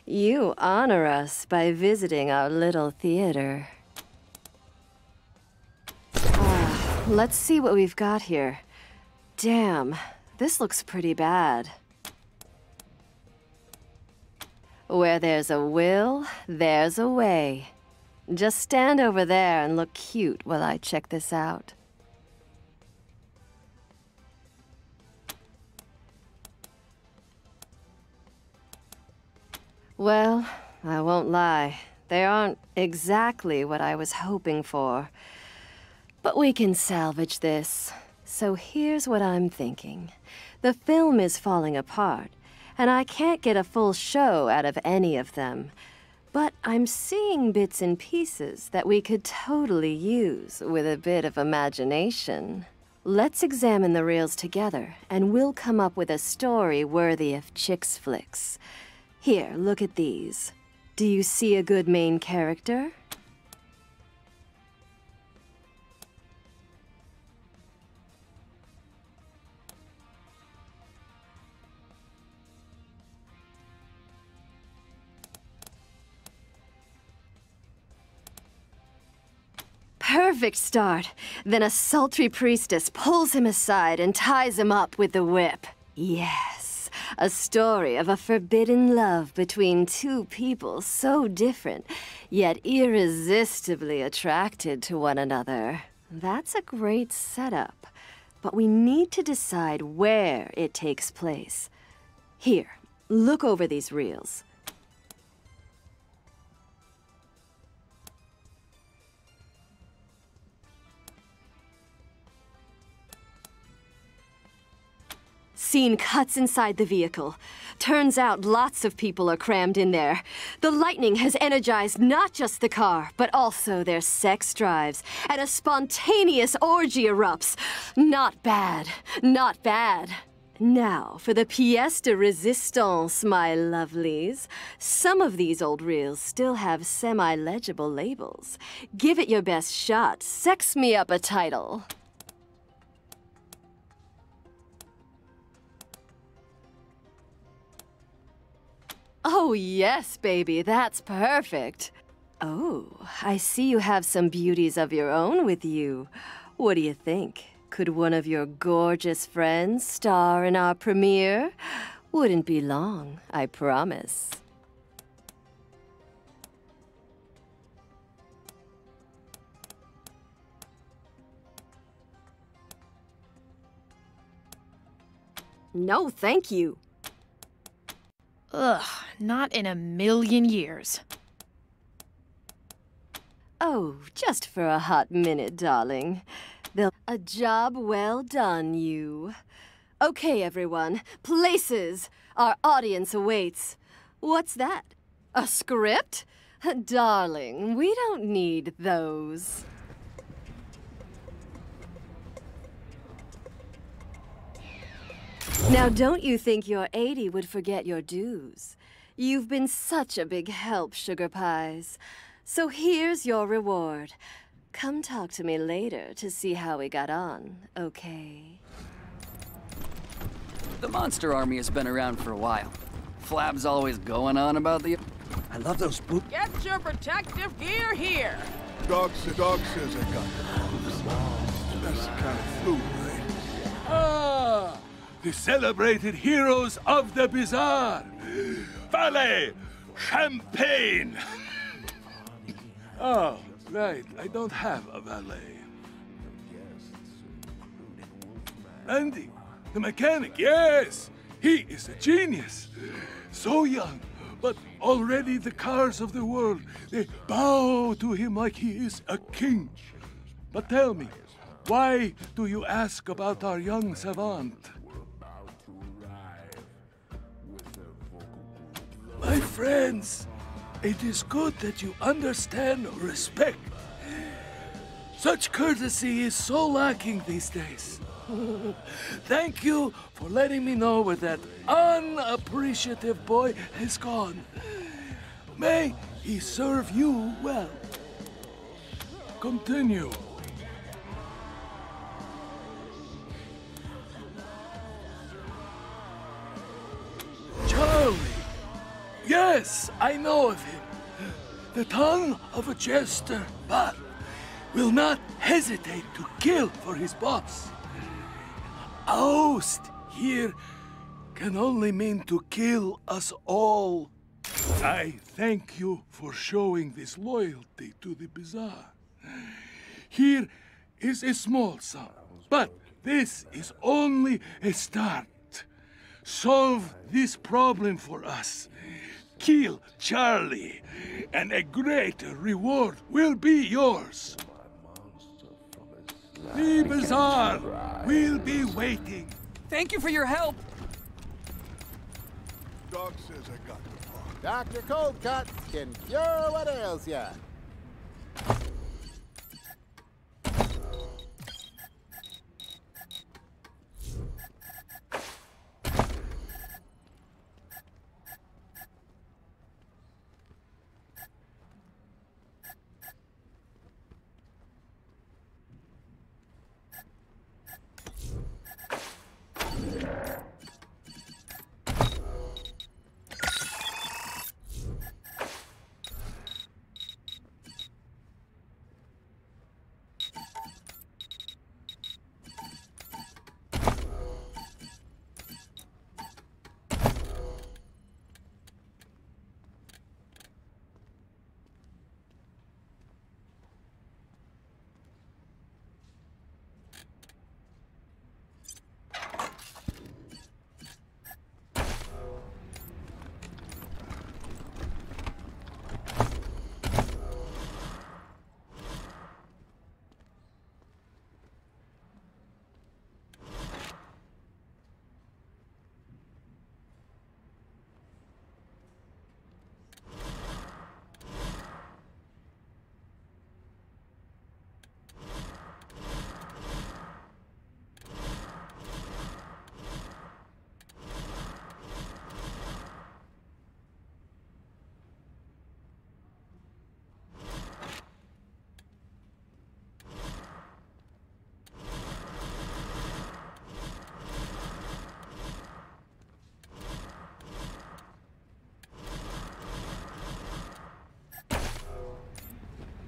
You honor us by visiting our little theater. Let's see what we've got here. Damn, this looks pretty bad. Where there's a will, there's a way. Just stand over there and look cute while I check this out. Well, I won't lie. They aren't exactly what I was hoping for. But we can salvage this. So here's what I'm thinking. The film is falling apart, and I can't get a full show out of any of them. But I'm seeing bits and pieces that we could totally use with a bit of imagination. Let's examine the reels together, and we'll come up with a story worthy of Chicks Flicks. Here, look at these. Do you see a good main character? Perfect start. Then a sultry priestess pulls him aside and ties him up with the whip. Yes, a story of a forbidden love between two people so different, yet irresistibly attracted to one another. That's a great setup. But we need to decide where it takes place. Here, look over these reels. Scene cuts inside the vehicle. Turns out lots of people are crammed in there. The lightning has energized not just the car, but also their sex drives, and a spontaneous orgy erupts. Not bad. Not bad. Now, for the pièce de résistance, my lovelies. Some of these old reels still have semi-legible labels. Give it your best shot. Sex me up a title. Oh, yes, baby, that's perfect. Oh, I see you have some beauties of your own with you. What do you think? Could one of your gorgeous friends star in our premiere? Wouldn't be long, I promise. No, thank you. Ugh, not in a million years. Oh, just for a hot minute, darling. A job well done, you. Okay, everyone. Places! Our audience awaits. What's that? A script? Darling, we don't need those. Now, don't you think your 80 would forget your dues? You've been such a big help, Sugar Pies. So here's your reward. Come talk to me later to see how we got on, okay? The Monster Army has been around for a while. Flab's always going on about the... I love those spook... Get your protective gear here! Doc says I got it. That's the kind of flu, right? Ah! The celebrated heroes of the bazaar! Valet! Champagne! Oh, right. I don't have a valet. Andy, the mechanic, yes! He is a genius. So young, but already the cars of the world, they bow to him like he is a king. But tell me, why do you ask about our young savant? My friends, it is good that you understand respect. Such courtesy is so lacking these days. Thank you for letting me know where that unappreciative boy has gone. May he serve you well. Continue. Charlie! Yes, I know of him. The tongue of a jester, but will not hesitate to kill for his boss. Oust here can only mean to kill us all. I thank you for showing this loyalty to the bazaar. Here is a small sum, but this is only a start. Solve this problem for us. Kill Charlie, and a great reward will be yours. The bazaar will be waiting. Thank you for your help. Doc says I got the part. Dr. Cold Cuts can cure what ails ya.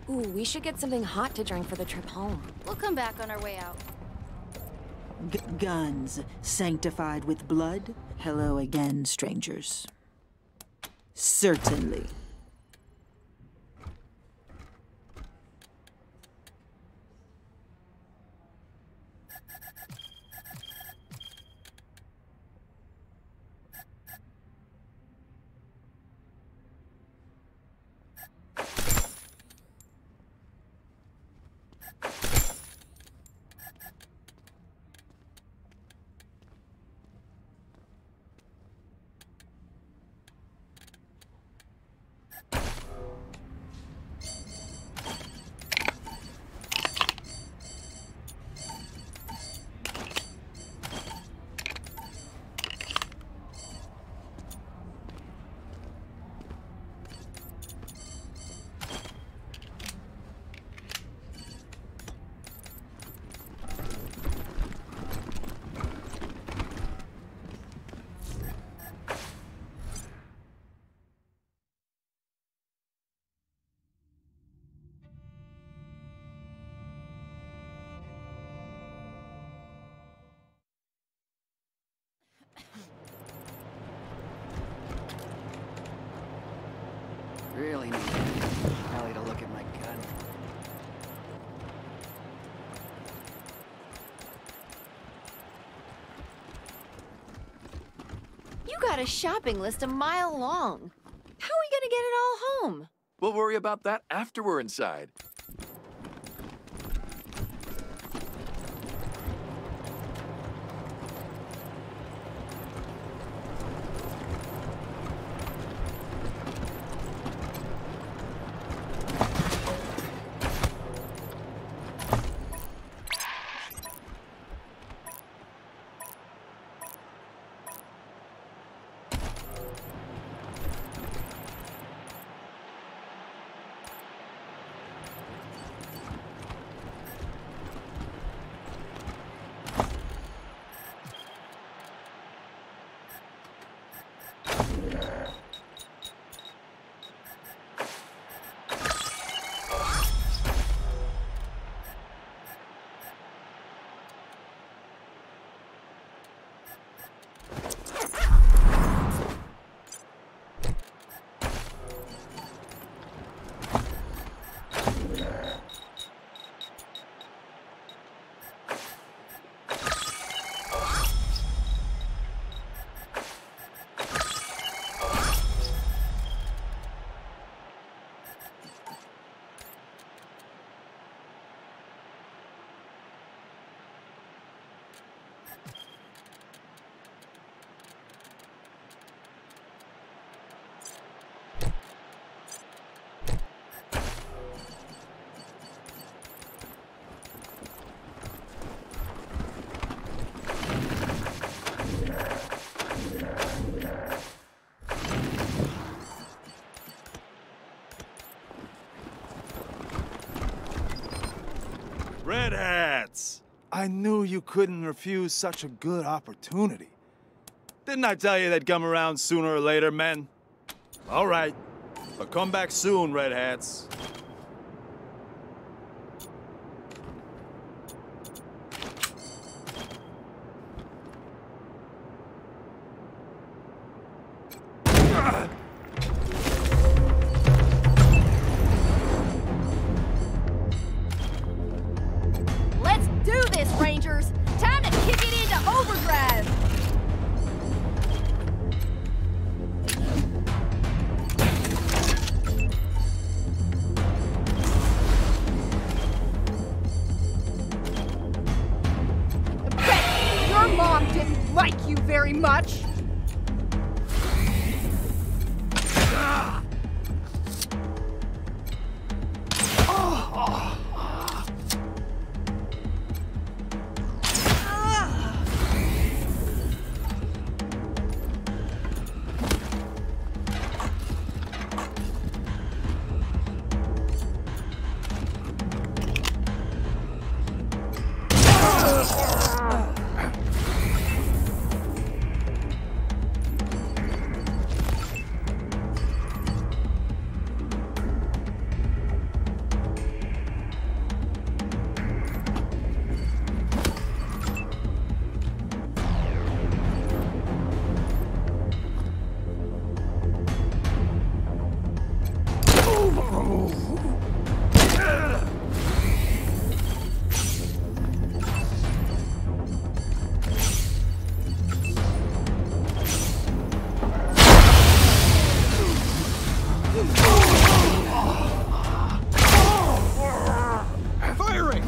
Ooh, we should get something hot to drink for the trip home. We'll come back on our way out. Guns sanctified with blood? Hello again, strangers. Certainly. Really need Ellie to look at my gun. You got a shopping list a mile long. How are we gonna get it all home? We'll worry about that after we're inside. Red Hats! I knew you couldn't refuse such a good opportunity. Didn't I tell you they'd come around sooner or later, men? All right, but come back soon, Red Hats. Let's do this, Rangers! Time to kick it into overdrive! Bet your mom didn't like you very much! Firing!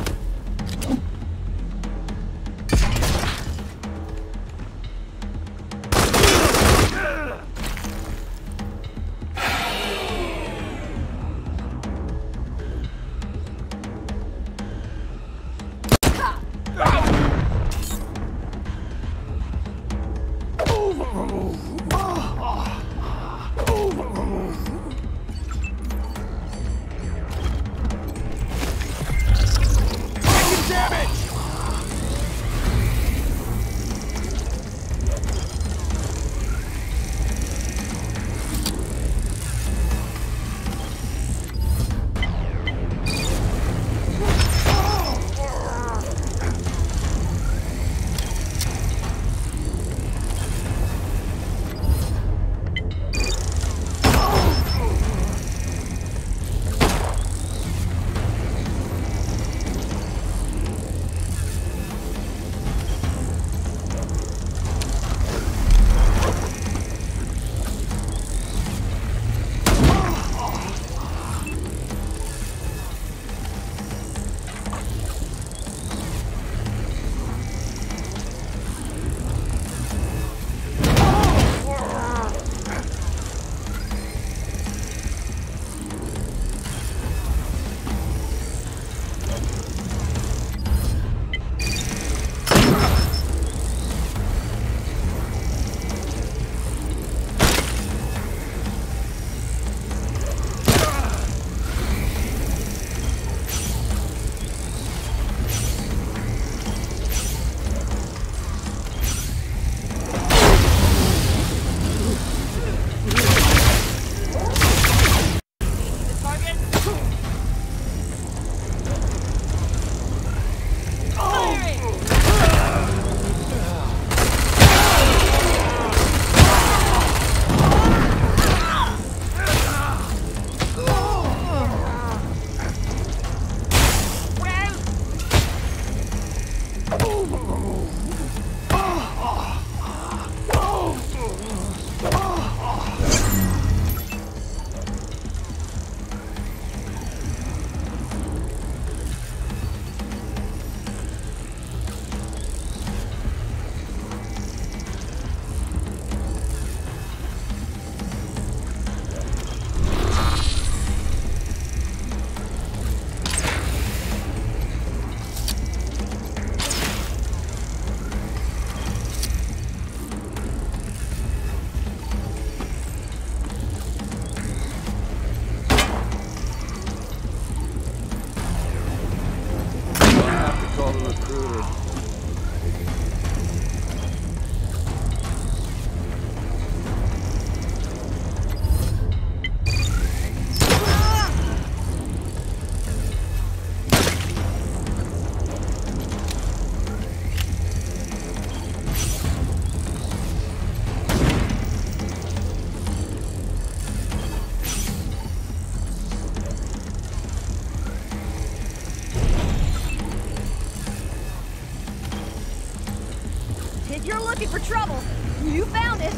for trouble. You found it.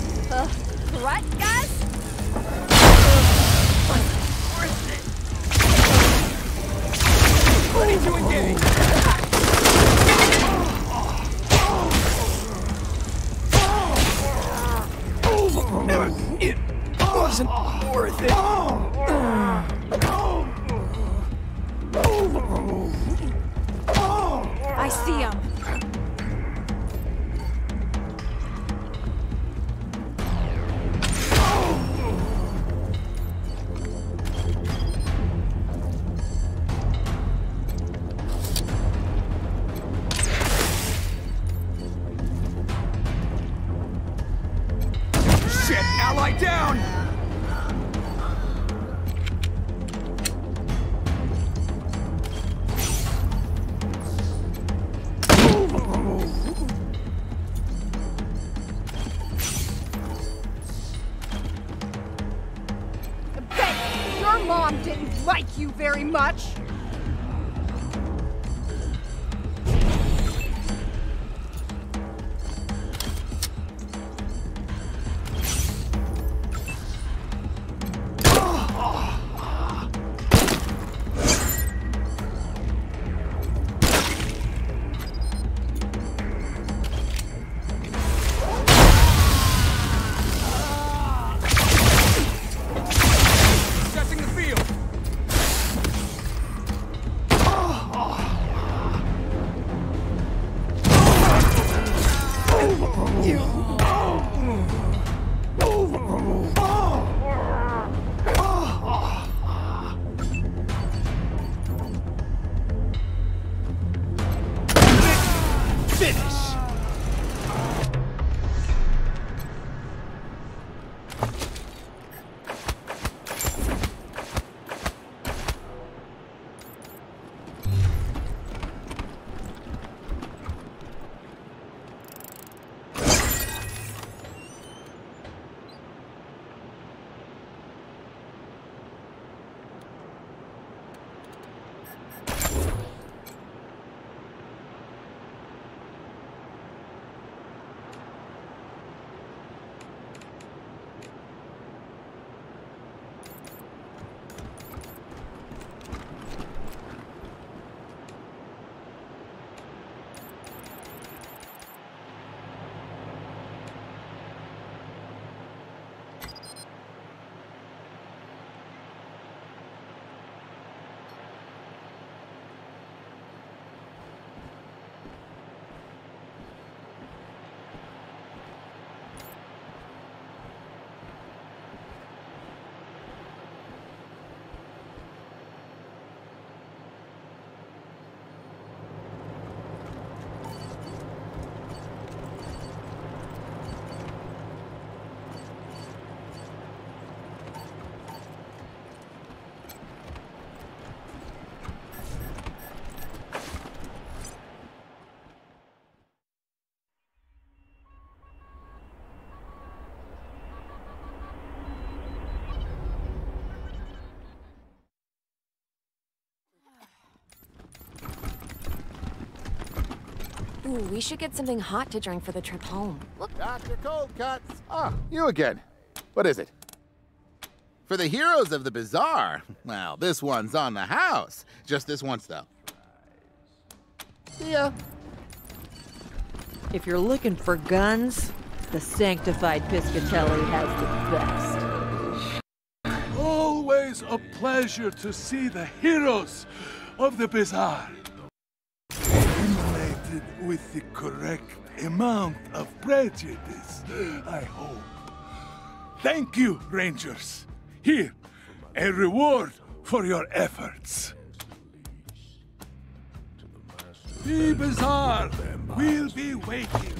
Right, guys? Ready to engage! It wasn't worth it. I see him. Shit! Ally down! Bet your mom didn't like you very much. Assessing the field! Finish! Ooh, we should get something hot to drink for the trip home. Look. Dr. Cold Cuts. Ah, you again. What is it? For the heroes of the bazaar. Well, this one's on the house. Just this once, though. See ya. If you're looking for guns, the Sanctified Piscatelli has the best. Always a pleasure to see the heroes of the bazaar. Emulated with the correct amount of prejudice, I hope. Thank you, Rangers. Here, a reward for your efforts. The bazaar will be waiting.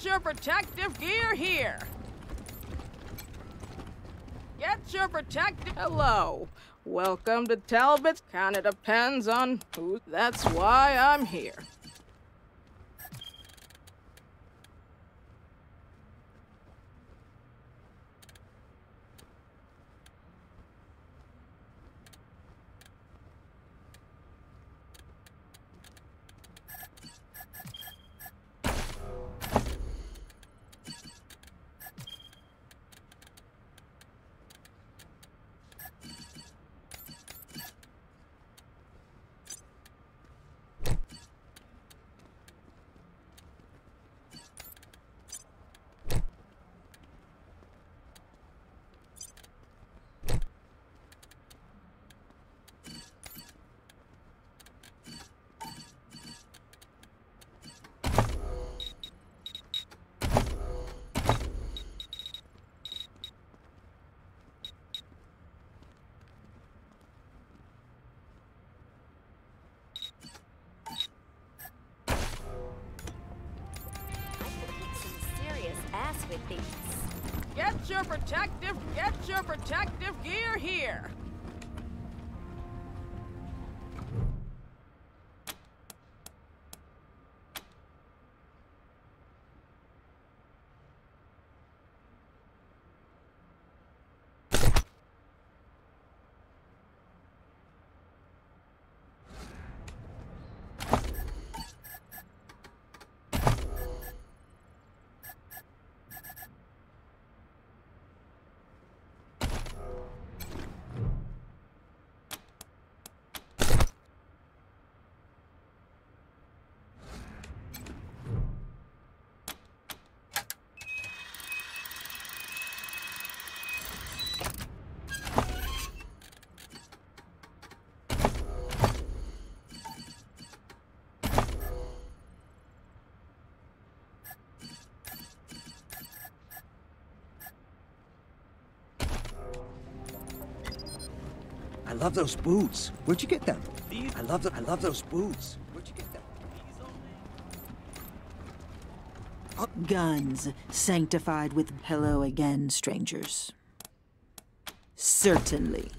your protective gear here. Get your protective... Hello. Welcome to Talbot's. Kinda depends on who... That's why I'm here. With these. Get your protective gear here. I love those boots. Where'd you get them? I love those boots. Where'd you get them? Guns sanctified with hello again, strangers. Certainly.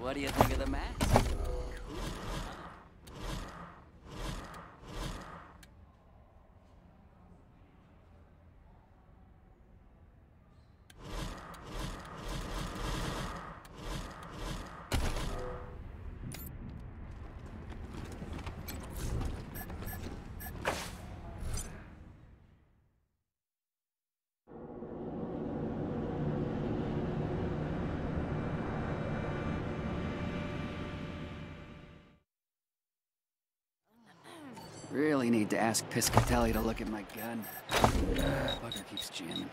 What do you think of the mask? Really need to ask Piscatelli to look at my gun. Bugger keeps jamming.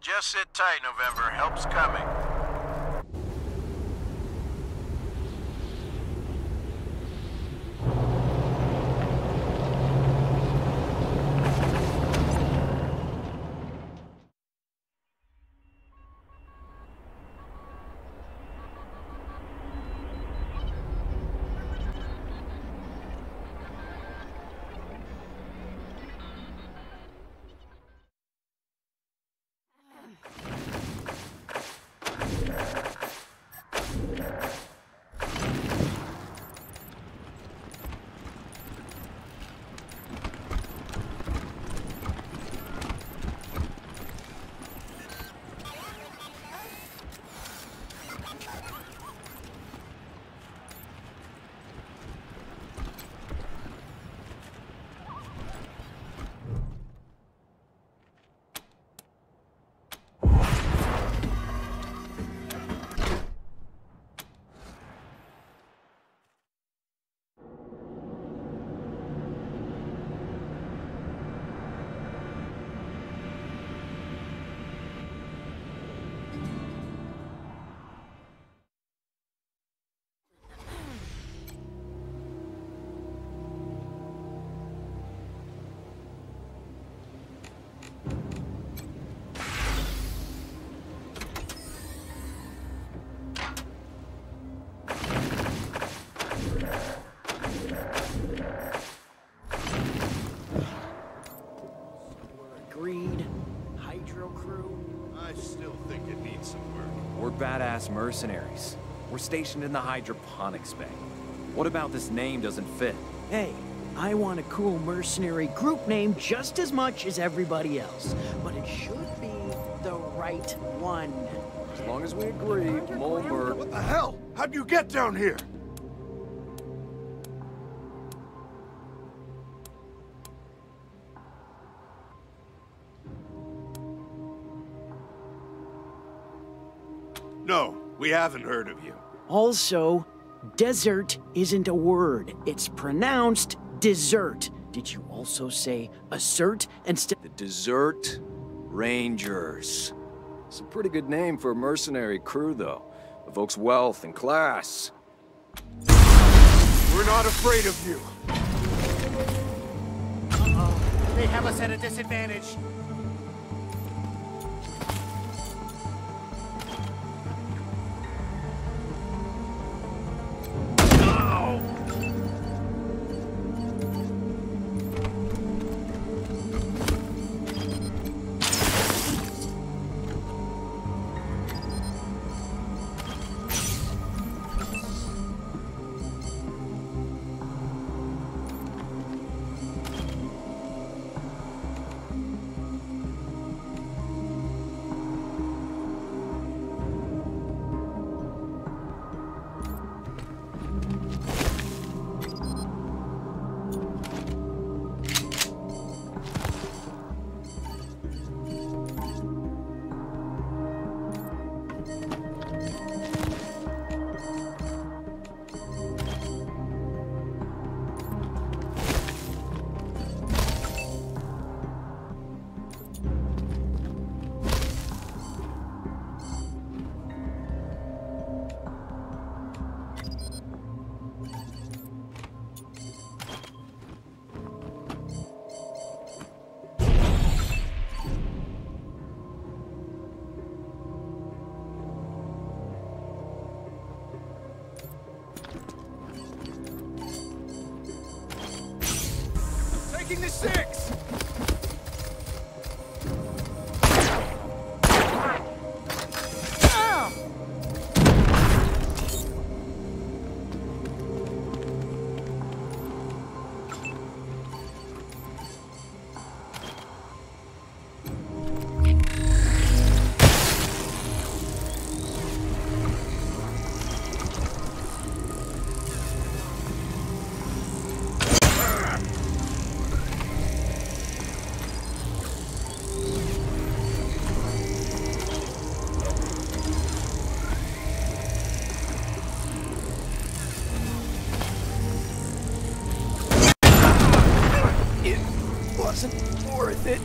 Just sit tight, November. Help's coming. I still think it needs some work. We're badass mercenaries. We're stationed in the hydroponics bay. What about this name doesn't fit? Hey, I want a cool mercenary group name just as much as everybody else. But it should be the right one. As long as we agree, Mulbert... What the hell? How'd you get down here? No, we haven't heard of you. Also, desert isn't a word. It's pronounced dessert. Did you also say assert instead? The Desert Rangers. It's a pretty good name for a mercenary crew, though. Evokes wealth and class. We're not afraid of you. Uh-oh. They have us at a disadvantage. taking the 6! Wasn't worth it.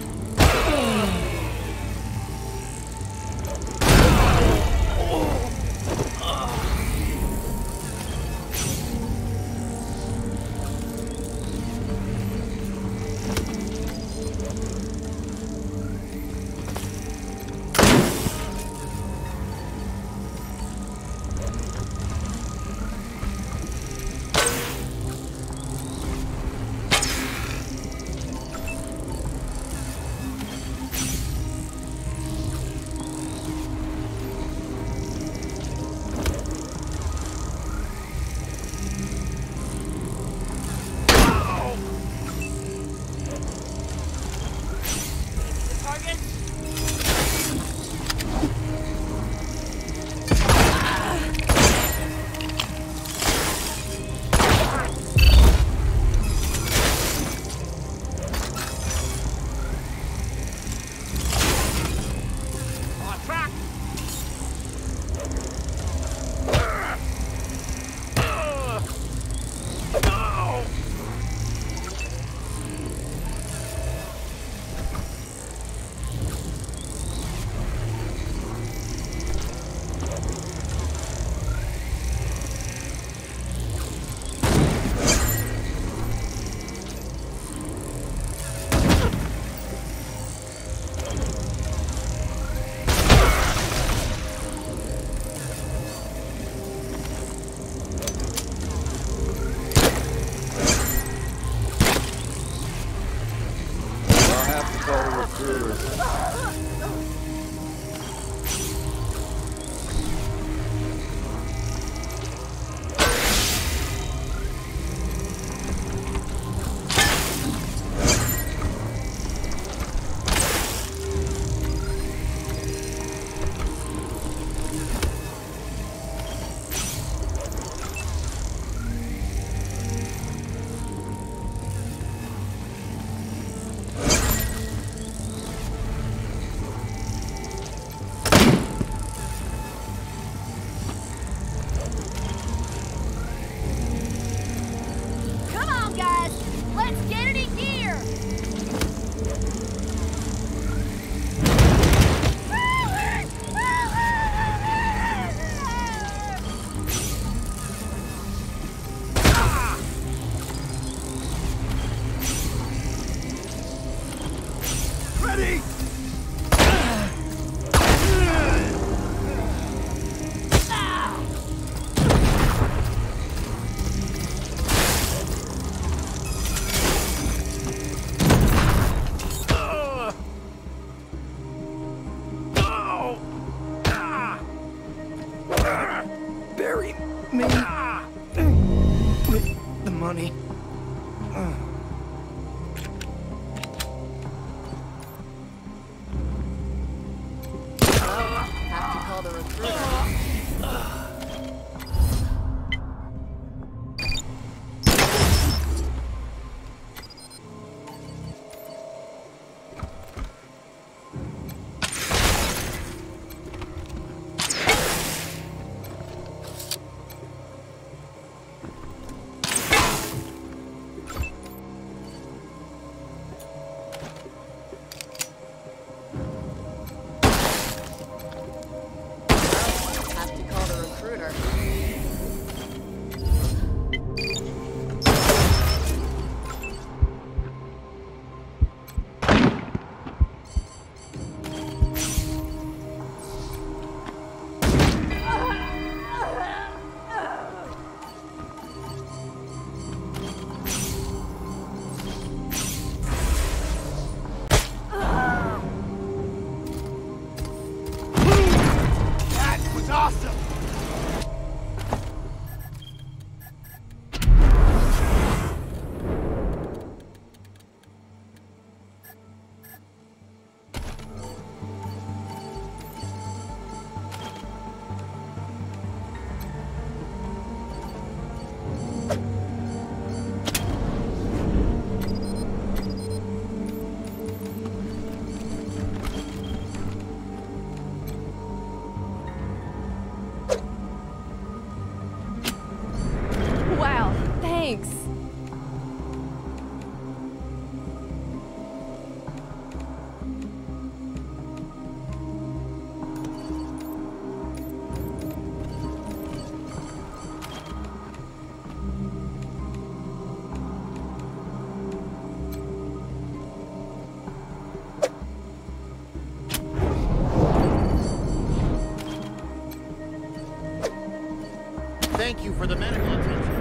for the medical attention.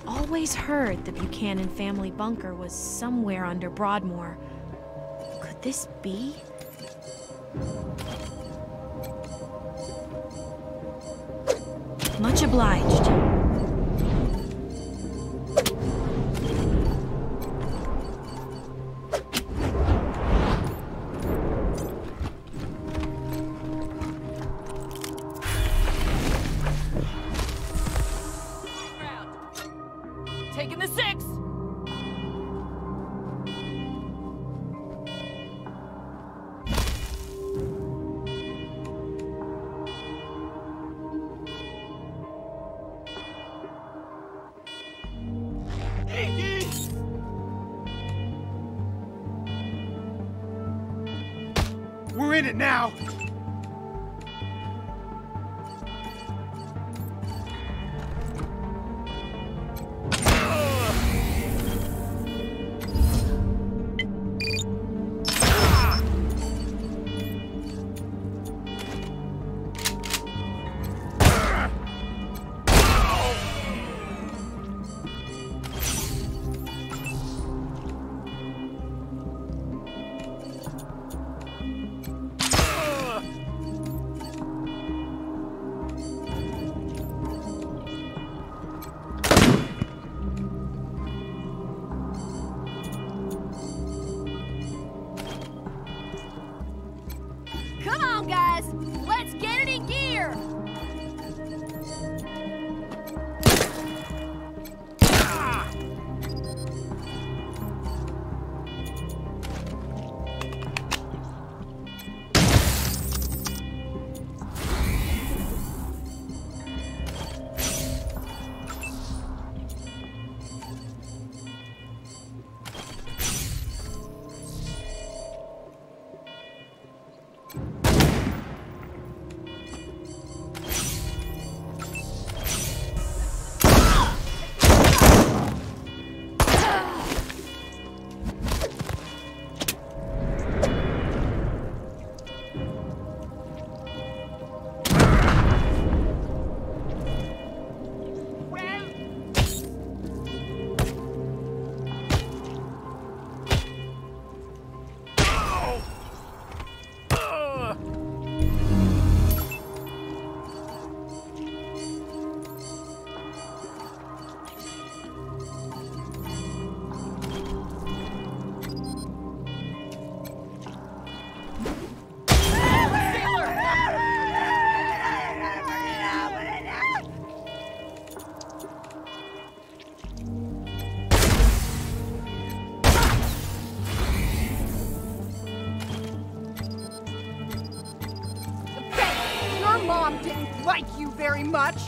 Always heard the Buchanan family bunker was somewhere under Broadmoor. Could this be? Much obliged. Taking the 6! We're in it now! Come on, guys! Let's get it in gear! Mom didn't like you very much.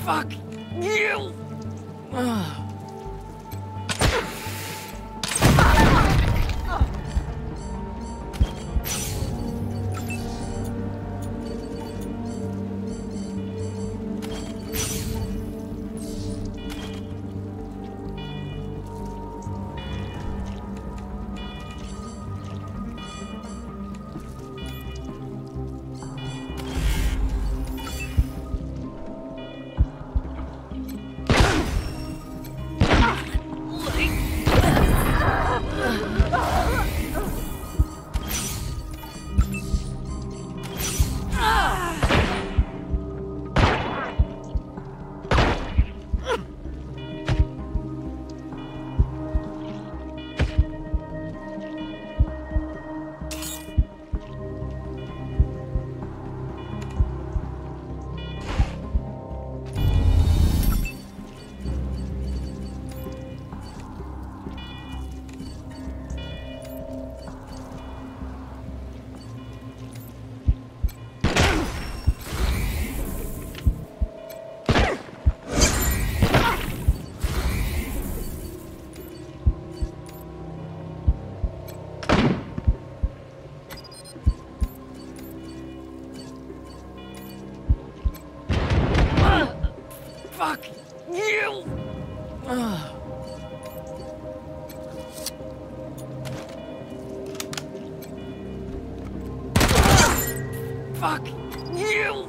Fuck you! Fuck you! Fuck you!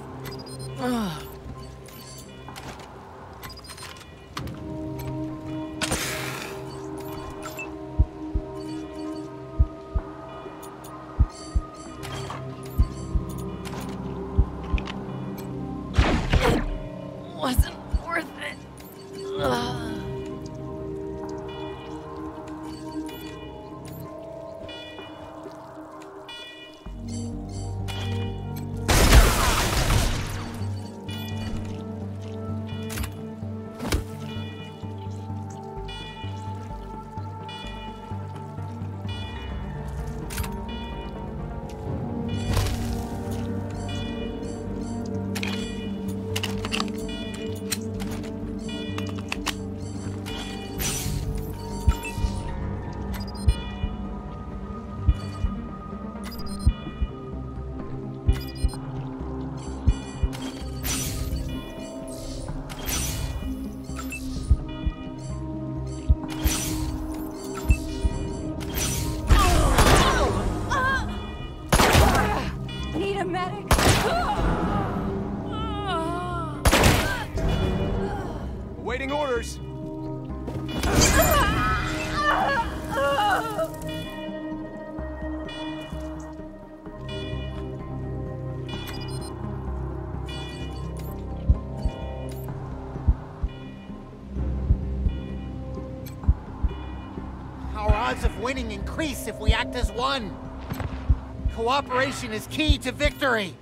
Wasn't worth it. Need a medic. Awaiting orders. Our odds of winning increase if we act as one. Cooperation is key to victory.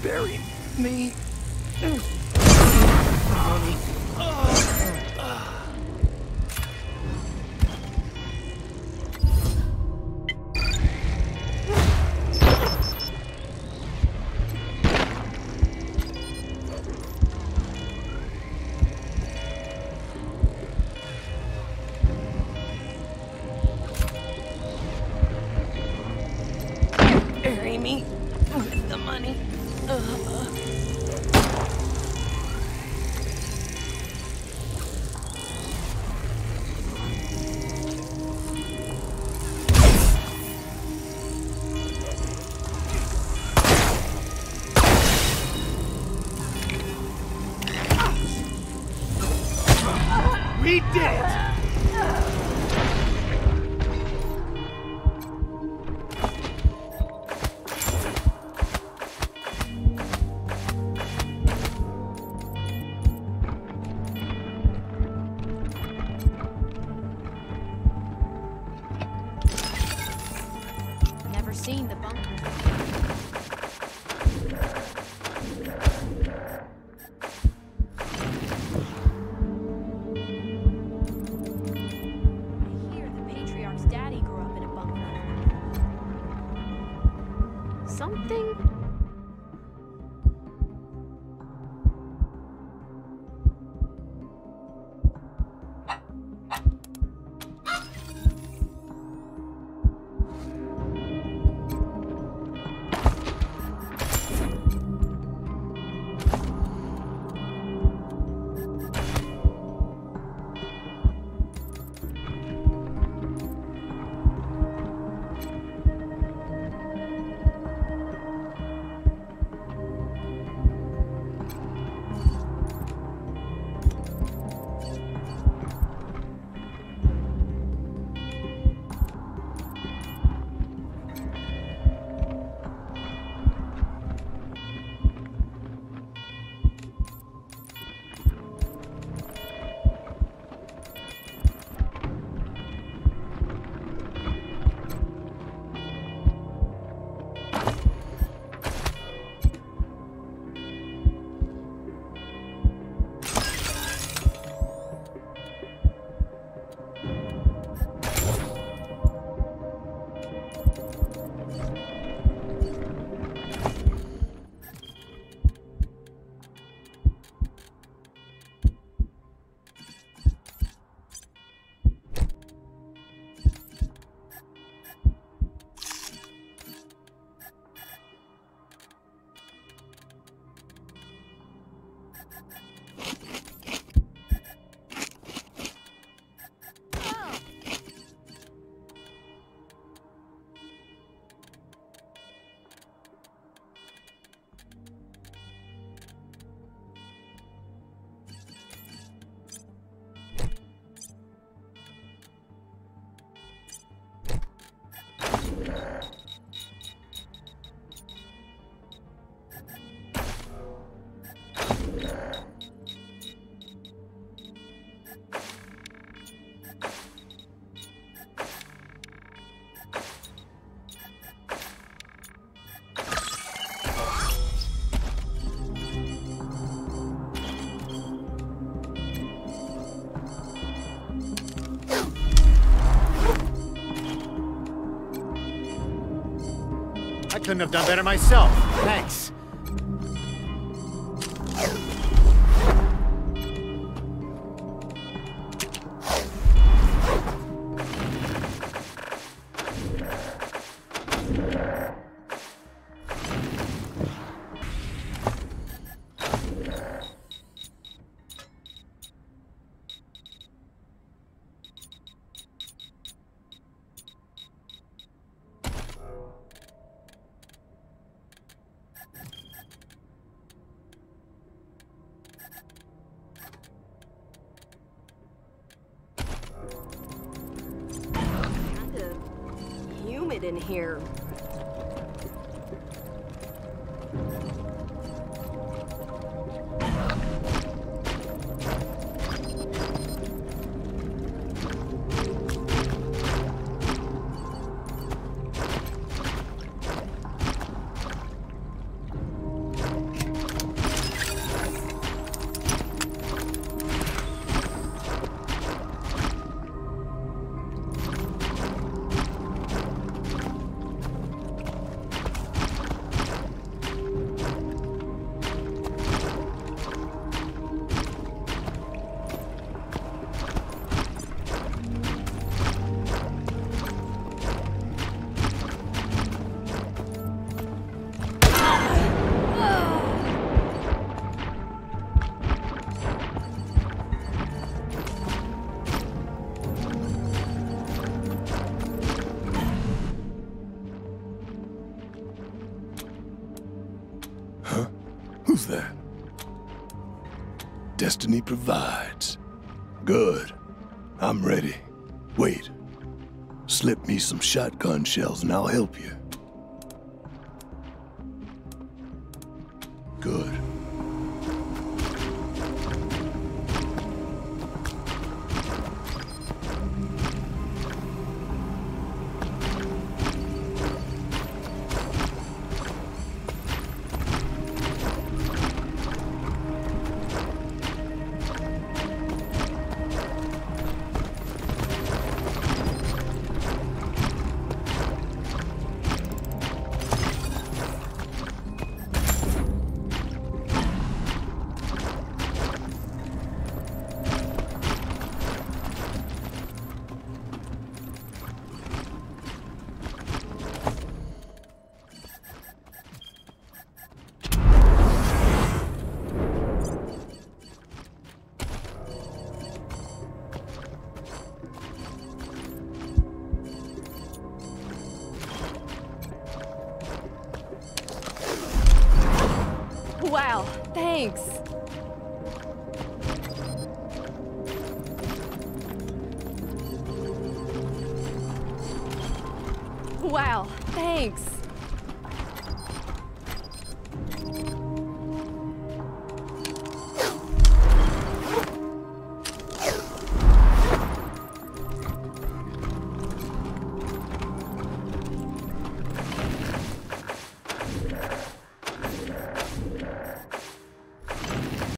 Bury me. Money. Bury me with the money. We did it! Never seen the bunkers. I hear the patriarch's daddy grew up in a bunker. Something. I couldn't have done better myself. Thanks. Humid in here. Who's that? Destiny provides. Good. I'm ready. Wait. Slip me some shotgun shells and I'll help you. Good. Wow, thanks. Wow, thanks.